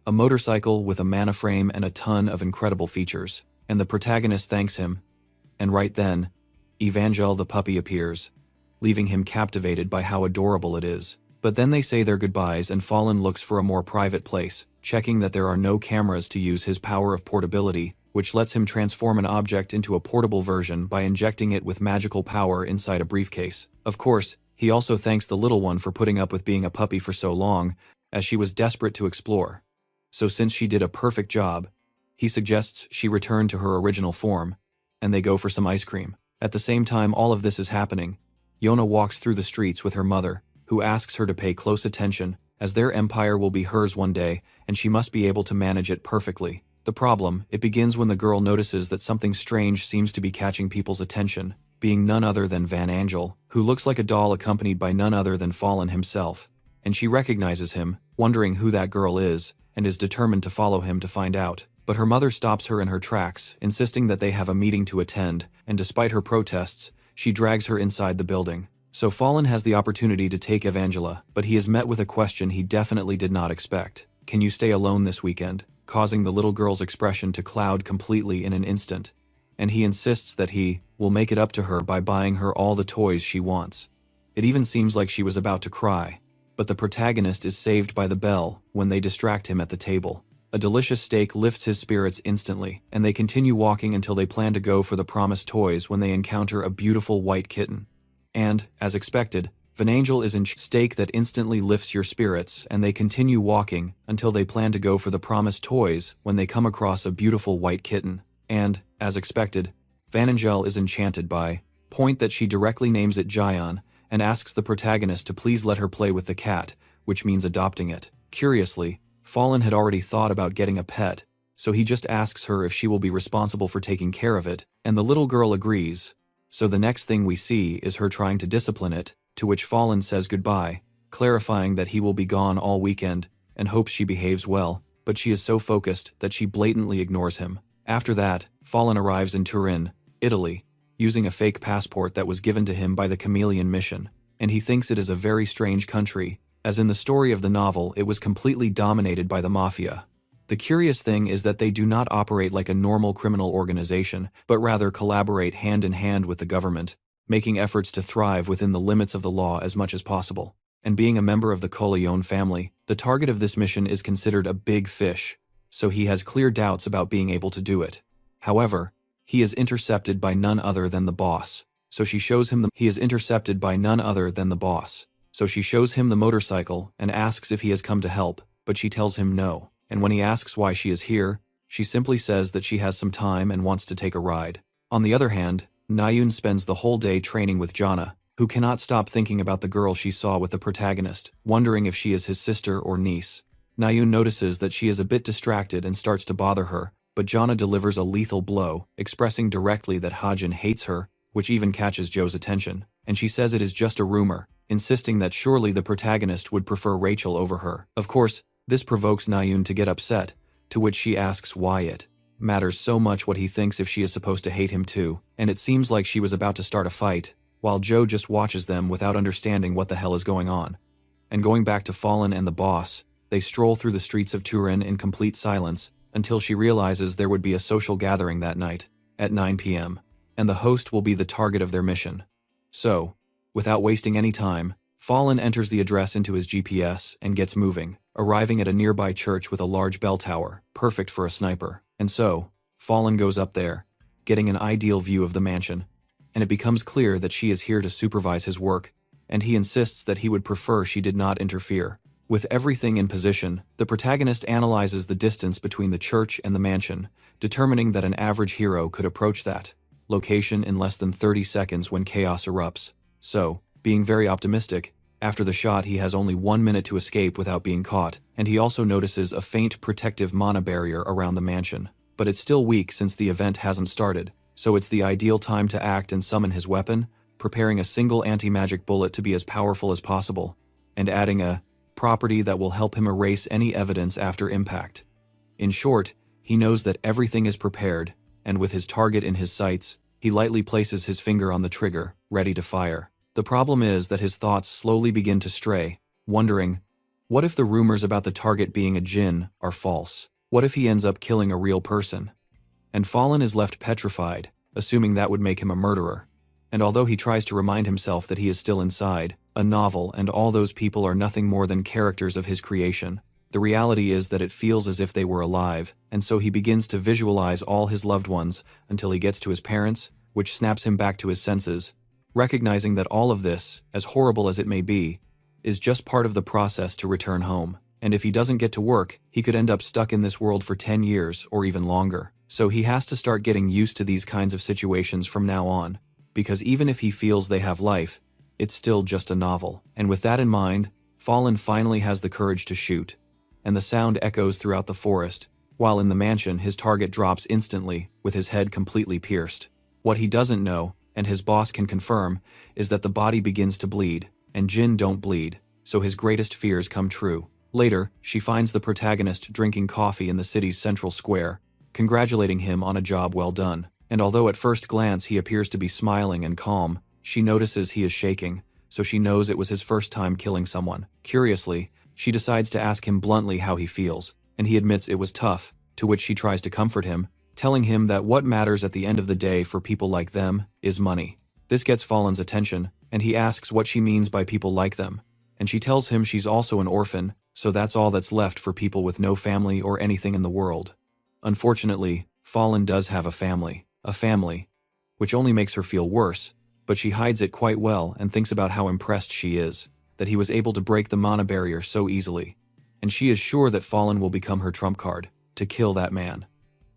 A motorcycle with a mana frame and a ton of incredible features. and the protagonist thanks him. And right then, Evangel the puppy appears, leaving him captivated by how adorable it is. But then they say their goodbyes and Fallen looks for a more private place, checking that there are no cameras to use his power of portability, which lets him transform an object into a portable version by injecting it with magical power inside a briefcase. Of course, he also thanks the little one for putting up with being a puppy for so long, as she was desperate to explore. So since she did a perfect job, he suggests she return to her original form, and they go for some ice cream. At the same time all of this is happening, Yona walks through the streets with her mother, who asks her to pay close attention, as their empire will be hers one day, and she must be able to manage it perfectly. The problem, it begins when the girl notices that something strange seems to be catching people's attention, being none other than Van Angel, who looks like a doll accompanied by none other than Fallen himself. And she recognizes him, wondering who that girl is, and is determined to follow him to find out. But her mother stops her in her tracks, insisting that they have a meeting to attend, and despite her protests, she drags her inside the building. So Fallen has the opportunity to take Evangela, but he is met with a question he definitely did not expect. Can you stay alone this weekend? Causing the little girl's expression to cloud completely in an instant. And he insists that he will make it up to her by buying her all the toys she wants. It even seems like she was about to cry, but the protagonist is saved by the bell when they distract him at the table. A delicious steak lifts his spirits instantly, and they continue walking until they plan to go for the promised toys when they encounter a beautiful white kitten. And, as expected, Van Angel is in steak that instantly lifts your spirits, and they continue walking until they plan to go for the promised toys when they come across a beautiful white kitten. And, as expected, Van Angel is enchanted by point that she directly names it Jian and asks the protagonist to please let her play with the cat, which means adopting it. Curiously, Fallen had already thought about getting a pet, so he just asks her if she will be responsible for taking care of it, and the little girl agrees. So the next thing we see is her trying to discipline it, to which Fallen says goodbye, clarifying that he will be gone all weekend and hopes she behaves well, but she is so focused that she blatantly ignores him. After that, Fallen arrives in Turin, Italy, using a fake passport that was given to him by the Chameleon Mission, and he thinks it is a very strange country, as in the story of the novel it was completely dominated by the mafia. The curious thing is that they do not operate like a normal criminal organization, but rather collaborate hand in hand with the government, making efforts to thrive within the limits of the law as much as possible. And being a member of the Corleone family, the target of this mission is considered a big fish, so he has clear doubts about being able to do it. However, he is intercepted by none other than the boss, so she shows him the motorcycle and asks if he has come to help, but she tells him no. And when he asks why she is here, she simply says that she has some time and wants to take a ride. On the other hand, Nayun spends the whole day training with Jana, who cannot stop thinking about the girl she saw with the protagonist, wondering if she is his sister or niece. Nayun notices that she is a bit distracted and starts to bother her, but Jana delivers a lethal blow, expressing directly that Hajin hates her, which even catches Joe's attention, and she says it is just a rumor, insisting that surely the protagonist would prefer Rachel over her. Of course, this provokes Nayun to get upset, to which she asks why it matters so much what he thinks if she is supposed to hate him too, and it seems like she was about to start a fight, while Joe just watches them without understanding what the hell is going on. And going back to Fallen and the boss, they stroll through the streets of Turin in complete silence, until she realizes there would be a social gathering that night, at 9 p.m., and the host will be the target of their mission. So, without wasting any time, Fallen enters the address into his GPS and gets moving, arriving at a nearby church with a large bell tower, perfect for a sniper. And so, Fallen goes up there, getting an ideal view of the mansion, and it becomes clear that she is here to supervise his work, and he insists that he would prefer she did not interfere. With everything in position, the protagonist analyzes the distance between the church and the mansion, determining that an average hero could approach that location in less than 30 seconds when chaos erupts. So, being very optimistic, after the shot he has only 1 minute to escape without being caught, and he also notices a faint protective mana barrier around the mansion. But it's still weak since the event hasn't started, so it's the ideal time to act and summon his weapon, preparing a single anti-magic bullet to be as powerful as possible, and adding a property that will help him erase any evidence after impact. In short, he knows that everything is prepared, and with his target in his sights, he lightly places his finger on the trigger, ready to fire. The problem is that his thoughts slowly begin to stray, wondering, what if the rumors about the target being a djinn are false? What if he ends up killing a real person? and Fallen is left petrified, assuming that would make him a murderer. And although he tries to remind himself that he is still inside a novel and all those people are nothing more than characters of his creation, the reality is that it feels as if they were alive, and so he begins to visualize all his loved ones until he gets to his parents, which snaps him back to his senses, recognizing that all of this, as horrible as it may be, is just part of the process to return home. And if he doesn't get to work, he could end up stuck in this world for 10 years or even longer. So he has to start getting used to these kinds of situations from now on, because even if he feels they have life, it's still just a novel. And with that in mind, Fallen finally has the courage to shoot, and the sound echoes throughout the forest, while in the mansion his target drops instantly, with his head completely pierced. What he doesn't know, and his boss can confirm, is that the body begins to bleed, and Jin don't bleed, so his greatest fears come true. Later, she finds the protagonist drinking coffee in the city's central square, congratulating him on a job well done. And although at first glance he appears to be smiling and calm, she notices he is shaking, so she knows it was his first time killing someone. Curiously, she decides to ask him bluntly how he feels, and he admits it was tough, to which she tries to comfort him, telling him that what matters at the end of the day for people like them is money. This gets Fallen's attention, and he asks what she means by people like them, and she tells him she's also an orphan, so that's all that's left for people with no family or anything in the world. Unfortunately, Fallen does have a family, which only makes her feel worse, but she hides it quite well and thinks about how impressed she is that he was able to break the mana barrier so easily, and she is sure that Fallen will become her trump card, to kill that man.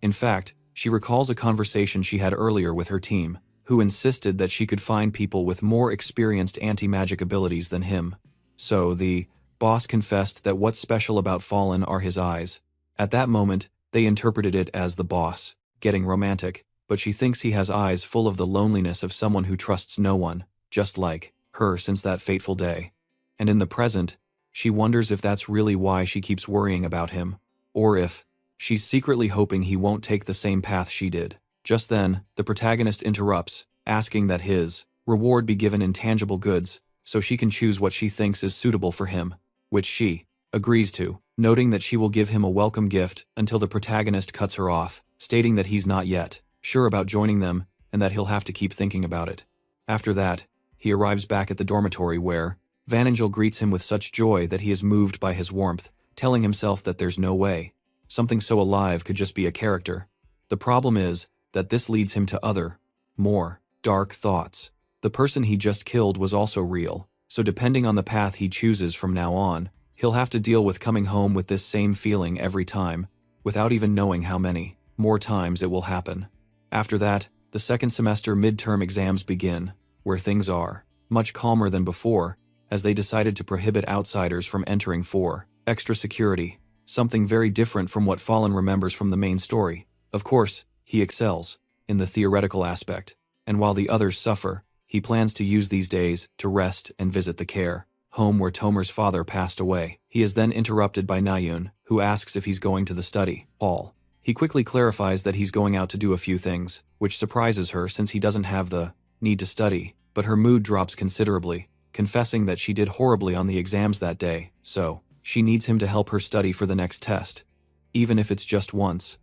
In fact, she recalls a conversation she had earlier with her team, who insisted that she could find people with more experienced anti-magic abilities than him. So the boss confessed that what's special about Fallen are his eyes. At that moment, they interpreted it as the boss getting romantic, but she thinks he has eyes full of the loneliness of someone who trusts no one, just like her since that fateful day. And in the present, she wonders if that's really why she keeps worrying about him, or if she's secretly hoping he won't take the same path she did. Just then, the protagonist interrupts, asking that his reward be given in tangible goods, so she can choose what she thinks is suitable for him, which she agrees to, noting that she will give him a welcome gift until the protagonist cuts her off, stating that he's not yet sure about joining them and that he'll have to keep thinking about it. After that, he arrives back at the dormitory where Vanangel greets him with such joy that he is moved by his warmth, telling himself that there's no way something so alive could just be a character. The problem is that this leads him to other, more dark thoughts. The person he just killed was also real, so depending on the path he chooses from now on, he'll have to deal with coming home with this same feeling every time, without even knowing how many more times it will happen. After that, the second semester midterm exams begin, where things are much calmer than before, as they decided to prohibit outsiders from entering for extra security, something very different from what Fallen remembers from the main story. Of course, he excels in the theoretical aspect, and while the others suffer, he plans to use these days to rest and visit the care home where Tomer's father passed away. He is then interrupted by Nayun, who asks if he's going to the study hall. He quickly clarifies that he's going out to do a few things, which surprises her since he doesn't have the need to study, but her mood drops considerably, confessing that she did horribly on the exams that day, so she needs him to help her study for the next test, even if it's just once.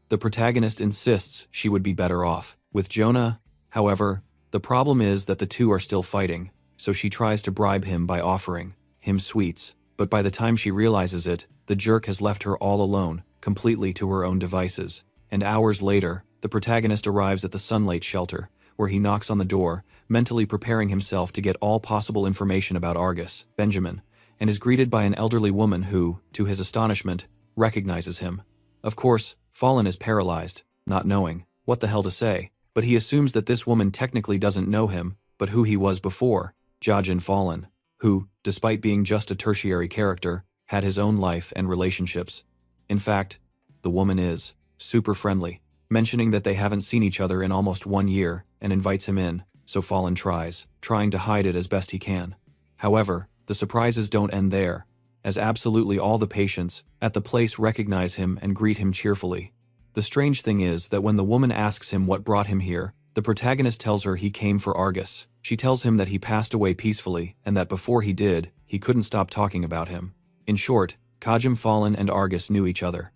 The protagonist insists she would be better off with Jonah. However, the problem is that the two are still fighting, so she tries to bribe him by offering him sweets, but by the time she realizes it, the jerk has left her all alone, completely to her own devices. And hours later, the protagonist arrives at the Sunlight shelter, where he knocks on the door, mentally preparing himself to get all possible information about Argus, Benjamin, and is greeted by an elderly woman who, to his astonishment, recognizes him. Of course, Fallen is paralyzed, not knowing what the hell to say, but he assumes that this woman technically doesn't know him, but who he was before, Jajin Fallen, who, despite being just a tertiary character, had his own life and relationships. In fact, the woman is super friendly, mentioning that they haven't seen each other in almost 1 year, and invites him in, so Fallen trying to hide it as best he can. However, the surprises don't end there, as absolutely all the patients at the place recognize him and greet him cheerfully. The strange thing is that when the woman asks him what brought him here, the protagonist tells her he came for Argus. She tells him that he passed away peacefully, and that before he did, he couldn't stop talking about him. In short, Kajim Fallen and Argus knew each other.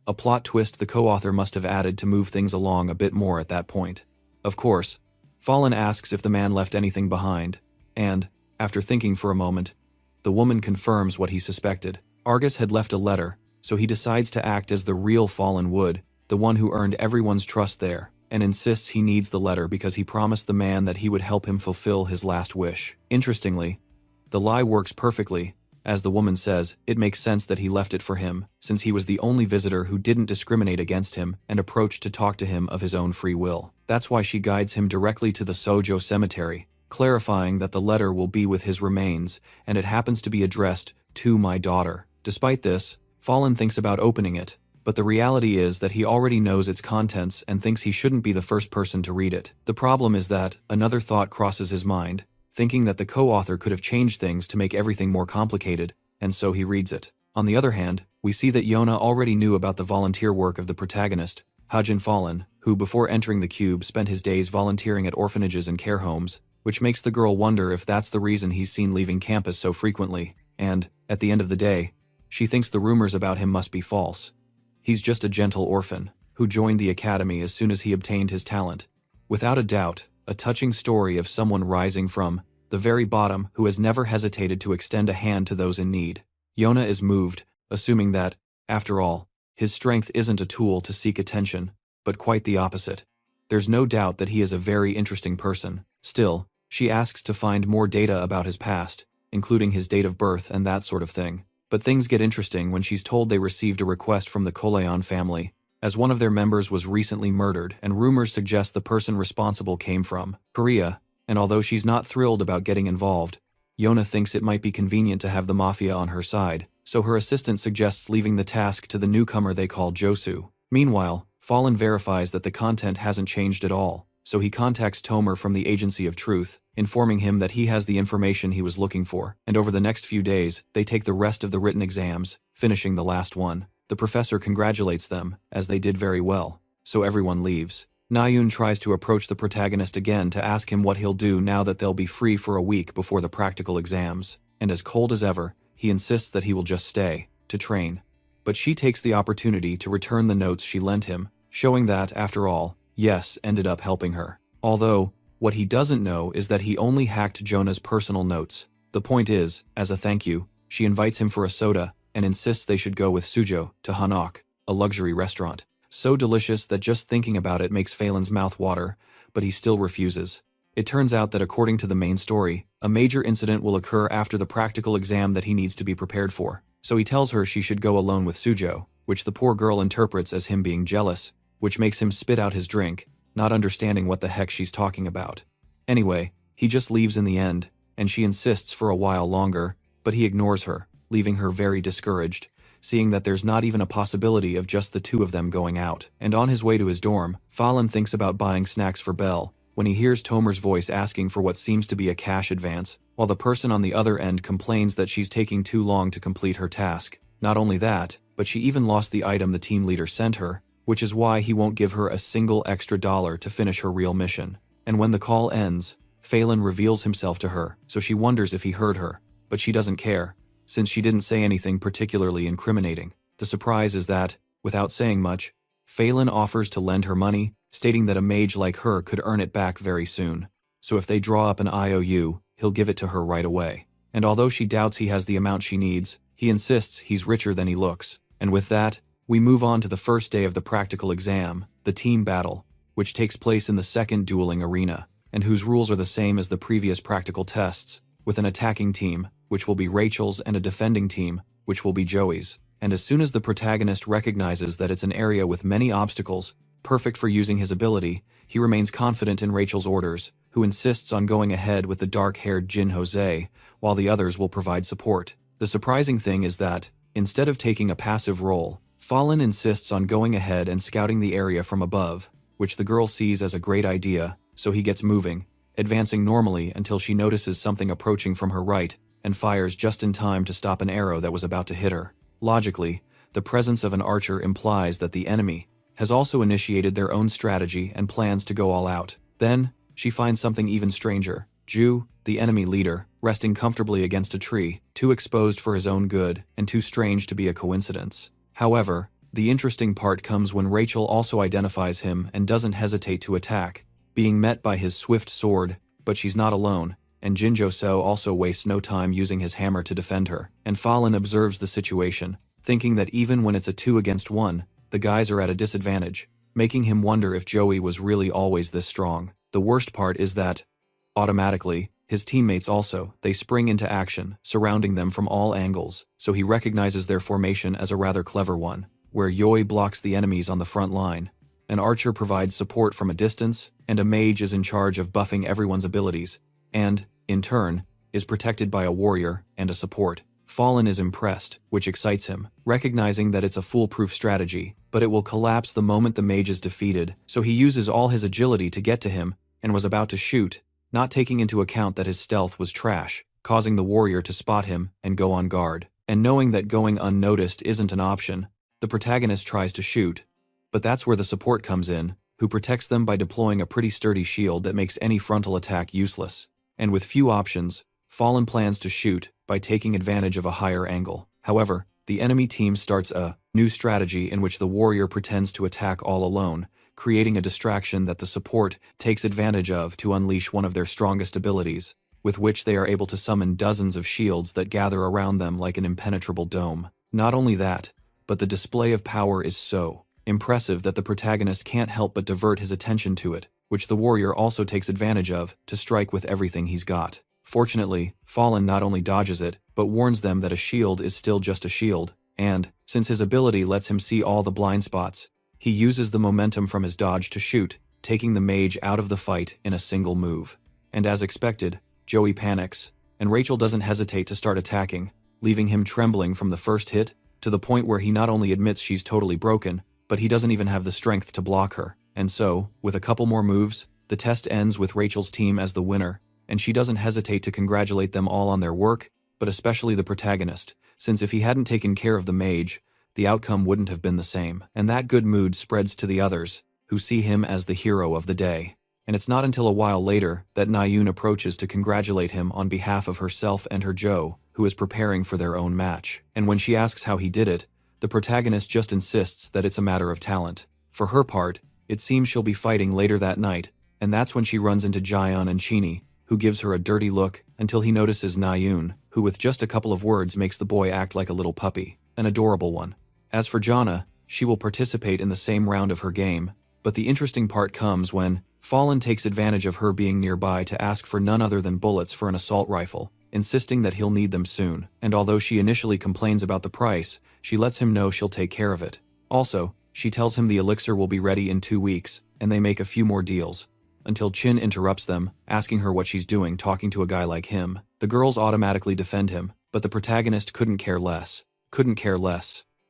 a plot twist the co-author must have added to move things along a bit more at that point. Of course, Fallen asks if the man left anything behind, and, after thinking for a moment, the woman confirms what he suspected. Argus had left a letter, so he decides to act as the real Fallen would, the one who earned everyone's trust there, and insists he needs the letter because he promised the man that he would help him fulfill his last wish. Interestingly, the lie works perfectly. As the woman says, it makes sense that he left it for him, since he was the only visitor who didn't discriminate against him and approached to talk to him of his own free will. That's why she guides him directly to the Sojo cemetery, clarifying that the letter will be with his remains, and it happens to be addressed to my daughter. Despite this, Fallen thinks about opening it, but the reality is that he already knows its contents and thinks he shouldn't be the first person to read it. The problem is that another thought crosses his mind, thinking that the co-author could have changed things to make everything more complicated, and so he reads it. On the other hand, we see that Yona already knew about the volunteer work of the protagonist, Hajin Fallen, who before entering the cube spent his days volunteering at orphanages and care homes, which makes the girl wonder if that's the reason he's seen leaving campus so frequently, and, at the end of the day, she thinks the rumors about him must be false. He's just a gentle orphan, who joined the academy as soon as he obtained his talent. Without a doubt, a touching story of someone rising from the very bottom who has never hesitated to extend a hand to those in need. Yona is moved, assuming that, after all, his strength isn't a tool to seek attention, but quite the opposite. There's no doubt that he is a very interesting person. Still, she asks to find more data about his past, including his date of birth and that sort of thing. But things get interesting when she's told they received a request from the Koleon family, as one of their members was recently murdered and rumors suggest the person responsible came from Korea, and although she's not thrilled about getting involved, Yona thinks it might be convenient to have the mafia on her side, so her assistant suggests leaving the task to the newcomer they call Josu. Meanwhile, Fallen verifies that the content hasn't changed at all, so he contacts Tomer from the Agency of Truth, informing him that he has the information he was looking for, and over the next few days, they take the rest of the written exams, finishing the last one. The professor congratulates them, as they did very well, so everyone leaves. Nayun tries to approach the protagonist again to ask him what he'll do now that they'll be free for a week before the practical exams, and as cold as ever, he insists that he will just stay, to train. But she takes the opportunity to return the notes she lent him, showing that, after all, Yes ended up helping her. Although, what he doesn't know is that he only hacked Jonah's personal notes. The point is, as a thank you, she invites him for a soda, and insists they should go with Sujo to Hanok, a luxury restaurant. So delicious that just thinking about it makes Phelan's mouth water, but he still refuses. It turns out that according to the main story, a major incident will occur after the practical exam that he needs to be prepared for, so he tells her she should go alone with Sujo, which the poor girl interprets as him being jealous, which makes him spit out his drink, not understanding what the heck she's talking about. Anyway, he just leaves in the end, and she insists for a while longer, but he ignores her, leaving her very discouraged, seeing that there's not even a possibility of just the two of them going out. And on his way to his dorm, Fallen thinks about buying snacks for Belle, when he hears Tomer's voice asking for what seems to be a cash advance, while the person on the other end complains that she's taking too long to complete her task. Not only that, but she even lost the item the team leader sent her, which is why he won't give her a single extra dollar to finish her real mission. And when the call ends, Phelan reveals himself to her, so she wonders if he heard her, but she doesn't care, since she didn't say anything particularly incriminating. The surprise is that, without saying much, Phelan offers to lend her money, stating that a mage like her could earn it back very soon. So if they draw up an IOU, he'll give it to her right away. And although she doubts he has the amount she needs, he insists he's richer than he looks. And with that, we move on to the first day of the practical exam, the team battle, which takes place in the second dueling arena, and whose rules are the same as the previous practical tests, with an attacking team, which will be Rachel's, and a defending team, which will be Joey's. And as soon as the protagonist recognizes that it's an area with many obstacles, perfect for using his ability, he remains confident in Rachel's orders, who insists on going ahead with the dark-haired Jin Jose, while the others will provide support. The surprising thing is that, instead of taking a passive role, Fallen insists on going ahead and scouting the area from above, which the girl sees as a great idea, so he gets moving, advancing normally until she notices something approaching from her right, and fires just in time to stop an arrow that was about to hit her. Logically, the presence of an archer implies that the enemy has also initiated their own strategy and plans to go all out. Then, she finds something even stranger. Ju, the enemy leader, resting comfortably against a tree, too exposed for his own good, and too strange to be a coincidence. However, The interesting part comes when Rachel also identifies him and doesn't hesitate to attack, being met by his swift sword, but she's not alone, and Jinjo Seo also wastes no time using his hammer to defend her. And Fallen observes the situation, thinking that even when it's a 2 against 1, the guys are at a disadvantage, making him wonder if Joey was really always this strong. The worst part is that, automatically, his teammates also, they spring into action, surrounding them from all angles, so he recognizes their formation as a rather clever one, where Yoi blocks the enemies on the front line, an archer provides support from a distance, and a mage is in charge of buffing everyone's abilities, and, in turn, is protected by a warrior and a support. Fallen is impressed, which excites him, recognizing that it's a foolproof strategy, but it will collapse the moment the mage is defeated, so he uses all his agility to get to him, and was about to shoot, not taking into account that his stealth was trash, causing the warrior to spot him and go on guard. And knowing that going unnoticed isn't an option, the protagonist tries to shoot, but that's where the support comes in, who protects them by deploying a pretty sturdy shield that makes any frontal attack useless. And with few options, Fallen plans to shoot by taking advantage of a higher angle. However, the enemy team starts a new strategy in which the warrior pretends to attack all alone, creating a distraction that the support takes advantage of to unleash one of their strongest abilities, with which they are able to summon dozens of shields that gather around them like an impenetrable dome. Not only that, but the display of power is so impressive that the protagonist can't help but divert his attention to it, which the warrior also takes advantage of to strike with everything he's got. Fortunately, Fallen not only dodges it, but warns them that a shield is still just a shield, and, since his ability lets him see all the blind spots, he uses the momentum from his dodge to shoot, taking the mage out of the fight in a single move. And as expected, Joey panics, and Rachel doesn't hesitate to start attacking, leaving him trembling from the first hit, to the point where he not only admits she's totally broken, but he doesn't even have the strength to block her. And so, with a couple more moves, the test ends with Rachel's team as the winner, and she doesn't hesitate to congratulate them all on their work, but especially the protagonist, since if he hadn't taken care of the mage, the outcome wouldn't have been the same. And that good mood spreads to the others, who see him as the hero of the day. And it's not until a while later that Nayoon approaches to congratulate him on behalf of herself and her Joe, who is preparing for their own match. And when she asks how he did it, the protagonist just insists that it's a matter of talent. For her part, it seems she'll be fighting later that night, and that's when she runs into Jaeon and Chini, who gives her a dirty look until he notices Nayoon, who with just a couple of words makes the boy act like a little puppy, an adorable one. As for Jana, she will participate in the same round of her game, but the interesting part comes when Fallen takes advantage of her being nearby to ask for none other than bullets for an assault rifle, insisting that he'll need them soon, and although she initially complains about the price, she lets him know she'll take care of it. Also, she tells him the elixir will be ready in 2 weeks, and they make a few more deals, until Chin interrupts them, asking her what she's doing talking to a guy like him. The girls automatically defend him, but the protagonist couldn't care less,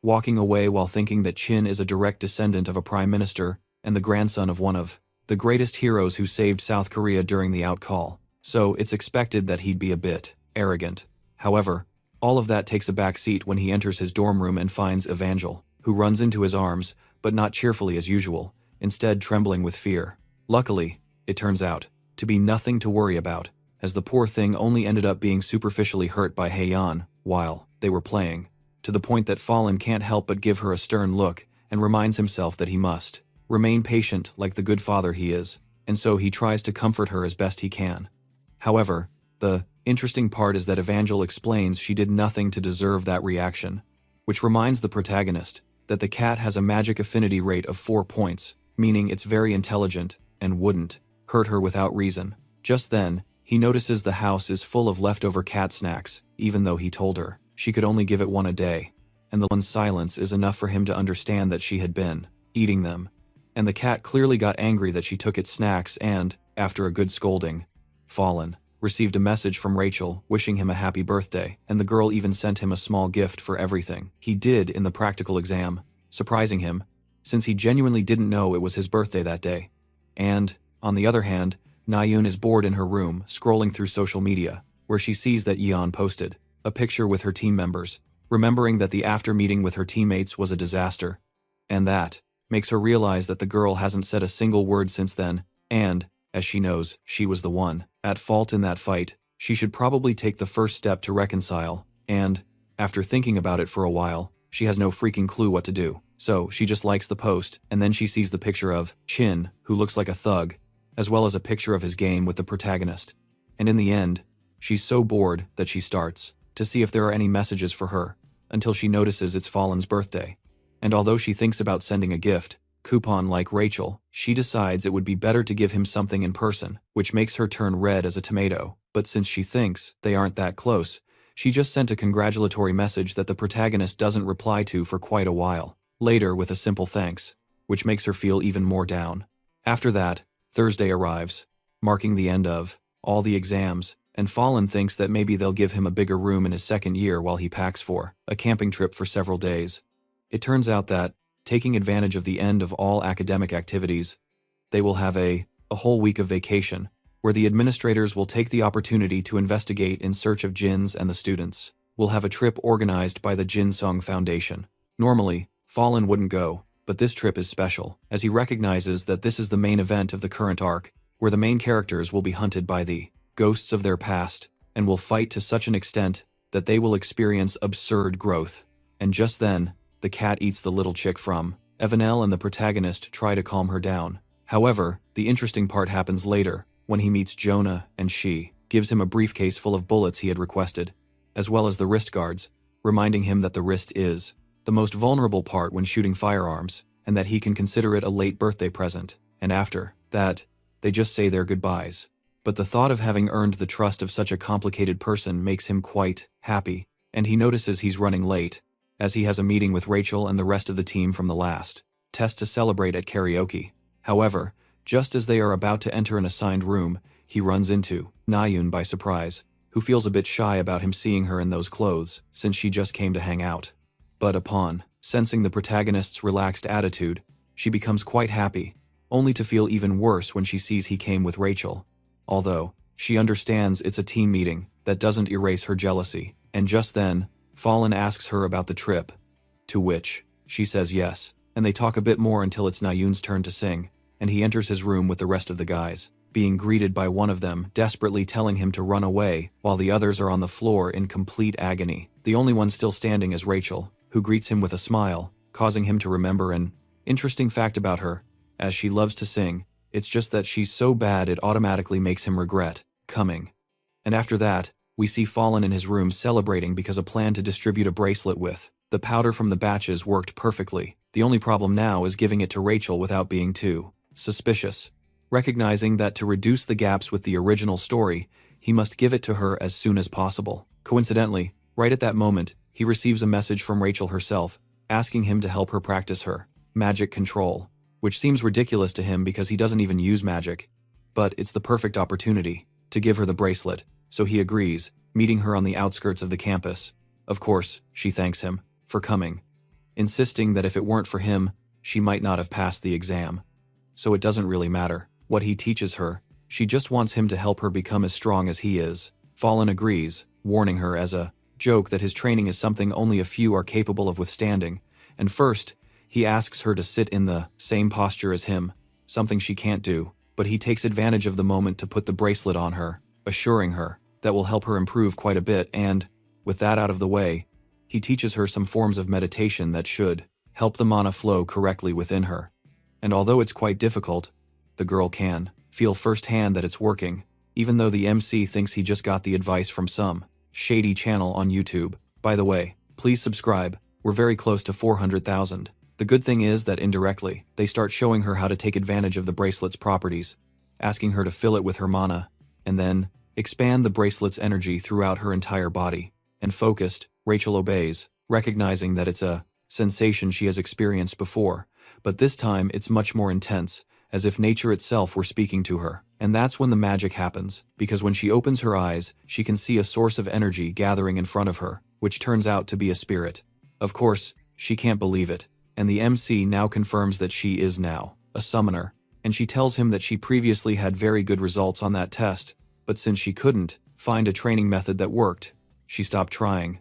walking away while thinking that Chin is a direct descendant of a prime minister and the grandson of one of the greatest heroes who saved South Korea during the outcall, so it's expected that he'd be a bit arrogant. However, all of that takes a back seat when he enters his dorm room and finds Evangel, who runs into his arms, but not cheerfully as usual, instead trembling with fear. Luckily, it turns out to be nothing to worry about, as the poor thing only ended up being superficially hurt by Heian while they were playing, to the point that Fallen can't help but give her a stern look and reminds himself that he must remain patient like the good father he is, and so he tries to comfort her as best he can. However, the interesting part is that Evangel explains she did nothing to deserve that reaction, which reminds the protagonist that the cat has a magic affinity rate of 4 points, meaning it's very intelligent and wouldn't hurt her without reason. Just then, he notices the house is full of leftover cat snacks, even though he told her she could only give it one a day, and the one's silence is enough for him to understand that she had been eating them. And the cat clearly got angry that she took its snacks and, after a good scolding, Fallen received a message from Rachel wishing him a happy birthday, and the girl even sent him a small gift for everything he did in the practical exam, surprising him, since he genuinely didn't know it was his birthday that day. And, on the other hand, Nayoon is bored in her room, scrolling through social media, where she sees that Yeon posted a picture with her team members, remembering that the after meeting with her teammates was a disaster. And that makes her realize that the girl hasn't said a single word since then, and, as she knows, she was the one at fault in that fight. She should probably take the first step to reconcile, and, after thinking about it for a while, she has no freaking clue what to do. So she just likes the post, and then she sees the picture of Chin, who looks like a thug, as well as a picture of his game with the protagonist. And in the end, she's so bored that she starts to see if there are any messages for her, until she notices it's Fallen's birthday. And although she thinks about sending a gift, coupon like Rachel, she decides it would be better to give him something in person, which makes her turn red as a tomato. But since she thinks they aren't that close, she just sent a congratulatory message that the protagonist doesn't reply to for quite a while, later with a simple thanks, which makes her feel even more down. After that, Thursday arrives, marking the end of all the exams, and Fallen thinks that maybe they'll give him a bigger room in his second year while he packs for a camping trip for several days. It turns out that, taking advantage of the end of all academic activities, they will have a whole week of vacation, where the administrators will take the opportunity to investigate in search of Jins, and the students will have a trip organized by the Jin Sung Foundation. Normally, Fallen wouldn't go, but this trip is special, as he recognizes that this is the main event of the current arc, where the main characters will be hunted by the ghosts of their past, and will fight to such an extent that they will experience absurd growth. And just then, the cat eats the little chick from Evanel, and the protagonist try to calm her down. However, the interesting part happens later, when he meets Jonah, and she gives him a briefcase full of bullets he had requested, as well as the wrist guards, reminding him that the wrist is the most vulnerable part when shooting firearms, and that he can consider it a late birthday present. And after that, they just say their goodbyes. But the thought of having earned the trust of such a complicated person makes him quite happy, and he notices he's running late, as he has a meeting with Rachel and the rest of the team from the last test to celebrate at karaoke. However, just as they are about to enter an assigned room, he runs into Nayun by surprise, who feels a bit shy about him seeing her in those clothes, since she just came to hang out. But upon sensing the protagonist's relaxed attitude, she becomes quite happy, only to feel even worse when she sees he came with Rachel. Although, she understands it's a team meeting, that doesn't erase her jealousy, and just then, Fallen asks her about the trip, to which she says yes, and they talk a bit more until it's Nayun's turn to sing, and he enters his room with the rest of the guys, being greeted by one of them desperately telling him to run away, while the others are on the floor in complete agony. The only one still standing is Rachel, who greets him with a smile, causing him to remember an interesting fact about her. As she loves to sing, it's just that she's so bad it automatically makes him regret coming. And after that, we see Fallen in his room celebrating because a plan to distribute a bracelet with the powder from the batches worked perfectly. The only problem now is giving it to Rachel without being too suspicious. Recognizing that to reduce the gaps with the original story, he must give it to her as soon as possible. Coincidentally, right at that moment, he receives a message from Rachel herself, asking him to help her practice her magic control, which seems ridiculous to him because he doesn't even use magic. But it's the perfect opportunity to give her the bracelet, so he agrees, meeting her on the outskirts of the campus. Of course, she thanks him for coming, insisting that if it weren't for him, she might not have passed the exam. So it doesn't really matter what he teaches her, she just wants him to help her become as strong as he is. Fallen agrees, warning her as a joke that his training is something only a few are capable of withstanding, and first, he asks her to sit in the same posture as him, something she can't do, but he takes advantage of the moment to put the bracelet on her, assuring her that will help her improve quite a bit, and, with that out of the way, he teaches her some forms of meditation that should help the mana flow correctly within her. And although it's quite difficult, the girl can feel firsthand that it's working, even though the MC thinks he just got the advice from some shady channel on YouTube. By the way, please subscribe, we're very close to 400,000. The good thing is that indirectly, they start showing her how to take advantage of the bracelet's properties, asking her to fill it with her mana, and then expand the bracelet's energy throughout her entire body. And focused, Rachel obeys, recognizing that it's a sensation she has experienced before, but this time it's much more intense, as if nature itself were speaking to her. And that's when the magic happens, because when she opens her eyes, she can see a source of energy gathering in front of her, which turns out to be a spirit. Of course, she can't believe it, and the MC now confirms that she is now a summoner, and she tells him that she previously had very good results on that test, but since she couldn't find a training method that worked, she stopped trying.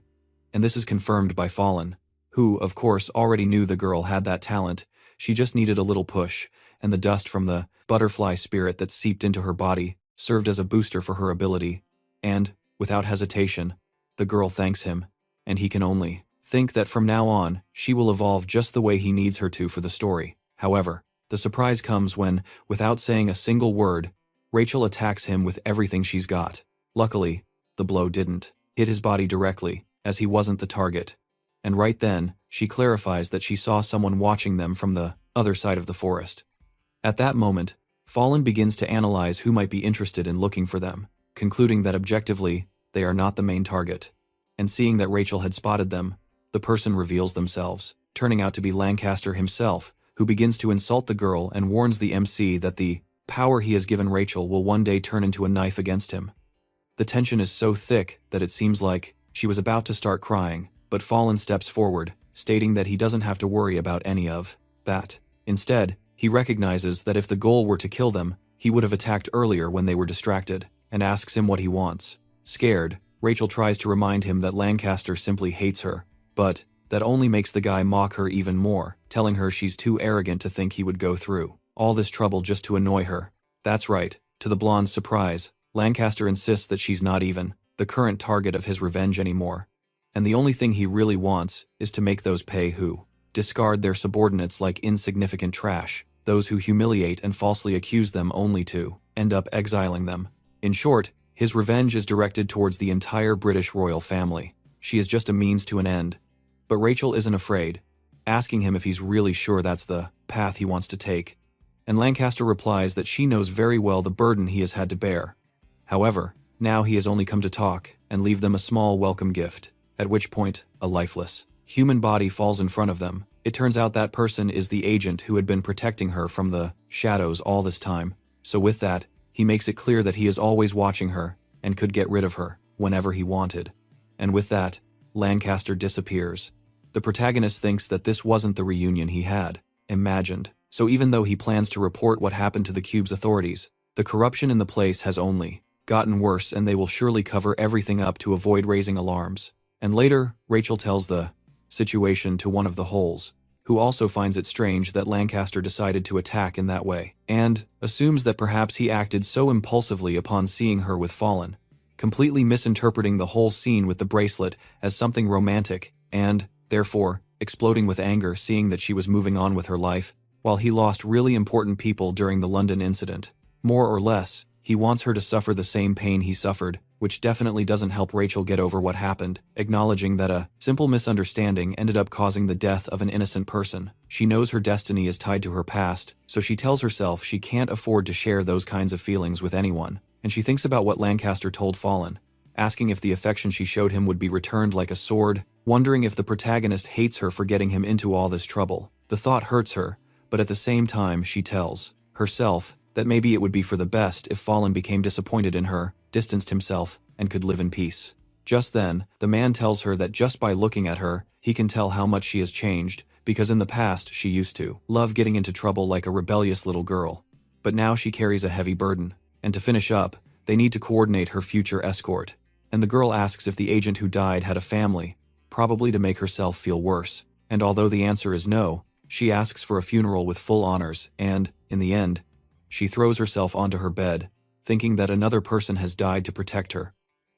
And this is confirmed by Fallen, who, of course, already knew the girl had that talent. She just needed a little push, and the dust from the butterfly spirit that seeped into her body served as a booster for her ability. And, without hesitation, the girl thanks him, and he can only think that from now on, she will evolve just the way he needs her to for the story. However, the surprise comes when, without saying a single word, Rachel attacks him with everything she's got. Luckily, the blow didn't hit his body directly, as he wasn't the target. And right then, she clarifies that she saw someone watching them from the other side of the forest. At that moment, Fallen begins to analyze who might be interested in looking for them, concluding that objectively, they are not the main target. And seeing that Rachel had spotted them, the person reveals themselves, turning out to be Lancaster himself, who begins to insult the girl and warns the MC that the power he has given Rachel will one day turn into a knife against him. The tension is so thick that it seems like she was about to start crying, but Fallen steps forward, stating that he doesn't have to worry about any of that. Instead, he recognizes that if the goal were to kill them, he would have attacked earlier when they were distracted, and asks him what he wants. Scared, Rachel tries to remind him that Lancaster simply hates her, but that only makes the guy mock her even more, telling her she's too arrogant to think he would go through all this trouble just to annoy her. That's right, to the blonde's surprise, Lancaster insists that she's not even the current target of his revenge anymore, and the only thing he really wants is to make those pay who discard their subordinates like insignificant trash, those who humiliate and falsely accuse them only to end up exiling them. In short, his revenge is directed towards the entire British royal family. She is just a means to an end. But Rachel isn't afraid, asking him if he's really sure that's the path he wants to take. And Lancaster replies that she knows very well the burden he has had to bear. However, now he has only come to talk and leave them a small welcome gift, at which point, a lifeless human body falls in front of them. It turns out that person is the agent who had been protecting her from the shadows all this time. So with that, he makes it clear that he is always watching her and could get rid of her whenever he wanted. And with that, Lancaster disappears. The protagonist thinks that this wasn't the reunion he had imagined. So even though he plans to report what happened to the Cube's authorities, the corruption in the place has only gotten worse, and they will surely cover everything up to avoid raising alarms. And later, Rachel tells the situation to one of the holes, who also finds it strange that Lancaster decided to attack in that way, and assumes that perhaps he acted so impulsively upon seeing her with Fallen, completely misinterpreting the whole scene with the bracelet as something romantic, and, therefore, exploding with anger seeing that she was moving on with her life, while he lost really important people during the London incident. More or less, he wants her to suffer the same pain he suffered, which definitely doesn't help Rachel get over what happened, acknowledging that a simple misunderstanding ended up causing the death of an innocent person. She knows her destiny is tied to her past, so she tells herself she can't afford to share those kinds of feelings with anyone, and she thinks about what Lancaster told Fallen, asking if the affection she showed him would be returned like a sword, wondering if the protagonist hates her for getting him into all this trouble. The thought hurts her, but at the same time she tells herself that maybe it would be for the best if Fallen became disappointed in her, distanced himself, and could live in peace. Just then, the man tells her that just by looking at her, he can tell how much she has changed, because in the past she used to love getting into trouble like a rebellious little girl. But now she carries a heavy burden, and to finish up, they need to coordinate her future escort. And the girl asks if the agent who died had a family, probably to make herself feel worse. And although the answer is no, she asks for a funeral with full honors, and, in the end, she throws herself onto her bed, thinking that another person has died to protect her,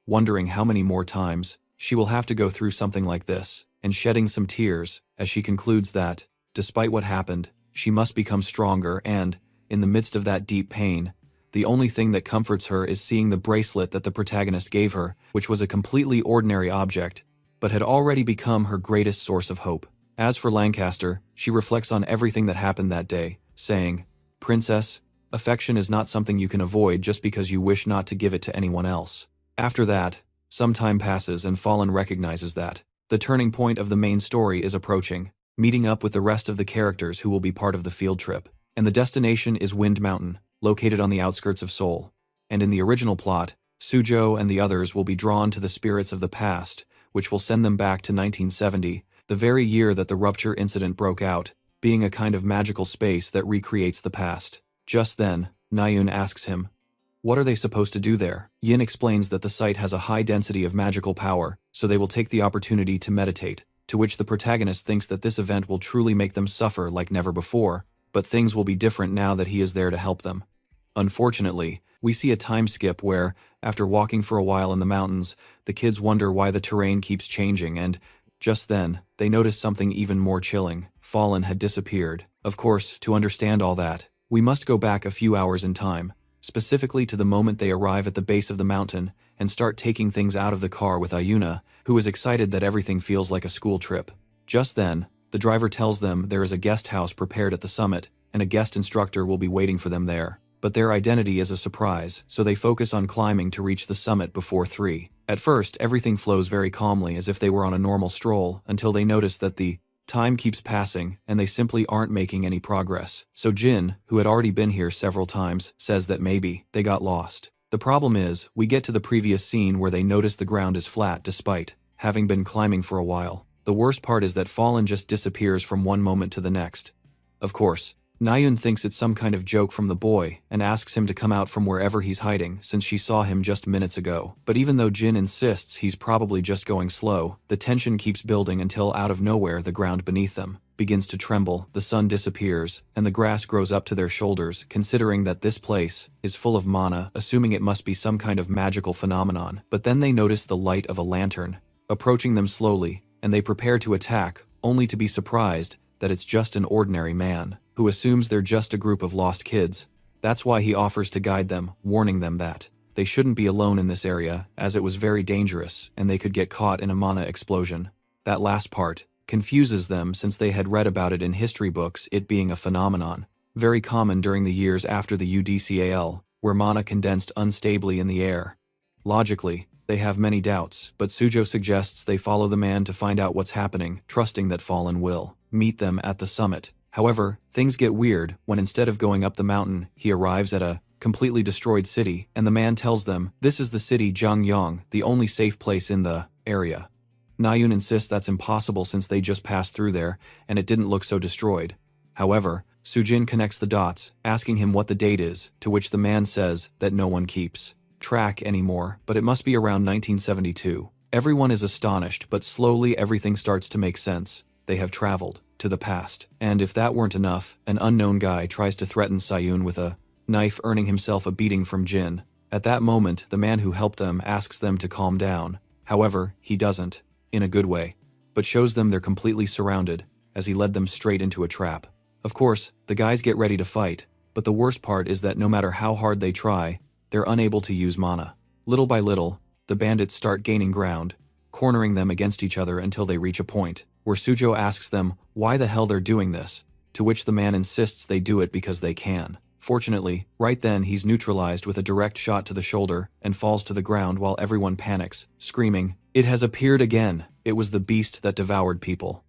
wondering how many more times she will have to go through something like this, and shedding some tears as she concludes that, despite what happened, she must become stronger and, in the midst of that deep pain, the only thing that comforts her is seeing the bracelet that the protagonist gave her, which was a completely ordinary object, but had already become her greatest source of hope. As for Lancaster, she reflects on everything that happened that day, saying, "Princess, affection is not something you can avoid just because you wish not to give it to anyone else." After that, some time passes and Fallen recognizes that the turning point of the main story is approaching, meeting up with the rest of the characters who will be part of the field trip. And the destination is Wind Mountain, located on the outskirts of Seoul. And in the original plot, Sujo and the others will be drawn to the spirits of the past, which will send them back to 1970, the very year that the rupture incident broke out, being a kind of magical space that recreates the past. Just then, Nayun asks him, what are they supposed to do there? Yin explains that the site has a high density of magical power, so they will take the opportunity to meditate, to which the protagonist thinks that this event will truly make them suffer like never before, but things will be different now that he is there to help them. Unfortunately, we see a time skip where, after walking for a while in the mountains, the kids wonder why the terrain keeps changing and, Just then, they noticed something even more chilling. Fallen had disappeared. Of course, to understand all that, we must go back a few hours in time, specifically to the moment they arrive at the base of the mountain and start taking things out of the car with Ayuna, who is excited that everything feels like a school trip. Just then, the driver tells them there is a guest house prepared at the summit, and a guest instructor will be waiting for them there. But their identity is a surprise, so they focus on climbing to reach the summit before 3. At first, everything flows very calmly as if they were on a normal stroll, until they notice that the time keeps passing and they simply aren't making any progress. So Jin, who had already been here several times, says that maybe they got lost. The problem is, we get to the previous scene where they notice the ground is flat despite having been climbing for a while. The worst part is that Fallen just disappears from one moment to the next. Of course, Nayun thinks it's some kind of joke from the boy and asks him to come out from wherever he's hiding since she saw him just minutes ago. But even though Jin insists he's probably just going slow, the tension keeps building until out of nowhere the ground beneath them begins to tremble, the sun disappears, and the grass grows up to their shoulders. Considering that this place is full of mana, assuming it must be some kind of magical phenomenon. But then they notice the light of a lantern approaching them slowly, and they prepare to attack, only to be surprised that it's just an ordinary man, who assumes they're just a group of lost kids. That's why he offers to guide them, warning them that they shouldn't be alone in this area, as it was very dangerous and they could get caught in a mana explosion. That last part confuses them since they had read about it in history books, it being a phenomenon very common during the years after the UDCAL, where mana condensed unstably in the air. Logically, they have many doubts, but Sujo suggests they follow the man to find out what's happening, trusting that Fallen will meet them at the summit. However, things get weird when instead of going up the mountain, he arrives at a completely destroyed city, and the man tells them this is the city Zhangyang, the only safe place in the area. Nayun insists that's impossible since they just passed through there, and it didn't look so destroyed. However, Sujin connects the dots, asking him what the date is, to which the man says that no one keeps track anymore, but it must be around 1972. Everyone is astonished, but slowly everything starts to make sense. They have traveled to the past. And if that weren't enough, an unknown guy tries to threaten Sayun with a knife, earning himself a beating from Jin. At that moment, the man who helped them asks them to calm down. However, he doesn't, in a good way, but shows them they're completely surrounded, as he led them straight into a trap. Of course, the guys get ready to fight, but the worst part is that no matter how hard they try, they're unable to use mana. Little by little, the bandits start gaining ground, cornering them against each other until they reach a point where Sujo asks them why the hell they're doing this, to which the man insists they do it because they can. Fortunately, right then he's neutralized with a direct shot to the shoulder and falls to the ground while everyone panics, screaming, "It has appeared again! It was the beast that devoured people."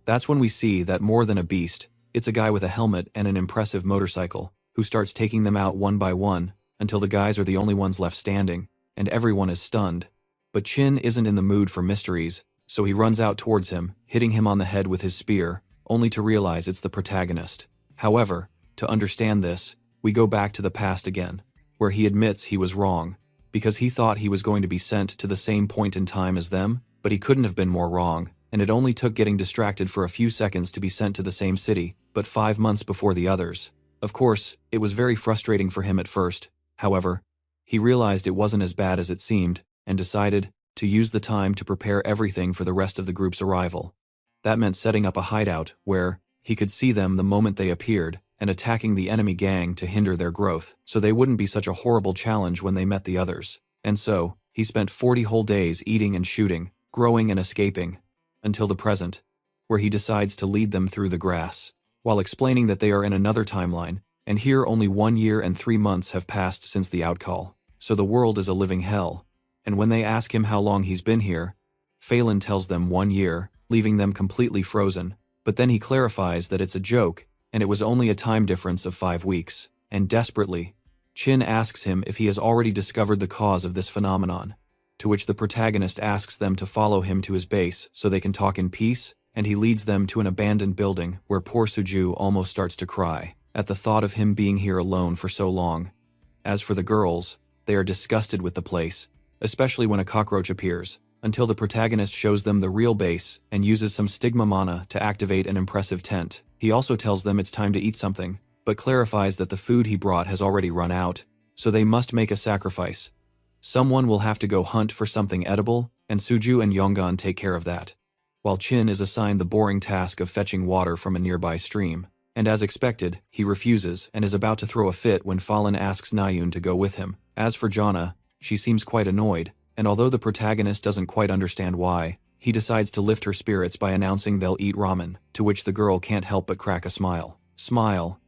That's when we see that more than a beast, it's a guy with a helmet and an impressive motorcycle, who starts taking them out one by one, until the guys are the only ones left standing, and everyone is stunned. But Chin isn't in the mood for mysteries, so he runs out towards him, hitting him on the head with his spear, only to realize it's the protagonist. However, to understand this, we go back to the past again, where he admits he was wrong, because he thought he was going to be sent to the same point in time as them, but he couldn't have been more wrong, and it only took getting distracted for a few seconds to be sent to the same city, but 5 months before the others. Of course, it was very frustrating for him at first. However, he realized it wasn't as bad as it seemed, and decided to use the time to prepare everything for the rest of the group's arrival. That meant setting up a hideout where he could see them the moment they appeared, and attacking the enemy gang to hinder their growth, so they wouldn't be such a horrible challenge when they met the others. And so, he spent 40 whole days eating and shooting, growing and escaping, until the present, where he decides to lead them through the grass, while explaining that they are in another timeline, and here only 1 year and 3 months have passed since the outcall, so the world is a living hell. And when they ask him how long he's been here, Phelan tells them 1 year, leaving them completely frozen, but then he clarifies that it's a joke, and it was only a time difference of 5 weeks. And desperately, Chin asks him if he has already discovered the cause of this phenomenon, to which the protagonist asks them to follow him to his base so they can talk in peace, and he leads them to an abandoned building where poor Suju almost starts to cry at the thought of him being here alone for so long. As for the girls, they are disgusted with the place, especially when a cockroach appears, until the protagonist shows them the real base and uses some stigma mana to activate an impressive tent. He also tells them it's time to eat something, but clarifies that the food he brought has already run out, so they must make a sacrifice. Someone will have to go hunt for something edible, and Suju and Yonggan take care of that. while Chin is assigned the boring task of fetching water from a nearby stream. And as expected, he refuses and is about to throw a fit when Fallen asks Na-yoon to go with him. As for Jana, she seems quite annoyed, and although the protagonist doesn't quite understand why, he decides to lift her spirits by announcing they'll eat ramen, to which the girl can't help but crack a smile.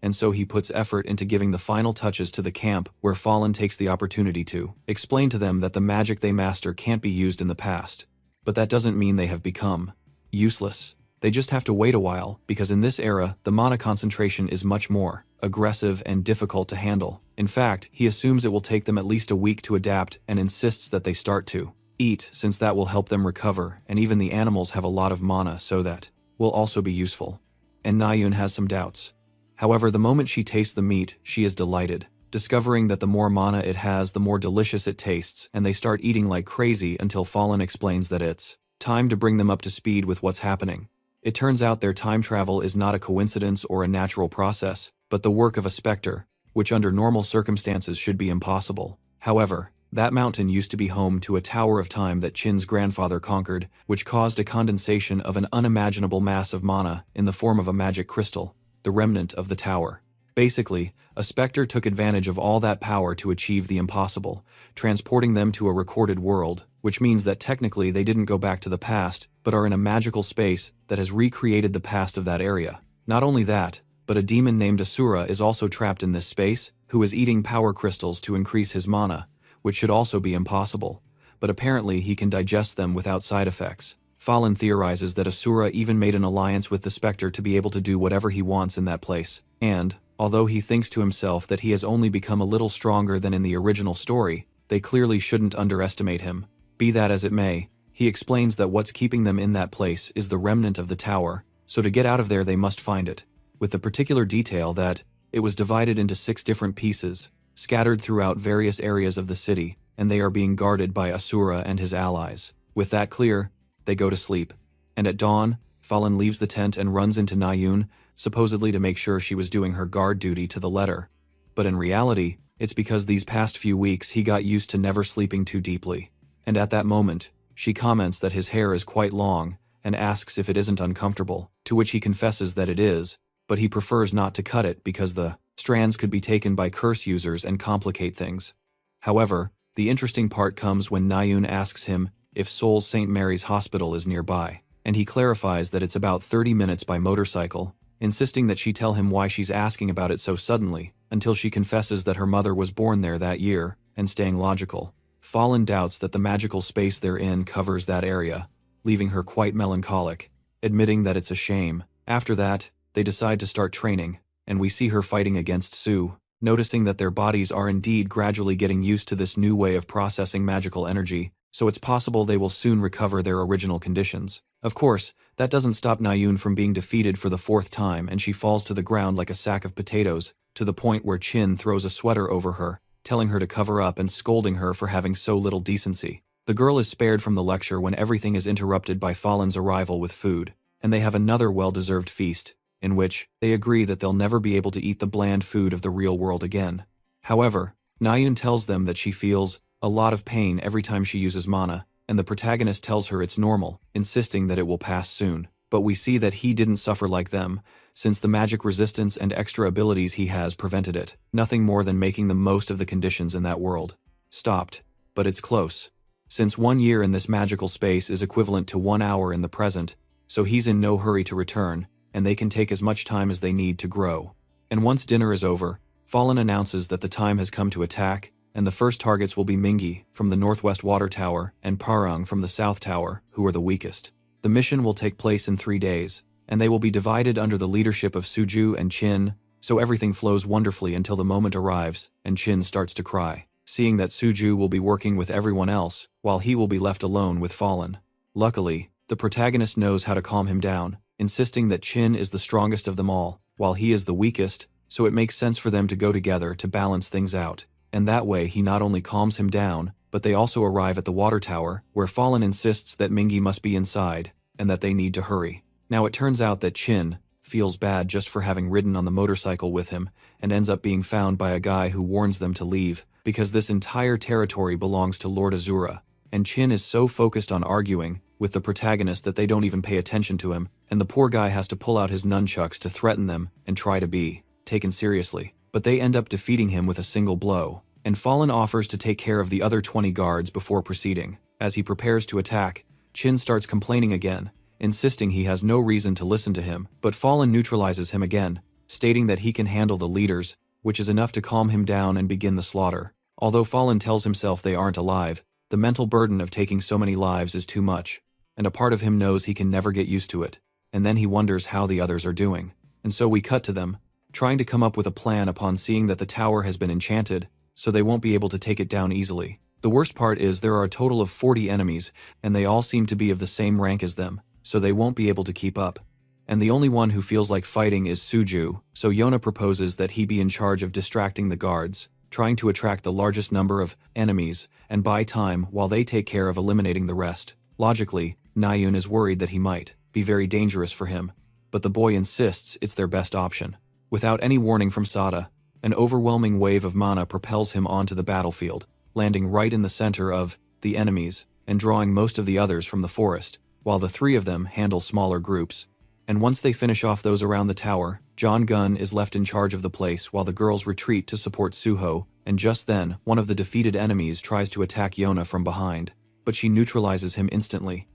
And so he puts effort into giving the final touches to the camp, where Fallen takes the opportunity to explain to them that the magic they master can't be used in the past. But that doesn't mean they have become useless. They just have to wait a while, because in this era, the mana concentration is much more aggressive and difficult to handle. In fact, he assumes it will take them at least a week to adapt and insists that they start to eat, since that will help them recover, and even the animals have a lot of mana, so that will also be useful. And Na-yoon has some doubts. However, the moment she tastes the meat, she is delighted, discovering that the more mana it has, the more delicious it tastes, and they start eating like crazy until Fallen explains that it's time to bring them up to speed with what's happening. It turns out their time travel is not a coincidence or a natural process, but the work of a specter, which under normal circumstances should be impossible. However, that mountain used to be home to a tower of time that Chin's grandfather conquered, which caused a condensation of an unimaginable mass of mana in the form of a magic crystal, the remnant of the tower. Basically, a specter took advantage of all that power to achieve the impossible, transporting them to a recorded world, which means that technically they didn't go back to the past, but are in a magical space that has recreated the past of that area. Not only that, but a demon named Asura is also trapped in this space, who is eating power crystals to increase his mana, which should also be impossible, but apparently he can digest them without side effects. Fallen theorizes that Asura even made an alliance with the Spectre to be able to do whatever he wants in that place, and, although he thinks to himself that he has only become a little stronger than in the original story, they clearly shouldn't underestimate him. Be that as it may, he explains that what's keeping them in that place is the remnant of the tower, so to get out of there they must find it, with the particular detail that it was divided into 6 different pieces, scattered throughout various areas of the city, and they are being guarded by Asura and his allies. With that clear, they go to sleep, and at dawn, Fallen leaves the tent and runs into Na-yoon, supposedly to make sure she was doing her guard duty to the letter. But in reality, it's because these past few weeks he got used to never sleeping too deeply. And at that moment, she comments that his hair is quite long, and asks if it isn't uncomfortable, to which he confesses that it is, but he prefers not to cut it because the strands could be taken by curse users and complicate things. However, the interesting part comes when Na-yoon asks him if Seoul's St. Mary's Hospital is nearby, and he clarifies that it's about 30 minutes by motorcycle, insisting that she tell him why she's asking about it so suddenly, until she confesses that her mother was born there that year, and staying logical. Fallen doubts that the magical space they're in covers that area, leaving her quite melancholic, admitting that it's a shame. After that, they decide to start training, and we see her fighting against Sue, noticing that their bodies are indeed gradually getting used to this new way of processing magical energy, so it's possible they will soon recover their original conditions. Of course, that doesn't stop Na-yoon from being defeated for the 4th time, and she falls to the ground like a sack of potatoes, to the point where Chin throws a sweater over her, telling her to cover up and scolding her for having so little decency. The girl is spared from the lecture when everything is interrupted by Fallen's arrival with food, and they have another well-deserved feast, in which they agree that they'll never be able to eat the bland food of the real world again. However, Na-yoon tells them that she feels a lot of pain every time she uses mana, and the protagonist tells her it's normal, insisting that it will pass soon. But we see that he didn't suffer like them, since the magic resistance and extra abilities he has prevented it, nothing more than making the most of the conditions in that world. Stopped, but it's close. Since 1 year in this magical space is equivalent to 1 hour in the present, so he's in no hurry to return, and they can take as much time as they need to grow. And once dinner is over, Fallen announces that the time has come to attack, and the first targets will be Mingi from the Northwest Water Tower and Parang from the South Tower, who are the weakest. The mission will take place in 3 days, and they will be divided under the leadership of Suju and Chin, so everything flows wonderfully until the moment arrives, and Chin starts to cry, seeing that Suju will be working with everyone else, while he will be left alone with Fallen. Luckily, the protagonist knows how to calm him down, insisting that Chin is the strongest of them all, while he is the weakest, so it makes sense for them to go together to balance things out. And that way he not only calms him down, but they also arrive at the water tower, where Fallen insists that Mingi must be inside, and that they need to hurry. Now it turns out that Chin feels bad just for having ridden on the motorcycle with him, and ends up being found by a guy who warns them to leave, because this entire territory belongs to Lord Azura, and Chin is so focused on arguing with the protagonist that they don't even pay attention to him, and the poor guy has to pull out his nunchucks to threaten them and try to be taken seriously. But they end up defeating him with a single blow, and Fallen offers to take care of the other 20 guards before proceeding. As he prepares to attack, Chin starts complaining again, insisting he has no reason to listen to him, but Fallen neutralizes him again, stating that he can handle the leaders, which is enough to calm him down and begin the slaughter. Although Fallen tells himself they aren't alive, the mental burden of taking so many lives is too much, and a part of him knows he can never get used to it, and then he wonders how the others are doing. And so we cut to them, trying to come up with a plan upon seeing that the tower has been enchanted, so they won't be able to take it down easily. The worst part is there are a total of 40 enemies, and they all seem to be of the same rank as them, so they won't be able to keep up. And the only one who feels like fighting is Suju, so Yona proposes that he be in charge of distracting the guards, trying to attract the largest number of enemies and buy time while they take care of eliminating the rest. Logically, Nayun is worried that he might be very dangerous for him, but the boy insists it's their best option. Without any warning from Sada, an overwhelming wave of mana propels him onto the battlefield, landing right in the center of the enemies and drawing most of the others from the forest, while the three of them handle smaller groups. And once they finish off those around the tower, John Gunn is left in charge of the place while the girls retreat to support Suho, and just then, one of the defeated enemies tries to attack Yona from behind, but she neutralizes him instantly,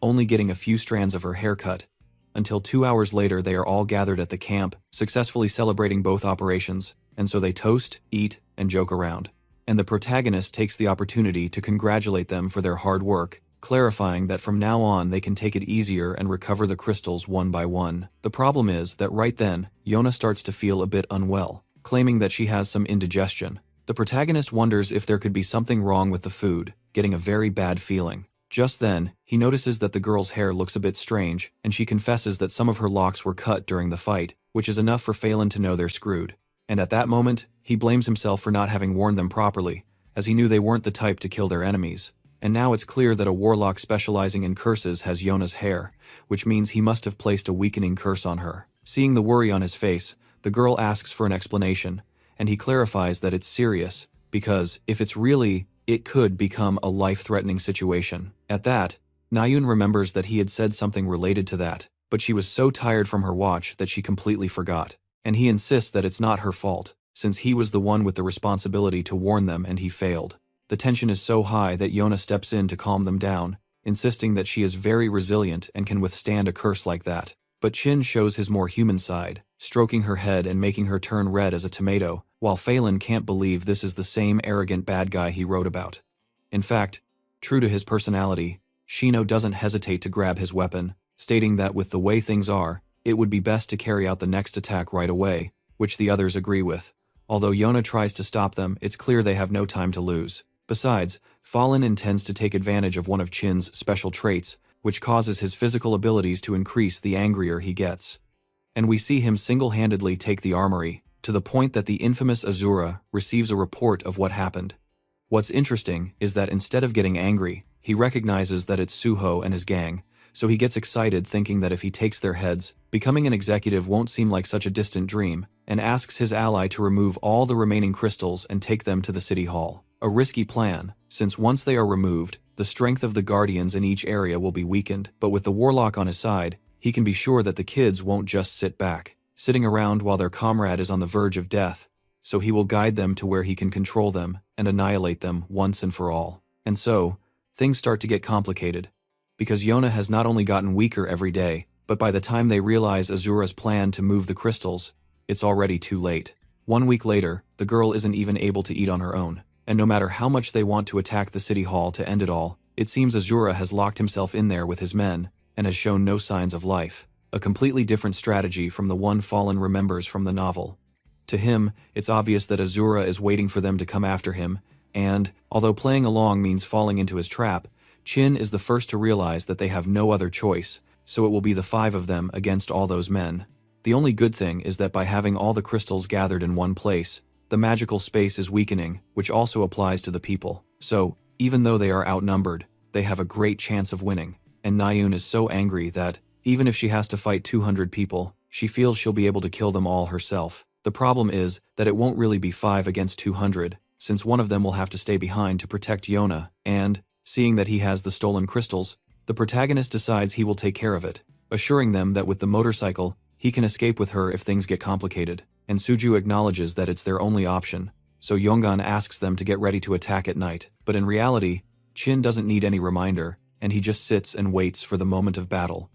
only getting a few strands of her hair cut. Until 2 hours later they are all gathered at the camp, successfully celebrating both operations, and so they toast, eat, and joke around. And the protagonist takes the opportunity to congratulate them for their hard work, clarifying that from now on they can take it easier and recover the crystals one by one. The problem is that right then, Yona starts to feel a bit unwell, claiming that she has some indigestion. The protagonist wonders if there could be something wrong with the food, getting a very bad feeling. Just then, he notices that the girl's hair looks a bit strange, and she confesses that some of her locks were cut during the fight, which is enough for Phelan to know they're screwed. And at that moment, he blames himself for not having warned them properly, as he knew they weren't the type to kill their enemies. And now it's clear that a warlock specializing in curses has Yona's hair, which means he must have placed a weakening curse on her. Seeing the worry on his face, the girl asks for an explanation, and he clarifies that it's serious, because if it's really, it could become a life-threatening situation. At that, Nayun remembers that he had said something related to that, but she was so tired from her watch that she completely forgot. And he insists that it's not her fault, since he was the one with the responsibility to warn them and he failed. The tension is so high that Yona steps in to calm them down, insisting that she is very resilient and can withstand a curse like that. But Chin shows his more human side, stroking her head and making her turn red as a tomato, while Phelan can't believe this is the same arrogant bad guy he wrote about. In fact, true to his personality, Shino doesn't hesitate to grab his weapon, stating that with the way things are, it would be best to carry out the next attack right away, which the others agree with. Although Yona tries to stop them, it's clear they have no time to lose. Besides, Fallen intends to take advantage of one of Chin's special traits, which causes his physical abilities to increase the angrier he gets. And we see him single-handedly take the armory, to the point that the infamous Asura receives a report of what happened. What's interesting is that instead of getting angry, he recognizes that it's Suho and his gang, so he gets excited thinking that if he takes their heads, becoming an executive won't seem like such a distant dream, and asks his ally to remove all the remaining crystals and take them to the city hall. A risky plan, since once they are removed, the strength of the guardians in each area will be weakened, but with the warlock on his side, he can be sure that the kids won't just sit back, sitting around while their comrade is on the verge of death, so he will guide them to where he can control them and annihilate them once and for all. And so, things start to get complicated, because Yona has not only gotten weaker every day, but by the time they realize Azura's plan to move the crystals, it's already too late. 1 week later, the girl isn't even able to eat on her own. And no matter how much they want to attack the city hall to end it all, it seems Asura has locked himself in there with his men, and has shown no signs of life. A completely different strategy from the one Fallen remembers from the novel. To him, it's obvious that Asura is waiting for them to come after him, and, although playing along means falling into his trap, Chin is the first to realize that they have no other choice, so it will be the 5 of them against all those men. The only good thing is that by having all the crystals gathered in one place, the magical space is weakening, which also applies to the people. So, even though they are outnumbered, they have a great chance of winning. And Nayun is so angry that, even if she has to fight 200 people, she feels she'll be able to kill them all herself. The problem is that it won't really be 5 against 200, since one of them will have to stay behind to protect Yona, and Seeing that he has the stolen crystals, the protagonist decides he will take care of it, assuring them that with the motorcycle, he can escape with her if things get complicated, and Suju acknowledges that it's their only option. So Yongan asks them to get ready to attack at night, but in reality, Chin doesn't need any reminder, and he just sits and waits for the moment of battle,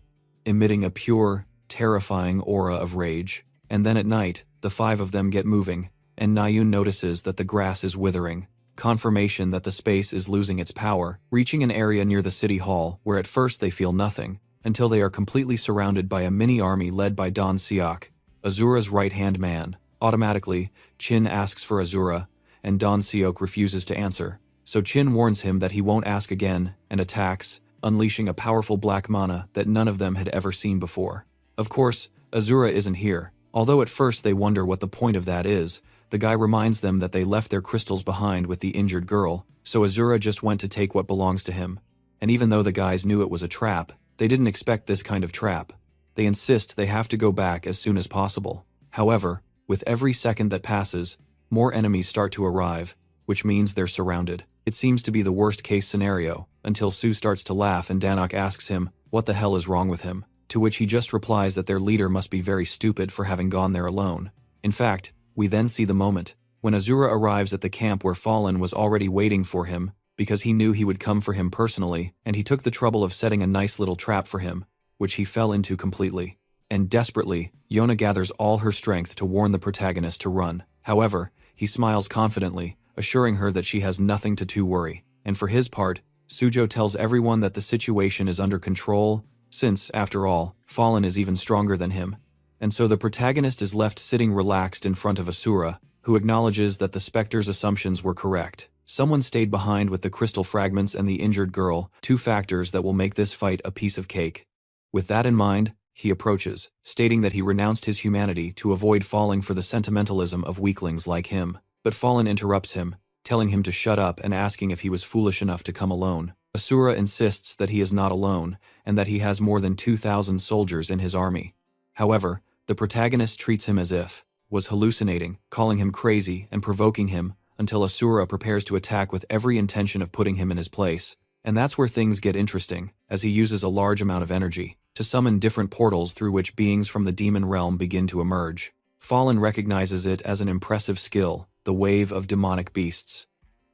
emitting a pure, terrifying aura of rage. And then at night, the five of them get moving, and Nayun notices that the grass is withering, confirmation that the space is losing its power, reaching an area near the city hall where at first they feel nothing, until they are completely surrounded by a mini-army led by Don Siok, Azura's right-hand man. Automatically, Chin asks for Azura, and Don Siok refuses to answer. So Chin warns him that he won't ask again, and attacks, unleashing a powerful black mana that none of them had ever seen before. Of course, Azura isn't here. Although at first they wonder what the point of that is, the guy reminds them that they left their crystals behind with the injured girl, so Azura just went to take what belongs to him. And even though the guys knew it was a trap, they didn't expect this kind of trap. They insist they have to go back as soon as possible. However, with every second that passes, more enemies start to arrive, which means they're surrounded. It seems to be the worst-case scenario, until Sue starts to laugh and Danok asks him what the hell is wrong with him, to which he just replies that their leader must be very stupid for having gone there alone. In fact, we then see the moment when Azura arrives at the camp where Fallen was already waiting for him because he knew he would come for him personally, and he took the trouble of setting a nice little trap for him, which he fell into completely. And desperately, Yona gathers all her strength to warn the protagonist to run. However, he smiles confidently, assuring her that she has nothing to worry. And for his part, Sujo tells everyone that the situation is under control, since, after all, Fallen is even stronger than him. And so the protagonist is left sitting relaxed in front of Asura, who acknowledges that the Spectre's assumptions were correct. Someone stayed behind with the crystal fragments and the injured girl, two factors that will make this fight a piece of cake. With that in mind, he approaches, stating that he renounced his humanity to avoid falling for the sentimentalism of weaklings like him. But Fallen interrupts him, telling him to shut up and asking if he was foolish enough to come alone. Asura insists that he is not alone, and that he has more than 2,000 soldiers in his army. However, the protagonist treats him as if was hallucinating, calling him crazy and provoking him until Asura prepares to attack with every intention of putting him in his place. And that's where things get interesting, as he uses a large amount of energy to summon different portals through which beings from the demon realm begin to emerge. Fallen recognizes it as an impressive skill, the wave of demonic beasts.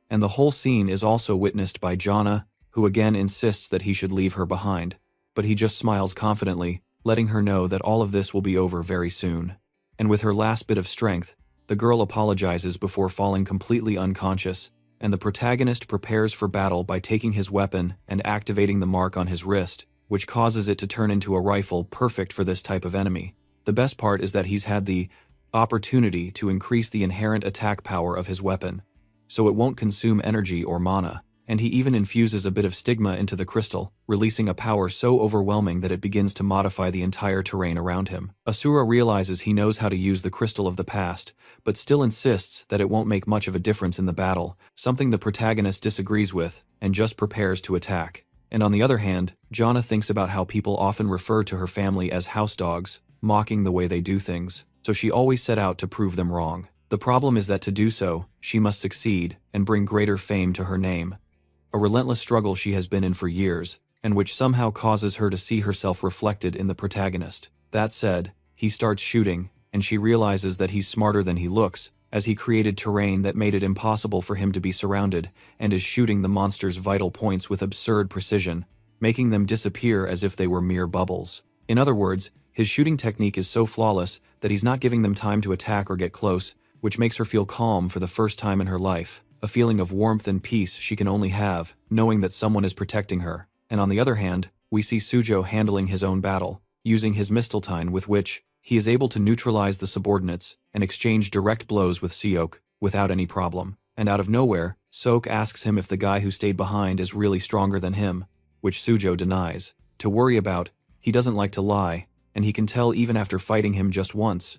And the whole scene is also witnessed by Jana, who again insists that he should leave her behind, but he just smiles confidently, letting her know that all of this will be over very soon. And with her last bit of strength, the girl apologizes before falling completely unconscious, and the protagonist prepares for battle by taking his weapon and activating the mark on his wrist, which causes it to turn into a rifle perfect for this type of enemy. The best part is that he's had the opportunity to increase the inherent attack power of his weapon, so it won't consume energy or mana, and he even infuses a bit of stigma into the crystal, releasing a power so overwhelming that it begins to modify the entire terrain around him. Asura realizes he knows how to use the crystal of the past, but still insists that it won't make much of a difference in the battle, something the protagonist disagrees with, and just prepares to attack. And on the other hand, Jana thinks about how people often refer to her family as house dogs, mocking the way they do things, so she always set out to prove them wrong. The problem is that to do so, she must succeed and bring greater fame to her name. A relentless struggle she has been in for years, and which somehow causes her to see herself reflected in the protagonist. That said, he starts shooting, and she realizes that he's smarter than he looks, as he created terrain that made it impossible for him to be surrounded, and is shooting the monster's vital points with absurd precision, making them disappear as if they were mere bubbles. In other words, his shooting technique is so flawless that he's not giving them time to attack or get close, which makes her feel calm for the first time in her life. A feeling of warmth and peace she can only have, knowing that someone is protecting her. And on the other hand, we see Sujo handling his own battle, using his Mistletoe with which he is able to neutralize the subordinates and exchange direct blows with Siok without any problem. And out of nowhere, Sok asks him if the guy who stayed behind is really stronger than him, which Sujo denies. To worry about, he doesn't like to lie, and he can tell even after fighting him just once.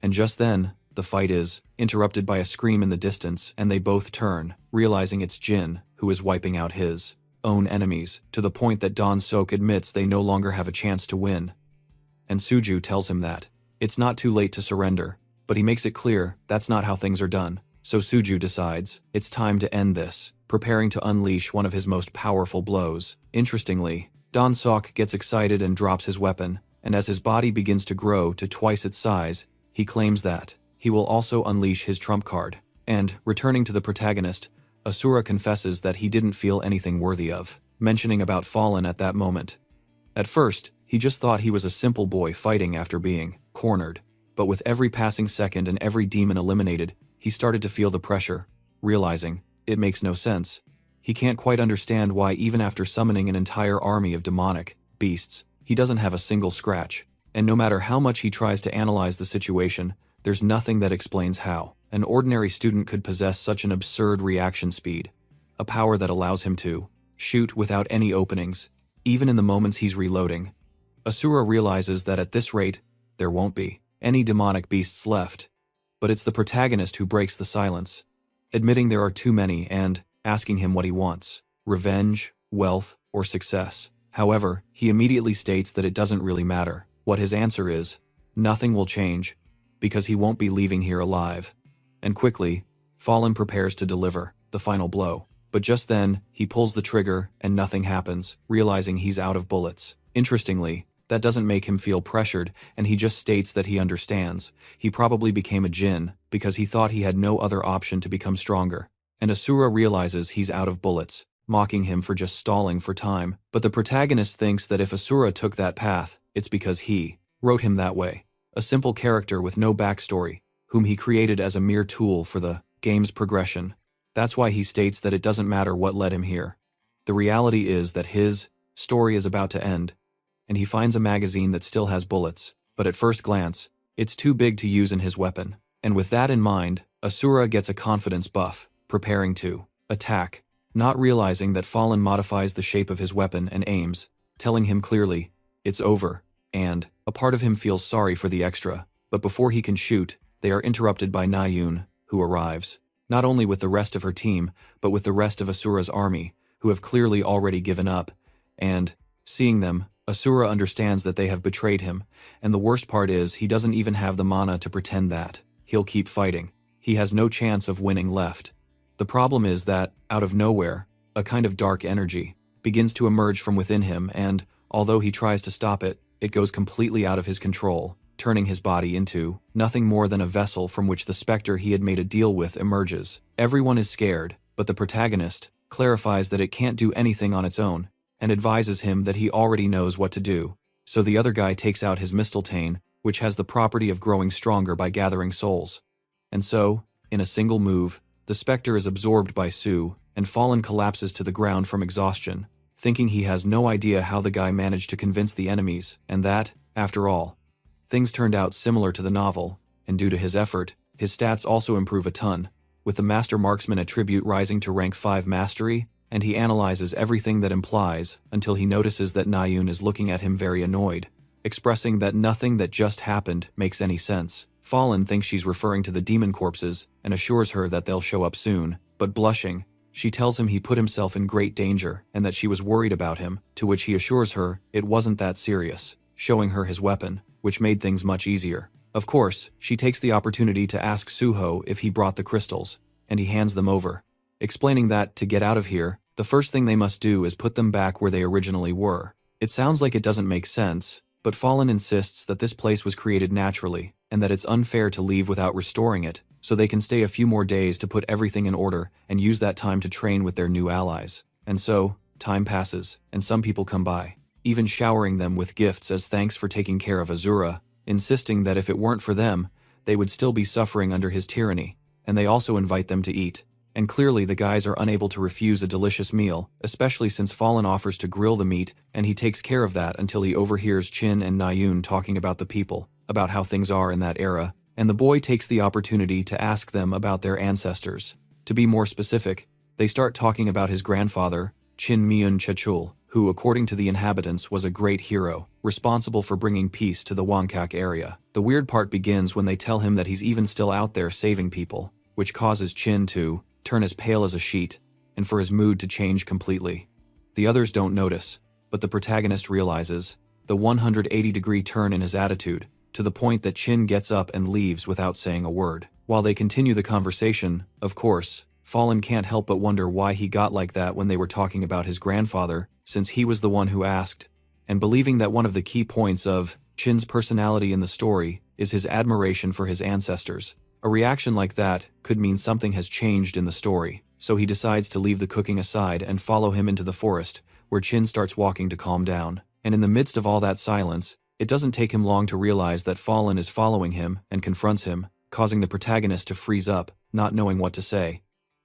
And just then, the fight is interrupted by a scream in the distance, and they both turn, realizing it's Jin, who is wiping out his own enemies, to the point that Don Sok admits they no longer have a chance to win. And Suju tells him that it's not too late to surrender, but he makes it clear that's not how things are done. So Suju decides it's time to end this, preparing to unleash one of his most powerful blows. Interestingly, Don Sok gets excited and drops his weapon, and as his body begins to grow to twice its size, he claims that he will also unleash his trump card. And, returning to the protagonist, Asura confesses that he didn't feel anything worthy of mentioning about Fallen at that moment. At first, he just thought he was a simple boy fighting after being cornered, but with every passing second and every demon eliminated, he started to feel the pressure, realizing it makes no sense. He can't quite understand why even after summoning an entire army of demonic beasts, he doesn't have a single scratch. And no matter how much he tries to analyze the situation, there's nothing that explains how an ordinary student could possess such an absurd reaction speed, a power that allows him to shoot without any openings, even in the moments he's reloading. Asura realizes that at this rate, there won't be any demonic beasts left. But it's the protagonist who breaks the silence, admitting there are too many and asking him what he wants: revenge, wealth, or success. However, he immediately states that it doesn't really matter. What his answer is, nothing will change, because he won't be leaving here alive. And quickly, Fallen prepares to deliver the final blow. But just then, he pulls the trigger and nothing happens, realizing he's out of bullets. Interestingly, that doesn't make him feel pressured, and he just states that he understands. He probably became a djinn because he thought he had no other option to become stronger. And Asura realizes he's out of bullets, mocking him for just stalling for time. But the protagonist thinks that if Asura took that path, it's because he wrote him that way. A simple character with no backstory, whom he created as a mere tool for the game's progression. That's why he states that it doesn't matter what led him here. The reality is that his story is about to end, and he finds a magazine that still has bullets, but at first glance, it's too big to use in his weapon. And with that in mind, Asura gets a confidence buff, preparing to attack, not realizing that Fallen modifies the shape of his weapon and aims, telling him clearly, it's over, and a part of him feels sorry for the extra. But before he can shoot, they are interrupted by Nayun, who arrives, not only with the rest of her team, but with the rest of Asura's army, who have clearly already given up. And, seeing them, Asura understands that they have betrayed him, and the worst part is he doesn't even have the mana to pretend that he'll keep fighting. He has no chance of winning left. The problem is that, out of nowhere, a kind of dark energy begins to emerge from within him, and, although he tries to stop it, it goes completely out of his control, turning his body into nothing more than a vessel from which the specter he had made a deal with emerges. Everyone is scared, but the protagonist clarifies that it can't do anything on its own, and advises him that he already knows what to do. So the other guy takes out his mistletoe, which has the property of growing stronger by gathering souls. And so, in a single move, the specter is absorbed by Su, and Fallen collapses to the ground from exhaustion, thinking he has no idea how the guy managed to convince the enemies, and that, after all, things turned out similar to the novel, and due to his effort, his stats also improve a ton, with the Master Marksman attribute rising to rank 5 Mastery, and he analyzes everything that implies until he notices that Nayun is looking at him very annoyed, expressing that nothing that just happened makes any sense. Fallen thinks she's referring to the demon corpses and assures her that they'll show up soon, but blushing, she tells him he put himself in great danger and that she was worried about him, to which he assures her it wasn't that serious, showing her his weapon, which made things much easier. Of course, she takes the opportunity to ask Suho if he brought the crystals, and he hands them over, explaining that, to get out of here, the first thing they must do is put them back where they originally were. It sounds like it doesn't make sense, but Fallen insists that this place was created naturally, and that it's unfair to leave without restoring it, so they can stay a few more days to put everything in order and use that time to train with their new allies. And so, time passes, and some people come by, even showering them with gifts as thanks for taking care of Asura, insisting that if it weren't for them, they would still be suffering under his tyranny, and they also invite them to eat. And clearly the guys are unable to refuse a delicious meal, especially since Fallen offers to grill the meat, and he takes care of that until he overhears Chin and Nayun talking about the people, about how things are in that era, and the boy takes the opportunity to ask them about their ancestors. To be more specific, they start talking about his grandfather, Chin Myun Chechul, who, according to the inhabitants, was a great hero, responsible for bringing peace to the Wangkak area. The weird part begins when they tell him that he's even still out there saving people, which causes Chin to turn as pale as a sheet, and for his mood to change completely. The others don't notice, but the protagonist realizes the 180-degree turn in his attitude, to the point that Chin gets up and leaves without saying a word. While they continue the conversation, of course, Fallen can't help but wonder why he got like that when they were talking about his grandfather, since he was the one who asked. And believing that one of the key points of Chin's personality in the story is his admiration for his ancestors. A reaction like that could mean something has changed in the story, so he decides to leave the cooking aside and follow him into the forest, where Chin starts walking to calm down. And in the midst of all that silence, it doesn't take him long to realize that Fallen is following him and confronts him, causing the protagonist to freeze up, not knowing what to say.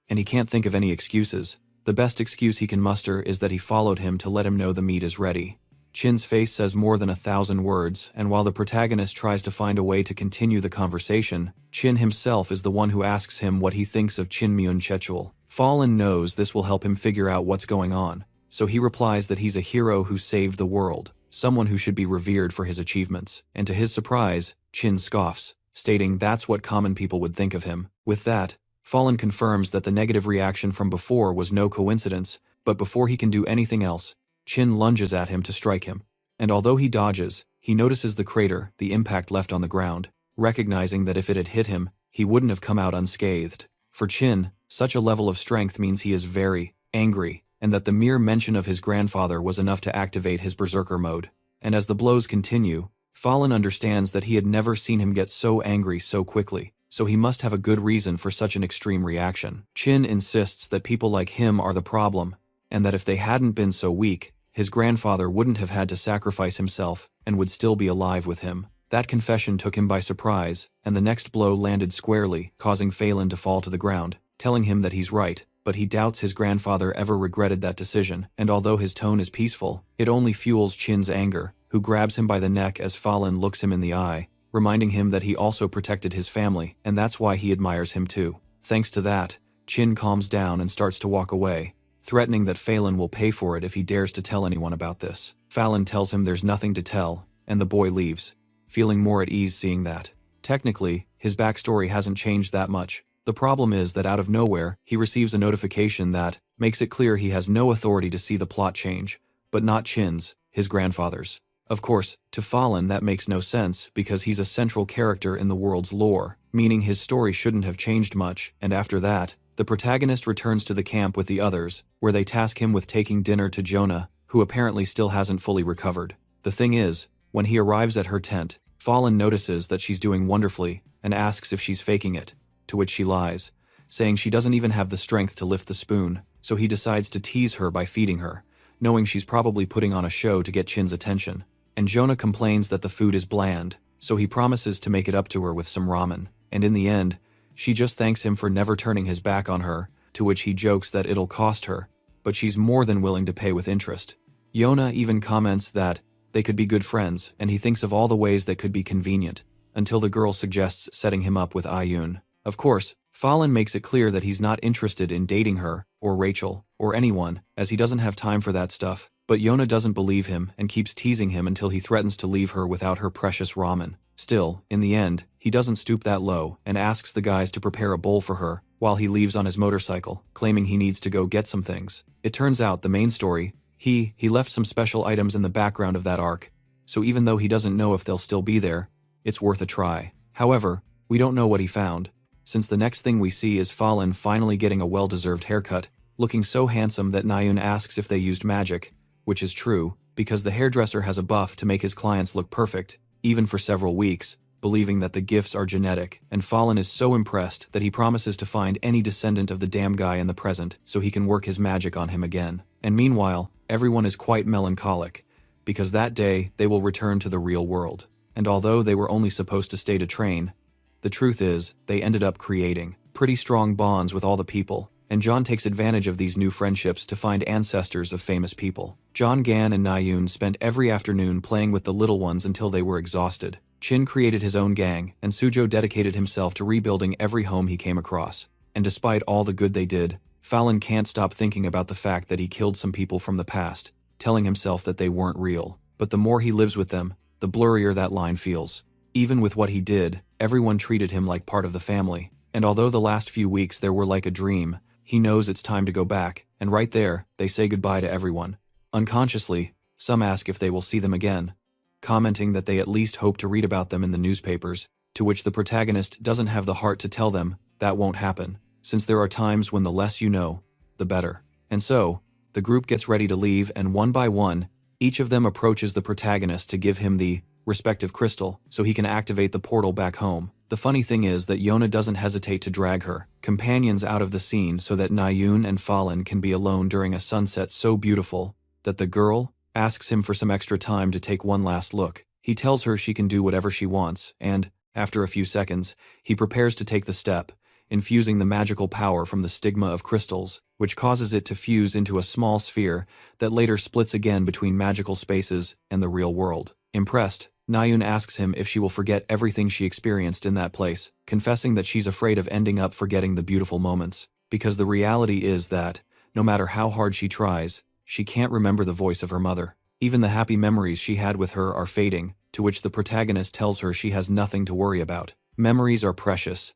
And he can't think of any excuses. The best excuse he can muster is that he followed him to let him know the meat is ready. Chin's face says more than 1,000 words, and while the protagonist tries to find a way to continue the conversation, Chin himself is the one who asks him what he thinks of Chin Myun Chechul. Fallen knows this will help him figure out what's going on, so he replies that he's a hero who saved the world, someone who should be revered for his achievements, and to his surprise, Chin scoffs, stating that's what common people would think of him. With that, Fallen confirms that the negative reaction from before was no coincidence, but before he can do anything else, Chin lunges at him to strike him, and although he dodges, he notices the crater, the impact left on the ground, recognizing that if it had hit him, he wouldn't have come out unscathed. For Chin, such a level of strength means he is very angry, and that the mere mention of his grandfather was enough to activate his berserker mode. And as the blows continue, Fallen understands that he had never seen him get so angry so quickly, so he must have a good reason for such an extreme reaction. Chin insists that people like him are the problem, and that if they hadn't been so weak, his grandfather wouldn't have had to sacrifice himself and would still be alive with him. That confession took him by surprise, and the next blow landed squarely, causing Phelan to fall to the ground, telling him that he's right, but he doubts his grandfather ever regretted that decision, and although his tone is peaceful, it only fuels Chin's anger, who grabs him by the neck as Fallen looks him in the eye, reminding him that he also protected his family, and that's why he admires him too. Thanks to that, Chin calms down and starts to walk away, threatening that Phelan will pay for it if he dares to tell anyone about this. Phelan tells him there's nothing to tell, and the boy leaves, feeling more at ease seeing that. Technically, his backstory hasn't changed that much. The problem is that out of nowhere, he receives a notification that makes it clear he has no authority to see the plot change, but not Chin's, his grandfather's. Of course, to Fallen that makes no sense because he's a central character in the world's lore, meaning his story shouldn't have changed much, and after that, the protagonist returns to the camp with the others, where they task him with taking dinner to Jonah, who apparently still hasn't fully recovered. The thing is, when he arrives at her tent, Fallen notices that she's doing wonderfully and asks if she's faking it, to which she lies, saying she doesn't even have the strength to lift the spoon, so he decides to tease her by feeding her, knowing she's probably putting on a show to get Chin's attention. And Jonah complains that the food is bland, so he promises to make it up to her with some ramen, and in the end, she just thanks him for never turning his back on her, to which he jokes that it'll cost her, but she's more than willing to pay with interest. Yona even comments that they could be good friends, and he thinks of all the ways that could be convenient, until the girl suggests setting him up with Ayun. Of course, Fallen makes it clear that he's not interested in dating her, or Rachel, or anyone, as he doesn't have time for that stuff, but Yona doesn't believe him and keeps teasing him until he threatens to leave her without her precious ramen. Still, in the end, he doesn't stoop that low and asks the guys to prepare a bowl for her, while he leaves on his motorcycle, claiming he needs to go get some things. It turns out the main story, he left some special items in the background of that arc, so even though he doesn't know if they'll still be there, it's worth a try. However, we don't know what he found, since the next thing we see is Fallen finally getting a well-deserved haircut, looking so handsome that Nayun asks if they used magic, which is true, because the hairdresser has a buff to make his clients look perfect, even for several weeks, believing that the gifts are genetic, and Fallen is so impressed that he promises to find any descendant of the damn guy in the present so he can work his magic on him again. And meanwhile, everyone is quite melancholic, because that day they will return to the real world. And although they were only supposed to stay to train, the truth is, they ended up creating pretty strong bonds with all the people, and John takes advantage of these new friendships to find ancestors of famous people. John Gan and Nayun spent every afternoon playing with the little ones until they were exhausted. Chin created his own gang, and Sujo dedicated himself to rebuilding every home he came across. And despite all the good they did, Fallen can't stop thinking about the fact that he killed some people from the past, telling himself that they weren't real. But the more he lives with them, the blurrier that line feels. Even with what he did, everyone treated him like part of the family, and although the last few weeks there were like a dream, he knows it's time to go back, and right there, they say goodbye to everyone. Unconsciously, some ask if they will see them again, commenting that they at least hope to read about them in the newspapers, to which the protagonist doesn't have the heart to tell them that won't happen. since there are times when the less you know, the better. And so, the group gets ready to leave, and one by one, each of them approaches the protagonist to give him the respective crystal so he can activate the portal back home. The funny thing is that Yona doesn't hesitate to drag her companions out of the scene so that Na-yoon and Fallen can be alone during a sunset so beautiful that the girl asks him for some extra time to take one last look. He tells her she can do whatever she wants, and, after a few seconds, he prepares to take the step, infusing the magical power from the stigma of crystals, which causes it to fuse into a small sphere that later splits again between magical spaces and the real world. Impressed, Na-yoon asks him if she will forget everything she experienced in that place, confessing that she's afraid of ending up forgetting the beautiful moments, because the reality is that, no matter how hard she tries, she can't remember the voice of her mother. Even the happy memories she had with her are fading, to which the protagonist tells her she has nothing to worry about. Memories are precious,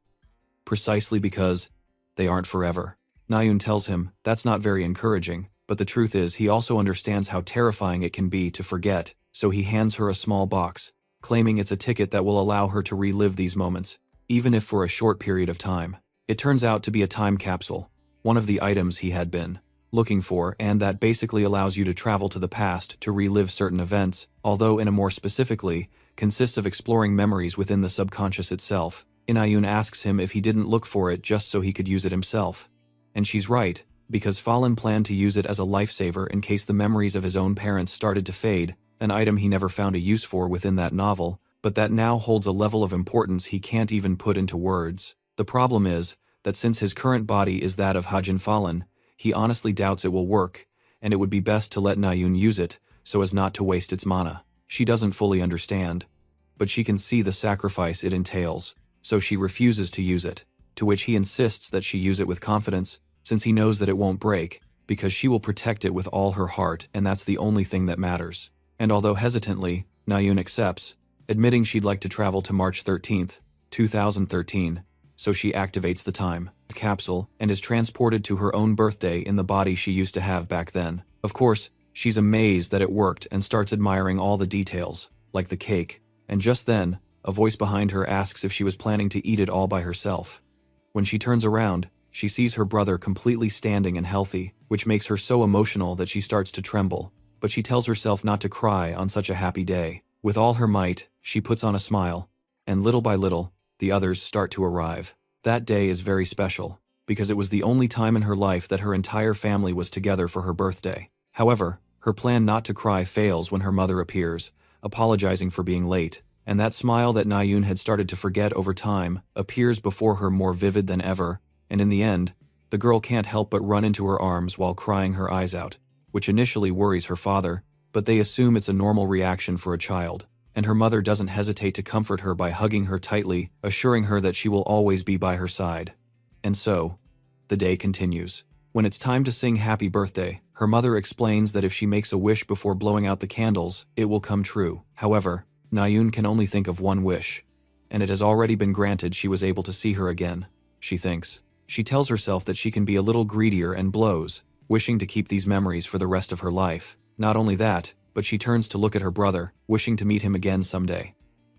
precisely because they aren't forever. Na-yoon tells him that's not very encouraging, but the truth is he also understands how terrifying it can be to forget, so he hands her a small box, claiming it's a ticket that will allow her to relive these moments, even if for a short period of time. It turns out to be a time capsule, one of the items he had been looking for, and that basically allows you to travel to the past to relive certain events, although in a more specifically, consists of exploring memories within the subconscious itself. Na-yoon asks him if he didn't look for it just so he could use it himself. And she's right, because Fallen planned to use it as a lifesaver in case the memories of his own parents started to fade, an item he never found a use for within that novel, but that now holds a level of importance he can't even put into words. The problem is that since his current body is that of Hajin Fallen, he honestly doubts it will work, and it would be best to let Na-yoon use it so as not to waste its mana. She doesn't fully understand, but she can see the sacrifice it entails, so she refuses to use it, to which he insists that she use it with confidence, since he knows that it won't break, because she will protect it with all her heart, and that's the only thing that matters. And although hesitantly, Na-yoon accepts, admitting she'd like to travel to March 13th, 2013, so she activates the time capsule and is transported to her own birthday in the body she used to have back then. Of course, she's amazed that it worked and starts admiring all the details, like the cake, and just then, a voice behind her asks if she was planning to eat it all by herself. When she turns around, she sees her brother completely standing and healthy, which makes her so emotional that she starts to tremble, but she tells herself not to cry on such a happy day. With all her might, she puts on a smile, and little by little, the others start to arrive. That day is very special, because it was the only time in her life that her entire family was together for her birthday. However, her plan not to cry fails when her mother appears, apologizing for being late, and that smile that Na-yoon had started to forget over time appears before her more vivid than ever, and in the end, the girl can't help but run into her arms while crying her eyes out, which initially worries her father, but they assume it's a normal reaction for a child. And her mother doesn't hesitate to comfort her by hugging her tightly, assuring her that she will always be by her side. And so, the day continues. When it's time to sing happy birthday, her mother explains that if she makes a wish before blowing out the candles, it will come true. However, Na-yoon can only think of one wish, and it has already been granted. She was able to see her again, she thinks. She tells herself that she can be a little greedier and blows, wishing to keep these memories for the rest of her life. Not only that, but she turns to look at her brother, wishing to meet him again someday.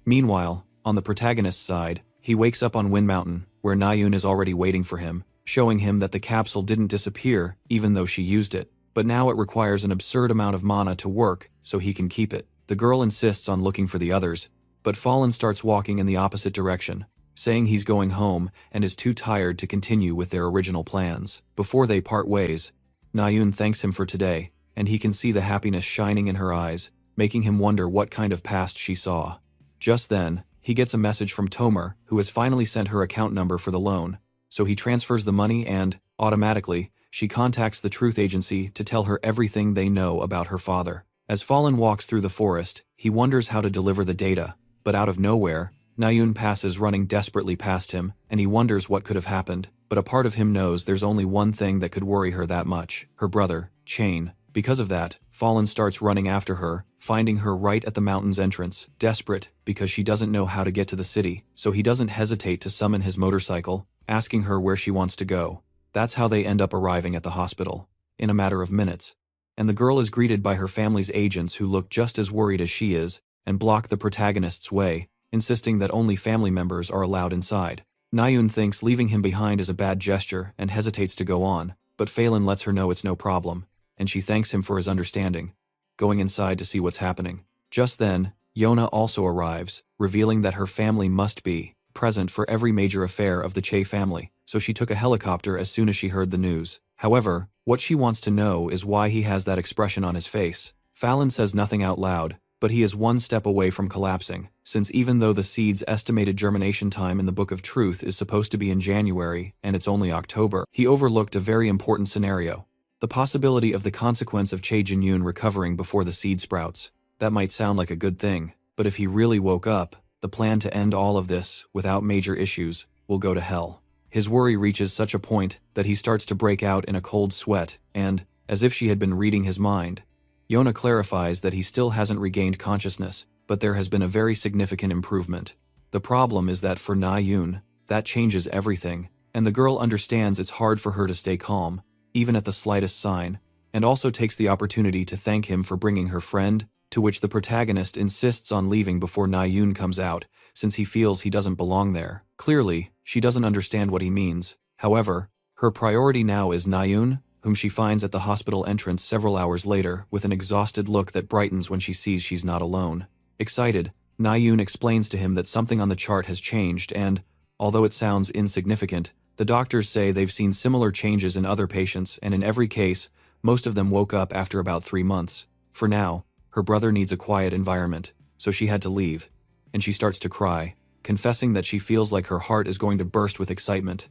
Meanwhile, on the protagonist's side, he wakes up on Wind Mountain, where Na-yoon is already waiting for him, showing him that the capsule didn't disappear even though she used it, but now it requires an absurd amount of mana to work so he can keep it. The girl insists on looking for the others, but Fallen starts walking in the opposite direction, saying he's going home and is too tired to continue with their original plans. Before they part ways, Na-yoon thanks him for today, and he can see the happiness shining in her eyes, making him wonder what kind of past she saw. Just then, he gets a message from Tomer, who has finally sent her account number for the loan, so he transfers the money and, automatically, she contacts the Truth Agency to tell her everything they know about her father. As Fallen walks through the forest, he wonders how to deliver the data, but out of nowhere, Na-yoon passes running desperately past him, and he wonders what could have happened, but a part of him knows there's only one thing that could worry her that much: her brother, Chain. Because of that, Fallen starts running after her, finding her right at the mountain's entrance, desperate because she doesn't know how to get to the city, so he doesn't hesitate to summon his motorcycle, asking her where she wants to go. That's how they end up arriving at the hospital, in a matter of minutes, and the girl is greeted by her family's agents who look just as worried as she is, and block the protagonist's way, insisting that only family members are allowed inside. Na-yoon thinks leaving him behind is a bad gesture and hesitates to go on, but Phelan lets her know it's no problem, and she thanks him for his understanding, going inside to see what's happening. Just then, Yona also arrives, revealing that her family must be present for every major affair of the Che family, so she took a helicopter as soon as she heard the news. However, what she wants to know is why he has that expression on his face. Phelan says nothing out loud, but he is one step away from collapsing, since even though the seed's estimated germination time in the Book of Truth is supposed to be in January and it's only October, he overlooked a very important scenario. The possibility of the consequence of Che Jin-yoon recovering before the seed sprouts. That might sound like a good thing, but if he really woke up, the plan to end all of this, without major issues, will go to hell. His worry reaches such a point that he starts to break out in a cold sweat and, as if she had been reading his mind, Yona clarifies that he still hasn't regained consciousness, but there has been a very significant improvement. The problem is that for Na-yoon, that changes everything, and the girl understands it's hard for her to stay calm, even at the slightest sign, and also takes the opportunity to thank him for bringing her friend, to which the protagonist insists on leaving before Na-yoon comes out, since he feels he doesn't belong there. Clearly, she doesn't understand what he means. However, her priority now is Na-yoon, whom she finds at the hospital entrance several hours later with an exhausted look that brightens when she sees she's not alone. Excited, Na-yoon explains to him that something on the chart has changed and, although it sounds insignificant, the doctors say they've seen similar changes in other patients, and in every case, most of them woke up after about 3 months. For now, her brother needs a quiet environment, so she had to leave, and she starts to cry, confessing that she feels like her heart is going to burst with excitement.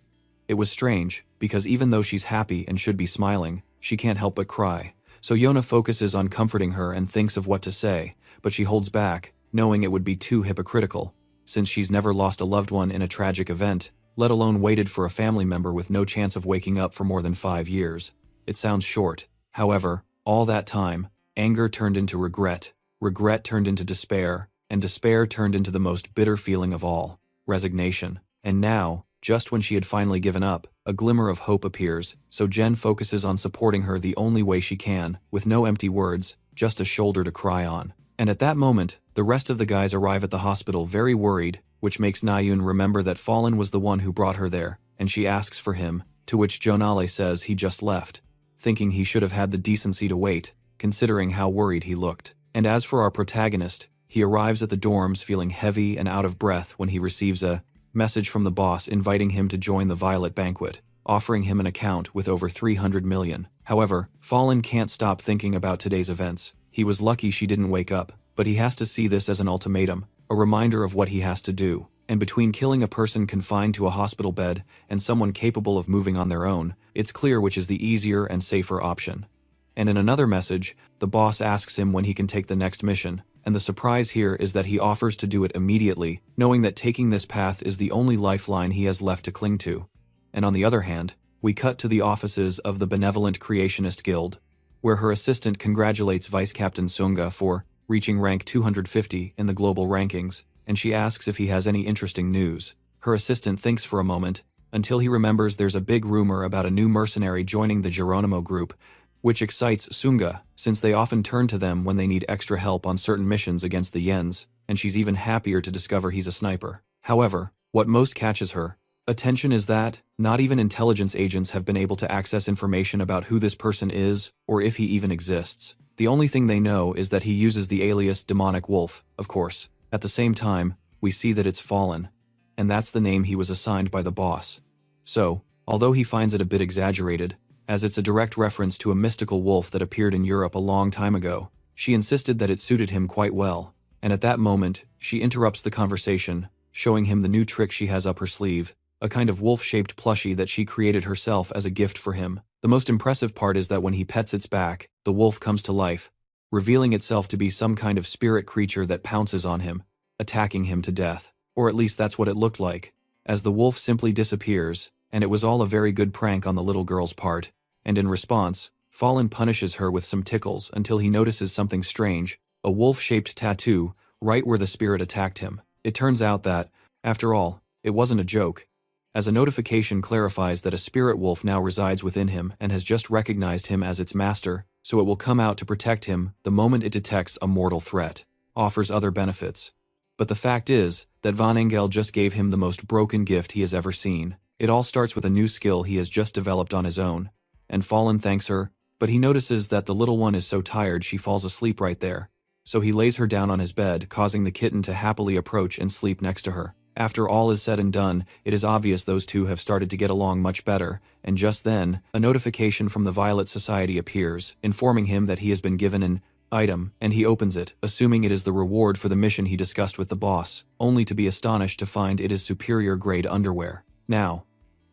It was strange, because even though she's happy and should be smiling, she can't help but cry. So Yona focuses on comforting her and thinks of what to say, but she holds back, knowing it would be too hypocritical, since she's never lost a loved one in a tragic event, let alone waited for a family member with no chance of waking up for more than 5 years. It sounds short. However, all that time, anger turned into regret turned into despair, and despair turned into the most bitter feeling of all, resignation. And now, just when she had finally given up, a glimmer of hope appears, so Jen focuses on supporting her the only way she can, with no empty words, just a shoulder to cry on. And at that moment, the rest of the guys arrive at the hospital very worried, which makes Na-yoon remember that Fallen was the one who brought her there, and she asks for him, to which Jonale says he just left, thinking he should have had the decency to wait, considering how worried he looked. And as for our protagonist, he arrives at the dorms feeling heavy and out of breath when he receives a message from the boss inviting him to join the Violet Banquet, offering him an account with over 300 million. However, Fallen can't stop thinking about today's events. He was lucky she didn't wake up, but he has to see this as an ultimatum, a reminder of what he has to do. And between killing a person confined to a hospital bed and someone capable of moving on their own, it's clear which is the easier and safer option. And in another message, the boss asks him when he can take the next mission, and the surprise here is that he offers to do it immediately, knowing that taking this path is the only lifeline he has left to cling to. And on the other hand, we cut to the offices of the Benevolent Creationist Guild, where her assistant congratulates Vice Captain Sunga for reaching rank 250 in the global rankings, and she asks if he has any interesting news. Her assistant thinks for a moment, until he remembers there's a big rumor about a new mercenary joining the Geronimo group, which excites Sunga, since they often turn to them when they need extra help on certain missions against the Yens, and she's even happier to discover he's a sniper. However, what most catches her attention is that not even intelligence agents have been able to access information about who this person is or if he even exists. The only thing they know is that he uses the alias Demonic Wolf, of course. At the same time, we see that it's Fallen, and that's the name he was assigned by the boss. So, although he finds it a bit exaggerated, as it's a direct reference to a mystical wolf that appeared in Europe a long time ago, she insisted that it suited him quite well, and at that moment, she interrupts the conversation, showing him the new trick she has up her sleeve, a kind of wolf-shaped plushie that she created herself as a gift for him. The most impressive part is that when he pets its back, the wolf comes to life, revealing itself to be some kind of spirit creature that pounces on him, attacking him to death. Or at least that's what it looked like, as the wolf simply disappears, and it was all a very good prank on the little girl's part. And in response, Fallen punishes her with some tickles until he notices something strange, a wolf-shaped tattoo, right where the spirit attacked him. It turns out that, after all, it wasn't a joke, as a notification clarifies that a spirit wolf now resides within him and has just recognized him as its master, so it will come out to protect him the moment it detects a mortal threat. Offers other benefits. But the fact is that Van Engel just gave him the most broken gift he has ever seen. It all starts with a new skill he has just developed on his own. And Fallen thanks her, but he notices that the little one is so tired she falls asleep right there. So he lays her down on his bed, causing the kitten to happily approach and sleep next to her. After all is said and done, it is obvious those two have started to get along much better, and just then, a notification from the Violet Society appears, informing him that he has been given an item, and he opens it, assuming it is the reward for the mission he discussed with the boss, only to be astonished to find it is superior-grade underwear. Now,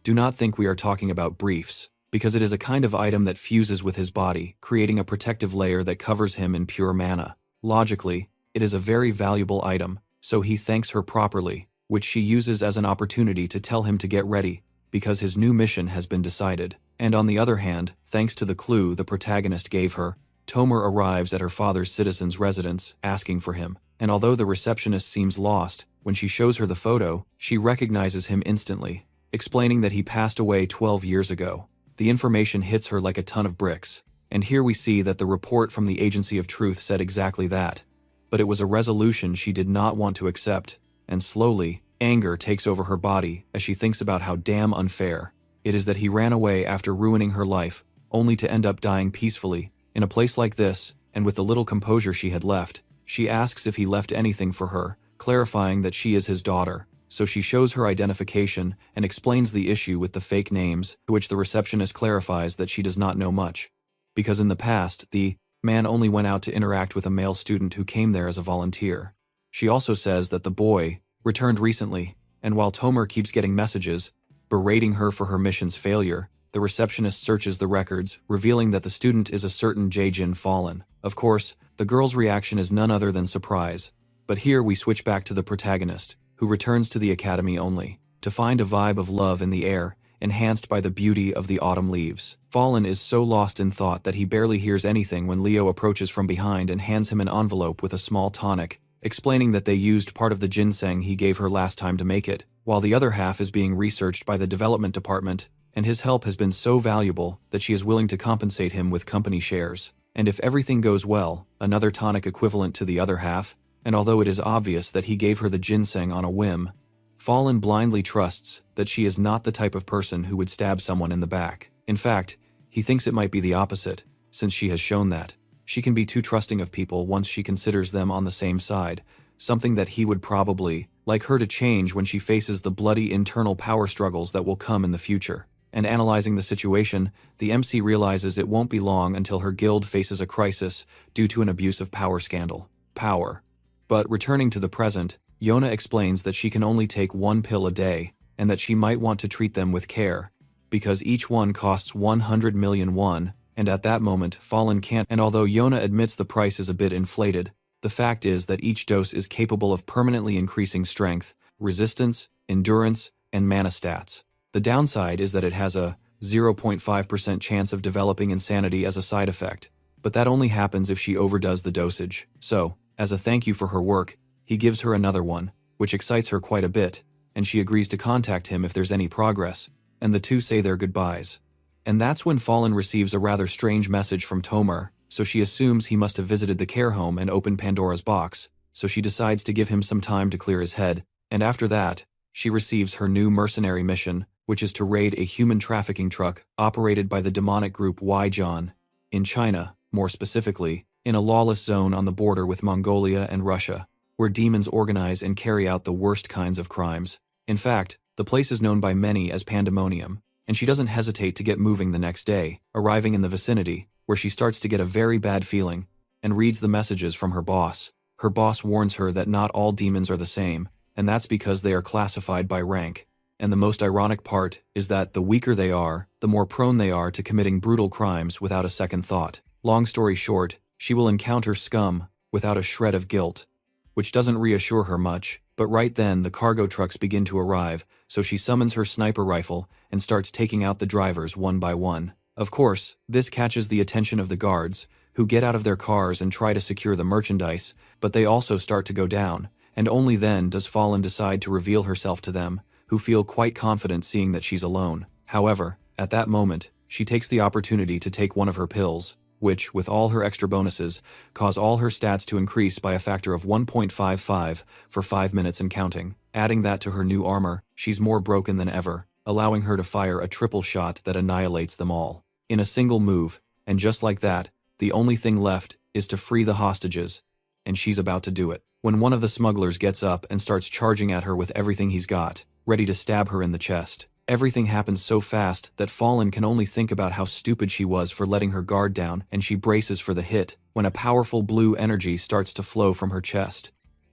do not think we are talking about briefs, because it is a kind of item that fuses with his body, creating a protective layer that covers him in pure mana. Logically, it is a very valuable item, so he thanks her properly, which she uses as an opportunity to tell him to get ready, because his new mission has been decided. And on the other hand, thanks to the clue the protagonist gave her, Tomer arrives at her father's citizen's residence, asking for him. And although the receptionist seems lost, when she shows her the photo, she recognizes him instantly, explaining that he passed away 12 years ago. The information hits her like a ton of bricks. And here we see that the report from the Agency of Truth said exactly that. But it was a resolution she did not want to accept. And slowly, anger takes over her body as she thinks about how damn unfair it is that he ran away after ruining her life, only to end up dying peacefully. In a place like this, and with the little composure she had left, she asks if he left anything for her, clarifying that she is his daughter. So she shows her identification and explains the issue with the fake names, to which the receptionist clarifies that she does not know much. Because in the past, the man only went out to interact with a male student who came there as a volunteer. She also says that the boy returned recently, and while Tomer keeps getting messages, berating her for her mission's failure, the receptionist searches the records, revealing that the student is a certain Jaejin Fallen. Of course, the girl's reaction is none other than surprise. But here we switch back to the protagonist, who returns to the academy only to find a vibe of love in the air, enhanced by the beauty of the autumn leaves. Fallen is so lost in thought that he barely hears anything when Leo approaches from behind and hands him an envelope with a small tonic, explaining that they used part of the ginseng he gave her last time to make it, while the other half is being researched by the development department, and his help has been so valuable that she is willing to compensate him with company shares. And if everything goes well, another tonic equivalent to the other half, and although it is obvious that he gave her the ginseng on a whim, Fallen blindly trusts that she is not the type of person who would stab someone in the back. In fact, he thinks it might be the opposite, since she has shown that she can be too trusting of people once she considers them on the same side, something that he would probably like her to change when she faces the bloody internal power struggles that will come in the future. And analyzing the situation, the MC realizes it won't be long until her guild faces a crisis due to an abuse of power scandal. Power. But returning to the present, Yona explains that she can only take one pill a day, and that she might want to treat them with care, because each one costs 100 million won, and at that moment Fallen can't. And although Yona admits the price is a bit inflated, the fact is that each dose is capable of permanently increasing strength, resistance, endurance, and mana stats. The downside is that it has a 0.5% chance of developing insanity as a side effect, but that only happens if she overdoes the dosage. So, as a thank you for her work, he gives her another one, which excites her quite a bit, and she agrees to contact him if there's any progress, and the two say their goodbyes. And that's when Fallen receives a rather strange message from Tomer, so she assumes he must have visited the care home and opened Pandora's box, so she decides to give him some time to clear his head, and after that, she receives her new mercenary mission, which is to raid a human trafficking truck operated by the demonic group Y-John, in China, more specifically, in a lawless zone on the border with Mongolia and Russia, where demons organize and carry out the worst kinds of crimes. In fact, the place is known by many as Pandemonium, and she doesn't hesitate to get moving the next day, arriving in the vicinity, where she starts to get a very bad feeling, and reads the messages from her boss. Her boss warns her that not all demons are the same, and that's because they are classified by rank. And the most ironic part is that the weaker they are, the more prone they are to committing brutal crimes without a second thought. Long story short, she will encounter scum without a shred of guilt, which doesn't reassure her much, but right then the cargo trucks begin to arrive, so she summons her sniper rifle and starts taking out the drivers one by one. Of course, this catches the attention of the guards, who get out of their cars and try to secure the merchandise, but they also start to go down, and only then does Fallen decide to reveal herself to them, who feel quite confident seeing that she's alone. However, at that moment, she takes the opportunity to take one of her pills, which, with all her extra bonuses, cause all her stats to increase by a factor of 1.55 for 5 minutes and counting. Adding that to her new armor, she's more broken than ever, allowing her to fire a triple shot that annihilates them all in a single move, and just like that, the only thing left is to free the hostages, and she's about to do it, when one of the smugglers gets up and starts charging at her with everything he's got, ready to stab her in the chest. Everything happens so fast that Fallen can only think about how stupid she was for letting her guard down, and she braces for the hit, when a powerful blue energy starts to flow from her chest.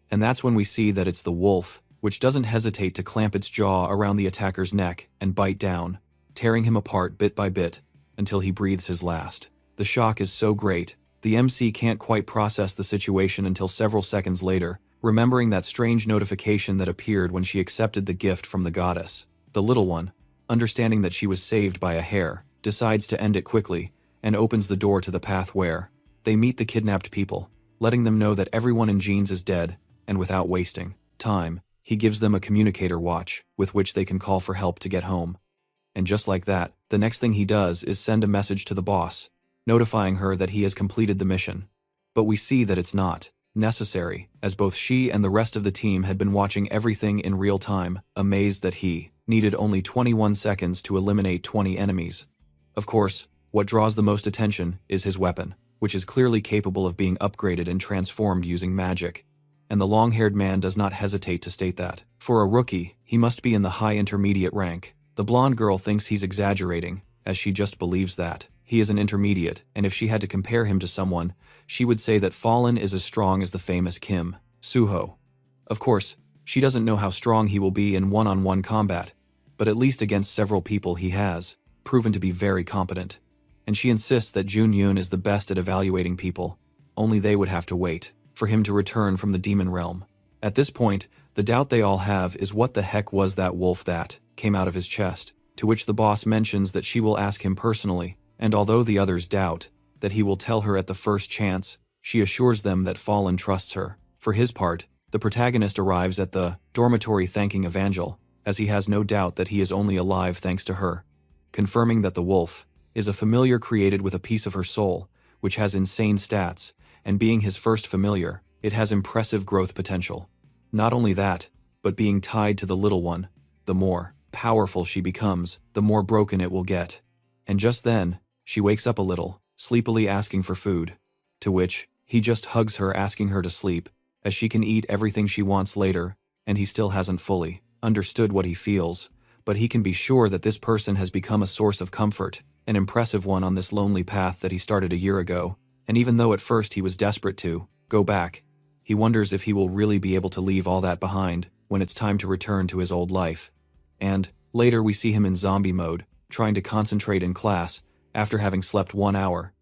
And that's when we see that it's the wolf, which doesn't hesitate to clamp its jaw around the attacker's neck and bite down, tearing him apart bit by bit, until he breathes his last. The shock is so great, the MC can't quite process the situation until several seconds later, remembering that strange notification that appeared when she accepted the gift from the goddess. The little one, understanding that she was saved by a hair, decides to end it quickly, and opens the door to the path where they meet the kidnapped people, letting them know that everyone in Jeans is dead, and without wasting time, he gives them a communicator watch, with which they can call for help to get home. And just like that, the next thing he does is send a message to the boss, notifying her that he has completed the mission. But we see that it's not necessary, as both she and the rest of the team had been watching everything in real time, amazed that he needed only 21 seconds to eliminate 20 enemies. Of course, what draws the most attention is his weapon, which is clearly capable of being upgraded and transformed using magic. And the long-haired man does not hesitate to state that, for a rookie, he must be in the high intermediate rank. The blonde girl thinks he's exaggerating, as she just believes that he is an intermediate, and if she had to compare him to someone, she would say that Fallen is as strong as the famous Kim Suho. Of course, she doesn't know how strong he will be in one-on-one combat, but at least against several people he has proven to be very competent. And she insists that Jun Yoon is the best at evaluating people, only they would have to wait for him to return from the demon realm. At this point, the doubt they all have is what the heck was that wolf that came out of his chest, to which the boss mentions that she will ask him personally, and although the others doubt that he will tell her at the first chance, she assures them that Fallen trusts her. For his part, the protagonist arrives at the dormitory thanking Evangel, as he has no doubt that he is only alive thanks to her, confirming that the wolf is a familiar created with a piece of her soul, which has insane stats, and being his first familiar, it has impressive growth potential. Not only that, but being tied to the little one, the more powerful she becomes, the more broken it will get. And just then, she wakes up a little, sleepily asking for food, to which he just hugs her asking her to sleep, as she can eat everything she wants later, and he still hasn't fully understood what he feels, but he can be sure that this person has become a source of comfort, an impressive one on this lonely path that he started a year ago, and even though at first he was desperate to go back, he wonders if he will really be able to leave all that behind when it's time to return to his old life. And later we see him in zombie mode, trying to concentrate in class after having slept 1 hour,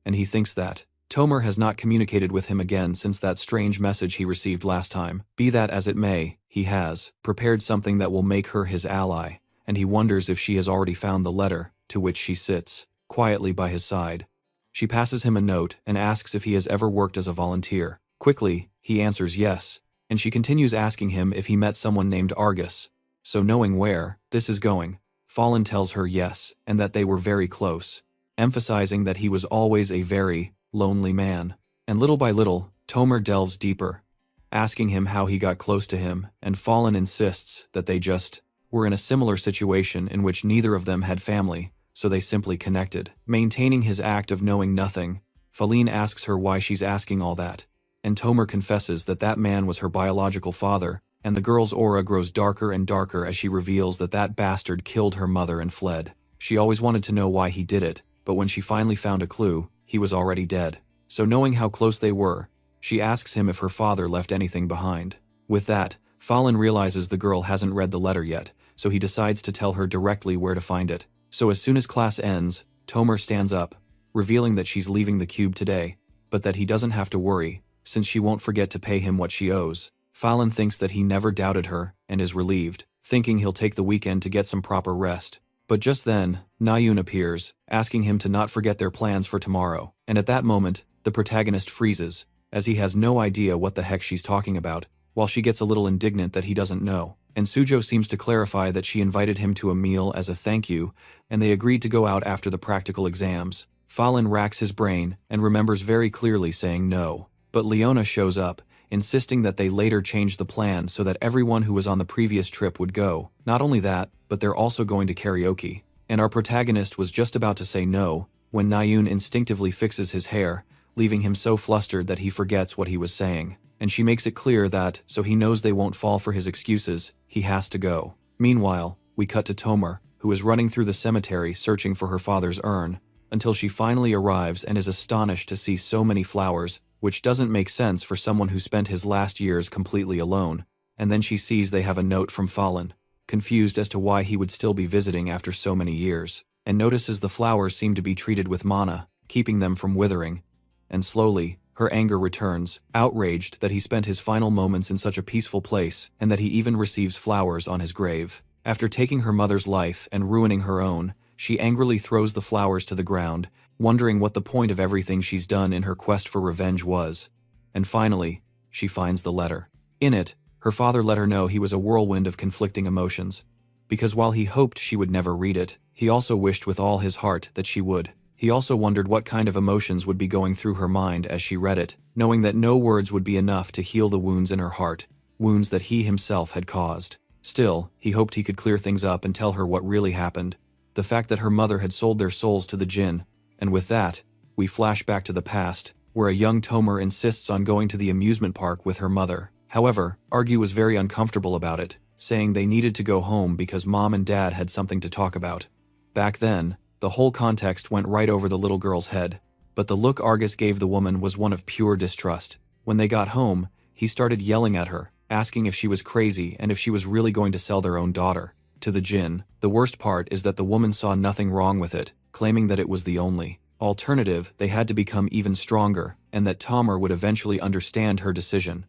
and he thinks that Tomer has not communicated with him again since that strange message he received last time. Be that as it may, he has prepared something that will make her his ally, and he wonders if she has already found the letter, to which she sits quietly by his side. She passes him a note and asks if he has ever worked as a volunteer. Quickly, he answers yes, and she continues asking him if he met someone named Argus. So knowing where this is going, Fallen tells her yes, and that they were very close, emphasizing that he was always a very lonely man. And little by little, Tomer delves deeper, asking him how he got close to him, and Fallen insists that they just were in a similar situation in which neither of them had family, so they simply connected. Maintaining his act of knowing nothing, Faline asks her why she's asking all that, and Tomer confesses that that man was her biological father, and the girl's aura grows darker and darker as she reveals that that bastard killed her mother and fled. She always wanted to know why he did it, but when she finally found a clue, he was already dead. So knowing how close they were, she asks him if her father left anything behind. With that, Fallen realizes the girl hasn't read the letter yet, so he decides to tell her directly where to find it. So as soon as class ends, Tomer stands up, revealing that she's leaving the cube today, but that he doesn't have to worry, since she won't forget to pay him what she owes. Fallen thinks that he never doubted her, and is relieved, thinking he'll take the weekend to get some proper rest. But just then, Nayun appears, asking him to not forget their plans for tomorrow, and at that moment, the protagonist freezes, as he has no idea what the heck she's talking about, while she gets a little indignant that he doesn't know. And Sujo seems to clarify that she invited him to a meal as a thank you, and they agreed to go out after the practical exams. Fallen racks his brain and remembers very clearly saying no. But Leona shows up, insisting that they later change the plan so that everyone who was on the previous trip would go. Not only that, but they're also going to karaoke. And our protagonist was just about to say no, when Nayoon instinctively fixes his hair, leaving him so flustered that he forgets what he was saying. And she makes it clear that, so he knows they won't fall for his excuses, he has to go. Meanwhile, we cut to Tomer, who is running through the cemetery searching for her father's urn, until she finally arrives and is astonished to see so many flowers, which doesn't make sense for someone who spent his last years completely alone. And then she sees they have a note from Fallen, confused as to why he would still be visiting after so many years, and notices the flowers seem to be treated with mana, keeping them from withering. And slowly, her anger returns, outraged that he spent his final moments in such a peaceful place and that he even receives flowers on his grave. After taking her mother's life and ruining her own, she angrily throws the flowers to the ground, wondering what the point of everything she's done in her quest for revenge was. And finally, she finds the letter. In it, her father let her know he was a whirlwind of conflicting emotions. Because while he hoped she would never read it, he also wished with all his heart that she would. He also wondered what kind of emotions would be going through her mind as she read it, knowing that no words would be enough to heal the wounds in her heart, wounds that he himself had caused. Still, he hoped he could clear things up and tell her what really happened. The fact that her mother had sold their souls to the jinn, and with that, we flash back to the past, where a young Tomer insists on going to the amusement park with her mother. However, Argue was very uncomfortable about it, saying they needed to go home because mom and dad had something to talk about. Back then, the whole context went right over the little girl's head, but the look Argus gave the woman was one of pure distrust. When they got home, he started yelling at her, asking if she was crazy and if she was really going to sell their own daughter to the jinn. The worst part is that the woman saw nothing wrong with it, claiming that it was the only alternative. They had to become even stronger, and that Tomer would eventually understand her decision.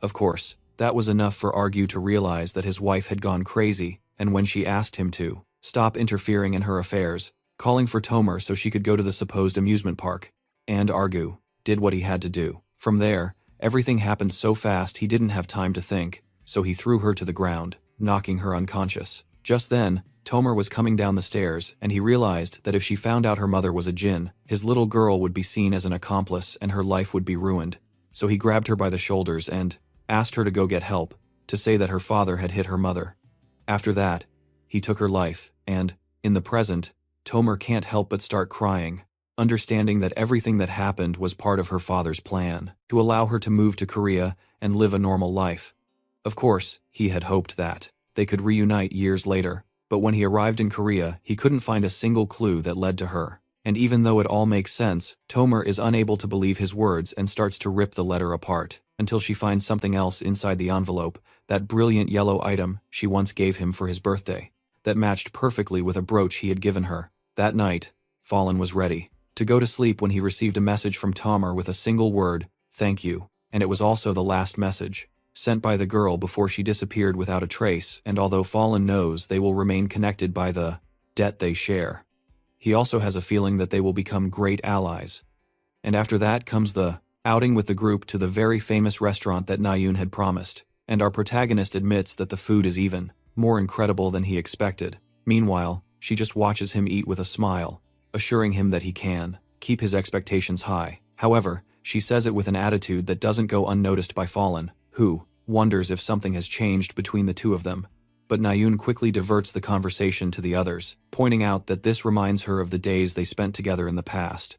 Of course, that was enough for Argue to realize that his wife had gone crazy, and when she asked him to stop interfering in her affairs, calling for Tomer so she could go to the supposed amusement park, and Argue did what he had to do. From there, everything happened so fast he didn't have time to think, so he threw her to the ground, knocking her unconscious. Just then, Tomer was coming down the stairs, and he realized that if she found out her mother was a jinn, his little girl would be seen as an accomplice and her life would be ruined. So he grabbed her by the shoulders and asked her to go get help, to say that her father had hit her mother. After that, he took her life, and, in the present, Tomer can't help but start crying, understanding that everything that happened was part of her father's plan, to allow her to move to Korea and live a normal life. Of course, he had hoped that they could reunite years later, but when he arrived in Korea, he couldn't find a single clue that led to her. And even though it all makes sense, Tomer is unable to believe his words and starts to rip the letter apart, until she finds something else inside the envelope, that brilliant yellow item she once gave him for his birthday, that matched perfectly with a brooch he had given her. That night, Fallen was ready to go to sleep when he received a message from Tomer with a single word, "Thank you," and it was also the last message sent by the girl before she disappeared without a trace. And although Fallen knows they will remain connected by the debt they share, he also has a feeling that they will become great allies. And after that comes the outing with the group to the very famous restaurant that Nayoon had promised, and our protagonist admits that the food is even more incredible than he expected. Meanwhile, she just watches him eat with a smile, assuring him that he can keep his expectations high. However, she says it with an attitude that doesn't go unnoticed by Fallen, who wonders if something has changed between the two of them. But Nayoon quickly diverts the conversation to the others, pointing out that this reminds her of the days they spent together in the past.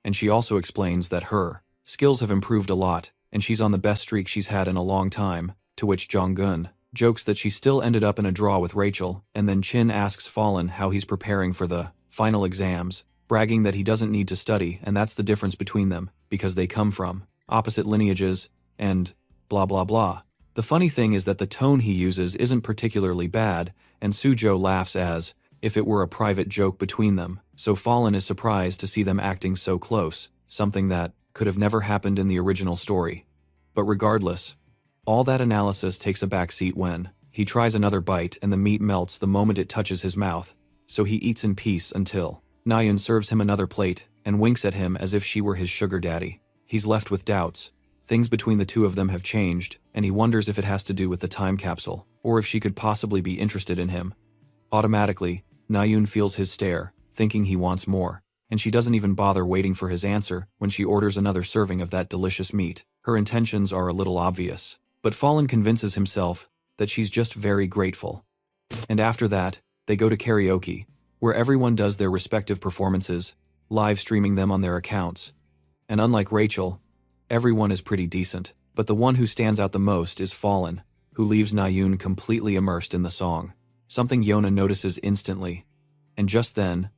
And she also explains that her skills have improved a lot, and she's on the best streak she's had in a long time, to which Jong-gun jokes that she still ended up in a draw with Rachel, and then Chin asks Fallen how he's preparing for the final exams, bragging that he doesn't need to study, and that's the difference between them, because they come from opposite lineages, and blah blah blah. The funny thing is that the tone he uses isn't particularly bad, and Sujo laughs as if it were a private joke between them, so Fallen is surprised to see them acting so close, something that could have never happened in the original story. But regardless, all that analysis takes a backseat when he tries another bite and the meat melts the moment it touches his mouth, so he eats in peace until Nayoon serves him another plate and winks at him as if she were his sugar daddy. He's left with doubts. Things between the two of them have changed, and he wonders if it has to do with the time capsule, or if she could possibly be interested in him. Automatically, Nayoon feels his stare, thinking he wants more. and she doesn't even bother waiting for his answer when she orders another serving of that delicious meat. Her intentions are a little obvious, but Fallen convinces himself that she's just very grateful. And after that, they go to karaoke, where everyone does their respective performances, live streaming them on their accounts. And unlike Rachel, everyone is pretty decent, but the one who stands out the most is Fallen, who leaves Nayoon completely immersed in the song, something Yona notices instantly. And just then,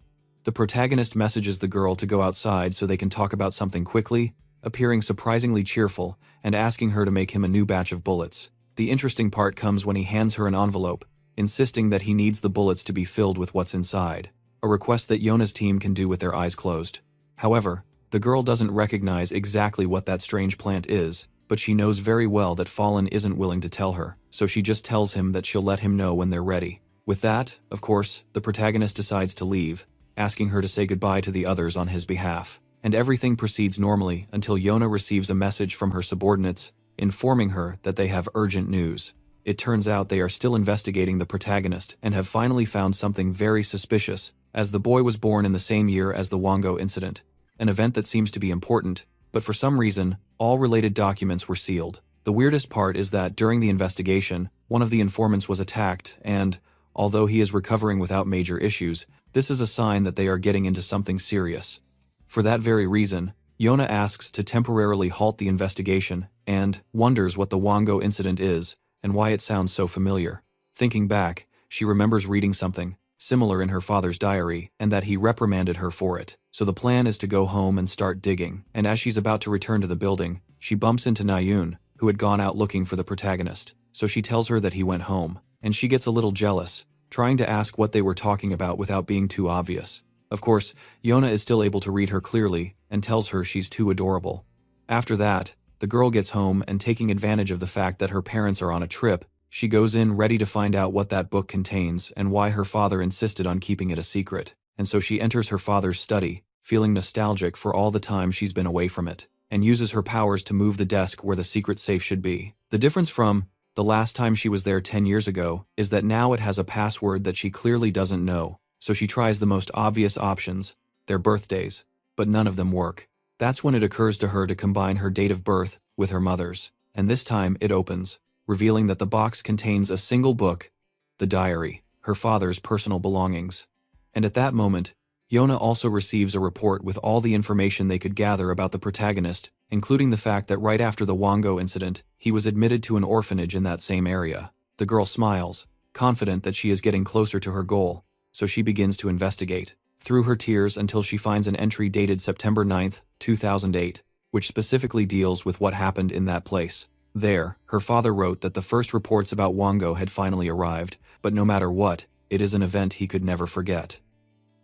the protagonist messages the girl to go outside so they can talk about something quickly, appearing surprisingly cheerful and asking her to make him a new batch of bullets. The interesting part comes when he hands her an envelope, insisting that he needs the bullets to be filled with what's inside, a request that Yona's team can do with their eyes closed. However, the girl doesn't recognize exactly what that strange plant is, but she knows very well that Fallen isn't willing to tell her, so she just tells him that she'll let him know when they're ready. With that, of course, the protagonist decides to leave, asking her to say goodbye to the others on his behalf. And everything proceeds normally until Yona receives a message from her subordinates, informing her that they have urgent news. It turns out they are still investigating the protagonist and have finally found something very suspicious, as the boy was born in the same year as the Wango incident, an event that seems to be important, but for some reason, all related documents were sealed. The weirdest part is that during the investigation, one of the informants was attacked and, although he is recovering without major issues, this is a sign that they are getting into something serious. For that very reason, Yona asks to temporarily halt the investigation and wonders what the Wango incident is and why it sounds so familiar. Thinking back, she remembers reading something similar in her father's diary and that he reprimanded her for it. So the plan is to go home and start digging, and as she's about to return to the building, she bumps into Nayoon, who had gone out looking for the protagonist. So she tells her that he went home, and she gets a little jealous, trying to ask what they were talking about without being too obvious. Of course, Yona is still able to read her clearly and tells her she's too adorable. After that, the girl gets home and, taking advantage of the fact that her parents are on a trip, she goes in ready to find out what that book contains and why her father insisted on keeping it a secret. And so she enters her father's study, feeling nostalgic for all the time she's been away from it, and uses her powers to move the desk where the secret safe should be. The difference from the last time she was there 10 years ago is that now it has a password that she clearly doesn't know, so she tries the most obvious options, their birthdays, but none of them work. That's when it occurs to her to combine her date of birth with her mother's, and this time it opens, revealing that the box contains a single book, the diary, her father's personal belongings. And at that moment, Yona also receives a report with all the information they could gather about the protagonist, including the fact that right after the Wango incident, he was admitted to an orphanage in that same area. The girl smiles, confident that she is getting closer to her goal, so she begins to investigate, through her tears, until she finds an entry dated September 9th, 2008, which specifically deals with what happened in that place. There, her father wrote that the first reports about Wango had finally arrived, but no matter what, it is an event he could never forget.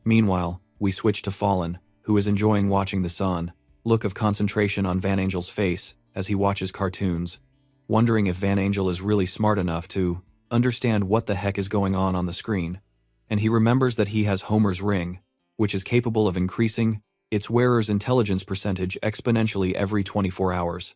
Meanwhile, we switch to Fallen, who is enjoying watching the sun, look of concentration on Van Angel's face as he watches cartoons, wondering if Van Angel is really smart enough to understand what the heck is going on the screen. And he remembers that he has Homer's ring, which is capable of increasing its wearer's intelligence percentage exponentially every 24 hours.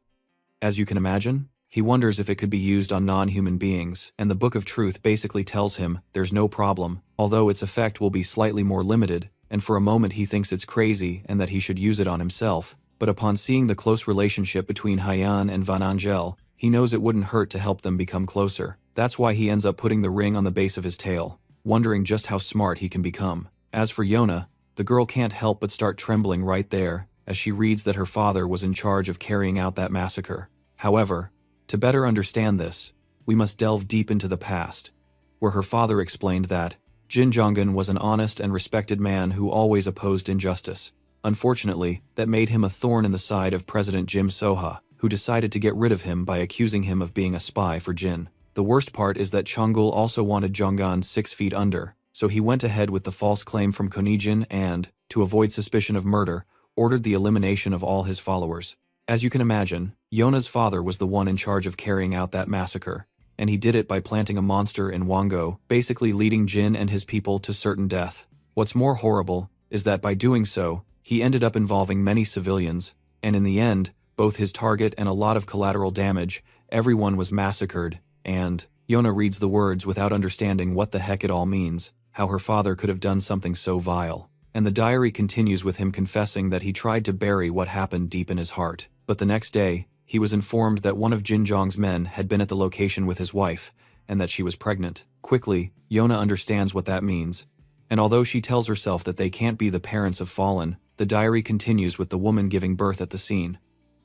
As you can imagine, he wonders if it could be used on non-human beings, and the Book of Truth basically tells him there's no problem, although its effect will be slightly more limited, and for a moment he thinks it's crazy and that he should use it on himself, but upon seeing the close relationship between Haiyan and Van Angel, he knows it wouldn't hurt to help them become closer. That's why he ends up putting the ring on the base of his tail, wondering just how smart he can become. As for Yona, the girl can't help but start trembling right there, as she reads that her father was in charge of carrying out that massacre. However, to better understand this, we must delve deep into the past, where her father explained that Jin Jongun was an honest and respected man who always opposed injustice. Unfortunately, that made him a thorn in the side of President Jim Soha, who decided to get rid of him by accusing him of being a spy for Jin. The worst part is that Changul also wanted Jongun 6 feet under, so he went ahead with the false claim from Konijin and, to avoid suspicion of murder, ordered the elimination of all his followers. As you can imagine, Yona's father was the one in charge of carrying out that massacre, and he did it by planting a monster in Wango, basically leading Jin and his people to certain death. What's more horrible is that by doing so, he ended up involving many civilians, and in the end, both his target and a lot of collateral damage, everyone was massacred, and Yona reads the words without understanding what the heck it all means, how her father could have done something so vile. And the diary continues with him confessing that he tried to bury what happened deep in his heart. But the next day, he was informed that one of Jin Zhang's men had been at the location with his wife, and that she was pregnant. Quickly, Yona understands what that means. And although she tells herself that they can't be the parents of Fallen, the diary continues with the woman giving birth at the scene.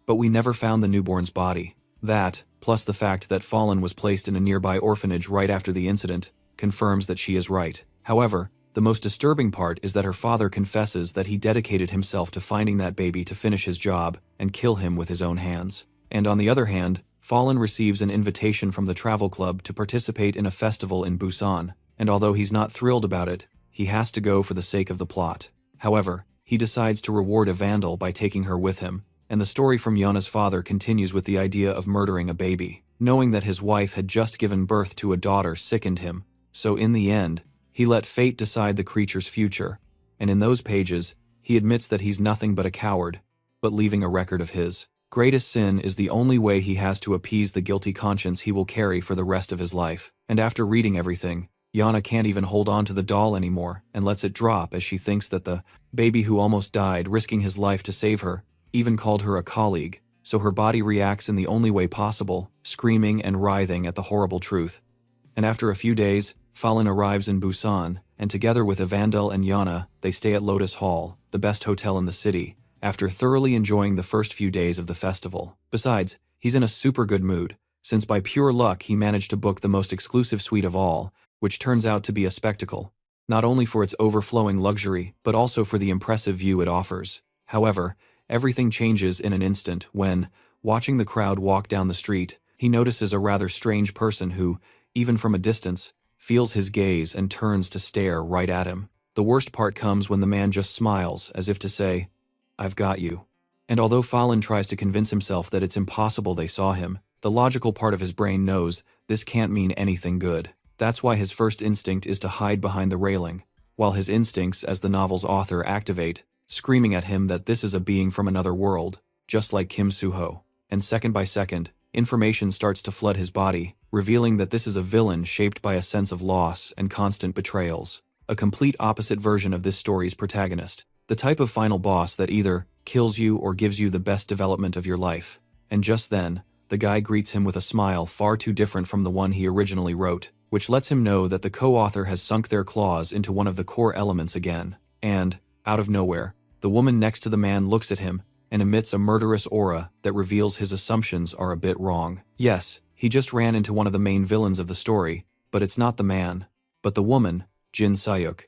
But we never found the newborn's body. That, plus the fact that Fallen was placed in a nearby orphanage right after the incident, confirms that she is right. However, the most disturbing part is that her father confesses that he dedicated himself to finding that baby to finish his job and kill him with his own hands. And on the other hand, Fallen receives an invitation from the travel club to participate in a festival in Busan, and although he's not thrilled about it, he has to go for the sake of the plot. However, he decides to reward a vandal by taking her with him, and the story from Yona's father continues with the idea of murdering a baby. Knowing that his wife had just given birth to a daughter sickened him, so in the end, he let fate decide the creature's future, and in those pages, he admits that he's nothing but a coward, but leaving a record of his greatest sin is the only way he has to appease the guilty conscience he will carry for the rest of his life. And after reading everything, Yana can't even hold on to the doll anymore and lets it drop as she thinks that the baby who almost died risking his life to save her even called her a colleague, so her body reacts in the only way possible, screaming and writhing at the horrible truth. And after a few days, Fallen arrives in Busan, and together with Evandel and Yana, they stay at Lotus Hall, the best hotel in the city, after thoroughly enjoying the first few days of the festival. Besides, he's in a super good mood, since by pure luck he managed to book the most exclusive suite of all, which turns out to be a spectacle, not only for its overflowing luxury, but also for the impressive view it offers. However, everything changes in an instant when, watching the crowd walk down the street, he notices a rather strange person who, even from a distance, feels his gaze and turns to stare right at him. The worst part comes when the man just smiles, as if to say, "I've got you." And although Fallen tries to convince himself that it's impossible they saw him, the logical part of his brain knows this can't mean anything good. That's why his first instinct is to hide behind the railing, while his instincts as the novel's author activate, screaming at him that this is a being from another world, just like Kim Soo-ho. And second by second, information starts to flood his body, revealing that this is a villain shaped by a sense of loss and constant betrayals. A complete opposite version of this story's protagonist. The type of final boss that either kills you or gives you the best development of your life. And just then, the guy greets him with a smile far too different from the one he originally wrote, which lets him know that the co-author has sunk their claws into one of the core elements again. And, out of nowhere, the woman next to the man looks at him and emits a murderous aura that reveals his assumptions are a bit wrong. Yes, he just ran into one of the main villains of the story, but it's not the man, but the woman, Jin Sayuk,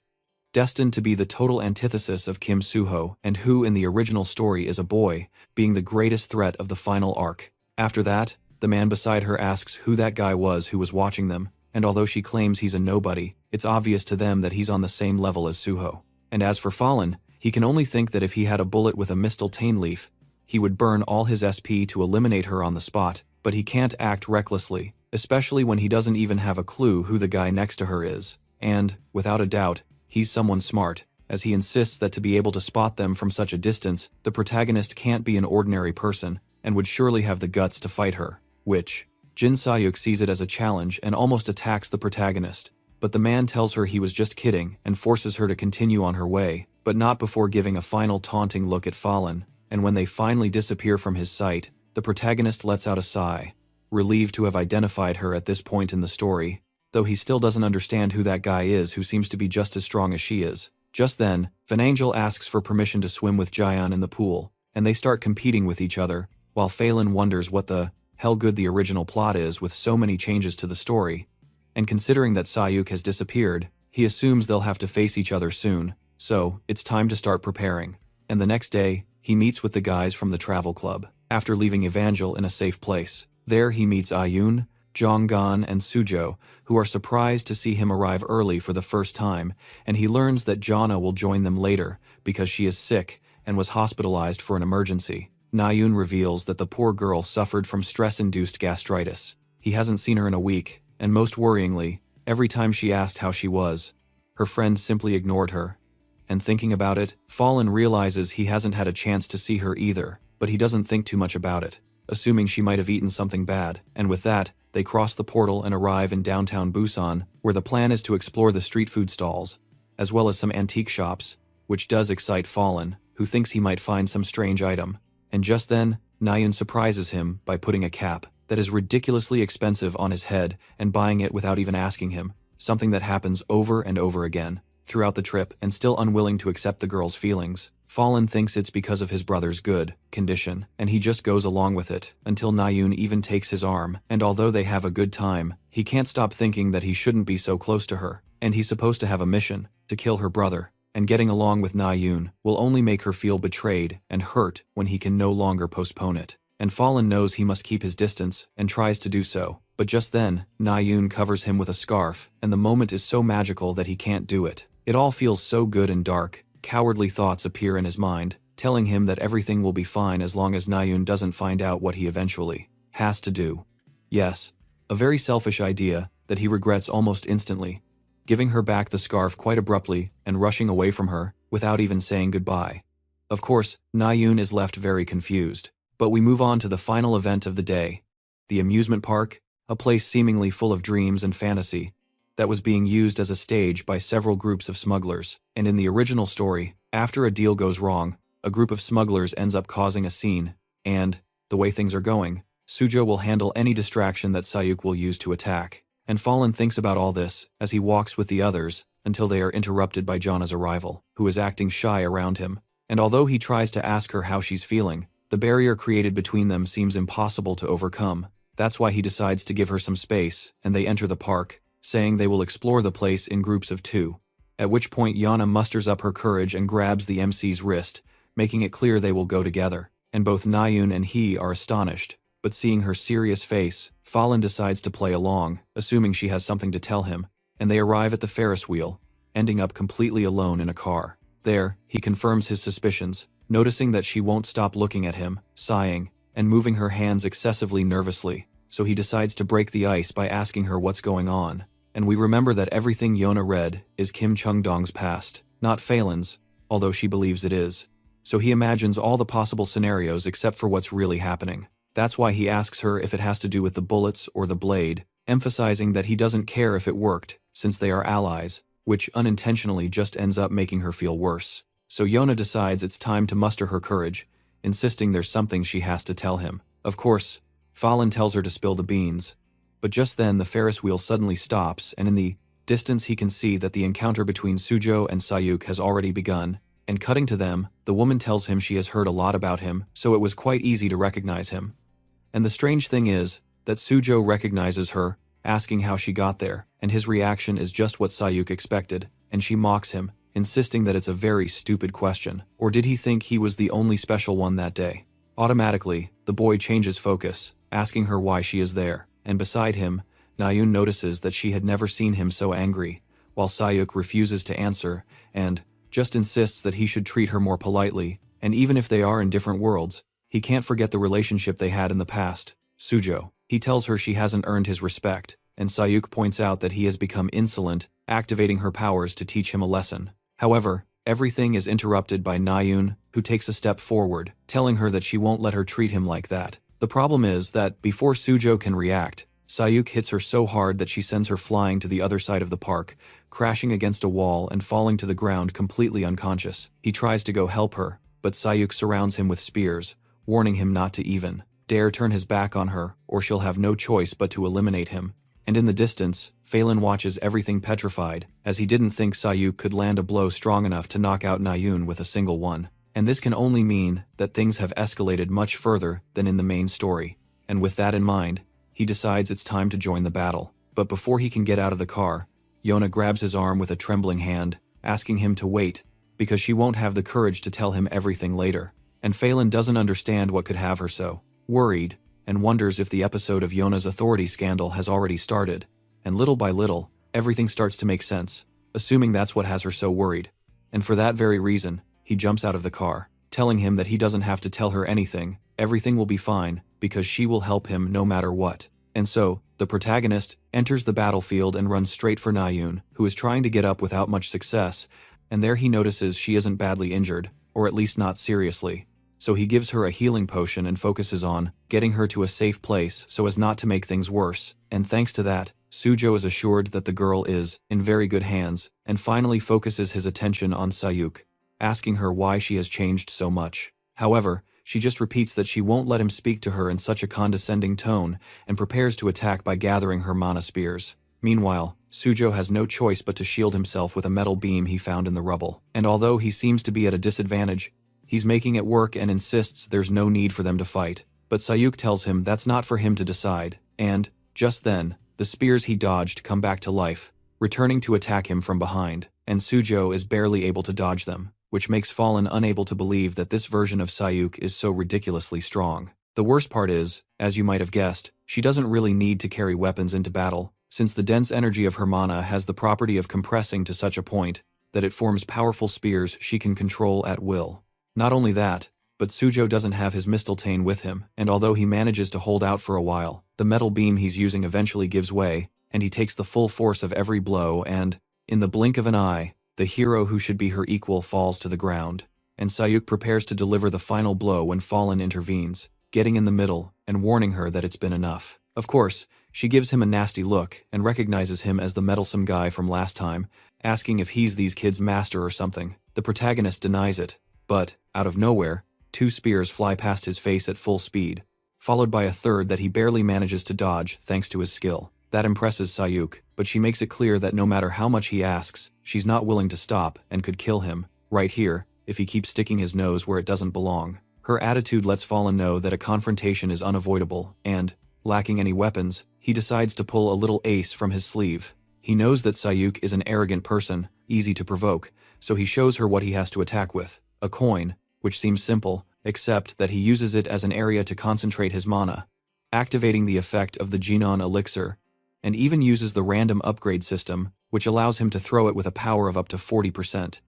destined to be the total antithesis of Kim Soo-ho and who in the original story is a boy, being the greatest threat of the final arc. After that, the man beside her asks who that guy was who was watching them, and although she claims he's a nobody, it's obvious to them that he's on the same level as Soo-ho. And as for Fallen, he can only think that if he had a bullet with a mistletoe leaf, he would burn all his SP to eliminate her on the spot, but he can't act recklessly, especially when he doesn't even have a clue who the guy next to her is. And, without a doubt, he's someone smart, as he insists that to be able to spot them from such a distance, the protagonist can't be an ordinary person, and would surely have the guts to fight her, which, Jin Sayuk sees it as a challenge and almost attacks the protagonist. But the man tells her he was just kidding and forces her to continue on her way, but not before giving a final taunting look at Fallen, and when they finally disappear from his sight, the protagonist lets out a sigh, relieved to have identified her at this point in the story, though he still doesn't understand who that guy is who seems to be just as strong as she is. Just then, Van Angel asks for permission to swim with Jaeon in the pool, and they start competing with each other, while Phelan wonders what the hell good the original plot is with so many changes to the story. And considering that Sayuk has disappeared, he assumes they'll have to face each other soon, so it's time to start preparing. And the next day, he meets with the guys from the travel club, after leaving Evangel in a safe place. There he meets Ayun, Jonggan, and Sujo, who are surprised to see him arrive early for the first time, and he learns that Jana will join them later because she is sick and was hospitalized for an emergency. Nayun reveals that the poor girl suffered from stress-induced gastritis. He hasn't seen her in a week, and most worryingly, every time she asked how she was, her friend simply ignored her. And thinking about it, Fallen realizes he hasn't had a chance to see her either, but he doesn't think too much about it, assuming she might have eaten something bad, and with that, they cross the portal and arrive in downtown Busan, where the plan is to explore the street food stalls, as well as some antique shops, which does excite Fallen, who thinks he might find some strange item. And just then, Na-yoon surprises him by putting a cap that is ridiculously expensive on his head and buying it without even asking him, something that happens over and over again throughout the trip, and still unwilling to accept the girl's feelings. Fallen thinks it's because of his brother's good condition, and he just goes along with it, until Na-yoon even takes his arm, and although they have a good time, he can't stop thinking that he shouldn't be so close to her, and he's supposed to have a mission, to kill her brother, and getting along with Na-yoon will only make her feel betrayed and hurt when he can no longer postpone it. And Fallen knows he must keep his distance, and tries to do so, but just then, Na-yoon covers him with a scarf, and the moment is so magical that he can't do it. It all feels so good and dark. Cowardly thoughts appear in his mind, telling him that everything will be fine as long as Na-yoon doesn't find out what he eventually has to do. Yes, a very selfish idea that he regrets almost instantly, giving her back the scarf quite abruptly and rushing away from her without even saying goodbye. Of course, Na-yoon is left very confused, but we move on to the final event of the day, the amusement park, a place seemingly full of dreams and fantasy, that was being used as a stage by several groups of smugglers. And in the original story, after a deal goes wrong, a group of smugglers ends up causing a scene, and, the way things are going, Sujo will handle any distraction that Sayuk will use to attack. And Fallen thinks about all this as he walks with the others until they are interrupted by Jana's arrival, who is acting shy around him. And although he tries to ask her how she's feeling, the barrier created between them seems impossible to overcome. That's why he decides to give her some space, and they enter the park, saying they will explore the place in groups of 2. At which point Yana musters up her courage and grabs the MC's wrist, making it clear they will go together. And both Na-yoon and he are astonished, but seeing her serious face, Fallen decides to play along, assuming she has something to tell him, and they arrive at the Ferris wheel, ending up completely alone in a car. There, he confirms his suspicions, noticing that she won't stop looking at him, sighing, and moving her hands excessively nervously, so he decides to break the ice by asking her what's going on. And we remember that everything Yona read is Kim Chung-dong's past, not Phelan's, although she believes it is. So he imagines all the possible scenarios except for what's really happening. That's why he asks her if it has to do with the bullets or the blade, emphasizing that he doesn't care if it worked, since they are allies, which unintentionally just ends up making her feel worse. So Yona decides it's time to muster her courage, insisting there's something she has to tell him. Of course, Fallen tells her to spill the beans, but just then the Ferris wheel suddenly stops, and in the distance he can see that the encounter between Sujo and Sayuk has already begun, and cutting to them, the woman tells him she has heard a lot about him, so it was quite easy to recognize him. And the strange thing is that Sujo recognizes her, asking how she got there, and his reaction is just what Sayuk expected, and she mocks him, insisting that it's a very stupid question. Or did he think he was the only special one that day? Automatically, the boy changes focus, asking her why she is there, and beside him, Na-yoon notices that she had never seen him so angry, while Sayuk refuses to answer, and just insists that he should treat her more politely, and even if they are in different worlds, he can't forget the relationship they had in the past. Sujo. He tells her she hasn't earned his respect, and Sayuk points out that he has become insolent, activating her powers to teach him a lesson. However, everything is interrupted by Na-yoon, who takes a step forward, telling her that she won't let her treat him like that. The problem is that, before Sujo can react, Sayuk hits her so hard that she sends her flying to the other side of the park, crashing against a wall and falling to the ground completely unconscious. He tries to go help her, but Sayuk surrounds him with spears, warning him not to even dare turn his back on her, or she'll have no choice but to eliminate him. And in the distance, Phelan watches everything petrified, as he didn't think Sayuk could land a blow strong enough to knock out Na-yoon with a single one. And this can only mean that things have escalated much further than in the main story. And with that in mind, he decides it's time to join the battle. But before he can get out of the car, Yona grabs his arm with a trembling hand, asking him to wait, because she won't have the courage to tell him everything later. And Phelan doesn't understand what could have her so worried, and wonders if the episode of Yona's authority scandal has already started. And little by little, everything starts to make sense, assuming that's what has her so worried. And for that very reason, he jumps out of the car, telling him that he doesn't have to tell her anything, everything will be fine, because she will help him no matter what. And so, the protagonist enters the battlefield and runs straight for Na-yoon, who is trying to get up without much success, and there he notices she isn't badly injured, or at least not seriously. So he gives her a healing potion and focuses on getting her to a safe place so as not to make things worse, and thanks to that, Sujo is assured that the girl is in very good hands, and finally focuses his attention on Sayuk. asking her why she has changed so much. However, she just repeats that she won't let him speak to her in such a condescending tone and prepares to attack by gathering her mana spears. Meanwhile, Sujo has no choice but to shield himself with a metal beam he found in the rubble. And although he seems to be at a disadvantage, he's making it work and insists there's no need for them to fight. But Sayuk tells him that's not for him to decide, and, just then, the spears he dodged come back to life, returning to attack him from behind, and Sujo is barely able to dodge them, which makes Fallen unable to believe that this version of Sayuk is so ridiculously strong. The worst part is, as you might have guessed, she doesn't really need to carry weapons into battle, since the dense energy of her mana has the property of compressing to such a point that it forms powerful spears she can control at will. Not only that, but Sujo doesn't have his Mistletoe with him, and although he manages to hold out for a while, the metal beam he's using eventually gives way, and he takes the full force of every blow and, in the blink of an eye, the hero who should be her equal falls to the ground, and Sayuk prepares to deliver the final blow when Fallen intervenes, getting in the middle and warning her that it's been enough. Of course, she gives him a nasty look and recognizes him as the meddlesome guy from last time, asking if he's these kids' master or something. The protagonist denies it, but, out of nowhere, 2 spears fly past his face at full speed, followed by a third that he barely manages to dodge thanks to his skill. That impresses Sayuk, but she makes it clear that no matter how much he asks, she's not willing to stop and could kill him, right here, if he keeps sticking his nose where it doesn't belong. Her attitude lets Fallen know that a confrontation is unavoidable, and, lacking any weapons, he decides to pull a little ace from his sleeve. He knows that Sayuk is an arrogant person, easy to provoke, so he shows her what he has to attack with, a coin, which seems simple, except that he uses it as an area to concentrate his mana, activating the effect of the Genon elixir, and even uses the random upgrade system, which allows him to throw it with a power of up to 40%.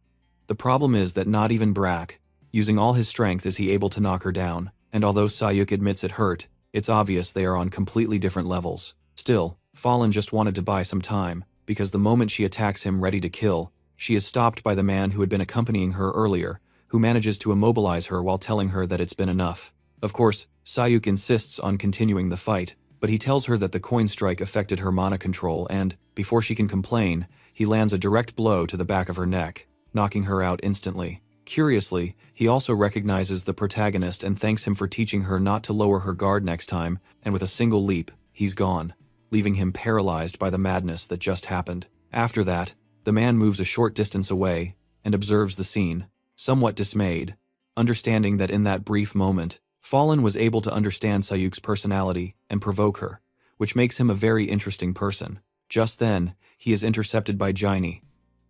The problem is that not even Brack, using all his strength, is he able to knock her down, and although Sayuk admits it hurt, it's obvious they are on completely different levels. Still, Fallen just wanted to buy some time, because the moment she attacks him ready to kill, she is stopped by the man who had been accompanying her earlier, who manages to immobilize her while telling her that it's been enough. Of course, Sayuk insists on continuing the fight, but he tells her that the coin strike affected her mana control and, before she can complain, he lands a direct blow to the back of her neck, knocking her out instantly. Curiously, he also recognizes the protagonist and thanks him for teaching her not to lower her guard next time, and with a single leap, he's gone, leaving him paralyzed by the madness that just happened. After that, the man moves a short distance away and observes the scene, somewhat dismayed, understanding that in that brief moment, Fallen was able to understand Sayuk's personality and provoke her, which makes him a very interesting person. Just then, he is intercepted by Jaini,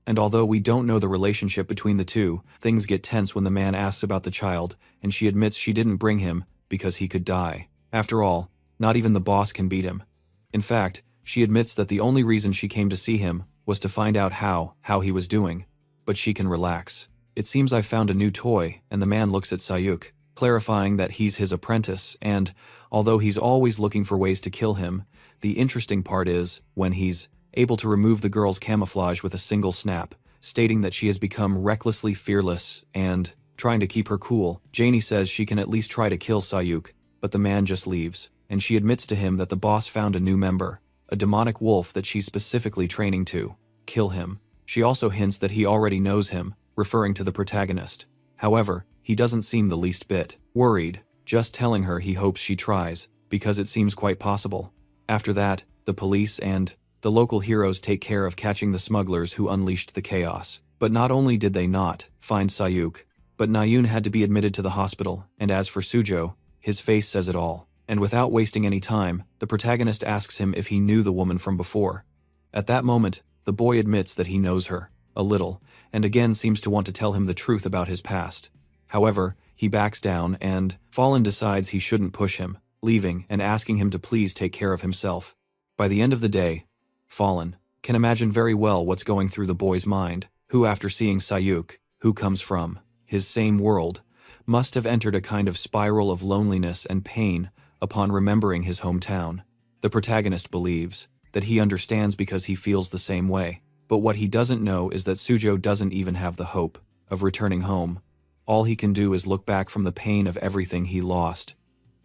and although we don't know the relationship between the two, things get tense when the man asks about the child, and she admits she didn't bring him because he could die. After all, not even the boss can beat him. In fact, she admits that the only reason she came to see him was to find out how he was doing, but she can relax. It seems I found a new toy, and the man looks at Sayuk, clarifying that he's his apprentice, and, although he's always looking for ways to kill him, the interesting part is when he's able to remove the girl's camouflage with a single snap, stating that she has become recklessly fearless and trying to keep her cool. Jaini says she can at least try to kill Sayuk, but the man just leaves, and she admits to him that the boss found a new member, a demonic wolf that she's specifically training to kill him. She also hints that he already knows him, referring to the protagonist. However, he doesn't seem the least bit worried, just telling her he hopes she tries, because it seems quite possible. After that, the police and the local heroes take care of catching the smugglers who unleashed the chaos. But not only did they not find Sayuk, but Nayun had to be admitted to the hospital, and as for Sujo, his face says it all. And without wasting any time, the protagonist asks him if he knew the woman from before. At that moment, the boy admits that he knows her, a little, and again seems to want to tell him the truth about his past. However, he backs down and Fallen decides he shouldn't push him, leaving and asking him to please take care of himself. By the end of the day, Fallen can imagine very well what's going through the boy's mind, who after seeing Sayuk, who comes from his same world, must have entered a kind of spiral of loneliness and pain upon remembering his hometown. The protagonist believes that he understands because he feels the same way, but what he doesn't know is that Sujo doesn't even have the hope of returning home. All he can do is look back from the pain of everything he lost.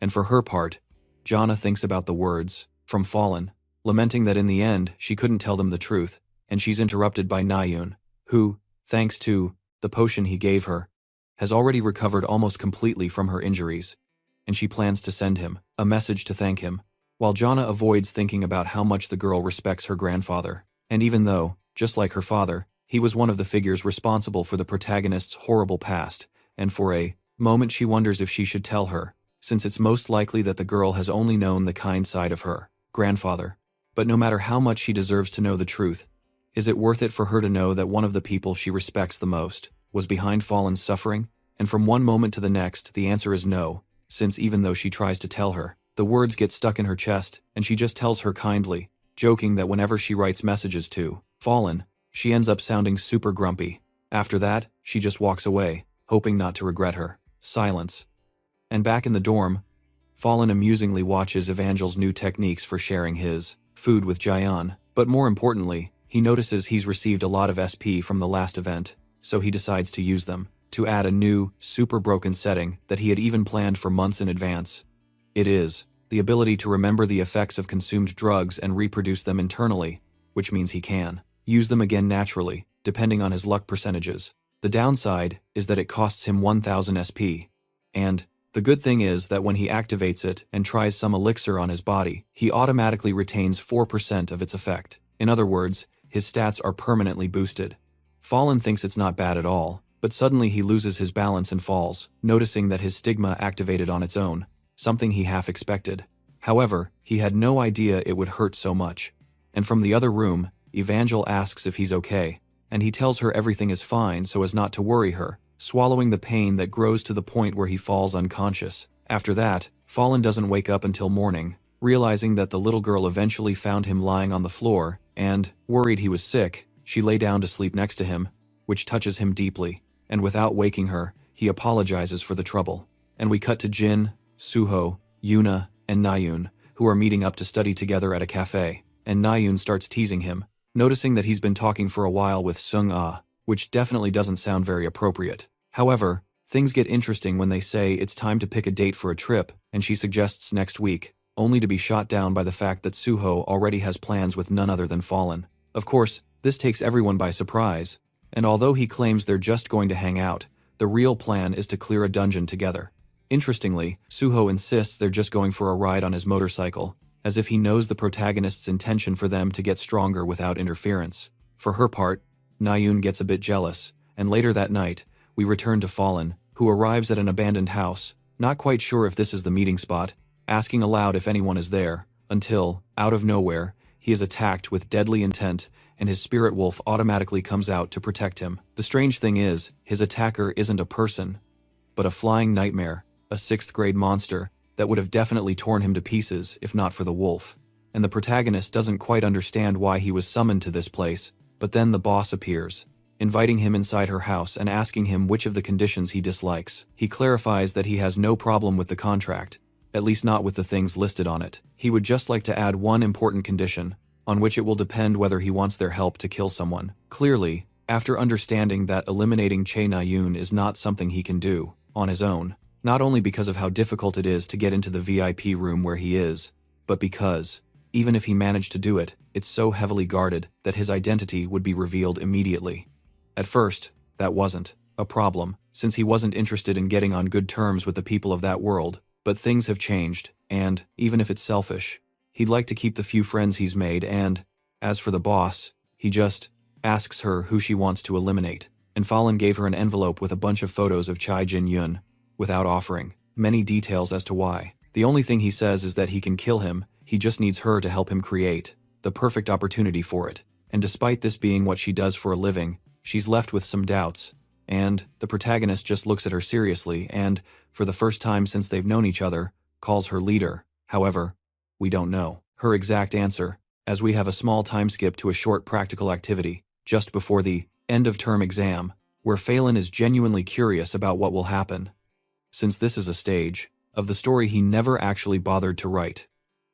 And for her part, Jana thinks about the words from Fallen, lamenting that in the end she couldn't tell them the truth, and she's interrupted by Nayun, who, thanks to the potion he gave her, has already recovered almost completely from her injuries, and she plans to send him a message to thank him, while Jana avoids thinking about how much the girl respects her grandfather. And even though, just like her father, he was one of the figures responsible for the protagonist's horrible past, and for a moment she wonders if she should tell her, since it's most likely that the girl has only known the kind side of her grandfather. But no matter how much she deserves to know the truth, is it worth it for her to know that one of the people she respects the most was behind Fallen's suffering? And from one moment to the next, the answer is no, since even though she tries to tell her, the words get stuck in her chest, and she just tells her kindly, joking that whenever she writes messages to Fallen, she ends up sounding super grumpy. After that, she just walks away, hoping not to regret her silence. And back in the dorm, Fallen amusingly watches Evangel's new techniques for sharing his food with Jayan, but more importantly, he notices he's received a lot of SP from the last event, so he decides to use them to add a new, super broken setting that he had even planned for months in advance. It is the ability to remember the effects of consumed drugs and reproduce them internally, which means he can use them again naturally, depending on his luck percentages. The downside is that it costs him 1000 SP, and the good thing is that when he activates it and tries some elixir on his body, he automatically retains 4% of its effect. In other words, his stats are permanently boosted. Fallen thinks it's not bad at all, but suddenly he loses his balance and falls, noticing that his stigma activated on its own, something he half expected. However, he had no idea it would hurt so much. And from the other room, Evangel asks if he's okay, and he tells her everything is fine so as not to worry her, swallowing the pain that grows to the point where he falls unconscious. After that, Fallen doesn't wake up until morning, realizing that the little girl eventually found him lying on the floor, and, worried he was sick, she lay down to sleep next to him, which touches him deeply, and without waking her, he apologizes for the trouble. And we cut to Jin, Suho, Yuna, and Nayun, who are meeting up to study together at a cafe, and Nayun starts teasing him, noticing that he's been talking for a while with Sung-ah, which definitely doesn't sound very appropriate. However, things get interesting when they say it's time to pick a date for a trip, and she suggests next week, only to be shot down by the fact that Suho already has plans with none other than Fallen. Of course, this takes everyone by surprise, and although he claims they're just going to hang out, the real plan is to clear a dungeon together. Interestingly, Suho insists they're just going for a ride on his motorcycle, as if he knows the protagonist's intention for them to get stronger without interference. For her part, Nayun gets a bit jealous, and later that night, we return to Fallen, who arrives at an abandoned house, not quite sure if this is the meeting spot, asking aloud if anyone is there, until, out of nowhere, he is attacked with deadly intent, and his spirit wolf automatically comes out to protect him. The strange thing is, his attacker isn't a person, but a flying nightmare, a 6th grade monster, that would have definitely torn him to pieces if not for the wolf. And the protagonist doesn't quite understand why he was summoned to this place, but then the boss appears, inviting him inside her house and asking him which of the conditions he dislikes. He clarifies that he has no problem with the contract, at least not with the things listed on it. He would just like to add one important condition, on which it will depend whether he wants their help to kill someone. Clearly, after understanding that eliminating Che Na-yoon is not something he can do on his own, not only because of how difficult it is to get into the VIP room where he is, but because, even if he managed to do it, it's so heavily guarded that his identity would be revealed immediately. At first, that wasn't a problem, since he wasn't interested in getting on good terms with the people of that world, but things have changed, and, even if it's selfish, he'd like to keep the few friends he's made and, as for the boss, he just asks her who she wants to eliminate, and Fallen gave her an envelope with a bunch of photos of Chai Jin-yun, without offering many details as to why. The only thing he says is that he can kill him, he just needs her to help him create the perfect opportunity for it. And despite this being what she does for a living, she's left with some doubts, and the protagonist just looks at her seriously and, for the first time since they've known each other, calls her leader. However, we don't know her exact answer, as we have a small time skip to a short practical activity, just before the end-of-term exam, where Phelan is genuinely curious about what will happen, since this is a stage of the story he never actually bothered to write.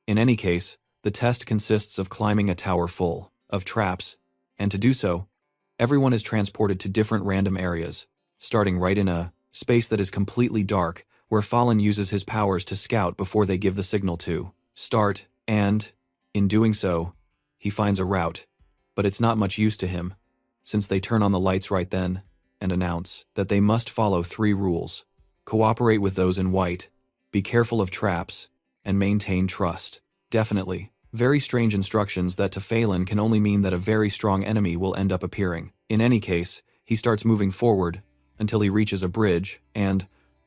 In any case, the test consists of climbing a tower full of traps, and to do so, everyone is transported to different random areas, starting right in a space that is completely dark, where Fallen uses his powers to scout before they give the signal to start, and, in doing so, he finds a route, but it's not much use to him, since they turn on the lights right then, and announce that they must follow 3 rules: cooperate with those in white, be careful of traps, and maintain trust. Definitely. Very strange instructions that to Phelan can only mean that a very strong enemy will end up appearing. In any case, he starts moving forward until he reaches a bridge, and,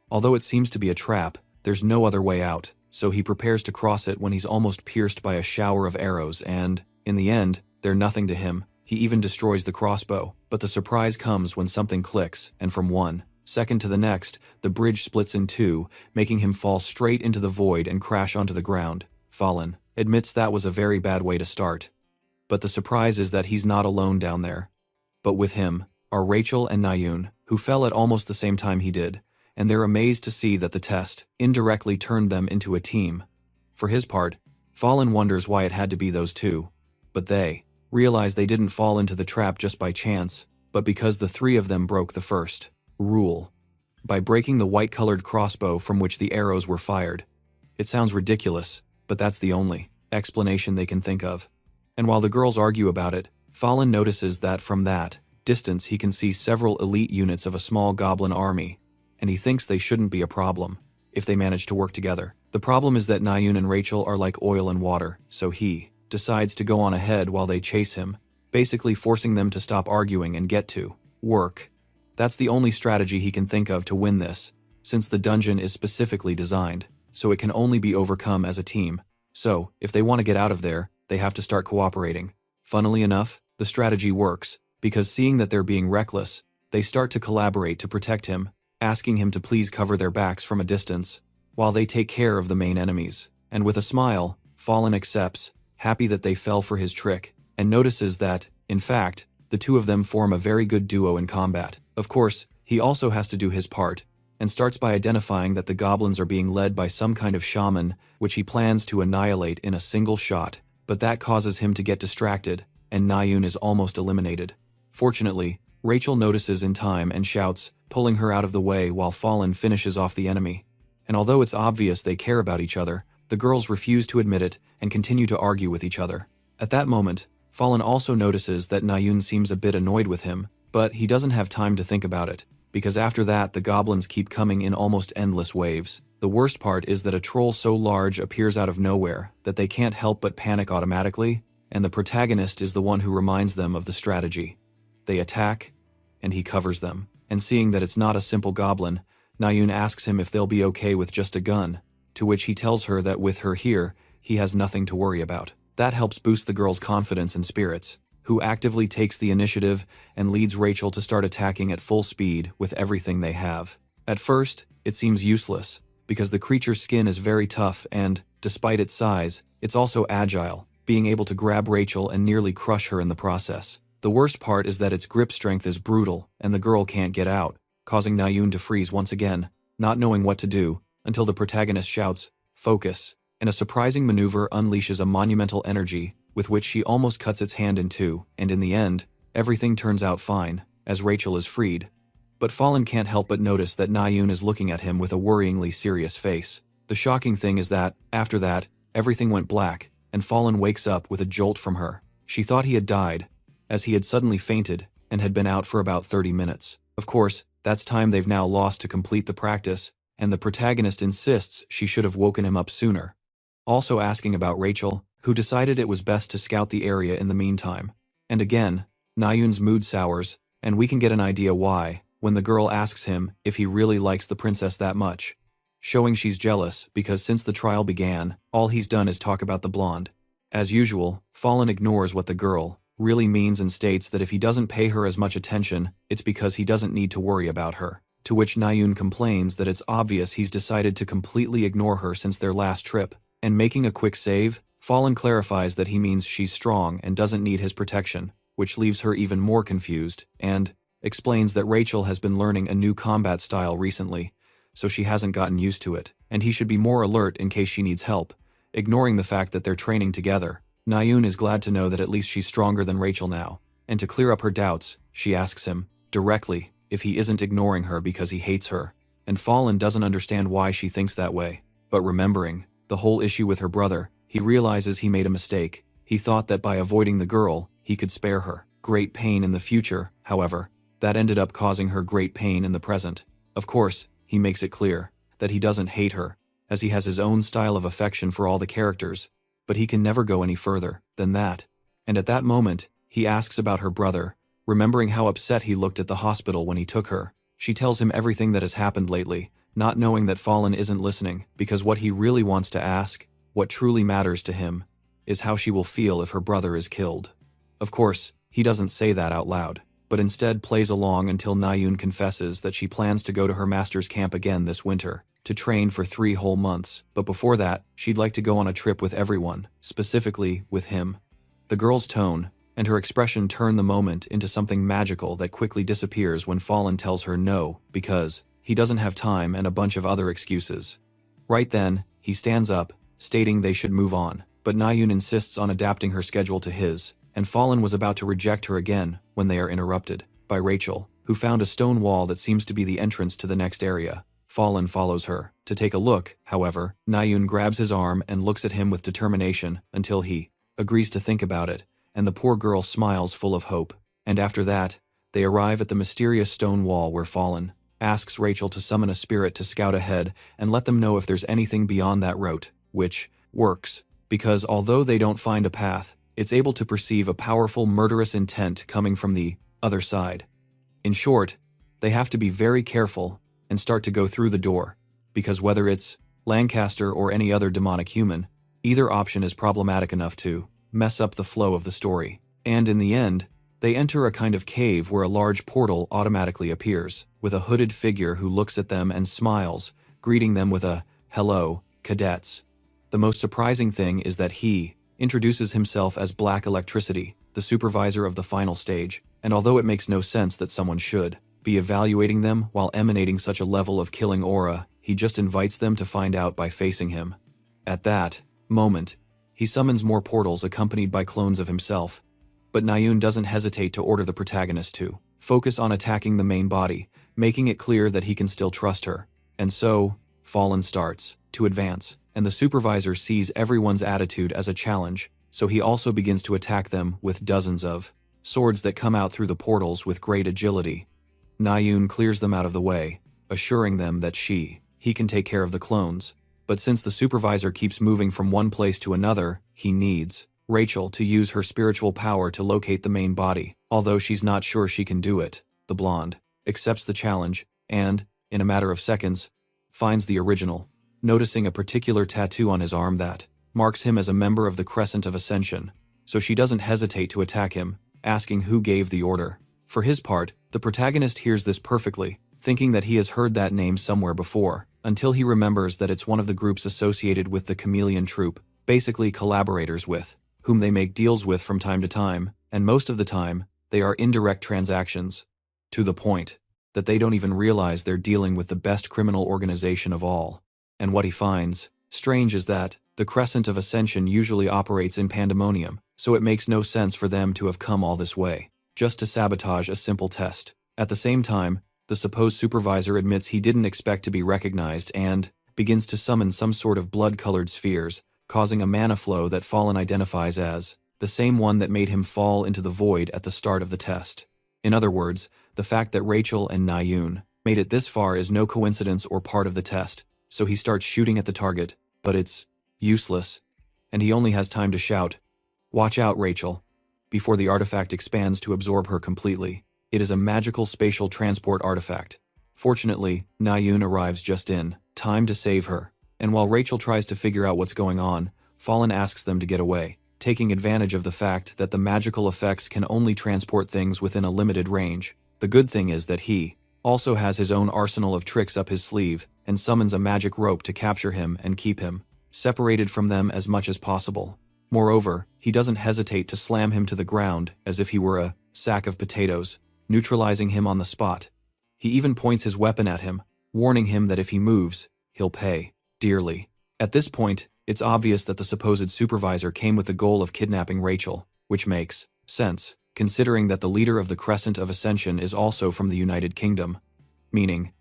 although it seems to be a trap, there's no other way out, so he prepares to cross it when he's almost pierced by a shower of arrows and, in the end, they're nothing to him. He even destroys the crossbow, but the surprise comes when something clicks, and from 1 second to the next, the bridge splits in 2, making him fall straight into the void and crash onto the ground. Phelan admits that was a very bad way to start. But the surprise is that he's not alone down there. But with him are Rachel and Na-yoon, who fell at almost the same time he did, and they're amazed to see that the test indirectly turned them into a team. For his part, Phelan wonders why it had to be those 2. But they realize they didn't fall into the trap just by chance, but because the 3 of them broke the first rule by breaking the white-colored crossbow from which the arrows were fired. It sounds ridiculous, but that's the only explanation they can think of. And while the girls argue about it, Phelan notices that from that distance he can see several elite units of a small goblin army, and he thinks they shouldn't be a problem if they manage to work together. The problem is that Na-yoon and Rachel are like oil and water, so he decides to go on ahead while they chase him, basically forcing them to stop arguing and get to work. That's the only strategy he can think of to win this, since the dungeon is specifically designed, so it can only be overcome as a team. So, if they want to get out of there, they have to start cooperating. Funnily enough, the strategy works, because seeing that they're being reckless, they start to collaborate to protect him, asking him to please cover their backs from a distance, while they take care of the main enemies. And with a smile, Phelan accepts, happy that they fell for his trick, and notices that, in fact, the 2 of them form a very good duo in combat. Of course, he also has to do his part, and starts by identifying that the goblins are being led by some kind of shaman, which he plans to annihilate in a single shot, but that causes him to get distracted, and Na-yoon is almost eliminated. Fortunately, Rachel notices in time and shouts, pulling her out of the way while Phelan finishes off the enemy. And although it's obvious they care about each other, the girls refuse to admit it and continue to argue with each other. At that moment, Phelan also notices that Na-yoon seems a bit annoyed with him, but he doesn't have time to think about it, because after that the goblins keep coming in almost endless waves. The worst part is that a troll so large appears out of nowhere that they can't help but panic automatically, and the protagonist is the one who reminds them of the strategy. They attack, and he covers them, and seeing that it's not a simple goblin, Na-yoon asks him if they'll be okay with just a gun, to which he tells her that with her here, he has nothing to worry about. That helps boost the girl's confidence and spirits, who actively takes the initiative and leads Rachel to start attacking at full speed with everything they have. At first, it seems useless, because the creature's skin is very tough and, despite its size, it's also agile, being able to grab Rachel and nearly crush her in the process. The worst part is that its grip strength is brutal and the girl can't get out, causing Na-yoon to freeze once again, not knowing what to do, until the protagonist shouts, "Focus," and a surprising maneuver unleashes a monumental energy with which she almost cuts its hand in 2, and in the end, everything turns out fine, as Rachel is freed. But Phelan can't help but notice that Na-yoon is looking at him with a worryingly serious face. The shocking thing is that, after that, everything went black, and Phelan wakes up with a jolt from her. She thought he had died, as he had suddenly fainted and had been out for about 30 minutes. Of course, that's time they've now lost to complete the practice, and the protagonist insists she should have woken him up sooner, also asking about Rachel, who decided it was best to scout the area in the meantime. And again, Na-yoon's mood sours, and we can get an idea why, when the girl asks him if he really likes the princess that much, showing she's jealous because since the trial began, all he's done is talk about the blonde. As usual, Phelan ignores what the girl really means and states that if he doesn't pay her as much attention, it's because he doesn't need to worry about her, to which Na-yoon complains that it's obvious he's decided to completely ignore her since their last trip, and making a quick save, Phelan clarifies that he means she's strong and doesn't need his protection, which leaves her even more confused, and explains that Rachel has been learning a new combat style recently, so she hasn't gotten used to it, and he should be more alert in case she needs help, ignoring the fact that they're training together. Na-yoon is glad to know that at least she's stronger than Rachel now, and to clear up her doubts, she asks him, directly, if he isn't ignoring her because he hates her, and Phelan doesn't understand why she thinks that way, but remembering the whole issue with her brother, he realizes he made a mistake. He thought that by avoiding the girl, he could spare her great pain in the future. However, That ended up causing her great pain in the present. Of course, he makes it clear that he doesn't hate her, as he has his own style of affection for all the characters, but he can never go any further than that. And at that moment, he asks about her brother, remembering how upset he looked at the hospital when he took her. She tells him everything that has happened lately, not knowing that Fallen isn't listening, because what he really wants to ask, what truly matters to him, is how she will feel if her brother is killed. Of course, he doesn't say that out loud, but instead plays along until Na-yoon confesses that she plans to go to her master's camp again this winter, to train for 3 whole months, but before that, she'd like to go on a trip with everyone, specifically with him. The girl's tone and her expression turn the moment into something magical that quickly disappears when Fallen tells her no, because he doesn't have time and a bunch of other excuses. Right then, he stands up, stating they should move on, but Na-yoon insists on adapting her schedule to his, and Fallen was about to reject her again when they are interrupted by Rachel, who found a stone wall that seems to be the entrance to the next area. Fallen follows her. To take a look, however, Na-yoon grabs his arm and looks at him with determination until he agrees to think about it, and the poor girl smiles full of hope. And after that, they arrive at the mysterious stone wall where Fallen asks Rachel to summon a spirit to scout ahead and let them know if there's anything beyond that route, which works, because although they don't find a path, it's able to perceive a powerful murderous intent coming from the other side. In short, they have to be very careful and start to go through the door, because whether it's Lancaster or any other demonic human, either option is problematic enough to mess up the flow of the story. And in the end, they enter a kind of cave where a large portal automatically appears, with a hooded figure who looks at them and smiles, greeting them with a "Hello, cadets." The most surprising thing is that he introduces himself as Black Electricity, the supervisor of the final stage, and although it makes no sense that someone should be evaluating them while emanating such a level of killing aura, he just invites them to find out by facing him. At that moment, he summons more portals accompanied by clones of himself, but Na-yoon doesn't hesitate to order the protagonist to focus on attacking the main body, making it clear that he can still trust her. And so, Fallen starts to advance, and the supervisor sees everyone's attitude as a challenge, so he also begins to attack them with dozens of swords that come out through the portals with great agility. Na-yoon clears them out of the way, assuring them that he can take care of the clones. But since the supervisor keeps moving from one place to another, he needs Rachel to use her spiritual power to locate the main body. Although she's not sure she can do it, the blonde accepts the challenge and, in a matter of seconds, finds the original, noticing a particular tattoo on his arm that marks him as a member of the Crescent of Ascension. So she doesn't hesitate to attack him, asking who gave the order. For his part, the protagonist hears this perfectly, thinking that he has heard that name somewhere before, until he remembers that it's one of the groups associated with the Chameleon Troupe, basically collaborators with whom they make deals with from time to time, and most of the time, they are indirect transactions, to the point that they don't even realize they're dealing with the best criminal organization of all. And what he finds strange is that the Crescent of Ascension usually operates in pandemonium, so it makes no sense for them to have come all this way, just to sabotage a simple test. At the same time, the supposed supervisor admits he didn't expect to be recognized and begins to summon some sort of blood-colored spheres, causing a mana flow that Fallen identifies as the same one that made him fall into the void at the start of the test. In other words, the fact that Rachel and Na-yoon made it this far is no coincidence or part of the test, so he starts shooting at the target, but it's useless, and he only has time to shout, "Watch out, Rachel," before the artifact expands to absorb her completely. It is a magical spatial transport artifact. Fortunately, Na-yoon arrives just in time to save her, and while Rachel tries to figure out what's going on, Fallen asks them to get away, taking advantage of the fact that the magical effects can only transport things within a limited range. The good thing is that he also has his own arsenal of tricks up his sleeve and summons a magic rope to capture him and keep him separated from them as much as possible. Moreover, he doesn't hesitate to slam him to the ground as if he were a sack of potatoes, neutralizing him on the spot. He even points his weapon at him, warning him that if he moves, he'll pay dearly. At this point, it's obvious that the supposed supervisor came with the goal of kidnapping Rachel, which makes sense, considering that the leader of the Crescent of Ascension is also from the United Kingdom, meaning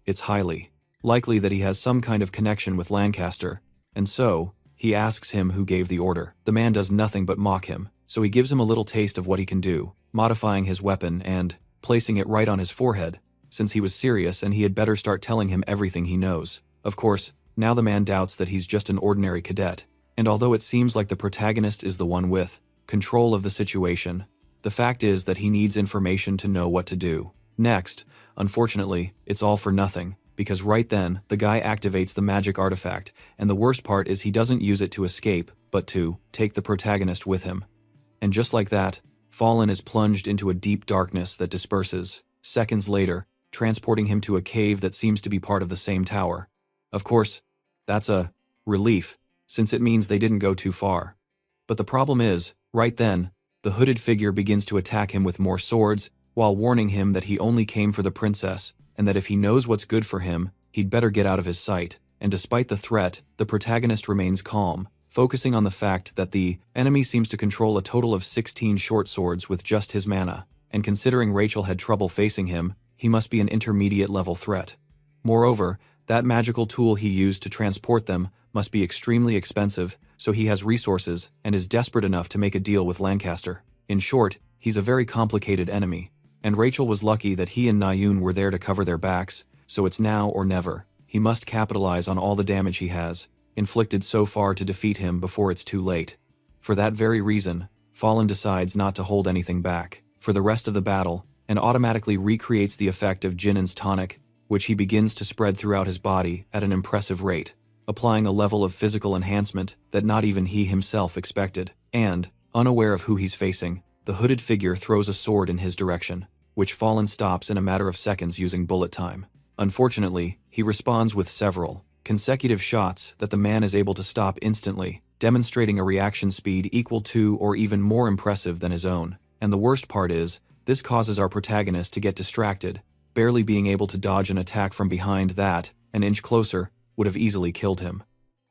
it's highly likely that he has some kind of connection with Lancaster, and so he asks him who gave the order. The man does nothing but mock him, so he gives him a little taste of what he can do, modifying his weapon and placing it right on his forehead, since he was serious and he had better start telling him everything he knows. Of course, now the man doubts that he's just an ordinary cadet, and although it seems like the protagonist is the one with control of the situation, the fact is that he needs information to know what to do next. Unfortunately, it's all for nothing, because right then, the guy activates the magic artifact, and the worst part is he doesn't use it to escape, but to take the protagonist with him. And just like that, Fallen is plunged into a deep darkness that disperses, seconds later, transporting him to a cave that seems to be part of the same tower. Of course, that's a relief, since it means they didn't go too far. But the problem is, right then, the hooded figure begins to attack him with more swords, while warning him that he only came for the princess, and that if he knows what's good for him, he'd better get out of his sight. And despite the threat, the protagonist remains calm, focusing on the fact that the enemy seems to control a total of 16 short swords with just his mana, and considering Rachel had trouble facing him, he must be an intermediate level threat. Moreover, that magical tool he used to transport them must be extremely expensive, so he has resources and is desperate enough to make a deal with Lancaster. In short, he's a very complicated enemy, and Rachel was lucky that he and Nayun were there to cover their backs, so it's now or never. He must capitalize on all the damage he has inflicted so far to defeat him before it's too late. For that very reason, Fallen decides not to hold anything back for the rest of the battle, and automatically recreates the effect of Jinin's tonic, which he begins to spread throughout his body at an impressive rate, applying a level of physical enhancement that not even he himself expected. And, unaware of who he's facing, the hooded figure throws a sword in his direction, which Fallen stops in a matter of seconds using bullet time. Unfortunately, he responds with several consecutive shots that the man is able to stop instantly, demonstrating a reaction speed equal to or even more impressive than his own. And the worst part is, this causes our protagonist to get distracted, barely being able to dodge an attack from behind that, an inch closer, would have easily killed him.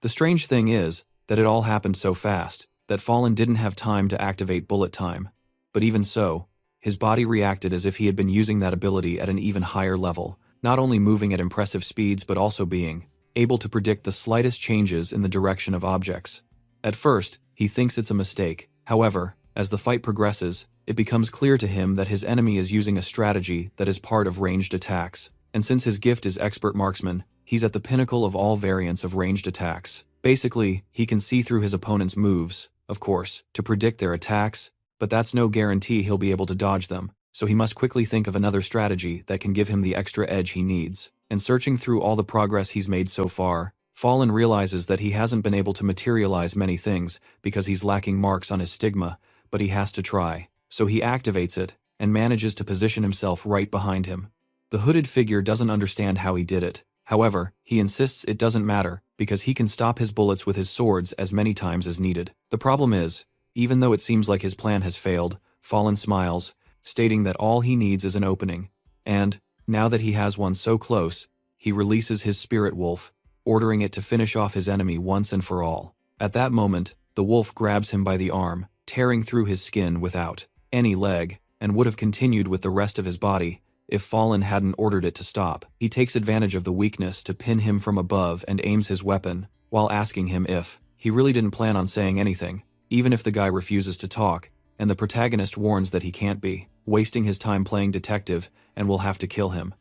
The strange thing is that it all happened so fast that Fallen didn't have time to activate bullet time. But even so, his body reacted as if he had been using that ability at an even higher level, not only moving at impressive speeds but also being able to predict the slightest changes in the direction of objects. At first, he thinks it's a mistake. However, as the fight progresses, it becomes clear to him that his enemy is using a strategy that is part of ranged attacks. And since his gift is expert marksman, he's at the pinnacle of all variants of ranged attacks. Basically, he can see through his opponent's moves, of course, to predict their attacks, but that's no guarantee he'll be able to dodge them, so he must quickly think of another strategy that can give him the extra edge he needs. And searching through all the progress he's made so far, Fallen realizes that he hasn't been able to materialize many things because he's lacking marks on his stigma, but he has to try. So he activates it, and manages to position himself right behind him. The hooded figure doesn't understand how he did it. However, he insists it doesn't matter, because he can stop his bullets with his swords as many times as needed. The problem is, even though it seems like his plan has failed, Fallen smiles, stating that all he needs is an opening, and, now that he has one so close, he releases his spirit wolf, ordering it to finish off his enemy once and for all. At that moment, the wolf grabs him by the arm, tearing through his skin without any leg, and would have continued with the rest of his body if Fallen hadn't ordered it to stop. He takes advantage of the weakness to pin him from above and aims his weapon, while asking him if he really didn't plan on saying anything, even if the guy refuses to talk, and the protagonist warns that he can't be wasting his time playing detective and will have to kill him.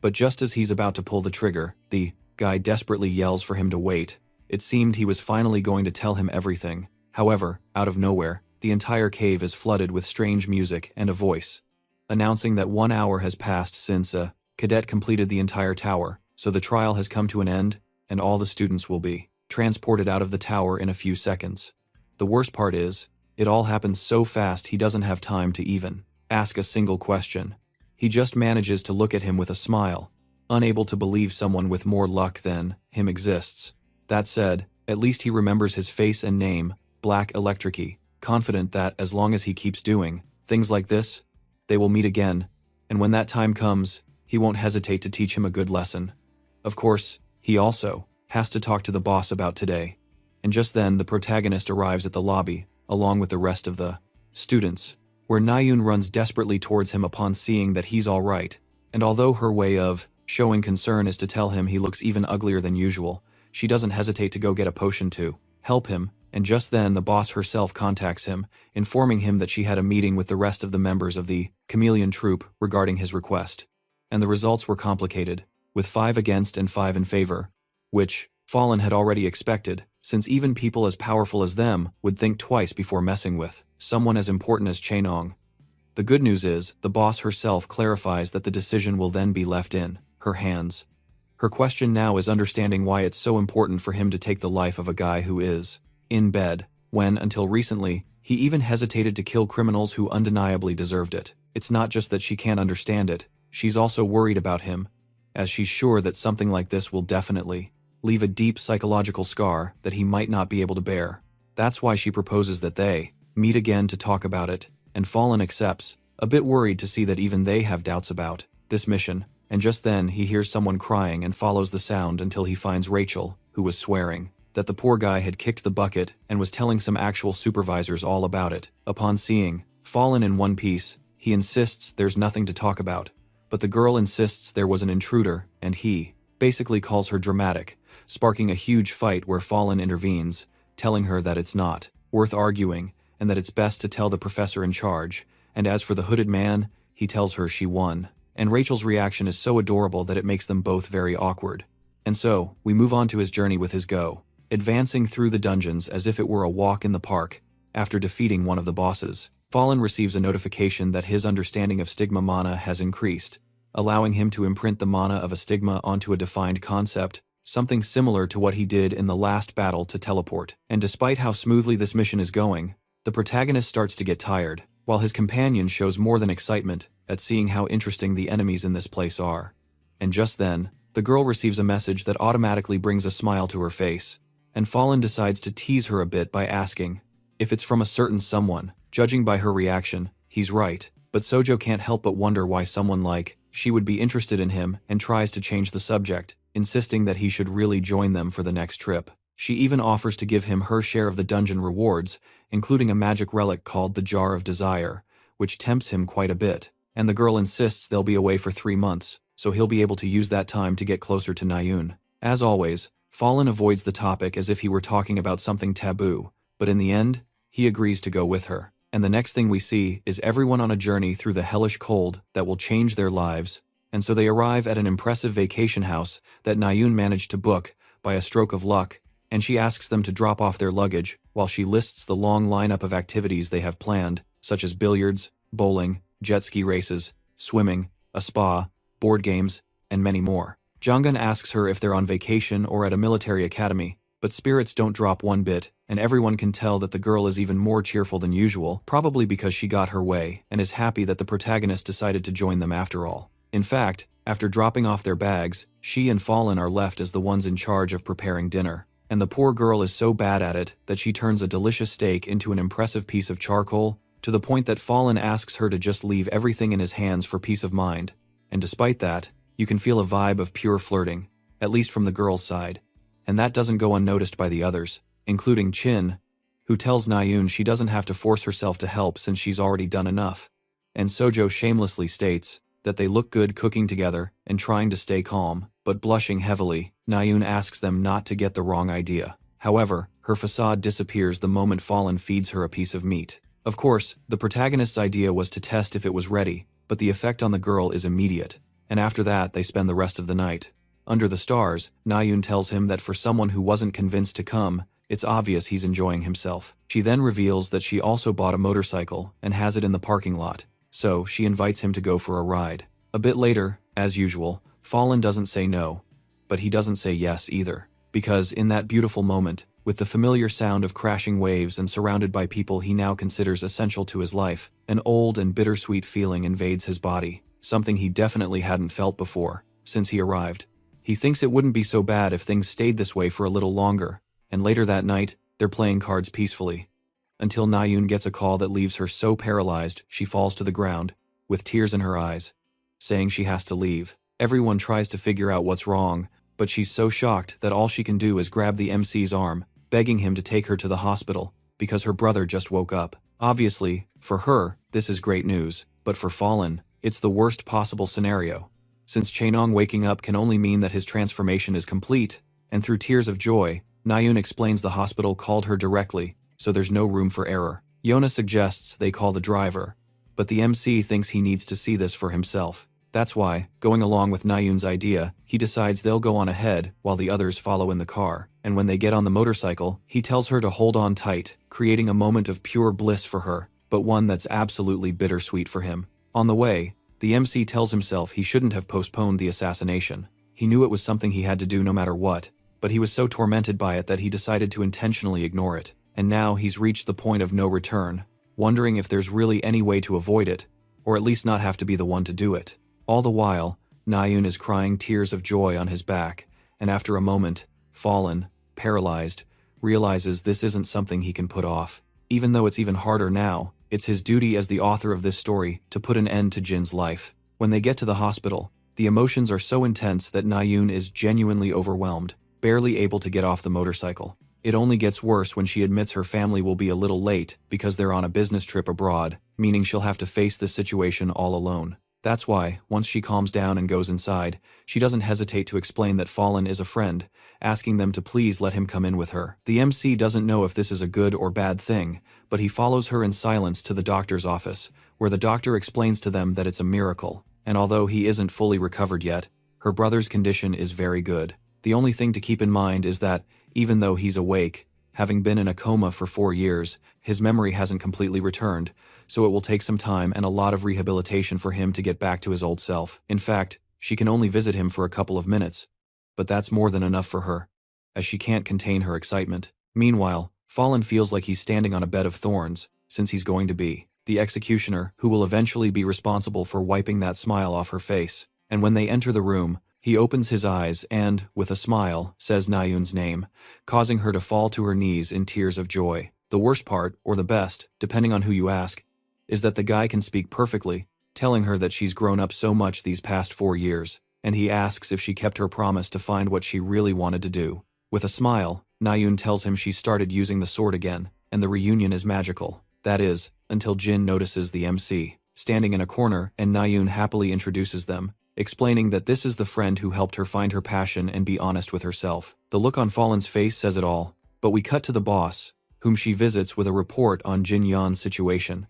But just as he's about to pull the trigger, the guy desperately yells for him to wait. It seemed he was finally going to tell him everything. However, out of nowhere, the entire cave is flooded with strange music and a voice, announcing that 1 hour has passed since a cadet completed the entire tower, so the trial has come to an end, and all the students will be transported out of the tower in a few seconds. The worst part is, it all happens so fast he doesn't have time to even ask a single question. He just manages to look at him with a smile, unable to believe someone with more luck than him exists. That said, at least he remembers his face and name, Black Electricy, confident that as long as he keeps doing things like this, they will meet again, and when that time comes, he won't hesitate to teach him a good lesson. Of course, he also has to talk to the boss about today. And just then the protagonist arrives at the lobby, along with the rest of the students, where Nayun runs desperately towards him upon seeing that he's alright, and although her way of showing concern is to tell him he looks even uglier than usual, she doesn't hesitate to go get a potion to help him, and just then the boss herself contacts him, informing him that she had a meeting with the rest of the members of the Chameleon Troupe regarding his request. And the results were complicated, with 5 against and 5 in favor, which Fallen had already expected, since even people as powerful as them would think twice before messing with someone as important as Chainong. The good news is, the boss herself clarifies that the decision will then be left in her hands. Her question now is understanding why it's so important for him to take the life of a guy who is in bed, when, until recently, he even hesitated to kill criminals who undeniably deserved it. It's not just that she can't understand it, she's also worried about him, as she's sure that something like this will definitely leave a deep psychological scar that he might not be able to bear. That's why she proposes that they meet again to talk about it, and Fallen accepts, a bit worried to see that even they have doubts about this mission, and just then he hears someone crying and follows the sound until he finds Rachel, who was swearing that the poor guy had kicked the bucket and was telling some actual supervisors all about it. Upon seeing Fallen in one piece, he insists there's nothing to talk about, but the girl insists there was an intruder, and he basically calls her dramatic, sparking a huge fight where Fallen intervenes, telling her that it's not worth arguing and that it's best to tell the professor in charge, and as for the hooded man, he tells her she won. And Rachel's reaction is so adorable that it makes them both very awkward. And so, we move on to his journey with his go, advancing through the dungeons as if it were a walk in the park. After defeating one of the bosses, Fallen receives a notification that his understanding of stigma mana has increased, allowing him to imprint the mana of a stigma onto a defined concept, something similar to what he did in the last battle to teleport. And despite how smoothly this mission is going, the protagonist starts to get tired, while his companion shows more than excitement at seeing how interesting the enemies in this place are. And just then, the girl receives a message that automatically brings a smile to her face, and Fallen decides to tease her a bit by asking if it's from a certain someone. Judging by her reaction, he's right, but Sojo can't help but wonder why someone like she would be interested in him and tries to change the subject, insisting that he should really join them for the next trip. She even offers to give him her share of the dungeon rewards, including a magic relic called the Jar of Desire, which tempts him quite a bit, and the girl insists they'll be away for 3 months, so he'll be able to use that time to get closer to Nayun. As always, Fallen avoids the topic as if he were talking about something taboo, but in the end, he agrees to go with her. And the next thing we see is everyone on a journey through the hellish cold that will change their lives, and so they arrive at an impressive vacation house that Nayun managed to book by a stroke of luck, and she asks them to drop off their luggage while she lists the long lineup of activities they have planned, such as billiards, bowling, jet ski races, swimming, a spa, board games, and many more. Jonggun asks her if they're on vacation or at a military academy, but spirits don't drop one bit, and everyone can tell that the girl is even more cheerful than usual, probably because she got her way and is happy that the protagonist decided to join them after all. In fact, after dropping off their bags, she and Fallen are left as the ones in charge of preparing dinner, and the poor girl is so bad at it that she turns a delicious steak into an impressive piece of charcoal, to the point that Fallen asks her to just leave everything in his hands for peace of mind. And despite that, you can feel a vibe of pure flirting, at least from the girl's side. And that doesn't go unnoticed by the others, including Chin, who tells Nayun she doesn't have to force herself to help since she's already done enough. And Sojo shamelessly states that they look good cooking together and trying to stay calm, but blushing heavily, Nayun asks them not to get the wrong idea. However, her facade disappears the moment Fallen feeds her a piece of meat. Of course, the protagonist's idea was to test if it was ready, but the effect on the girl is immediate, and after that they spend the rest of the night. Under the stars, Nayun tells him that for someone who wasn't convinced to come, it's obvious he's enjoying himself. She then reveals that she also bought a motorcycle and has it in the parking lot, so she invites him to go for a ride. A bit later, as usual, Fallen doesn't say no, but he doesn't say yes either, because in that beautiful moment, with the familiar sound of crashing waves and surrounded by people he now considers essential to his life, an old and bittersweet feeling invades his body, something he definitely hadn't felt before, since he arrived. He thinks it wouldn't be so bad if things stayed this way for a little longer, and later that night, they're playing cards peacefully, until Nayun gets a call that leaves her so paralyzed she falls to the ground, with tears in her eyes, saying she has to leave. Everyone tries to figure out what's wrong, but she's so shocked that all she can do is grab the MC's arm, begging him to take her to the hospital, because her brother just woke up. Obviously, for her, this is great news, but for Fallen, it's the worst possible scenario, since Chainong waking up can only mean that his transformation is complete, and through tears of joy, Nayun explains the hospital called her directly, so there's no room for error. Yona suggests they call the driver, but the MC thinks he needs to see this for himself. That's why, going along with Nayun's idea, he decides they'll go on ahead while the others follow in the car. And when they get on the motorcycle, he tells her to hold on tight, creating a moment of pure bliss for her, but one that's absolutely bittersweet for him. On the way, the MC tells himself he shouldn't have postponed the assassination. He knew it was something he had to do no matter what, but he was so tormented by it that he decided to intentionally ignore it. And now he's reached the point of no return, wondering if there's really any way to avoid it, or at least not have to be the one to do it. All the while, Nayun is crying tears of joy on his back, and after a moment, Fallen, paralyzed, realizes this isn't something he can put off. Even though it's even harder now, it's his duty as the author of this story to put an end to Jin's life. When they get to the hospital, the emotions are so intense that Nayun is genuinely overwhelmed, barely able to get off the motorcycle. It only gets worse when she admits her family will be a little late because they're on a business trip abroad, meaning she'll have to face this situation all alone. That's why, once she calms down and goes inside, she doesn't hesitate to explain that Fallen is a friend, asking them to please let him come in with her. The MC doesn't know if this is a good or bad thing, but he follows her in silence to the doctor's office, where the doctor explains to them that it's a miracle, and although he isn't fully recovered yet, her brother's condition is very good. The only thing to keep in mind is that, even though he's awake, having been in a coma for 4 years, his memory hasn't completely returned, so it will take some time and a lot of rehabilitation for him to get back to his old self. In fact, she can only visit him for a couple of minutes, but that's more than enough for her, as she can't contain her excitement. Meanwhile, Fallen feels like he's standing on a bed of thorns, since he's going to be the executioner who will eventually be responsible for wiping that smile off her face. And when they enter the room, he opens his eyes and, with a smile, says Nayun's name, causing her to fall to her knees in tears of joy. The worst part, or the best, depending on who you ask, is that the guy can speak perfectly, telling her that she's grown up so much these past 4 years, and he asks if she kept her promise to find what she really wanted to do. With a smile, Nayun tells him she started using the sword again, and the reunion is magical. That is, until Jin notices the MC standing in a corner and Nayun happily introduces them, explaining that this is the friend who helped her find her passion and be honest with herself. The look on Fallen's face says it all, but we cut to the boss, whom she visits with a report on Jin Yan's situation,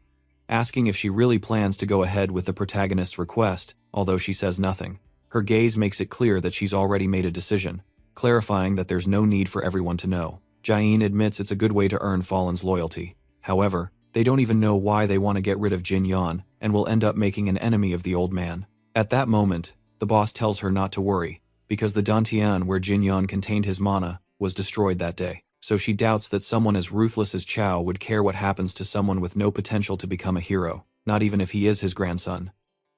asking if she really plans to go ahead with the protagonist's request, although she says nothing. Her gaze makes it clear that she's already made a decision, clarifying that there's no need for everyone to know. Jain admits it's a good way to earn Fallen's loyalty. However, they don't even know why they want to get rid of Jin Yan, and will end up making an enemy of the old man. At that moment, the boss tells her not to worry, because the Dantian where Jin Yan contained his mana was destroyed that day. So she doubts that someone as ruthless as Chao would care what happens to someone with no potential to become a hero, not even if he is his grandson.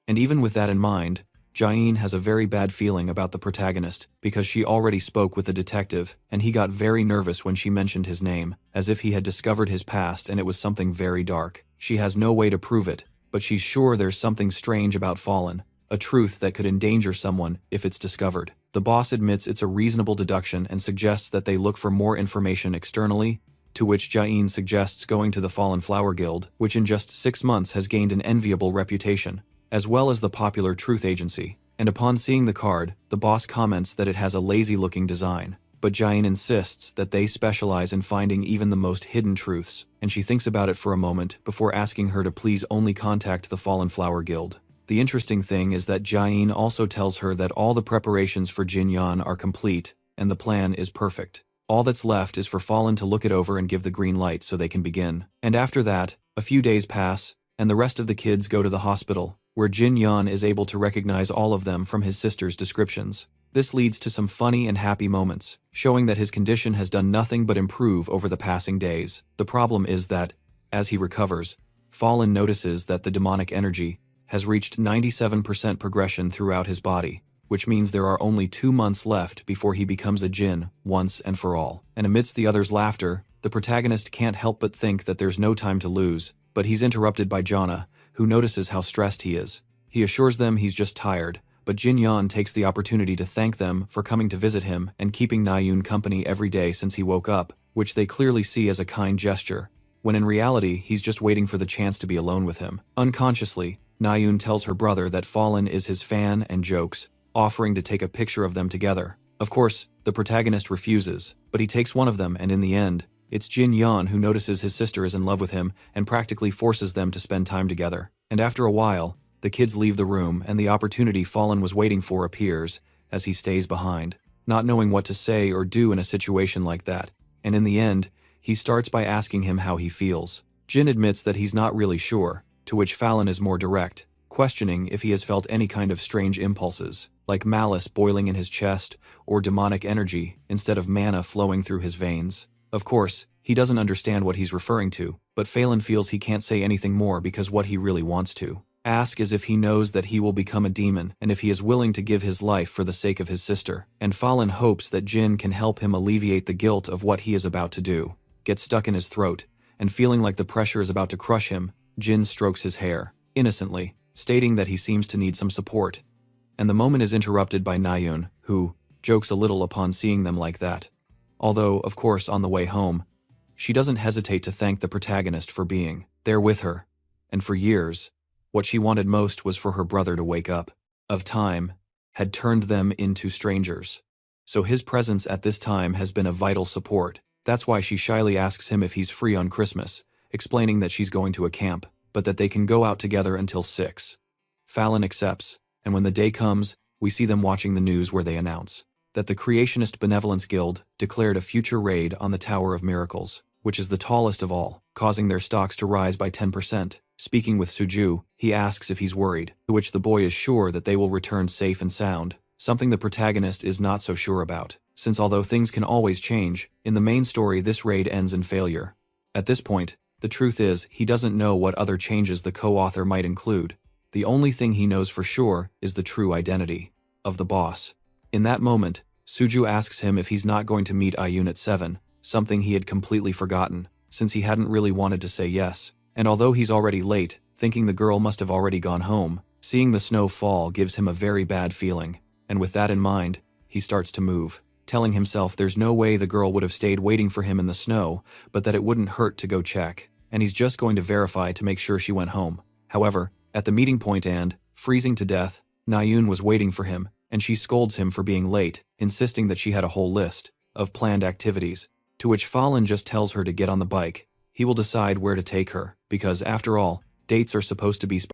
And even with that in mind, Jain has a very bad feeling about the protagonist, because she already spoke with the detective, and he got very nervous when she mentioned his name, as if he had discovered his past and it was something very dark. She has no way to prove it, but she's sure there's something strange about Fallen, a truth that could endanger someone if it's discovered. The boss admits it's a reasonable deduction and suggests that they look for more information externally, to which Jain suggests going to the Fallen Flower Guild, which in just 6 months has gained an enviable reputation, as well as the popular Truth Agency. And upon seeing the card, the boss comments that it has a lazy-looking design, but Jain insists that they specialize in finding even the most hidden truths, and she thinks about it for a moment before asking her to please only contact the Fallen Flower Guild. The interesting thing is that Jain also tells her that all the preparations for Jin Yan are complete, and the plan is perfect. All that's left is for Fallen to look it over and give the green light so they can begin. And after that, a few days pass, and the rest of the kids go to the hospital, where Jin Yan is able to recognize all of them from his sister's descriptions. This leads to some funny and happy moments, showing that his condition has done nothing but improve over the passing days. The problem is that, as he recovers, Fallen notices that the demonic energy has reached 97% progression throughout his body, which means there are only 2 months left before he becomes a Jin once and for all. And amidst the others' laughter, the protagonist can't help but think that there's no time to lose, but he's interrupted by Jana, who notices how stressed he is. He assures them he's just tired, but Jin Yan takes the opportunity to thank them for coming to visit him and keeping Nayun company every day since he woke up, which they clearly see as a kind gesture, when in reality he's just waiting for the chance to be alone with him. Unconsciously, Nayun tells her brother that Fallen is his fan and jokes, offering to take a picture of them together. Of course, the protagonist refuses, but he takes one of them, and in the end, it's Jin Yan who notices his sister is in love with him and practically forces them to spend time together. And after a while, the kids leave the room and the opportunity Fallen was waiting for appears as he stays behind, not knowing what to say or do in a situation like that. And in the end, he starts by asking him how he feels. Jin admits that he's not really sure, to which Fallen is more direct, questioning if he has felt any kind of strange impulses, like malice boiling in his chest or demonic energy instead of mana flowing through his veins. Of course, he doesn't understand what he's referring to, but Phelan feels he can't say anything more because what he really wants to ask is if he knows that he will become a demon and if he is willing to give his life for the sake of his sister. And Fallen hopes that Jin can help him alleviate the guilt of what he is about to do. Gets stuck in his throat, and feeling like the pressure is about to crush him, Jin strokes his hair, innocently, stating that he seems to need some support. And the moment is interrupted by Nayun, who jokes a little upon seeing them like that. Although, of course, on the way home, she doesn't hesitate to thank the protagonist for being there with her. And for years, what she wanted most was for her brother to wake up. Of time, had turned them into strangers. So his presence at this time has been a vital support. That's why she shyly asks him if he's free on Christmas, explaining that she's going to a camp, but that they can go out together until 6. Fallon accepts, and when the day comes, we see them watching the news where they announce that the Creationist Benevolence Guild declared a future raid on the Tower of Miracles, which is the tallest of all, causing their stocks to rise by 10%. Speaking with Suju, he asks if he's worried, to which the boy is sure that they will return safe and sound, something the protagonist is not so sure about, since although things can always change, in the main story this raid ends in failure. At this point, the truth is he doesn't know what other changes the co-author might include. The only thing he knows for sure is the true identity of the boss. In that moment, Suju asks him if he's not going to meet Ayun at 7, something he had completely forgotten, since he hadn't really wanted to say yes. And although he's already late, thinking the girl must have already gone home, seeing the snow fall gives him a very bad feeling, and with that in mind, he starts to move, telling himself there's no way the girl would have stayed waiting for him in the snow, but that it wouldn't hurt to go check, and he's just going to verify to make sure she went home. However, at the meeting point and, freezing to death, Nayun was waiting for him, and she scolds him for being late, insisting that she had a whole list of planned activities, to which Fallen just tells her to get on the bike. He will decide where to take her, because after all, dates are supposed to be